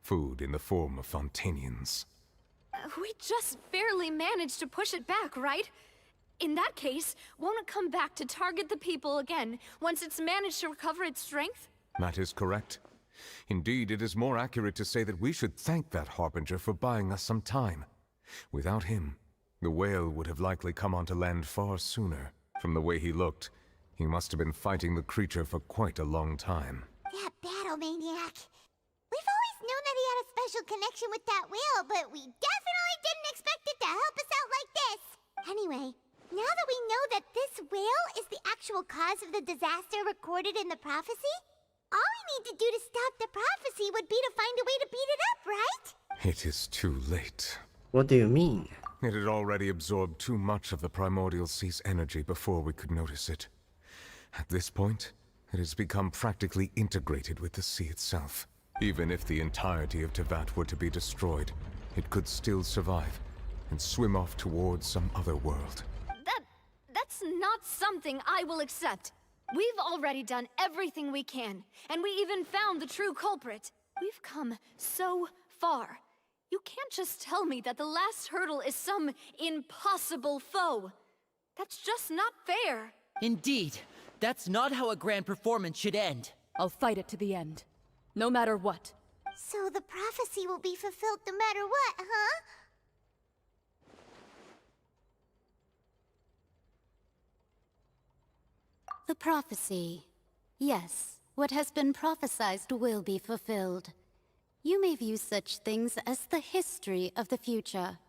Food in the form of Fontainians. We just barely managed to push it back, right? In that case, won't it come back to target the people again once it's managed to recover its strength? That is correct. Indeed, it is more accurate to say that we should thank that Harbinger for buying us some time. Without him, the whale would have likely come onto land far sooner. From the way he looked, he must have been fighting the creature for quite a long time. That battle maniac. We've always known that he had a special connection with that whale, but we definitely didn't expect it to help us out like this. Anyway, now that we know that this whale is the actual cause of the disaster recorded in the prophecy, all we need to do to stop the prophecy would be to find a way to beat it up, right? It is too late. What do you mean? It had already absorbed too much of the primordial sea's energy before we could notice it. At this point, it has become practically integrated with the sea itself. Even if the entirety of Teyvat were to be destroyed, it could still survive and swim off towards some other world. That's not something I will accept. We've already done everything we can, and we even found the true culprit. We've come so far. You can't just tell me that the last hurdle is some impossible foe. That's just not fair. Indeed. That's not how a grand performance should end. I'll fight it to the end. No matter what. So the prophecy will be fulfilled no matter what, huh? The prophecy. Yes, what has been prophesied will be fulfilled. You may view such things as the history of the future.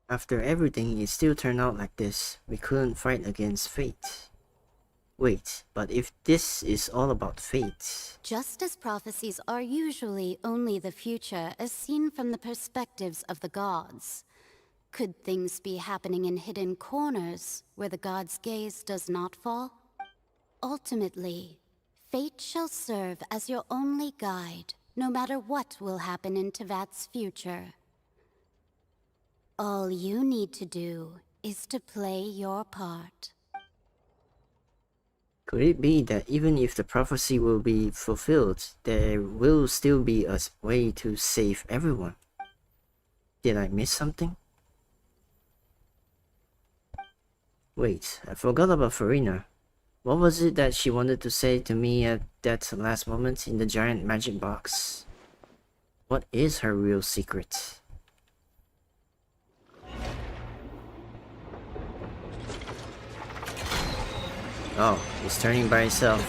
After everything, it still turned out like this. We couldn't fight against fate. Wait, but if this is all about fate... Just as prophecies are usually only the future as seen from the perspectives of the gods, could things be happening in hidden corners where the gods' gaze does not fall? Ultimately, fate shall serve as your only guide, no matter what will happen in Teyvat's future. All you need to do is to play your part. Could it be that even if the prophecy will be fulfilled, there will still be a way to save everyone? Did I miss something? Wait, I forgot about Farina. What was it that she wanted to say to me at that last moment in the giant magic box? What is her real secret? Oh, it's turning by itself.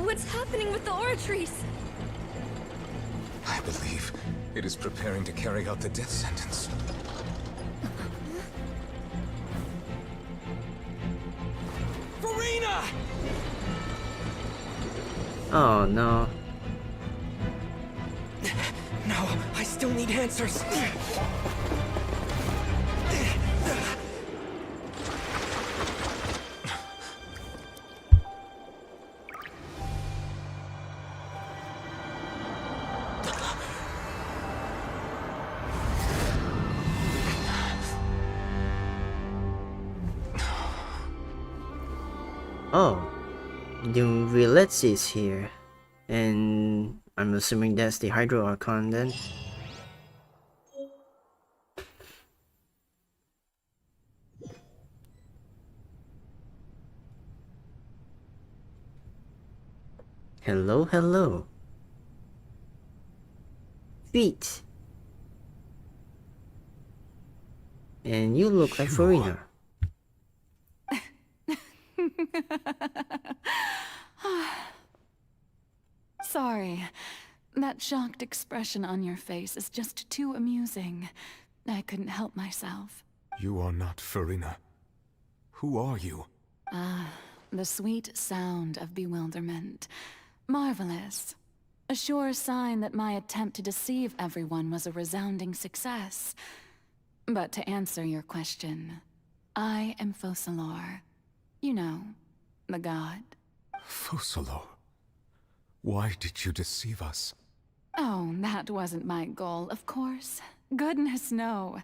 What's happening with the oratories? I believe it is preparing to carry out the death sentence. Farina! Oh no. No, I still need answers. Oh, Duviletz is here. And I'm assuming that's the Hydro Archon then. Hello, hello. Feet. And you look like Farina. Sorry. That shocked expression on your face is just too amusing. I couldn't help myself. You are not Farina. Who are you? Ah, the sweet sound of bewilderment. Marvelous. A sure sign that my attempt to deceive everyone was a resounding success. But to answer your question, I am Focalor. You know, the god. Focalor? Why did you deceive us? Oh, that wasn't my goal, of course. Goodness, no.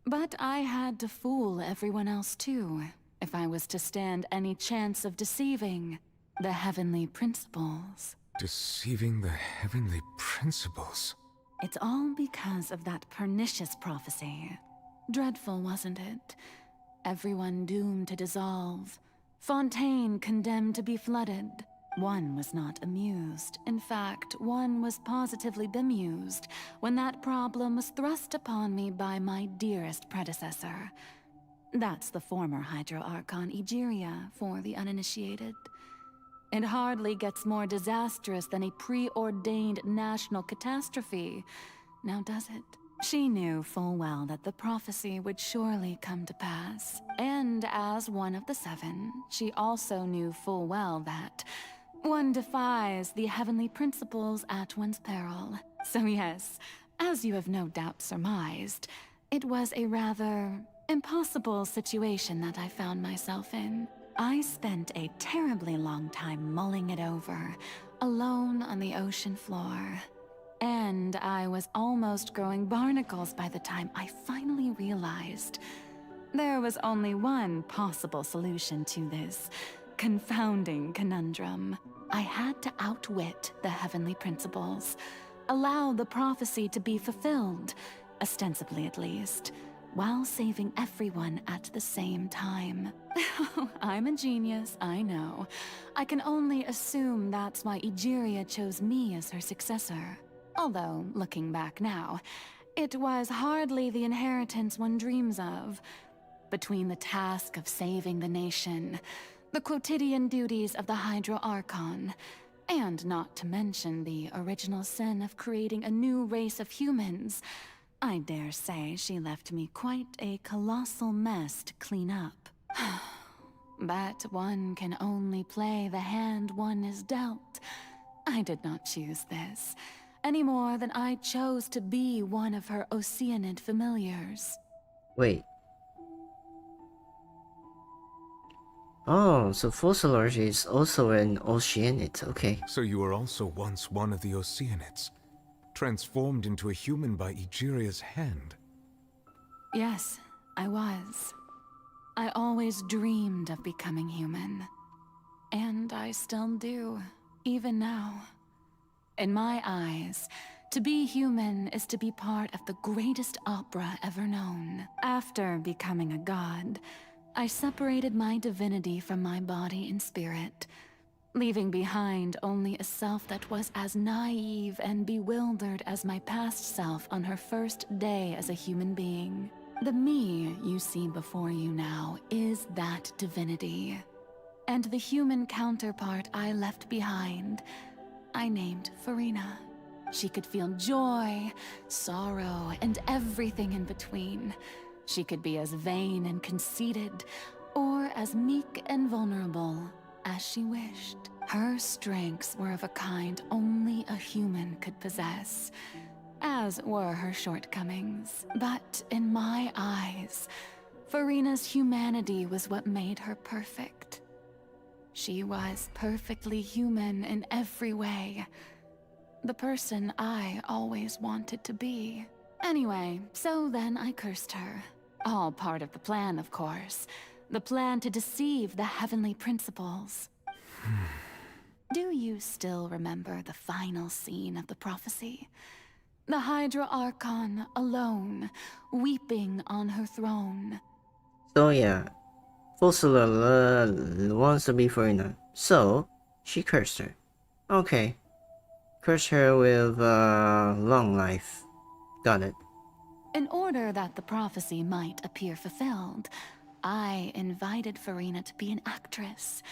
But I had to fool everyone else too, if I was to stand any chance of deceiving the heavenly principles. Deceiving the heavenly principles? It's all because of that pernicious prophecy. Dreadful, wasn't it? Everyone doomed to dissolve. Fontaine condemned to be flooded. One was not amused. In fact, one was positively bemused when that problem was thrust upon me by my dearest predecessor. That's the former Hydro Archon Egeria for the uninitiated. It hardly gets more disastrous than a preordained national catastrophe, now does it? She knew full well that the prophecy would surely come to pass, and as one of the seven, she also knew full well that one defies the heavenly principles at one's peril. So yes, as you have no doubt surmised, it was a rather impossible situation that I found myself in. I spent a terribly long time mulling it over, alone on the ocean floor. And I was almost growing barnacles by the time I finally realized there was only one possible solution to this confounding conundrum. I had to outwit the heavenly principles, allow the prophecy to be fulfilled, ostensibly at least, while saving everyone at the same time. I'm a genius, I know. I can only assume that's why Egeria chose me as her successor. Although, looking back now, it was hardly the inheritance one dreams of. Between the task of saving the nation, the quotidian duties of the Hydro Archon, and not to mention the original sin of creating a new race of humans, I dare say she left me quite a colossal mess to clean up. But one can only play the hand one is dealt. I did not choose this, any more than I chose to be one of her Oceanid familiars. Wait. Oh, so Focalor is also an Oceanid, okay. So you were also once one of the Oceanids, transformed into a human by Egeria's hand. Yes, I was. I always dreamed of becoming human. And I still do, even now. In my eyes, to be human is to be part of the greatest opera ever known. After becoming a god, I separated my divinity from my body and spirit, leaving behind only a self that was as naive and bewildered as my past self on her first day as a human being. The me you see before you now is that divinity. And the human counterpart I left behind, I named Farina. She could feel joy, sorrow, and everything in between. She could be as vain and conceited, or as meek and vulnerable as she wished. Her strengths were of a kind only a human could possess, as were her shortcomings. But in my eyes, Farina's humanity was what made her perfect. She was perfectly human in every way. The person I always wanted to be. Anyway, so then I cursed her. All part of the plan, of course. The plan to deceive the heavenly principles. Do you still remember the final scene of the prophecy? The Hydra Archon, alone, weeping on her throne. So yeah, Focalor wants to be Farina, so she cursed her. Okay. Curse her with long life. Got it. In order that the prophecy might appear fulfilled, I invited Farina to be an actress,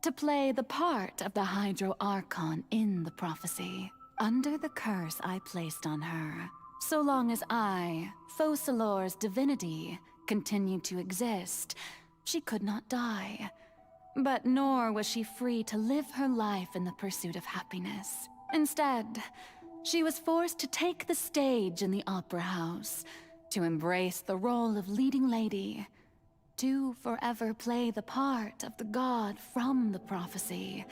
to play the part of the Hydro Archon in the prophecy, under the curse I placed on her. So long as I, Focalor's divinity, continued to exist, she could not die. But nor was she free to live her life in the pursuit of happiness. Instead, she was forced to take the stage in the opera house, to embrace the role of leading lady, to forever play the part of the god from the prophecy,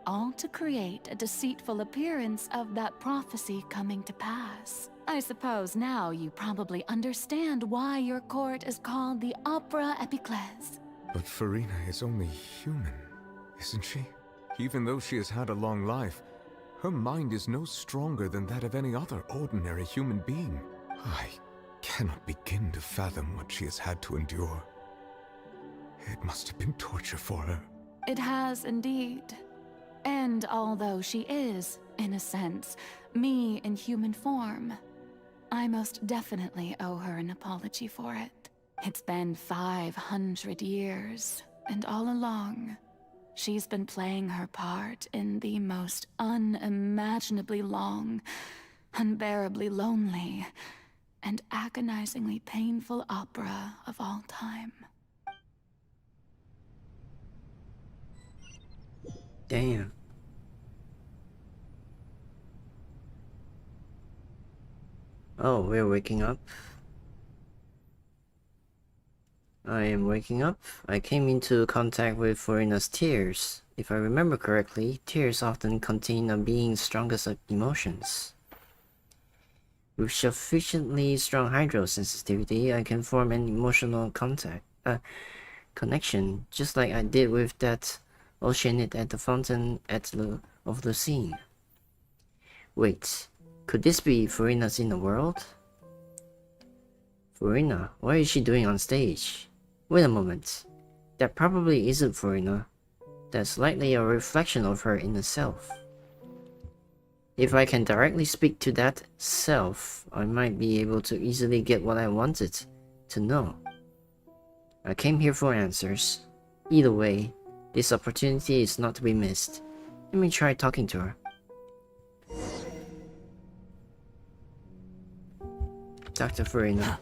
all to create a deceitful appearance of that prophecy coming to pass. I suppose now you probably understand why your court is called the Opera Epiclese. But Farina is only human, isn't she? Even though she has had a long life, her mind is no stronger than that of any other ordinary human being. I cannot begin to fathom what she has had to endure. It must have been torture for her. It has indeed. And although she is, in a sense, me in human form, I most definitely owe her an apology for it. It's been 500 years, and all along, she's been playing her part in the most unimaginably long, unbearably lonely, and agonizingly painful opera of all time. Damn. Oh, we're waking up. I am waking up. I came into contact with Farina's tears. If I remember correctly, tears often contain a being's strongest emotions. With sufficiently strong hydrosensitivity, I can form an emotional connection, just like I did with that oceanid at the Fontaine of Lucine. Wait, could this be Farina's inner world? Farina, what is she doing on stage? Wait a moment. That probably isn't Farina. That's likely a reflection of her inner self. If I can directly speak to that self, I might be able to easily get what I wanted to know. I came here for answers. Either way, this opportunity is not to be missed. Let me try talking to her. Dr. Farina.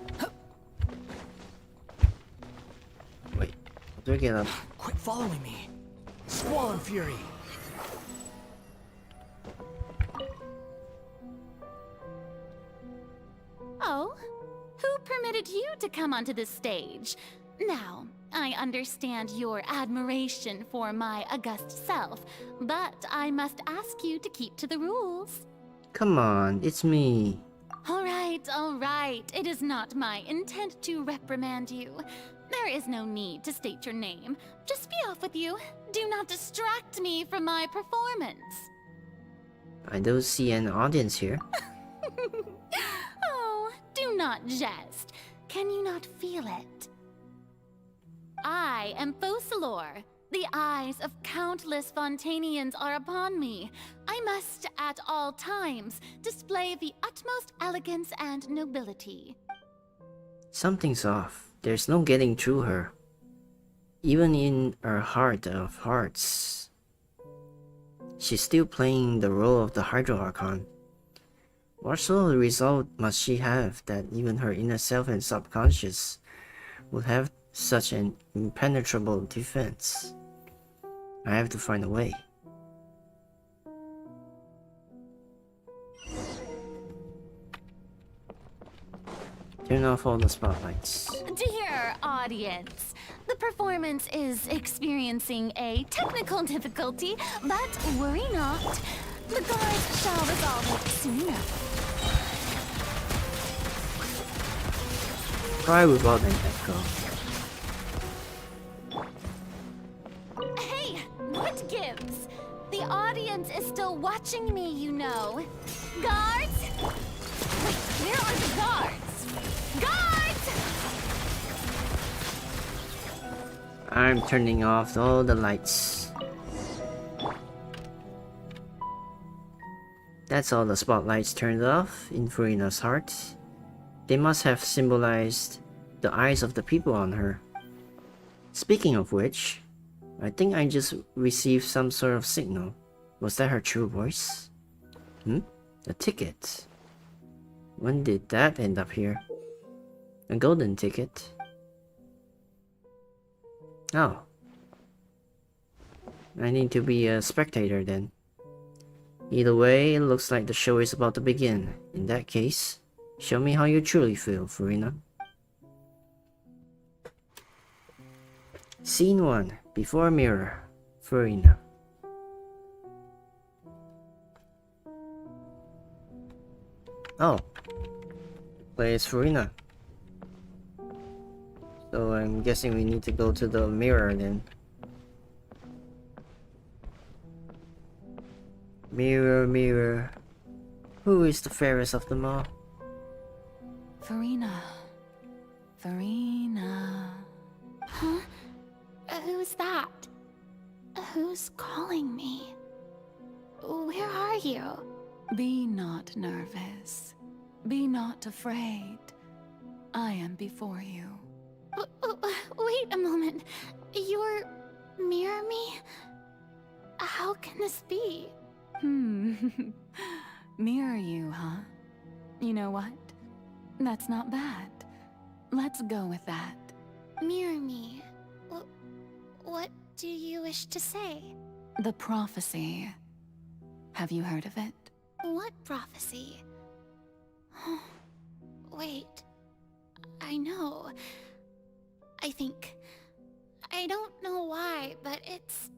Wait, how do I get up? Quit following me. Squall and fury. Oh, who permitted you to come onto this stage? Now, I understand your admiration for my august self, but I must ask you to keep to the rules. Come on, it's me. All right. It is not my intent to reprimand you. There is no need to state your name. Just be off with you. Do not distract me from my performance. I don't see an audience here. Oh, do not jest. Can you not feel it? I am Focalor. The eyes of countless Fontainians are upon me. I must, at all times, display the utmost elegance and nobility. Something's off. There's no getting through her. Even in her heart of hearts, she's still playing the role of the Hydro Archon. What sort of result must she have that even her inner self and subconscious would have such an impenetrable defense? I have to find a way. Turn off all the spotlights. Dear audience, the performance is experiencing a technical difficulty, but worry not. The guards shall resolve it soon enough. Try without an echo. Hey, what gives? The audience is still watching me, you know. Guards? Wait, where are the guards? Guards! I'm turning off all the lights. That's all the spotlights turned off in Farina's heart. They must have symbolized the eyes of the people on her. Speaking of which, I think I just received some sort of signal. Was that her true voice? A ticket. When did that end up here? A golden ticket. Oh. I need to be a spectator then. Either way, it looks like the show is about to begin. In that case, show me how you truly feel, Furina. Scene 1. Before a mirror. Furina. Oh. Play as Furina. So I'm guessing we need to go to the mirror then. Mirror, mirror, who is the fairest of them all? Furina. Furina. Huh? Who's that? Who's calling me? Where are you? Be not nervous. Be not afraid. I am before you. Wait a moment. You're... mirror me? How can this be? Mirror you, huh? You know what? That's not bad. Let's go with that. Mirror me? What do you wish to say? The prophecy. Have you heard of it? What prophecy? Wait. I know. I think... I don't know why, but it's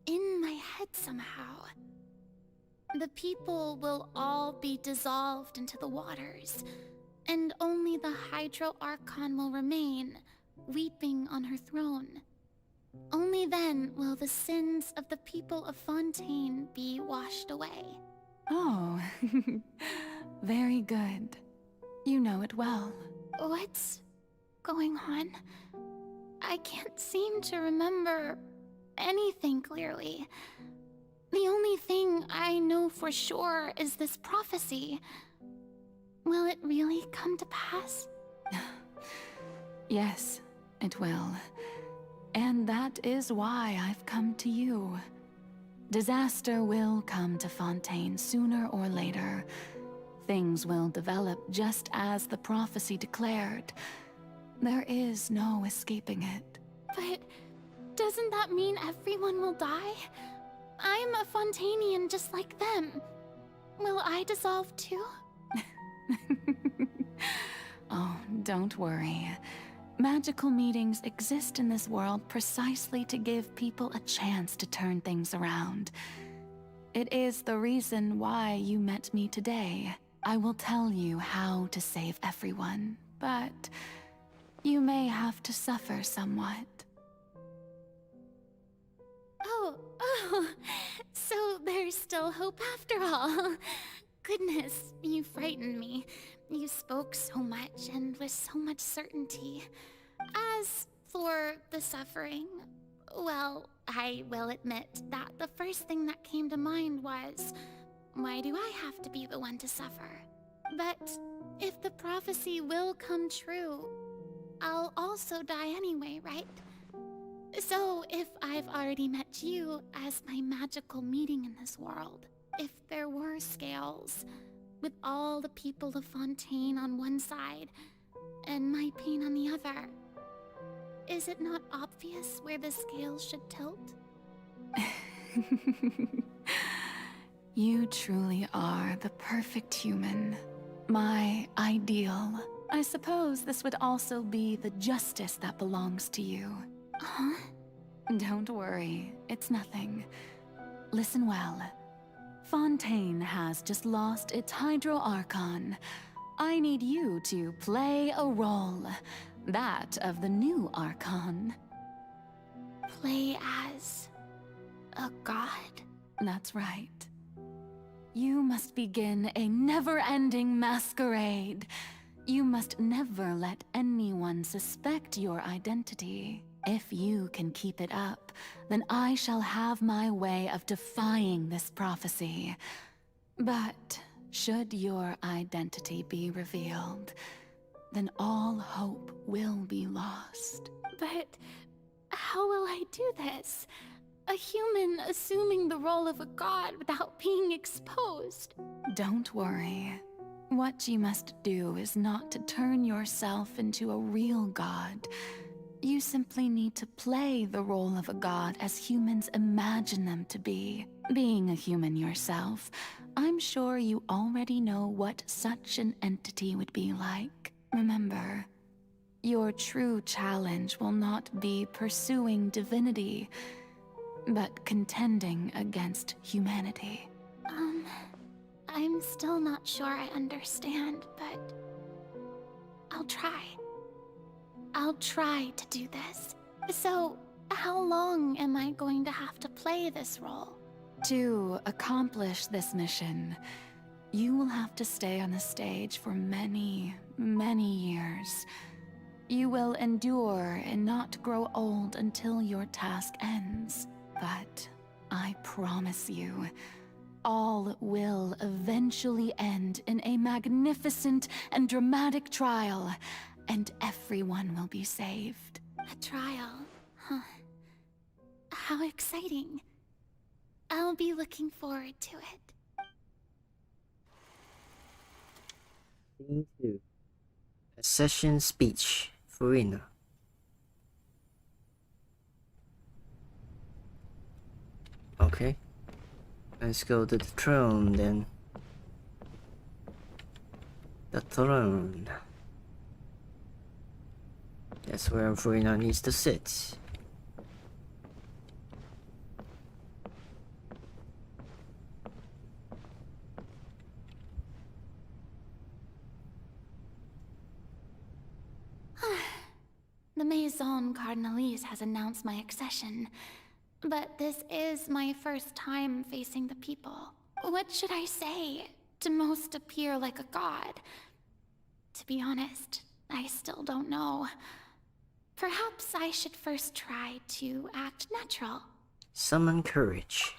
in my head somehow. The people will all be dissolved into the waters, and only the Hydro Archon will remain, weeping on her throne. Only then will the sins of the people of Fontaine be washed away. Oh, very good. You know it well. What's going on? I can't seem to remember anything clearly. The only thing I know for sure is this prophecy. Will it really come to pass? Yes, it will. And that is why I've come to you. Disaster will come to Fontaine sooner or later. Things will develop just as the prophecy declared. There is no escaping it. But doesn't that mean everyone will die? I'm a Fontainian just like them. Will I dissolve too? Oh, don't worry. Magical meetings exist in this world precisely to give people a chance to turn things around. It is the reason why you met me today. I will tell you how to save everyone, but you may have to suffer somewhat. Oh, so there's still hope after all. Goodness, you frightened me. You spoke so much and with so much certainty. As for the suffering, well, I will admit that the first thing that came to mind was, why do I have to be the one to suffer? But if the prophecy will come true, I'll also die anyway, right? So if I've already met you as my magical meeting in this world, if there were scales, with all the people of Fontaine on one side, and my pain on the other, is it not obvious where the scales should tilt? You truly are the perfect human. My ideal. I suppose this would also be the justice that belongs to you. Huh? Don't worry, it's nothing. Listen well. Fontaine has just lost its Hydro Archon. I need you to play a role. That of the new Archon. Play as... a god? That's right. You must begin a never-ending masquerade. You must never let anyone suspect your identity. If you can keep it up, then I shall have my way of defying this prophecy. But should your identity be revealed, then all hope will be lost. But how will I do this? A human assuming the role of a god without being exposed. Don't worry. What you must do is not to turn yourself into a real god. You simply need to play the role of a god as humans imagine them to be. Being a human yourself, I'm sure you already know what such an entity would be like. Remember, your true challenge will not be pursuing divinity, but contending against humanity. I'm still not sure I understand, but I'll try. I'll try to do this. So, how long am I going to have to play this role? To accomplish this mission, you will have to stay on the stage for many, many years. You will endure and not grow old until your task ends. But I promise you, all will eventually end in a magnificent and dramatic trial, and everyone will be saved. A trial, huh? How exciting. I'll be looking forward to it. Scene 2. A session speech. Furina. Okay. Let's go to the throne then. The throne. That's where Furina needs to sit. The Maison Cardinalise has announced my accession, but this is my first time facing the people. What should I say to most appear like a god? To be honest, I still don't know. Perhaps I should first try to act natural. Summon courage.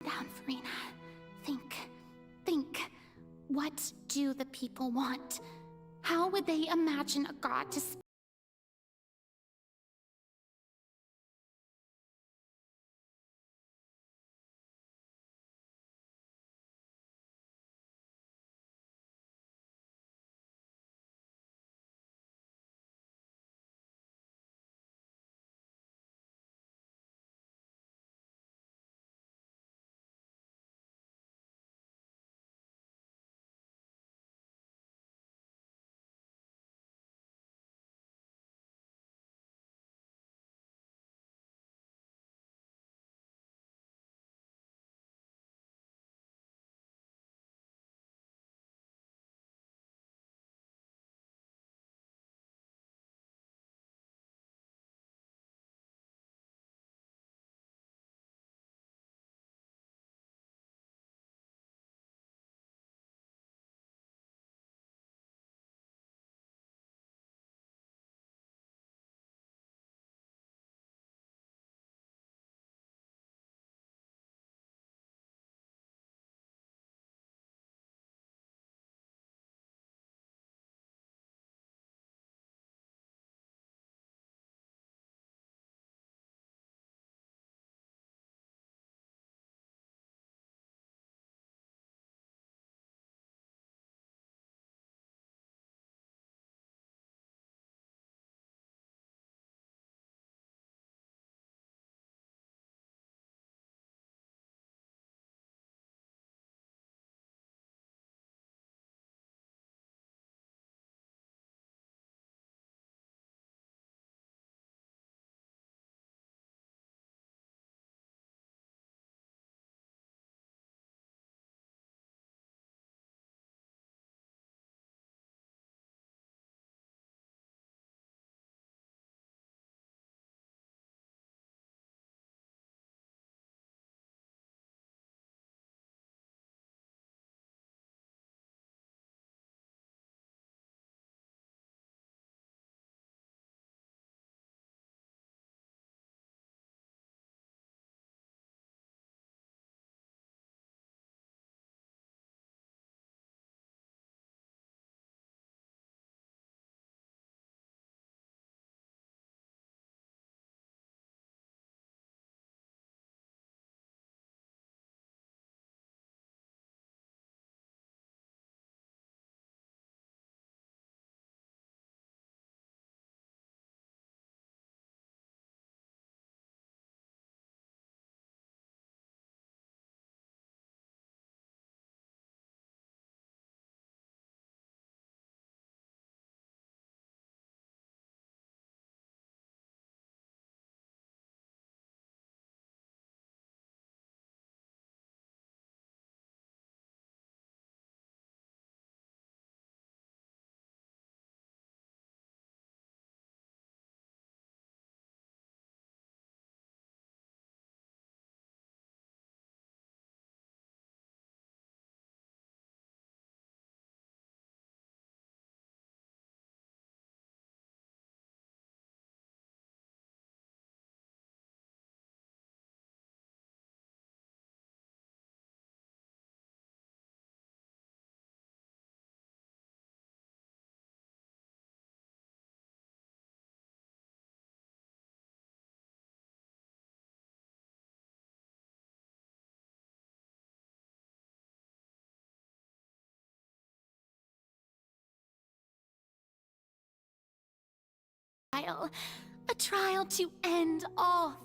Down, Furina. Think. What do the people want? How would they imagine a god to speak? trial. A trial to end all.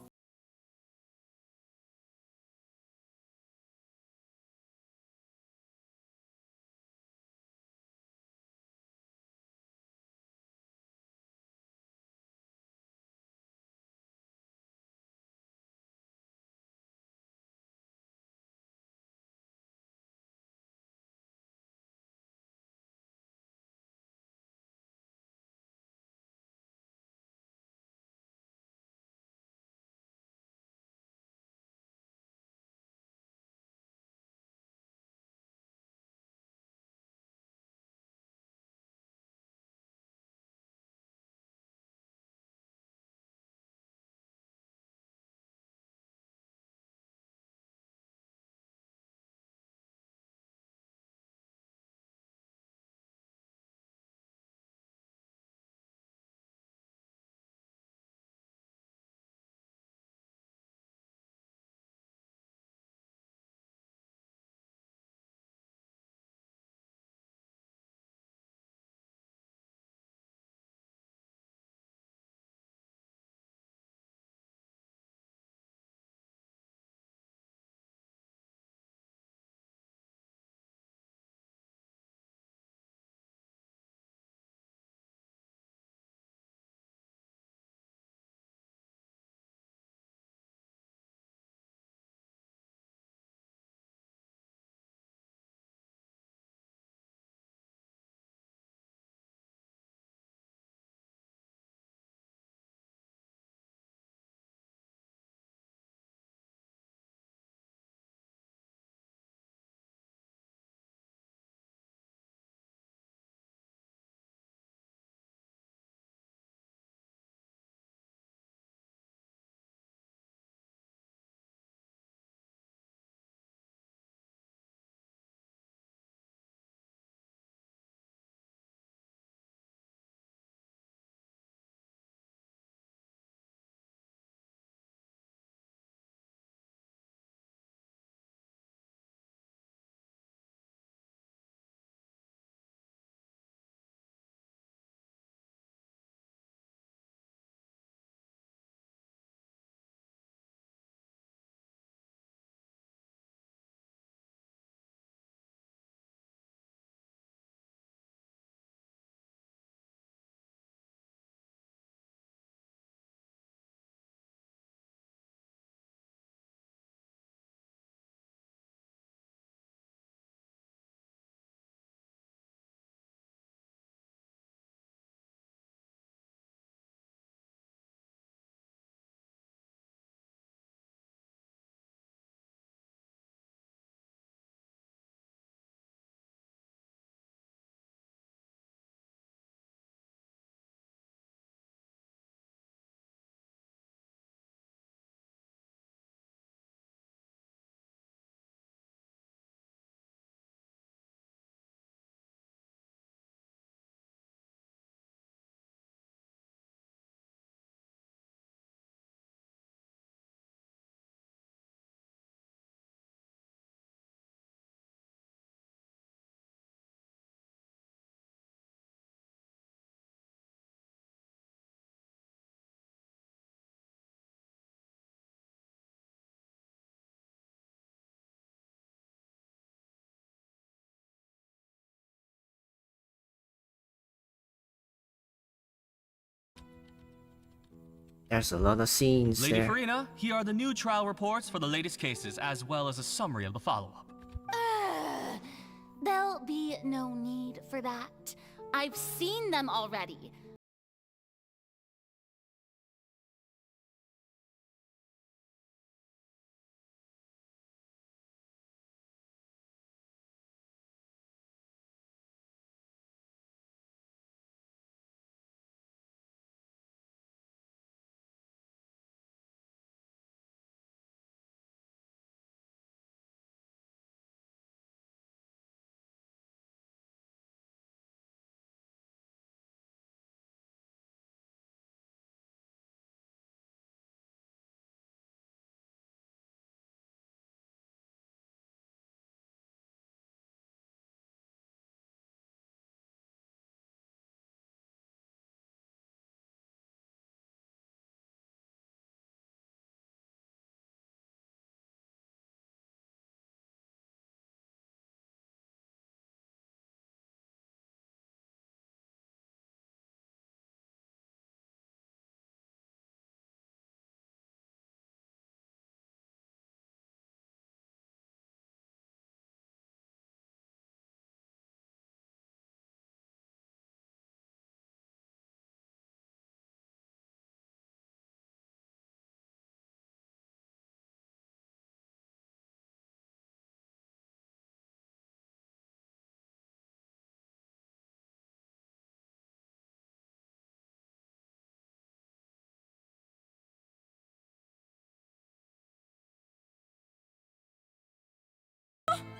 There's a lot of scenes Lady there. Farina, here are the new trial reports for the latest cases, as well as a summary of the follow-up. There'll be no need for that. I've seen them already.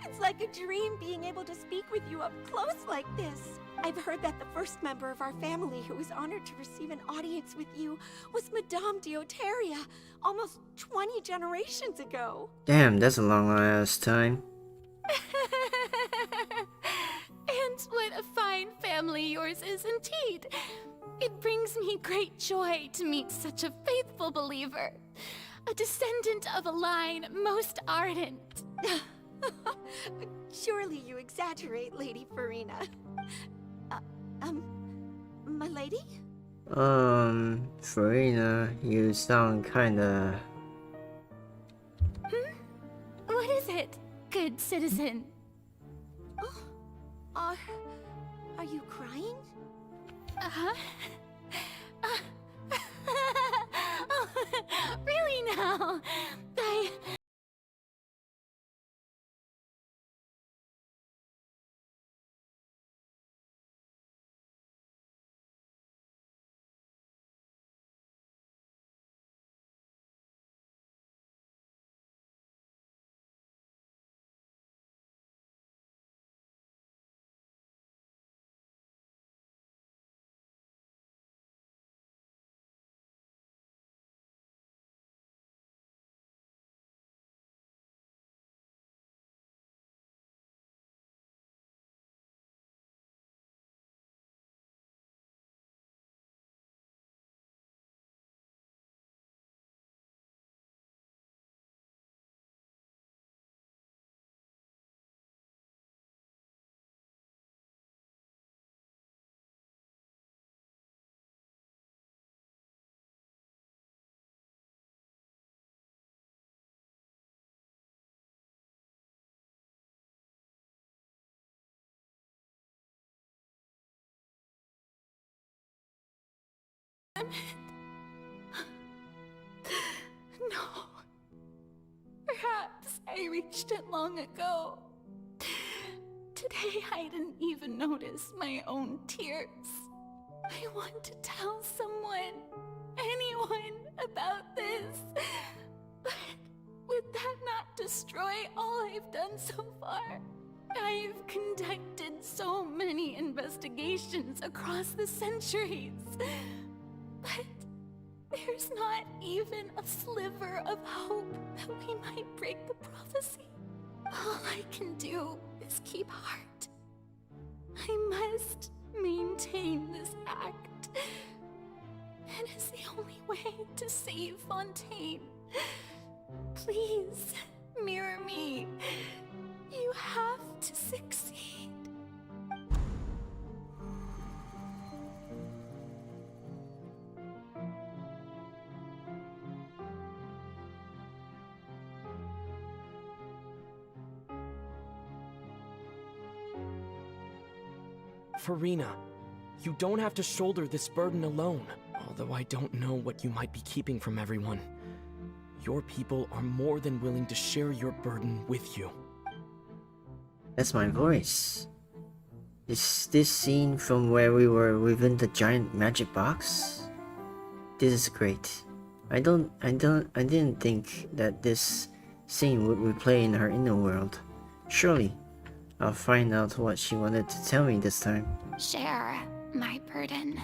It's like a dream being able to speak with you up close like this. I've heard that the first member of our family who was honored to receive an audience with you was Madame Deoteria, almost 20 generations ago. Damn, that's a long ass time. And what a fine family yours is indeed. It brings me great joy to meet such a faithful believer. A descendant of a line most ardent. Surely you exaggerate, Lady Farina. My lady? Farina, you sound kinda... What is it, good citizen? Are you crying? Uh-huh. Oh, really now? No. Perhaps I reached it long ago. Today I didn't even notice my own tears. I want to tell someone, anyone, about this. But would that not destroy all I've done so far? I've conducted so many investigations across the centuries. But there's not even a sliver of hope that we might break the prophecy. All I can do is keep heart. I must maintain this act. It is the only way to save Fontaine. Please, mirror me. You have to succeed. Farina, you don't have to shoulder this burden alone. Although I don't know what you might be keeping from everyone. Your people are more than willing to share your burden with you. That's my voice. Is this scene from where we were within the giant magic box? This is great. I didn't think that this scene would replay in her inner world. Surely, I'll find out what she wanted to tell me this time. Share my burden.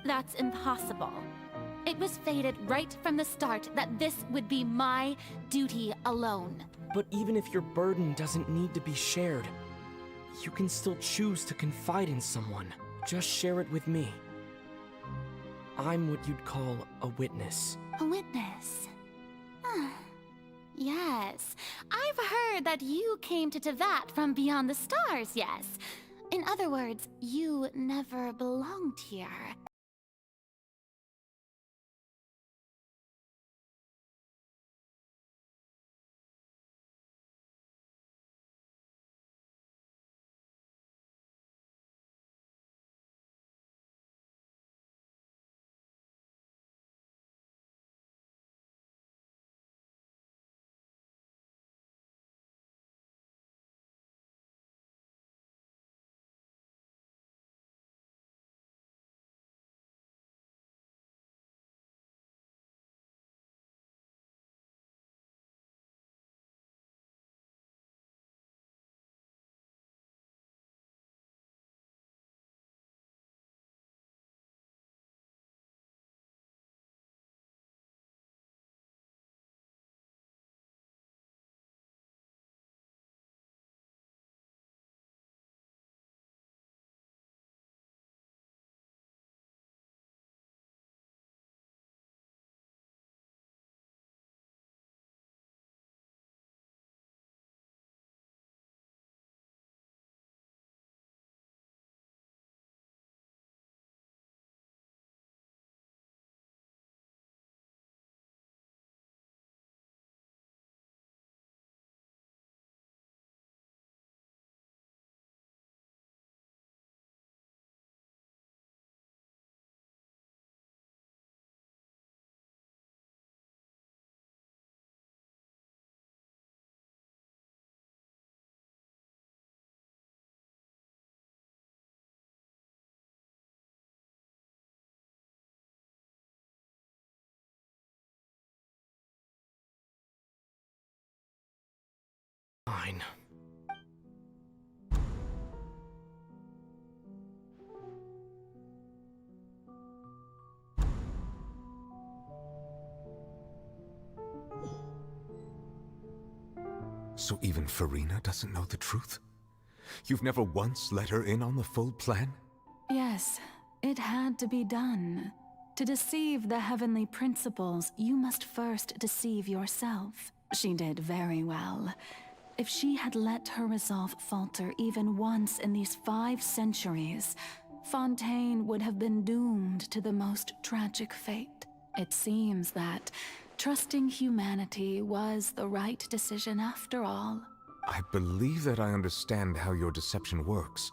That's impossible. It was fated right from the start that this would be my duty alone. But even if your burden doesn't need to be shared, you can still choose to confide in someone. Just share it with me. I'm what you'd call a witness. A witness? Yes. I've heard that you came to Tevat from beyond the stars, yes. In other words, you never belonged here. So even Farina doesn't know the truth? You've never once let her in on the full plan? Yes, it had to be done. To deceive the heavenly principles, you must first deceive yourself. She did very well. If she had let her resolve falter even once in these 5 centuries, Fontaine would have been doomed to the most tragic fate. It seems that trusting humanity was the right decision after all. I believe that I understand how your deception works,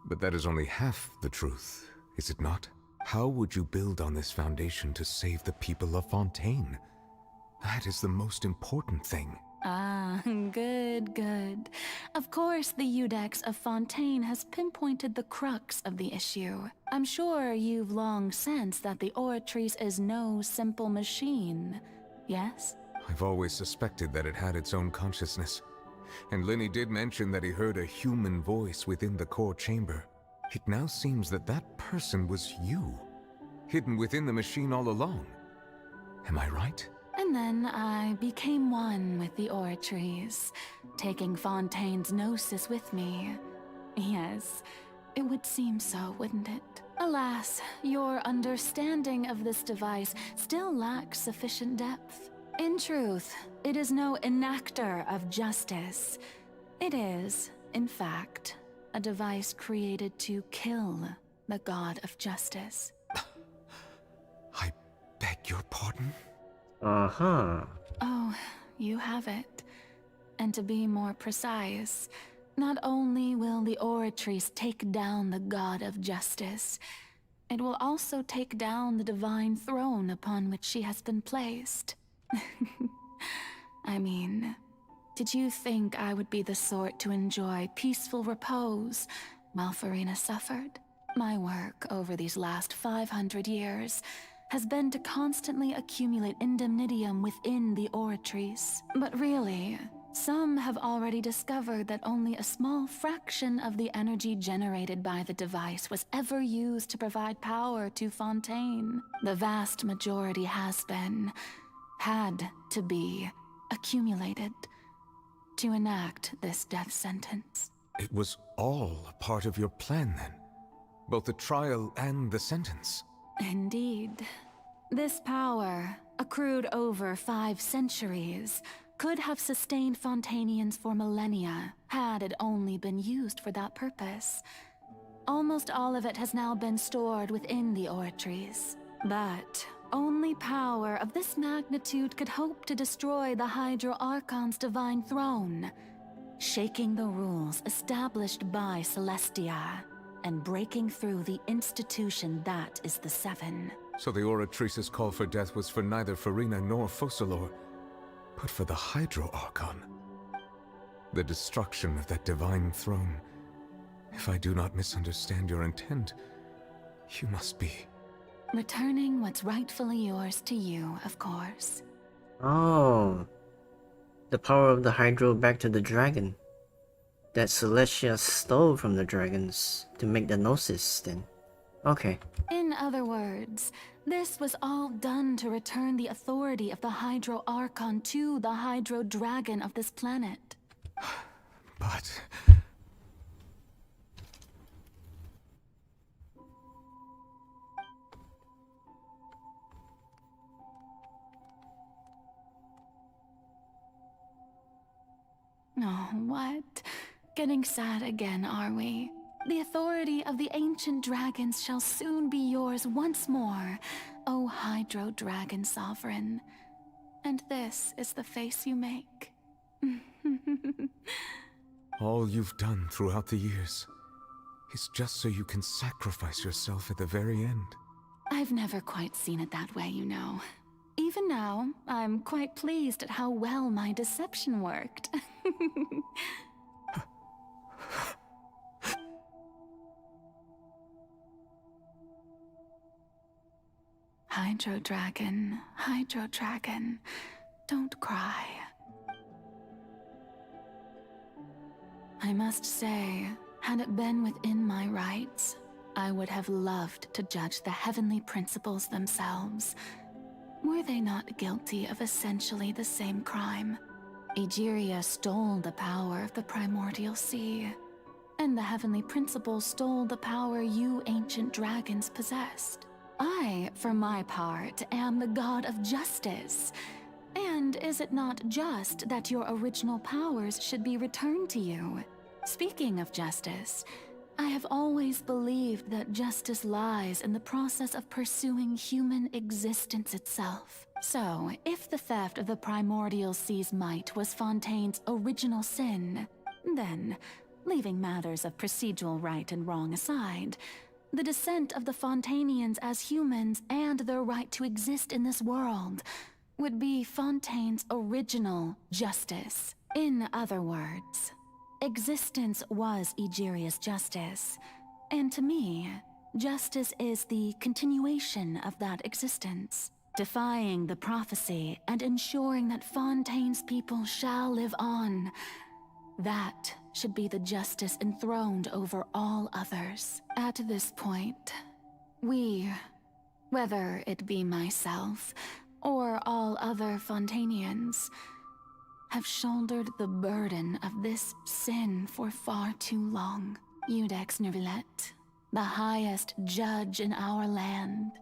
but that is only half the truth, is it not? How would you build on this foundation to save the people of Fontaine? That is the most important thing. Ah, good. Of course, the Iudex of Fontaine has pinpointed the crux of the issue. I'm sure you've long sensed that the Oratrice is no simple machine, yes? I've always suspected that it had its own consciousness. And Lenny did mention that he heard a human voice within the core chamber. It now seems that that person was you, hidden within the machine all along. Am I right? And then I became one with the Oratrice, taking Fontaine's gnosis with me. Yes, it would seem so, wouldn't it? Alas, your understanding of this device still lacks sufficient depth. In truth, it is no enactor of justice. It is, in fact, a device created to kill the god of justice. I beg your pardon? Uh-huh. Oh, you have it. And to be more precise, not only will the Oratrice take down the god of justice, it will also take down the divine throne upon which she has been placed. I mean, did you think I would be the sort to enjoy peaceful repose while Farina suffered? My work over these last 500 years has been to constantly accumulate indemnitium within the Oratrice. But really, some have already discovered that only a small fraction of the energy generated by the device was ever used to provide power to Fontaine. The vast majority had to be, accumulated to enact this death sentence. It was all a part of your plan then? Both the trial and the sentence? Indeed. This power, accrued over 5 centuries, could have sustained Fontainians for millennia, had it only been used for that purpose. Almost all of it has now been stored within the Oratrice. But only power of this magnitude could hope to destroy the Hydro Archon's divine throne, shaking the rules established by Celestia, and breaking through the institution that is the Seven. So the Oratrice's call for death was for neither Farina nor Focalor, but for the Hydro Archon. The destruction of that divine throne. If I do not misunderstand your intent, you must be... Returning what's rightfully yours to you, of course. Oh. The power of the Hydro back to the dragon. That Celestia stole from the dragons to make the Gnosis then. Okay. In other words, this was all done to return the authority of the Hydro Archon to the Hydro Dragon of this planet. But... Oh, what? Getting sad again, are we? The authority of the ancient dragons shall soon be yours once more, O Hydro Dragon Sovereign. And this is the face you make. all you've done throughout the years is just so you can sacrifice yourself at the very end. I've never quite seen it that way, you know. Even now, I'm quite pleased at how well my deception worked. Hydro Dragon, don't cry. I must say, had it been within my rights, I would have loved to judge the heavenly principles themselves. Were they not guilty of essentially the same crime? Egeria stole the power of the primordial sea, and the heavenly principle stole the power you ancient dragons possessed. I, for my part, am the god of justice. And is it not just that your original powers should be returned to you? Speaking of justice, I have always believed that justice lies in the process of pursuing human existence itself. So, if the theft of the primordial sea's might was Fontaine's original sin, then, leaving matters of procedural right and wrong aside, the descent of the Fontainians as humans and their right to exist in this world would be Fontaine's original justice. In other words, existence was Egeria's justice, and to me, justice is the continuation of that existence, defying the prophecy and ensuring that Fontaine's people shall live on. That should be the justice enthroned over all others. At this point, we, whether it be myself or all other Fontainians, have shouldered the burden of this sin for far too long. Iudex Neuvillette, the highest judge in our land,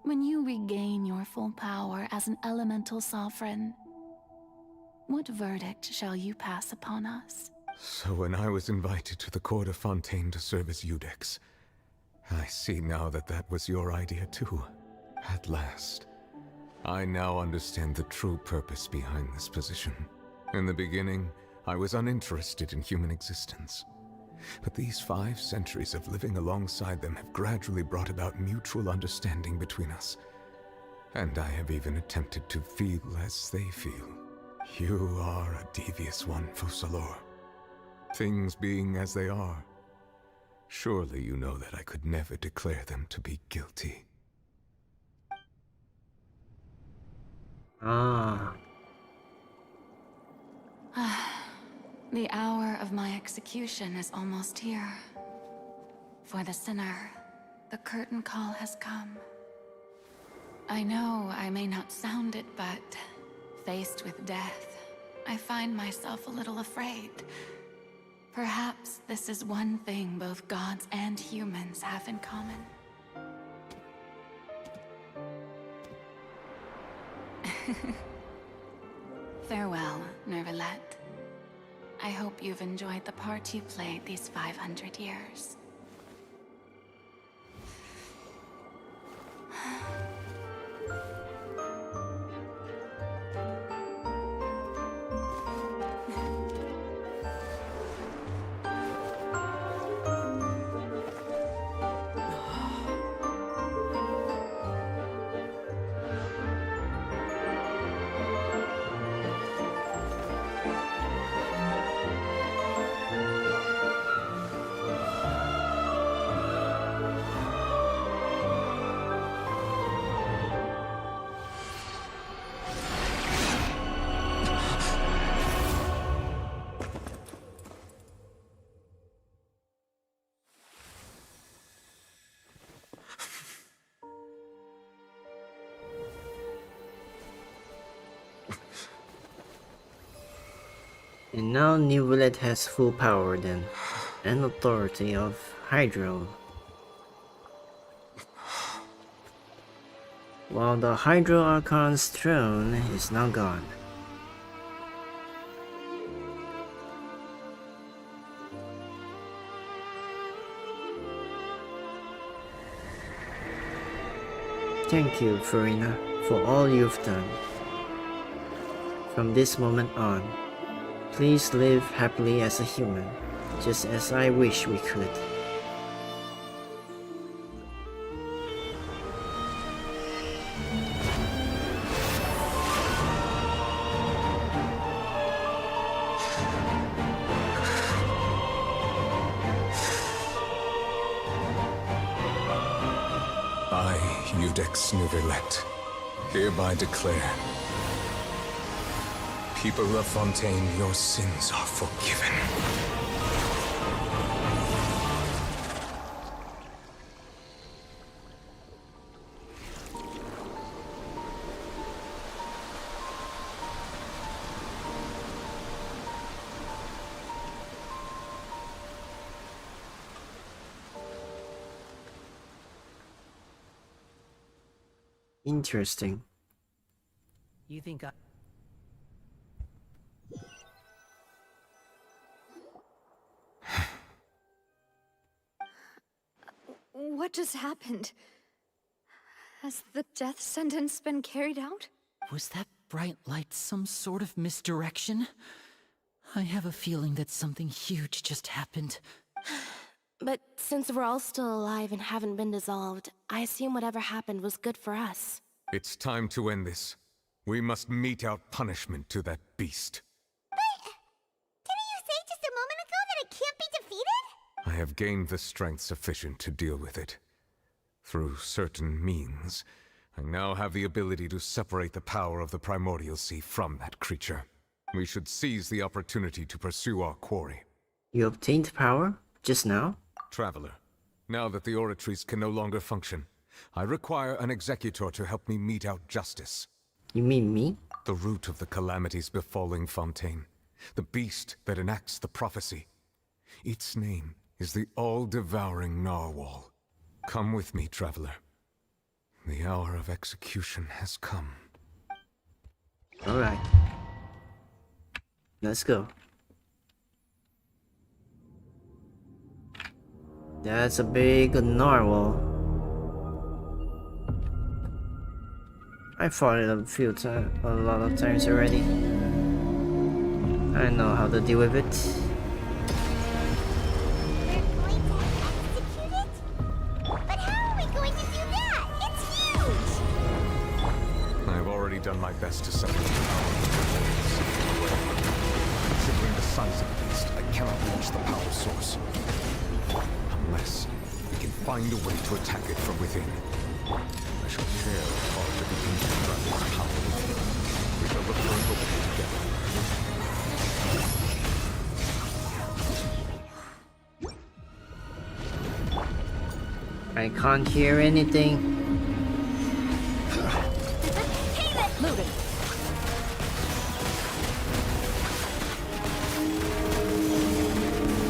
when you regain your full power as an elemental sovereign, what verdict shall you pass upon us? So when I was invited to the court of Fontaine to serve as Iudex, I see now that that was your idea too. At last. I now understand the true purpose behind this position. In the beginning, I was uninterested in human existence. But these 5 centuries of living alongside them have gradually brought about mutual understanding between us. And I have even attempted to feel as they feel. You are a devious one, Fussalor. Things being as they are, surely you know that I could never declare them to be guilty. Ah. The hour of my execution is almost here. For the sinner, the curtain call has come. I know I may not sound it, but faced with death, I find myself a little afraid. Perhaps this is one thing both gods and humans have in common. Farewell, Neuvillette. I hope you've enjoyed the part you played these 500 years. And now Neuvillette has full power then, and authority of Hydro. While the Hydro Archon's throne is now gone. Thank you, Furina, for all you've done. From this moment on, please live happily as a human, just as I wish we could. I, Iudex Neuvillette, hereby declare, people of Fontaine, your sins are forgiven. Interesting. You think I... What just happened? Has the death sentence been carried out? Was that bright light some sort of misdirection? I have a feeling that something huge just happened. But since we're all still alive and haven't been dissolved, I assume whatever happened was good for us. It's time to end this. We must mete out punishment to that beast. Didn't you say just a moment ago that it can't be defeated? I have gained the strength sufficient to deal with it. Through certain means, I now have the ability to separate the power of the Primordial Sea from that creature. We should seize the opportunity to pursue our quarry. You obtained power? Just now? Traveler, now that the oratories can no longer function, I require an executor to help me mete out justice. You mean me? The root of the calamities befalling Fontaine. The beast that enacts the prophecy. Its name is the all-devouring narwhal. Come with me, traveler. The hour of execution has come. Alright. Let's go. That's a big narwhal. I fought it a lot of times already. I know how to deal with it. But how are we going to do that? It's huge! I have already done my best to separate the power from the warriors. Considering the size of the beast, I cannot reach the power source. Unless we can find a way to attack it from within. I shall share a part of the ancient dragon's power with you. We shall look for an opening together. I can't hear anything. Move it.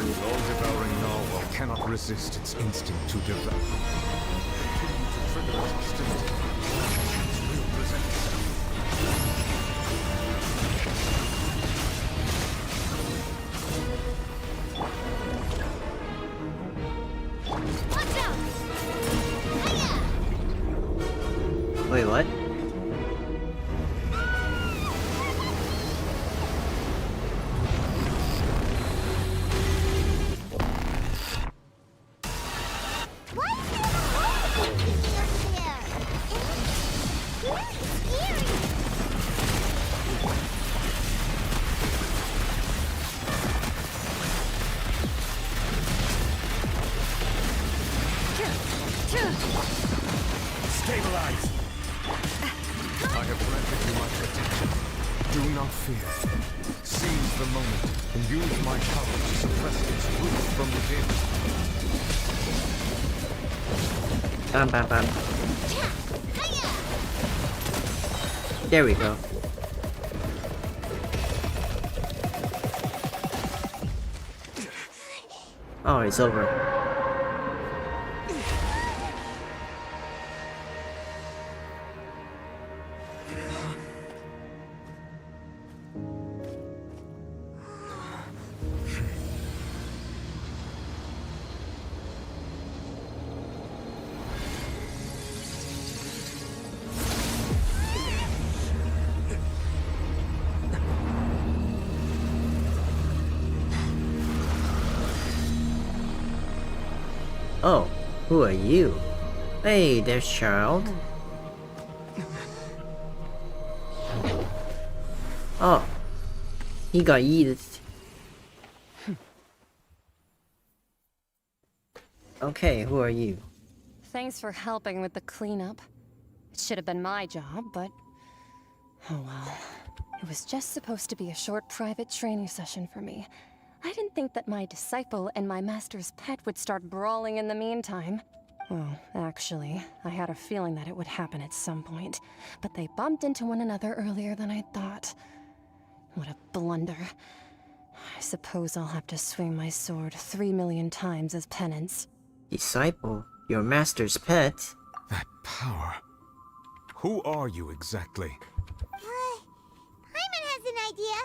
The all-devouring narwhal cannot resist its instinct to devour. Continue to trigger its hostility. It will present itself. Watch out! Hiya! Wait, what? Why is there a hole in here? It's scary! Stabilize! I have granted you my protection. Do not fear. Seize the moment and use my power to suppress its roots from within. Bam, bam, bam. There we go. Oh, it's over. Oh, who are you? Hey, there's child. Oh, he got eaten. Okay, who are you? Thanks for helping with the cleanup. It should have been my job, but... oh well. It was just supposed to be a short private training session for me. I didn't think that my disciple and my master's pet would start brawling in the meantime. Well, actually, I had a feeling that it would happen at some point, but they bumped into one another earlier than I thought. What a blunder. I suppose I'll have to swing my sword 3 million times as penance. Disciple? Your master's pet? That power. Who are you exactly? Paimon has an idea.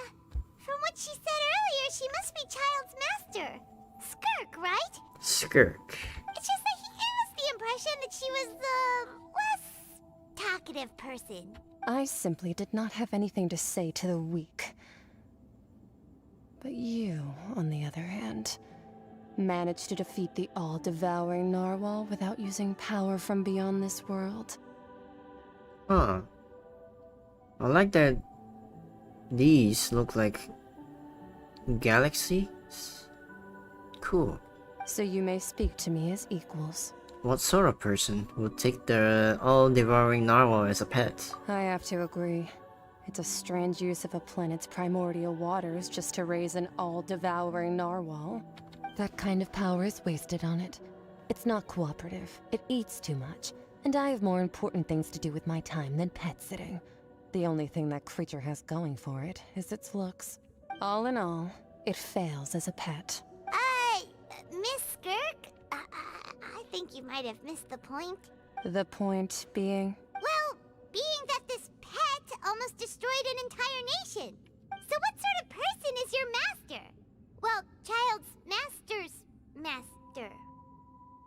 From what she said earlier, she must be Child's master. Skirk, right? Skirk. It's just that he gave us the impression that she was the less talkative person. I simply did not have anything to say to the weak. But you, on the other hand, managed to defeat the all-devouring narwhal without using power from beyond this world. Huh. I like that these look like galaxies. Cool. So you may speak to me as equals. What sort of person would take the all-devouring narwhal as a pet? I have to agree. It's a strange use of a planet's primordial waters just to raise an all-devouring narwhal. That kind of power is wasted on it. It's not cooperative, it eats too much, and I have more important things to do with my time than pet sitting. The only thing that creature has going for it is its looks. All in all, it fails as a pet. Miss Skirk? I think you might have missed the point. The point being? Well, being that this pet almost destroyed an entire nation. So what sort of person is your master? Well, Child's master's master.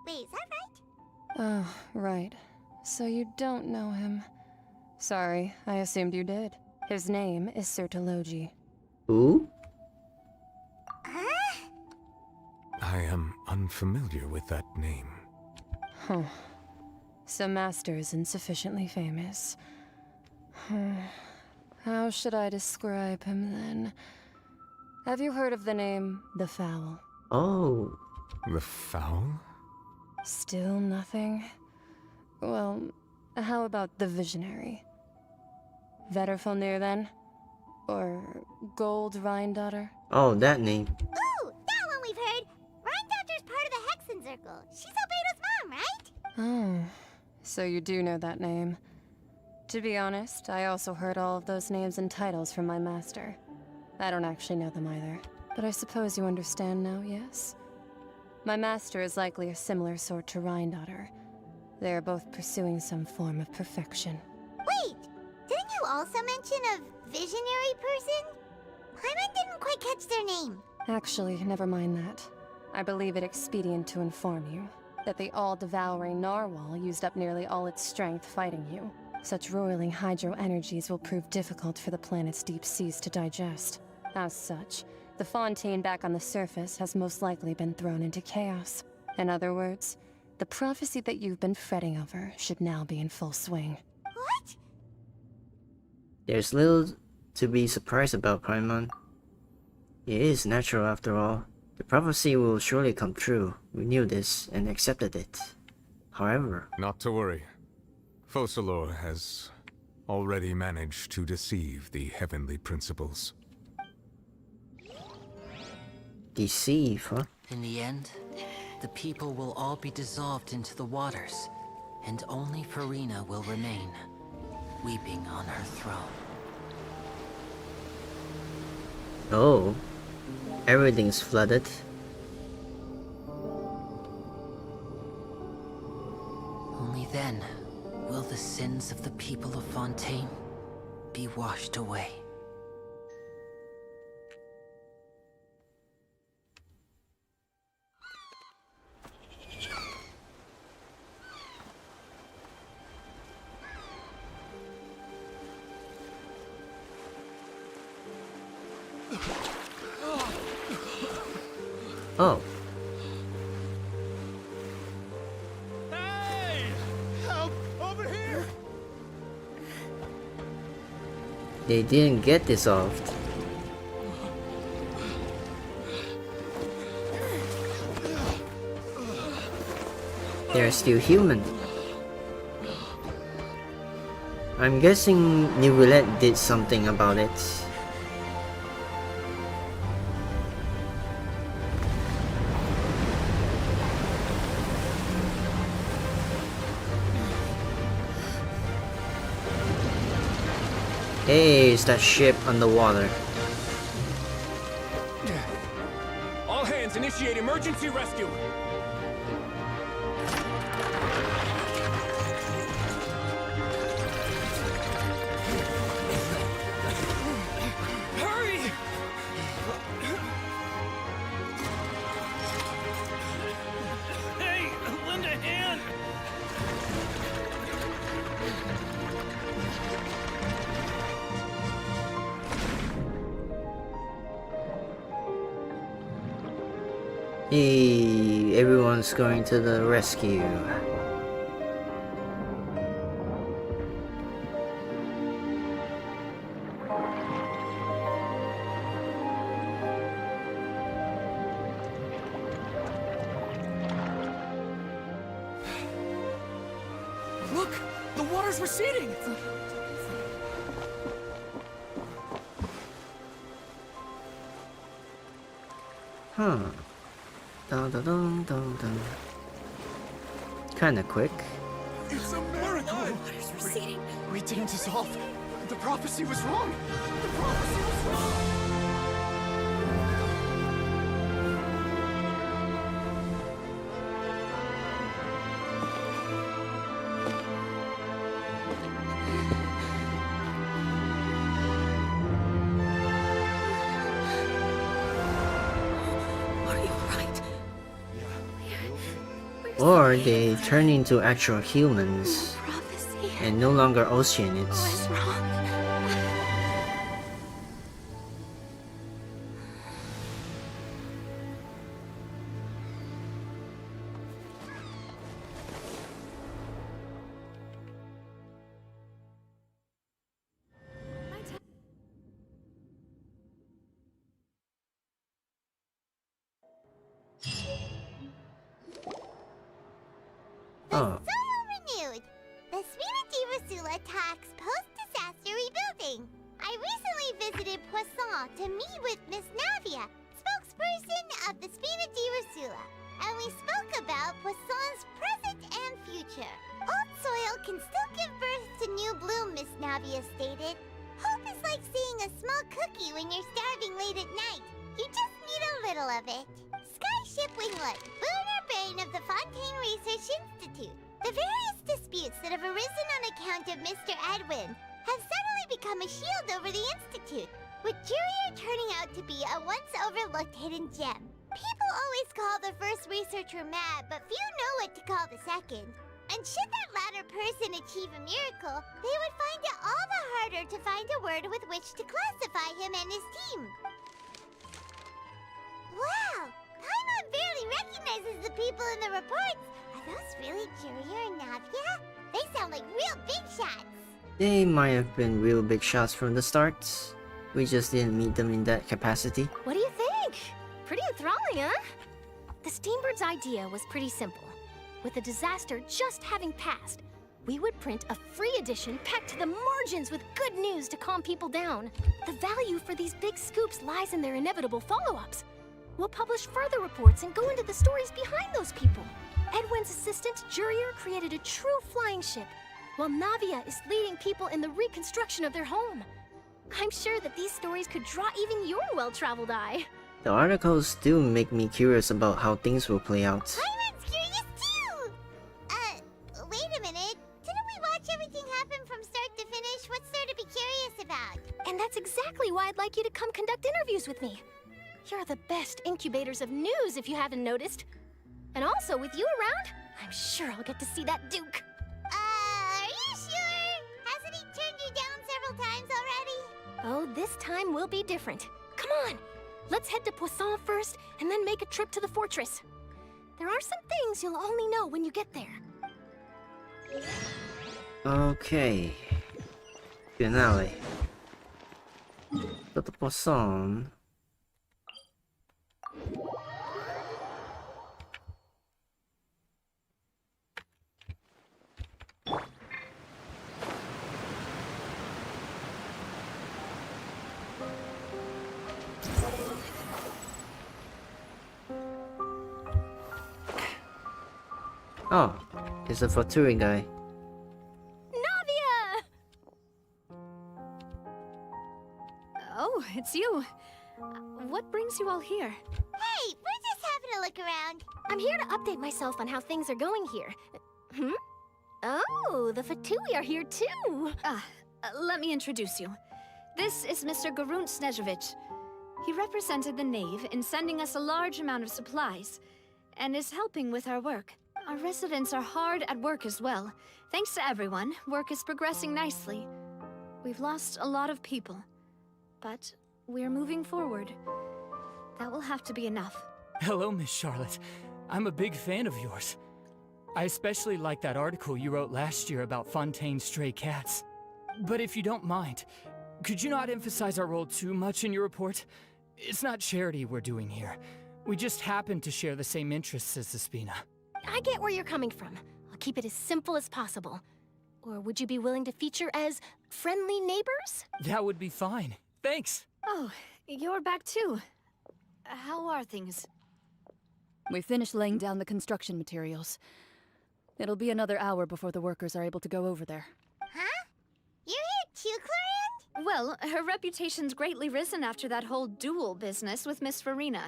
Wait, is that right? Oh, right. So you don't know him. Sorry, I assumed you did. His name is Sertologi. Who? I am unfamiliar with that name. Huh. So Master isn't sufficiently famous. How should I describe him then? Have you heard of the name The Fowl? Oh. The Fowl? Still nothing? Well, how about the Visionary? Vetterfulnir then? Or Gold Rhindaughter? Oh, that name. Ooh, that one we've heard. Rhindaughter's part of the Hexen Circle. She's Albedo's mom, right? Oh, so you do know that name. To be honest, I also heard all of those names and titles from my master. I don't actually know them either. But I suppose you understand now, yes? My master is likely a similar sort to Rhindaughter. They are both pursuing some form of perfection. Wait, didn't you also mention a visionary person? Paimon didn't quite catch their name. Actually, never mind that. I believe it expedient to inform you that the all-devouring narwhal used up nearly all its strength fighting you. Such roiling hydro energies will prove difficult for the planet's deep seas to digest. As such, the Fontaine back on the surface has most likely been thrown into chaos. In other words, the prophecy that you've been fretting over should now be in full swing. What? There's little to be surprised about, Paimon. It is natural after all. The prophecy will surely come true. We knew this and accepted it. However... Not to worry. Focalor has already managed to deceive the heavenly principles. Deceive, huh? In the end, the people will all be dissolved into the waters, and only Furina will remain, weeping on her throne. Oh. Everything's flooded. Only then will the sins of the people of Fontaine be washed away. Oh. Hey! Help! Over here! They didn't get dissolved. They're still human. I'm guessing Nivelette did something about it. Hey, it's that ship underwater. All hands, initiate emergency rescue! Hey, everyone's going to the rescue. Look! The water's receding! Huh. Dun dun dun dun dun. Kinda quick. It's a miracle! The water's receding. We didn't dissolve. The prophecy was wrong. The prophecy was wrong. Or they turn into actual humans and no longer oceanids. Oh. So renewed! The Spina attacks post-disaster rebuilding. I recently visited Poisson to meet with Miss Navia, spokesperson of the Spina and we spoke about Poisson's present and future. Old soil can still give birth to new bloom, Miss Navia stated. Hope is like seeing a small cookie when you're starving late at night. You just need a little of it. Skyship Winglet, lunar brain of the Fontaine Research Institute. The various disputes that have arisen on account of Mr. Edwin have suddenly become a shield over the Institute, with Jurier turning out to be a once overlooked hidden gem. People always call the first researcher mad, but few know what to call the second. And should that latter person achieve a miracle, they would find it all the harder to find a word with which to classify him and his team. Wow! Paimon barely recognizes the people in the reports. Are those really Jurier and Navia? They sound like real big shots. They might have been real big shots from the start. We just didn't meet them in that capacity. What do you think? Pretty enthralling, huh? The Steambird's idea was pretty simple. With the disaster just having passed, we would print a free edition packed to the margins with good news to calm people down. The value for these big scoops lies in their inevitable follow-ups. We'll publish further reports and go into the stories behind those people. Edwin's assistant, Jurier, created a true flying ship, while Navia is leading people in the reconstruction of their home. I'm sure that these stories could draw even your well-traveled eye. The articles do make me curious about how things will play out. Paimon's curious too! Wait a minute. Didn't we watch everything happen from start to finish? What's there to be curious about? And that's exactly why I'd like you to come conduct interviews with me. You're the best incubators of news, if you haven't noticed. And also, with you around, I'm sure I'll get to see that Duke. Are you sure? Hasn't he turned you down several times already? Oh, this time will be different. Come on! Let's head to Poisson first, and then make a trip to the fortress. There are some things you'll only know when you get there. Okay. Finale. Go to Poisson. Oh, it's a Faturi guy. Navia! Oh, it's you. What brings you all here? Hey, we're just having a look around. I'm here to update myself on how things are going here. Hmm? Oh, the Fatui are here too. Let me introduce you. This is Mr. Garunt Snežević. He represented the Knave in sending us a large amount of supplies, and is helping with our work. Our residents are hard at work as well. Thanks to everyone, work is progressing nicely. We've lost a lot of people, but we're moving forward. That will have to be enough. Hello, Miss Charlotte. I'm a big fan of yours. I especially like that article you wrote last year about Fontaine's stray cats. But if you don't mind, could you not emphasize our role too much in your report? It's not charity we're doing here. We just happen to share the same interests as the Spina. I get where you're coming from. I'll keep it as simple as possible. Or would you be willing to feature as friendly neighbors? That would be fine. Thanks. Oh, you're back too. How are things? We finished laying down the construction materials. It'll be another hour before the workers are able to go over there. Huh? You're here too, Clarence? Well, her reputation's greatly risen after that whole duel business with Miss Farina.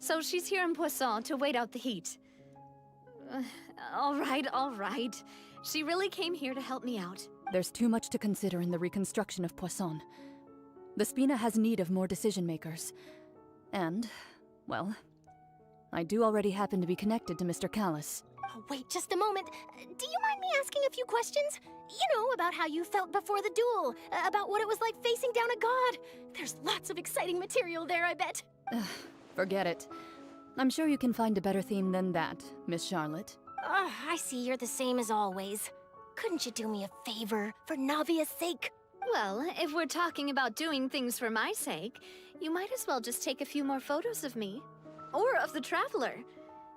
So she's here in Poisson to wait out the heat. All right. She really came here to help me out. There's too much to consider in the reconstruction of Poisson. The Spina has need of more decision-makers. And, well, I do already happen to be connected to Mr. Callis. Oh, wait just a moment. Do you mind me asking a few questions? You know, about how you felt before the duel, about what it was like facing down a god. There's lots of exciting material there, I bet. Forget it. I'm sure you can find a better theme than that, Miss Charlotte. I see you're the same as always. Couldn't you do me a favor, for Navia's sake? Well, if we're talking about doing things for my sake, you might as well just take a few more photos of me. Or of the Traveler.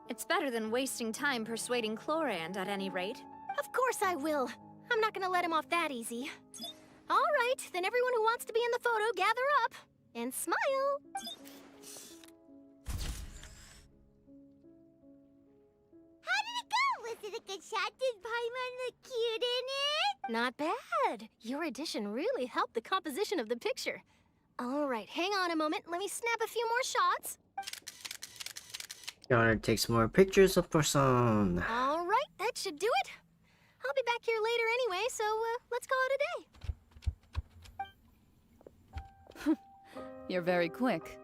It's better than wasting time persuading Chlorand at any rate. Of course I will. I'm not gonna let him off that easy. All right, then everyone who wants to be in the photo, gather up. And smile. How did it go? Was it a good shot? Did Paimon look cute in it? Not bad. Your addition really helped the composition of the picture. All right, hang on a moment. Let me snap a few more shots. Connor takes more pictures of Poisson. All right, that should do it. I'll be back here later anyway, so let's call it a day. You're very quick.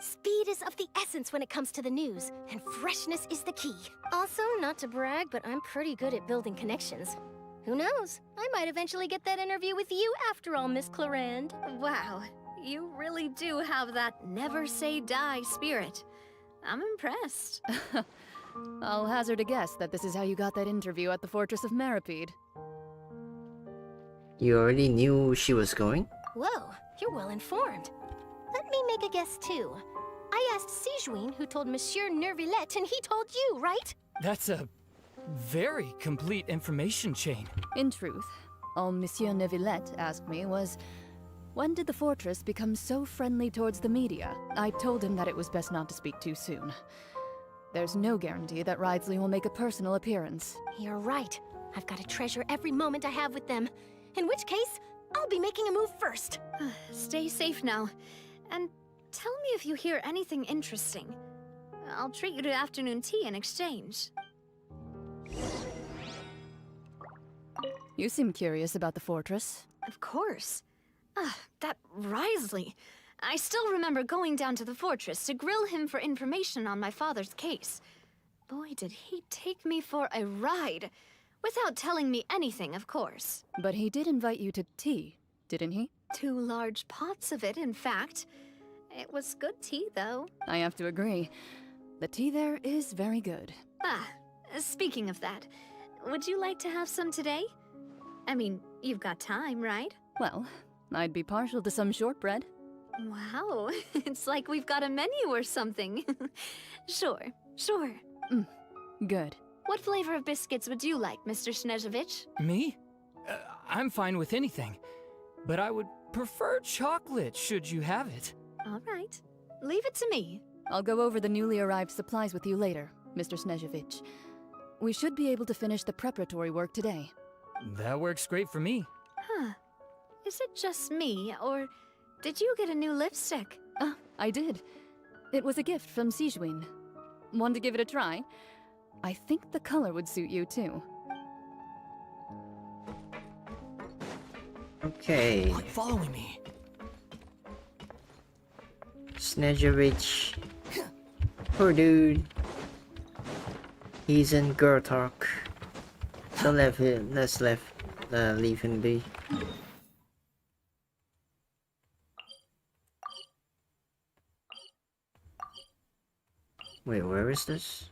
Speed is of the essence when it comes to the news, and freshness is the key. Also, not to brag, but I'm pretty good at building connections. Who knows? I might eventually get that interview with you after all, Miss Chlorand. Wow, you really do have that never say die spirit. I'm impressed. I'll hazard a guess that this is how you got that interview at the Fortress of Meripede. You already knew she was going? Whoa, you're well informed. Let me make a guess too. I asked Sijuin, who told Monsieur Nervillette, and he told you, right? That's a very complete information chain. In truth, all Monsieur Nervillette asked me was, when did the fortress become so friendly towards the media? I told him that it was best not to speak too soon. There's no guarantee that Ridesley will make a personal appearance. You're right. I've got to treasure every moment I have with them. In which case, I'll be making a move first. Stay safe now. And tell me if you hear anything interesting. I'll treat you to afternoon tea in exchange. You seem curious about the fortress. Of course. That Ridesley. I still remember going down to the fortress to grill him for information on my father's case. Boy, did he take me for a ride. Without telling me anything, of course. But he did invite you to tea, didn't he? 2 large pots of it, in fact. It was good tea, though. I have to agree. The tea there is very good. Speaking of that, would you like to have some today? I mean, you've got time, right? Well, I'd be partial to some shortbread. Wow, it's like we've got a menu or something. Sure. Good. What flavor of biscuits would you like, Mr. Snezhevich? Me? I'm fine with anything. But I would prefer chocolate, should you have it. All right. Leave it to me. I'll go over the newly arrived supplies with you later, Mr. Snezhevich. We should be able to finish the preparatory work today. That works great for me. Huh. Is it just me, or did you get a new lipstick? I did. It was a gift from Sijuin. Want to give it a try? I think the color would suit you, too. Okay. Following me. Snezhevich. Poor dude. He's in girl talk. So let's leave him be. Wait, where is this?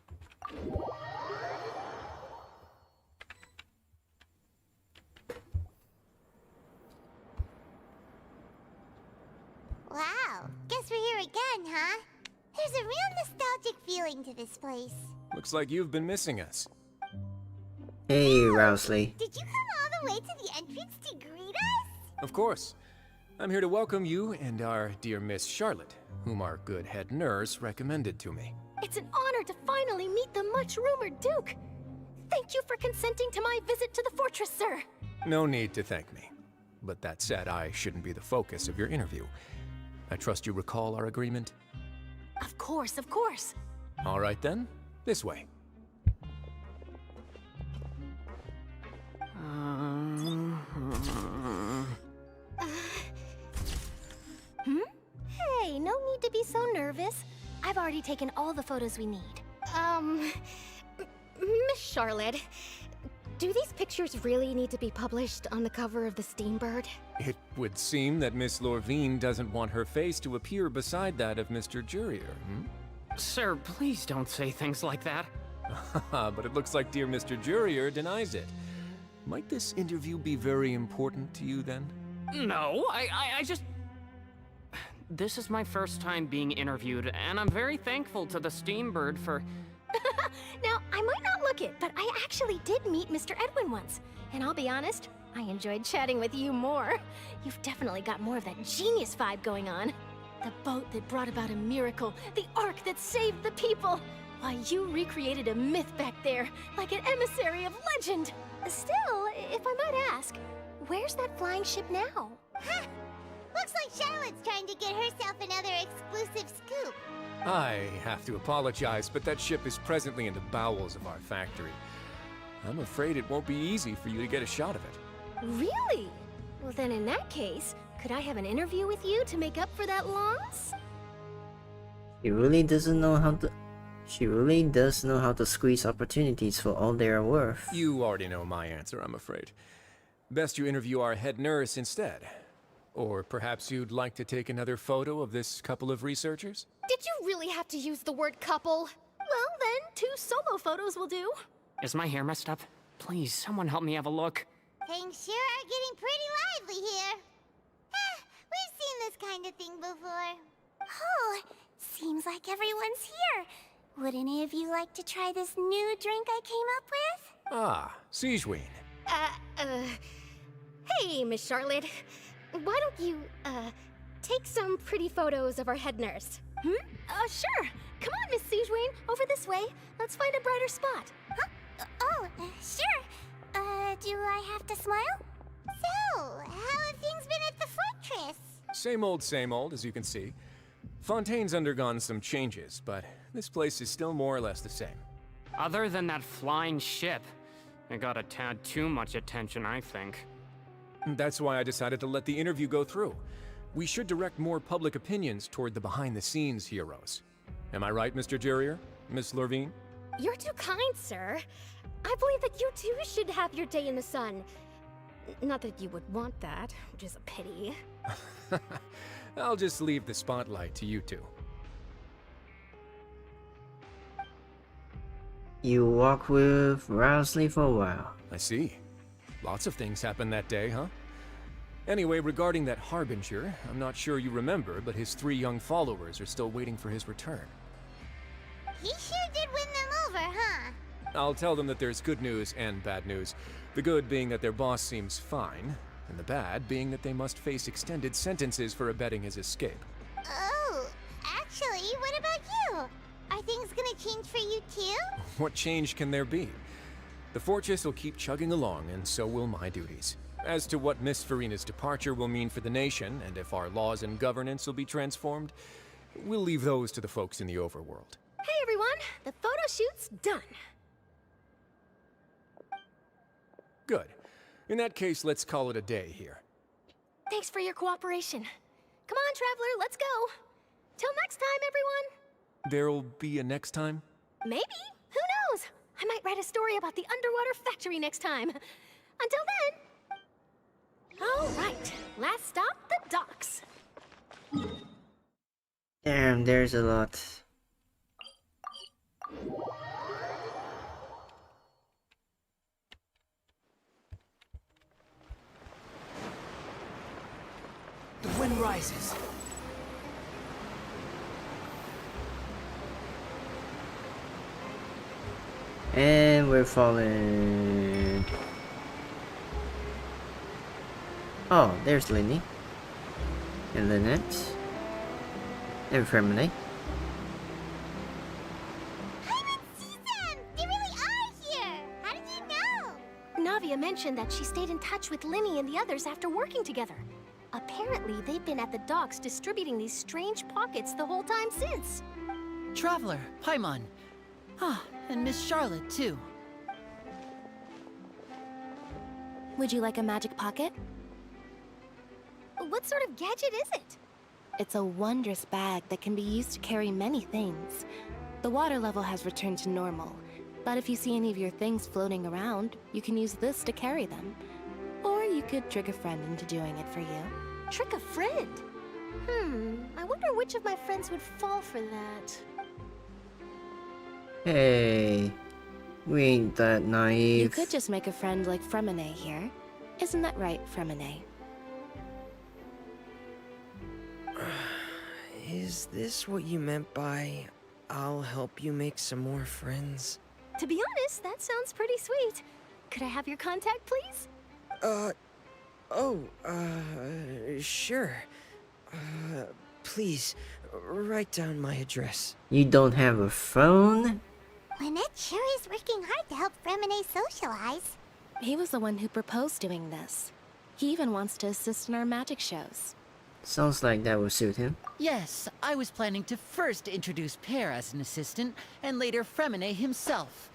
Wow, guess we're here again, huh? There's a real nostalgic feeling to this place. Looks like you've been missing us. Hey, Rousley. Did you come all the way to the entrance to greet us? Of course. I'm here to welcome you and our dear Miss Charlotte, whom our good head nurse recommended to me. It's an honor to finally meet the much-rumored Duke. Thank you for consenting to my visit to the fortress, sir. No need to thank me. But that said, I shouldn't be the focus of your interview. I trust you recall our agreement? Of course, of course. All right then, this way. Hey, no need to be so nervous. I've already taken all the photos we need. Miss Charlotte, do these pictures really need to be published on the cover of the Steambird? It would seem that Miss Lorvine doesn't want her face to appear beside that of Mr. Jurier, Sir, please don't say things like that. But it looks like dear Mr. Jurier denies it. Might this interview be very important to you then? No, I just... This is my first time being interviewed, and I'm very thankful to the Steambird for... Now, I might not look it, but I actually did meet Mr. Edwin once. And I'll be honest, I enjoyed chatting with you more. You've definitely got more of that genius vibe going on. The boat that brought about a miracle, the ark that saved the people. Why, you recreated a myth back there, like an emissary of legend. Still, if I might ask, where's that flying ship now? Huh! Looks like Charlotte's trying to get herself another exclusive scoop. I have to apologize, but that ship is presently in the bowels of our factory. I'm afraid it won't be easy for you to get a shot of it. Really? Well then in that case, could I have an interview with you to make up for that loss? She really doesn't know how to... She really does know how to squeeze opportunities for all they are worth. You already know my answer, I'm afraid. Best you interview our head nurse instead. Or perhaps you'd like to take another photo of this couple of researchers? Did you really have to use the word couple? Well then, 2 solo photos will do. Is my hair messed up? Please, someone help me have a look. Things sure are getting pretty lively here. We've seen this kind of thing before. Oh, seems like everyone's here. Would any of you like to try this new drink I came up with? Ah, Siegeween. Hey, Miss Charlotte. Why don't you, take some pretty photos of our head nurse? Sure. Come on, Miss Siegeween, over this way. Let's find a brighter spot. Huh? Sure. Do I have to smile? So, how have things been at the fortress? Same old, as you can see. Fontaine's undergone some changes, but this place is still more or less the same. Other than that flying ship, it got a tad too much attention, I think. That's why I decided to let the interview go through. We should direct more public opinions toward the behind-the-scenes heroes. Am I right, Mr. Jurier? Miss Lorvine? You're too kind, sir. I believe that you too should have your day in the sun. Not that you would want that, which is a pity. I'll just leave the spotlight to you two. You walk with Rousley for a while. I see. Lots of things happened that day, huh? Anyway, regarding that Harbinger, I'm not sure you remember, but his 3 young followers are still waiting for his return. He sure did win them over, huh? I'll tell them that there's good news and bad news. The good being that their boss seems fine, and the bad being that they must face extended sentences for abetting his escape. Oh, actually, what about you? Are things gonna change for you too? What change can there be? The fortress will keep chugging along, and so will my duties. As to what Miss Farina's departure will mean for the nation, and if our laws and governance will be transformed, we'll leave those to the folks in the overworld. Hey everyone, the photo shoot's done. Good. In that case, let's call it a day here. Thanks for your cooperation. Come on, Traveler, let's go. Till next time, everyone. There'll be a next time? Maybe. Who knows? I might write a story about the underwater factory next time. Until then. All right, last stop, the docks. Damn, there's a lot. The wind rises. And we're falling. Oh, there's Linny. And Lynette. And Fremine. They really are here! How did you know? Navia mentioned that she stayed in touch with Linny and the others after working together. Apparently, they've been at the docks distributing these strange pockets the whole time since. Traveler, Paimon. Ah, and Miss Charlotte, too. Would you like a magic pocket? What sort of gadget is it? It's a wondrous bag that can be used to carry many things. The water level has returned to normal, but if you see any of your things floating around, you can use this to carry them. Or you could trick a friend into doing it for you. Trick a friend? I wonder which of my friends would fall for that. Hey, we ain't that naive. You could just make a friend like Fremine here. Isn't that right, Fremine? Is this what you meant by, I'll help you make some more friends? To be honest, that sounds pretty sweet. Could I have your contact, please? Sure. Please, write down my address. You don't have a phone? Lynette sure is working hard to help Fremine socialize. He was the one who proposed doing this. He even wants to assist in our magic shows. Sounds like that will suit him. Yes, I was planning to first introduce Pear as an assistant, and later Fremine himself.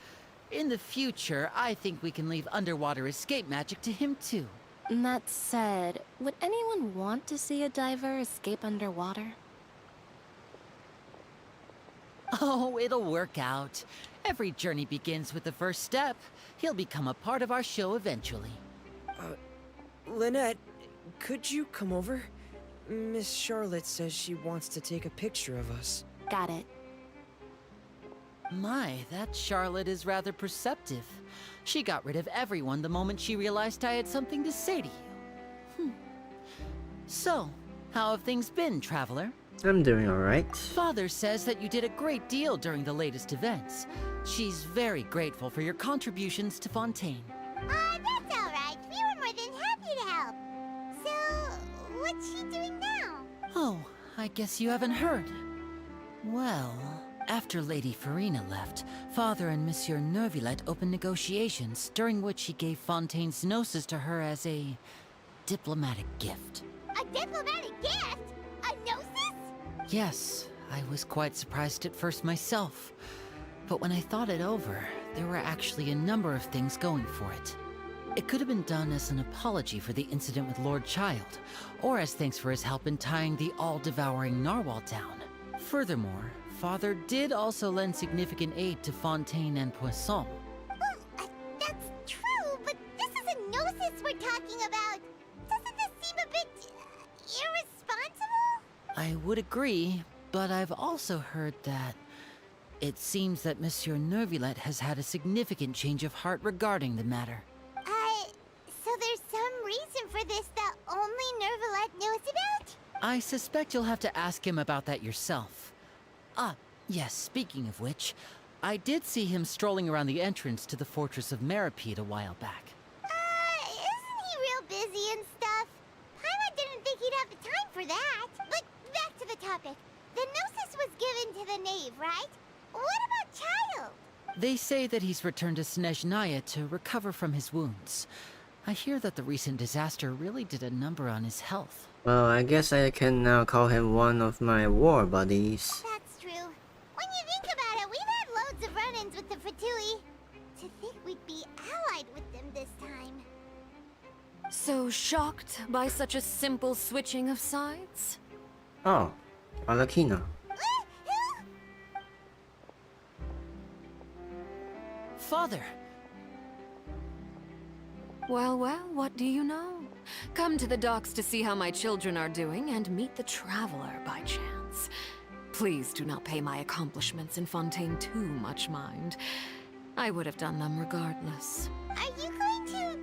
In the future, I think we can leave underwater escape magic to him too. That said, would anyone want to see a diver escape underwater? Oh, it'll work out. Every journey begins with the first step. He'll become a part of our show eventually. Lynette, could you come over? Miss Charlotte says she wants to take a picture of us. Got it. My, that Charlotte is rather perceptive. She got rid of everyone the moment she realized I had something to say to you. So, how have things been, Traveler? I'm doing alright. Father says that you did a great deal during the latest events. She's very grateful for your contributions to Fontaine. That's alright. We were more than happy to help. So, what's she doing now? Oh, I guess you haven't heard. Well, after Lady Farina left, Father and Monsieur Neuvillette opened negotiations, during which he gave Fontaine's gnosis to her as a diplomatic gift. A diplomatic gift? A gnosis? Yes, I was quite surprised at first myself. But when I thought it over, there were actually a number of things going for it. It could have been done as an apology for the incident with Lord Child, or as thanks for his help in tying the all-devouring narwhal down. Furthermore, Father did also lend significant aid to Fontaine and Poisson. Well, that's true, but this is a gnosis we're talking about. Doesn't this seem a bit irresponsible? I would agree, but I've also heard that it seems that Monsieur Neuvillette has had a significant change of heart regarding the matter. So there's some reason for this that only Neuvillette knows about? I suspect you'll have to ask him about that yourself. Ah, yes, speaking of which, I did see him strolling around the entrance to the Fortress of Meripede a while back. Isn't he real busy and stuff? Paimon didn't think he'd have the time for that. But back to the topic. The gnosis was given to the knave, right? What about Child? They say that he's returned to Snezhnaya to recover from his wounds. I hear that the recent disaster really did a number on his health. Well, I guess I can now call him one of my war buddies. That's true. When you think about it, we've had loads of run-ins with the Fatui. To think we'd be allied with them this time. So shocked by such a simple switching of sides? Oh, Alakina. Father! Well, what do you know? Come to the docks to see how my children are doing and meet the Traveler by chance. Please do not pay my accomplishments in Fontaine too much mind. I would have done them regardless. Are you going to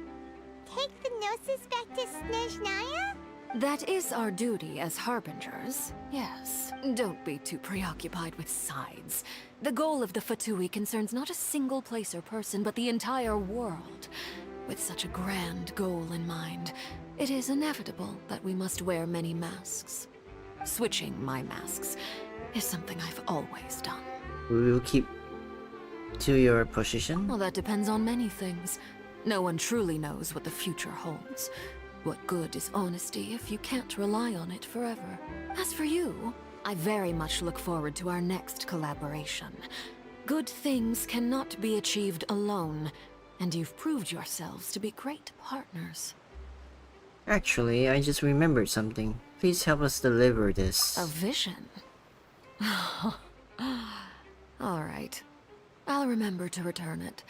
take the Gnosis back to Snezhnaya? That is our duty as Harbingers, yes. Don't be too preoccupied with sides. The goal of the Fatui concerns not a single place or person, but the entire world. With such a grand goal in mind, it is inevitable that we must wear many masks. Switching my masks is something I've always done. Will you keep to your position? Well, that depends on many things. No one truly knows what the future holds. What good is honesty if you can't rely on it forever? As for you, I very much look forward to our next collaboration. Good things cannot be achieved alone, and you've proved yourselves to be great partners. Actually, I just remembered something. Please help us deliver this. A vision? All right. I'll remember to return it.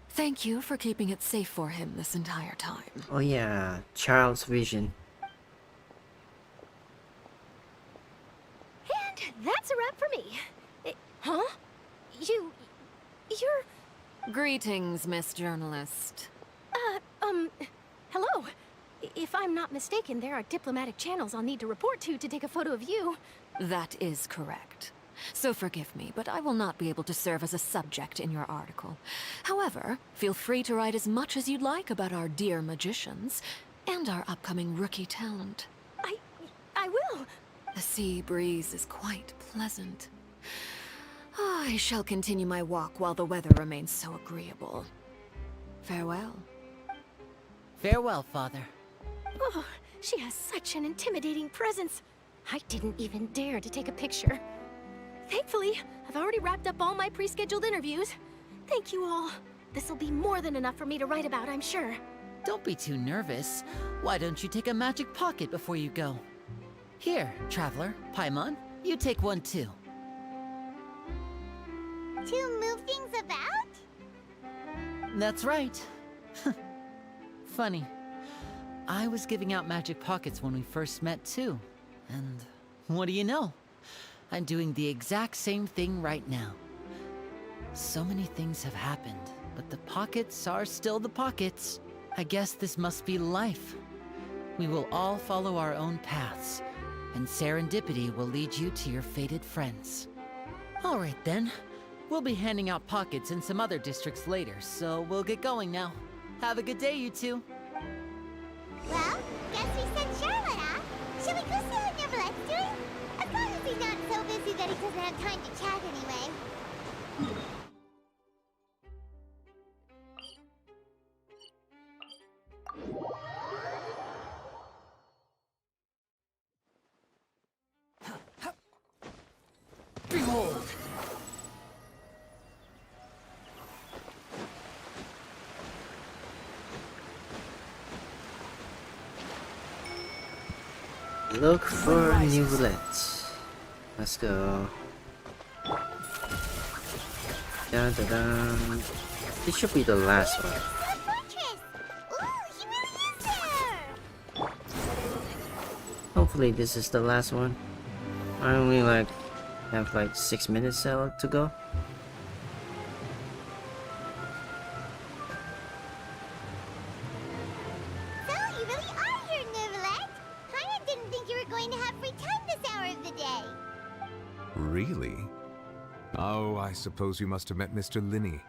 Thank you for keeping it safe for him this entire time. Oh yeah, Charles' vision. And that's a wrap for me. Huh? You're... Greetings, Miss Journalist. Hello. If I'm not mistaken, there are diplomatic channels I'll need to report to take a photo of you. That is correct. So forgive me, but I will not be able to serve as a subject in your article. However, feel free to write as much as you'd like about our dear magicians and our upcoming rookie talent. I will. The sea breeze is quite pleasant. I shall continue my walk while the weather remains so agreeable. Farewell. Farewell, Father. Oh, she has such an intimidating presence. I didn't even dare to take a picture. Thankfully, I've already wrapped up all my pre-scheduled interviews. Thank you all. This'll be more than enough for me to write about, I'm sure. Don't be too nervous. Why don't you take a magic pocket before you go? Here, Traveler, Paimon, you take one too. To move things about? That's right. Funny. I was giving out magic pockets when we first met too. And what do you know? I'm doing the exact same thing right now. So many things have happened, but the pockets are still the pockets. I guess this must be life. We will all follow our own paths, and serendipity will lead you to your fated friends. All right then. We'll be handing out pockets in some other districts later, so we'll get going now. Have a good day, you two. Well, guess we sent Charlotte off. Shall we go see what Neverlette's doing? As long as he's not so busy that he doesn't have time to chat anyway. Behold! Look for Neverlet. Let's go. Dun, dun, dun. This should be the last one. Hopefully this is the last one. I only have 6 minutes to go. So, you really are here, Neverlet. Paimon didn't think you were going to have free time this hour of the day. Really? Oh, I suppose you must have met Mr. Linney.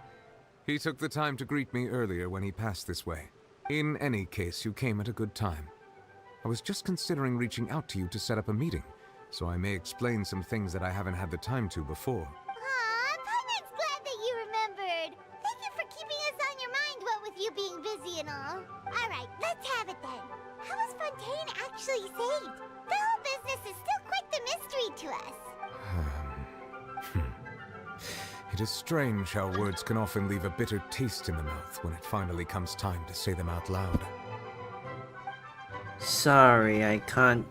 He took the time to greet me earlier when he passed this way. In any case, you came at a good time. I was just considering reaching out to you to set up a meeting, so I may explain some things that I haven't had the time to before. Aw, Paimon's glad that you remembered. Thank you for keeping us on your mind, what with you being busy and all. Alright, let's have it then. How was Fontaine actually saved? The whole business is still quite the mystery to us. It is strange how words can often leave a bitter taste in the mouth when it finally comes time to say them out loud. Sorry, I can't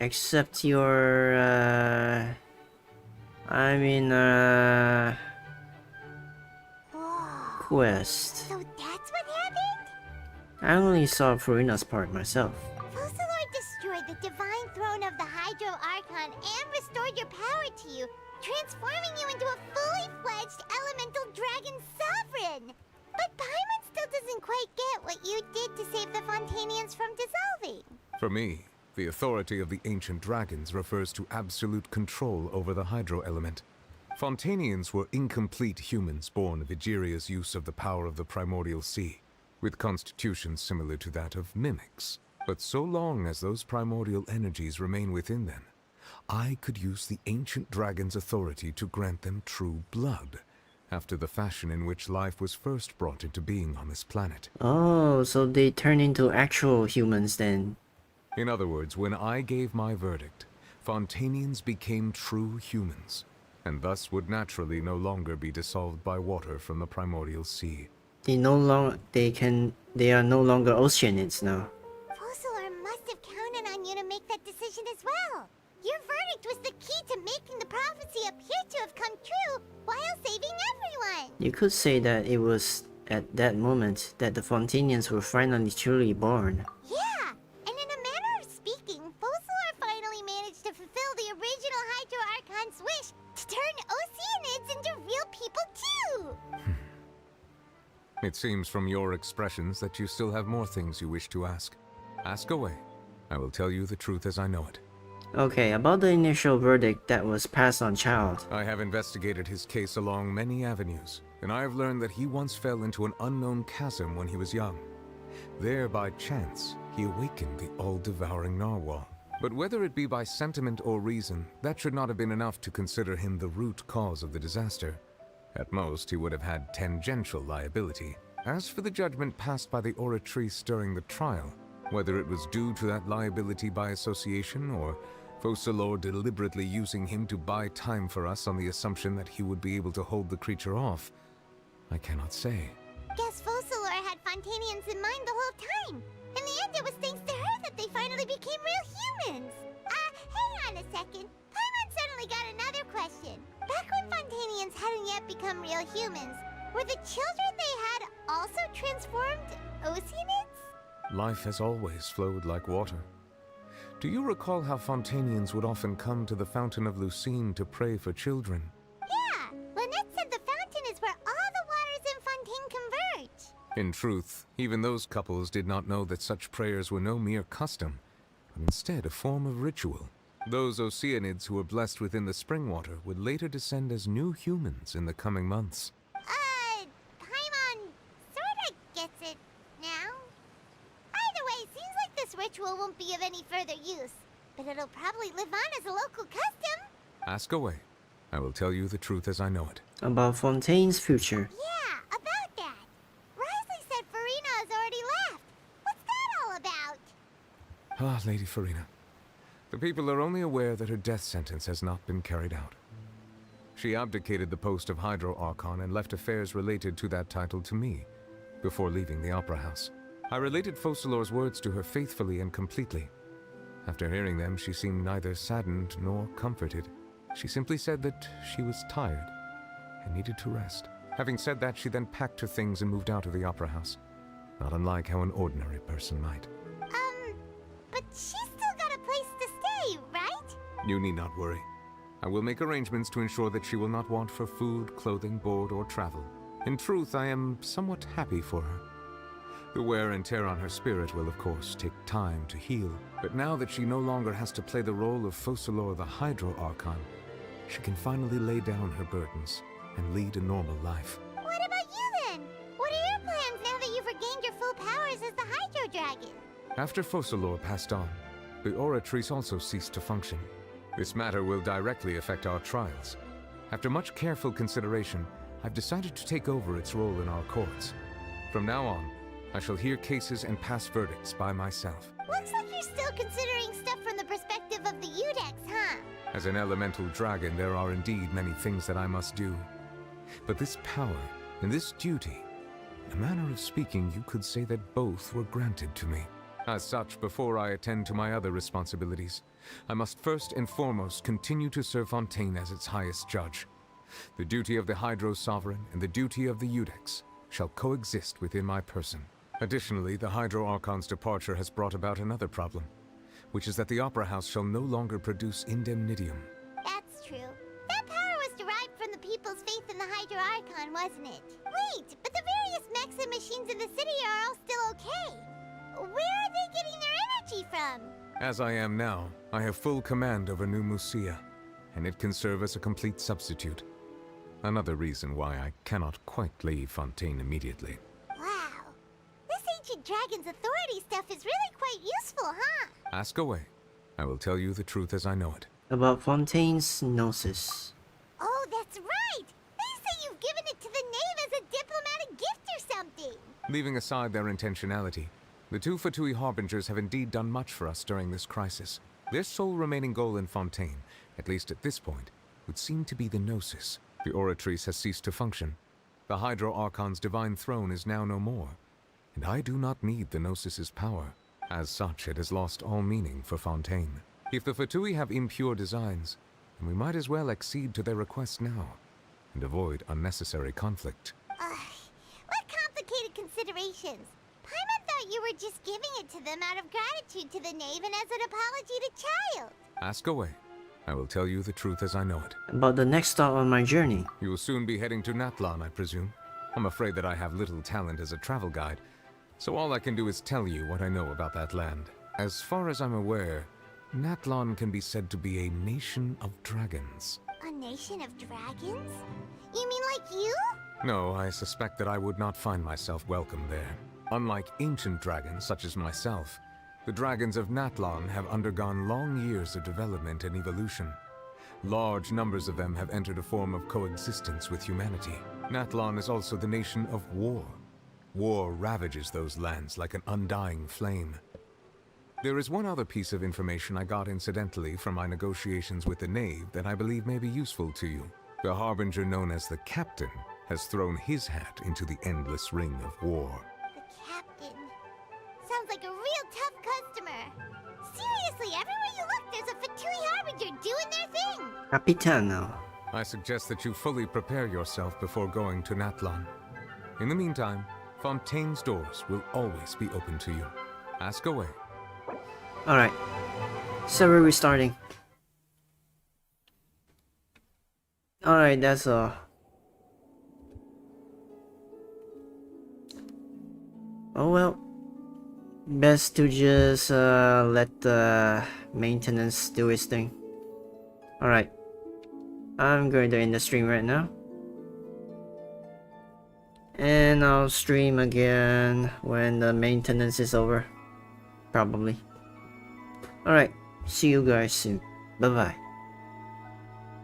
accept your quest. So that's what happened? I only saw Furina's part myself. Fossilor destroyed the divine throne of the Hydro Archon and restored restored your power to you, transforming you into a fully fledged elemental dragon sovereign. But Paimon still doesn't quite get what you did to save the Fontainians from dissolving. For me, the authority of the ancient dragons refers to absolute control over the hydro element. Fontainians were incomplete humans born of Egeria's use of the power of the primordial sea, with constitutions similar to that of mimics. But so long as those primordial energies remain within them, I could use the ancient dragon's authority to grant them true blood, after the fashion in which life was first brought into being on this planet. Oh, so they turn into actual humans then. In other words, when I gave my verdict, Fontainians became true humans, and thus would naturally no longer be dissolved by water from the primordial sea. They are no longer oceanids now. Fossilor must have counted on you to make that decision as well. Your verdict was the key to making the prophecy appear to have come true while saving everyone. You could say that it was at that moment that the Fontainians were finally truly born. Yeah, and in a manner of speaking, Fossilor finally managed to fulfill the original Hydro Archon's wish to turn Oceanids into real people too. It seems from your expressions that you still have more things you wish to ask. Ask away. I will tell you the truth as I know it. Okay, about the initial verdict that was passed on Child. I have investigated his case along many avenues, and I have learned that he once fell into an unknown chasm when he was young. There, by chance, he awakened the all-devouring narwhal. But whether it be by sentiment or reason, that should not have been enough to consider him the root cause of the disaster. At most, he would have had tangential liability. As for the judgment passed by the oratrice during the trial, whether it was due to that liability by association or Fossilor deliberately using him to buy time for us on the assumption that he would be able to hold the creature off, I cannot say. Guess Fossilor had Fontainians in mind the whole time. In the end, it was thanks to her that they finally became real humans. Hang on a second. Paimon suddenly got another question. Back when Fontainians hadn't yet become real humans, were the children they had also transformed Oceanids? Life has always flowed like water. Do you recall how Fontainians would often come to the Fountain of Lucine to pray for children? Yeah, Lynette said the fountain is where all the waters in Fontaine converge. In truth, even those couples did not know that such prayers were no mere custom, but instead a form of ritual. Those Oceanids who were blessed within the spring water would later descend as new humans in the coming months. Paimon sorta gets it now. Either way, seems like this ritual won't be of any further use, but it'll probably live on as a local custom. Ask away. I will tell you the truth as I know it. About Fontaine's future. Yeah, about that. Risley said Farina has already left. What's that all about? Ah, Lady Farina. The people are only aware that her death sentence has not been carried out. She abdicated the post of Hydro Archon and left affairs related to that title to me, before leaving the Opera House. I related Fossilor's words to her faithfully and completely. After hearing them, she seemed neither saddened nor comforted. She simply said that she was tired and needed to rest. Having said that, she then packed her things and moved out of the Opera House, not unlike how an ordinary person might. But she's still got a place to stay, right? You need not worry. I will make arrangements to ensure that she will not want for food, clothing, board, or travel. In truth, I am somewhat happy for her. The wear and tear on her spirit will, of course, take time to heal, but now that she no longer has to play the role of Fossilor the Hydro Archon, she can finally lay down her burdens and lead a normal life. What about you then? What are your plans now that you've regained your full powers as the Hydro Dragon? After Fossilor passed on, the Oratrice also ceased to function. This matter will directly affect our trials. After much careful consideration, I've decided to take over its role in our courts. From now on, I shall hear cases and pass verdicts by myself. Looks like you're still considering stuff from the perspective of the Udex, huh? As an elemental dragon, there are indeed many things that I must do. But this power and this duty, in a manner of speaking, you could say that both were granted to me. As such, before I attend to my other responsibilities, I must first and foremost continue to serve Fontaine as its highest judge. The duty of the Hydro Sovereign and the duty of the Udex shall coexist within my person. Additionally, the Hydro Archon's departure has brought about another problem, which is that the Opera House shall no longer produce indemnitium. That's wasn't it? Wait, but the various mechs and machines in the city are all still okay. Where are they getting their energy from? As I am now, I have full command over New Musia, and it can serve as a complete substitute. Another reason why I cannot quite leave Fontaine immediately. Wow. This ancient dragon's authority stuff is really quite useful, huh? Ask away. I will tell you the truth as I know it. About Fontaine's gnosis. Oh, that's right! They say you've given it to the knave as a diplomatic gift or something! Leaving aside their intentionality, the two Fatui Harbingers have indeed done much for us during this crisis. Their sole remaining goal in Fontaine, at least at this point, would seem to be the Gnosis. The Oratrice has ceased to function. The Hydro Archon's divine throne is now no more, and I do not need the Gnosis's power. As such, it has lost all meaning for Fontaine. If the Fatui have impure designs, then we might as well accede to their request now, and avoid unnecessary conflict. What complicated considerations? Paimon thought you were just giving it to them out of gratitude to the knave and as an apology to Child. Ask away. I will tell you the truth as I know it. About the next stop on my journey. You will soon be heading to Natlan, I presume. I'm afraid that I have little talent as a travel guide, so all I can do is tell you what I know about that land. As far as I'm aware, Natlan can be said to be a nation of dragons. A nation of dragons? You mean like you? No, I suspect that I would not find myself welcome there. Unlike ancient dragons such as myself, the dragons of Natlan have undergone long years of development and evolution. Large numbers of them have entered a form of coexistence with humanity. Natlan is also the nation of war. War ravages those lands like an undying flame. There is one other piece of information I got incidentally from my negotiations with the knave that I believe may be useful to you. The harbinger known as the Captain has thrown his hat into the endless ring of war. The Captain. Sounds like a real tough customer. Seriously, everywhere you look, there's a Fatui Harbinger doing their thing. Capitano. I suggest that you fully prepare yourself before going to Natlan. In the meantime, Fontaine's doors will always be open to you. Ask away. Alright. So we're restarting. Alright, that's all. Oh well. Best to just let the maintenance do its thing. Alright. I'm going to end the stream right now. And I'll stream again when the maintenance is over. Probably. Alright. See you guys soon. Bye bye.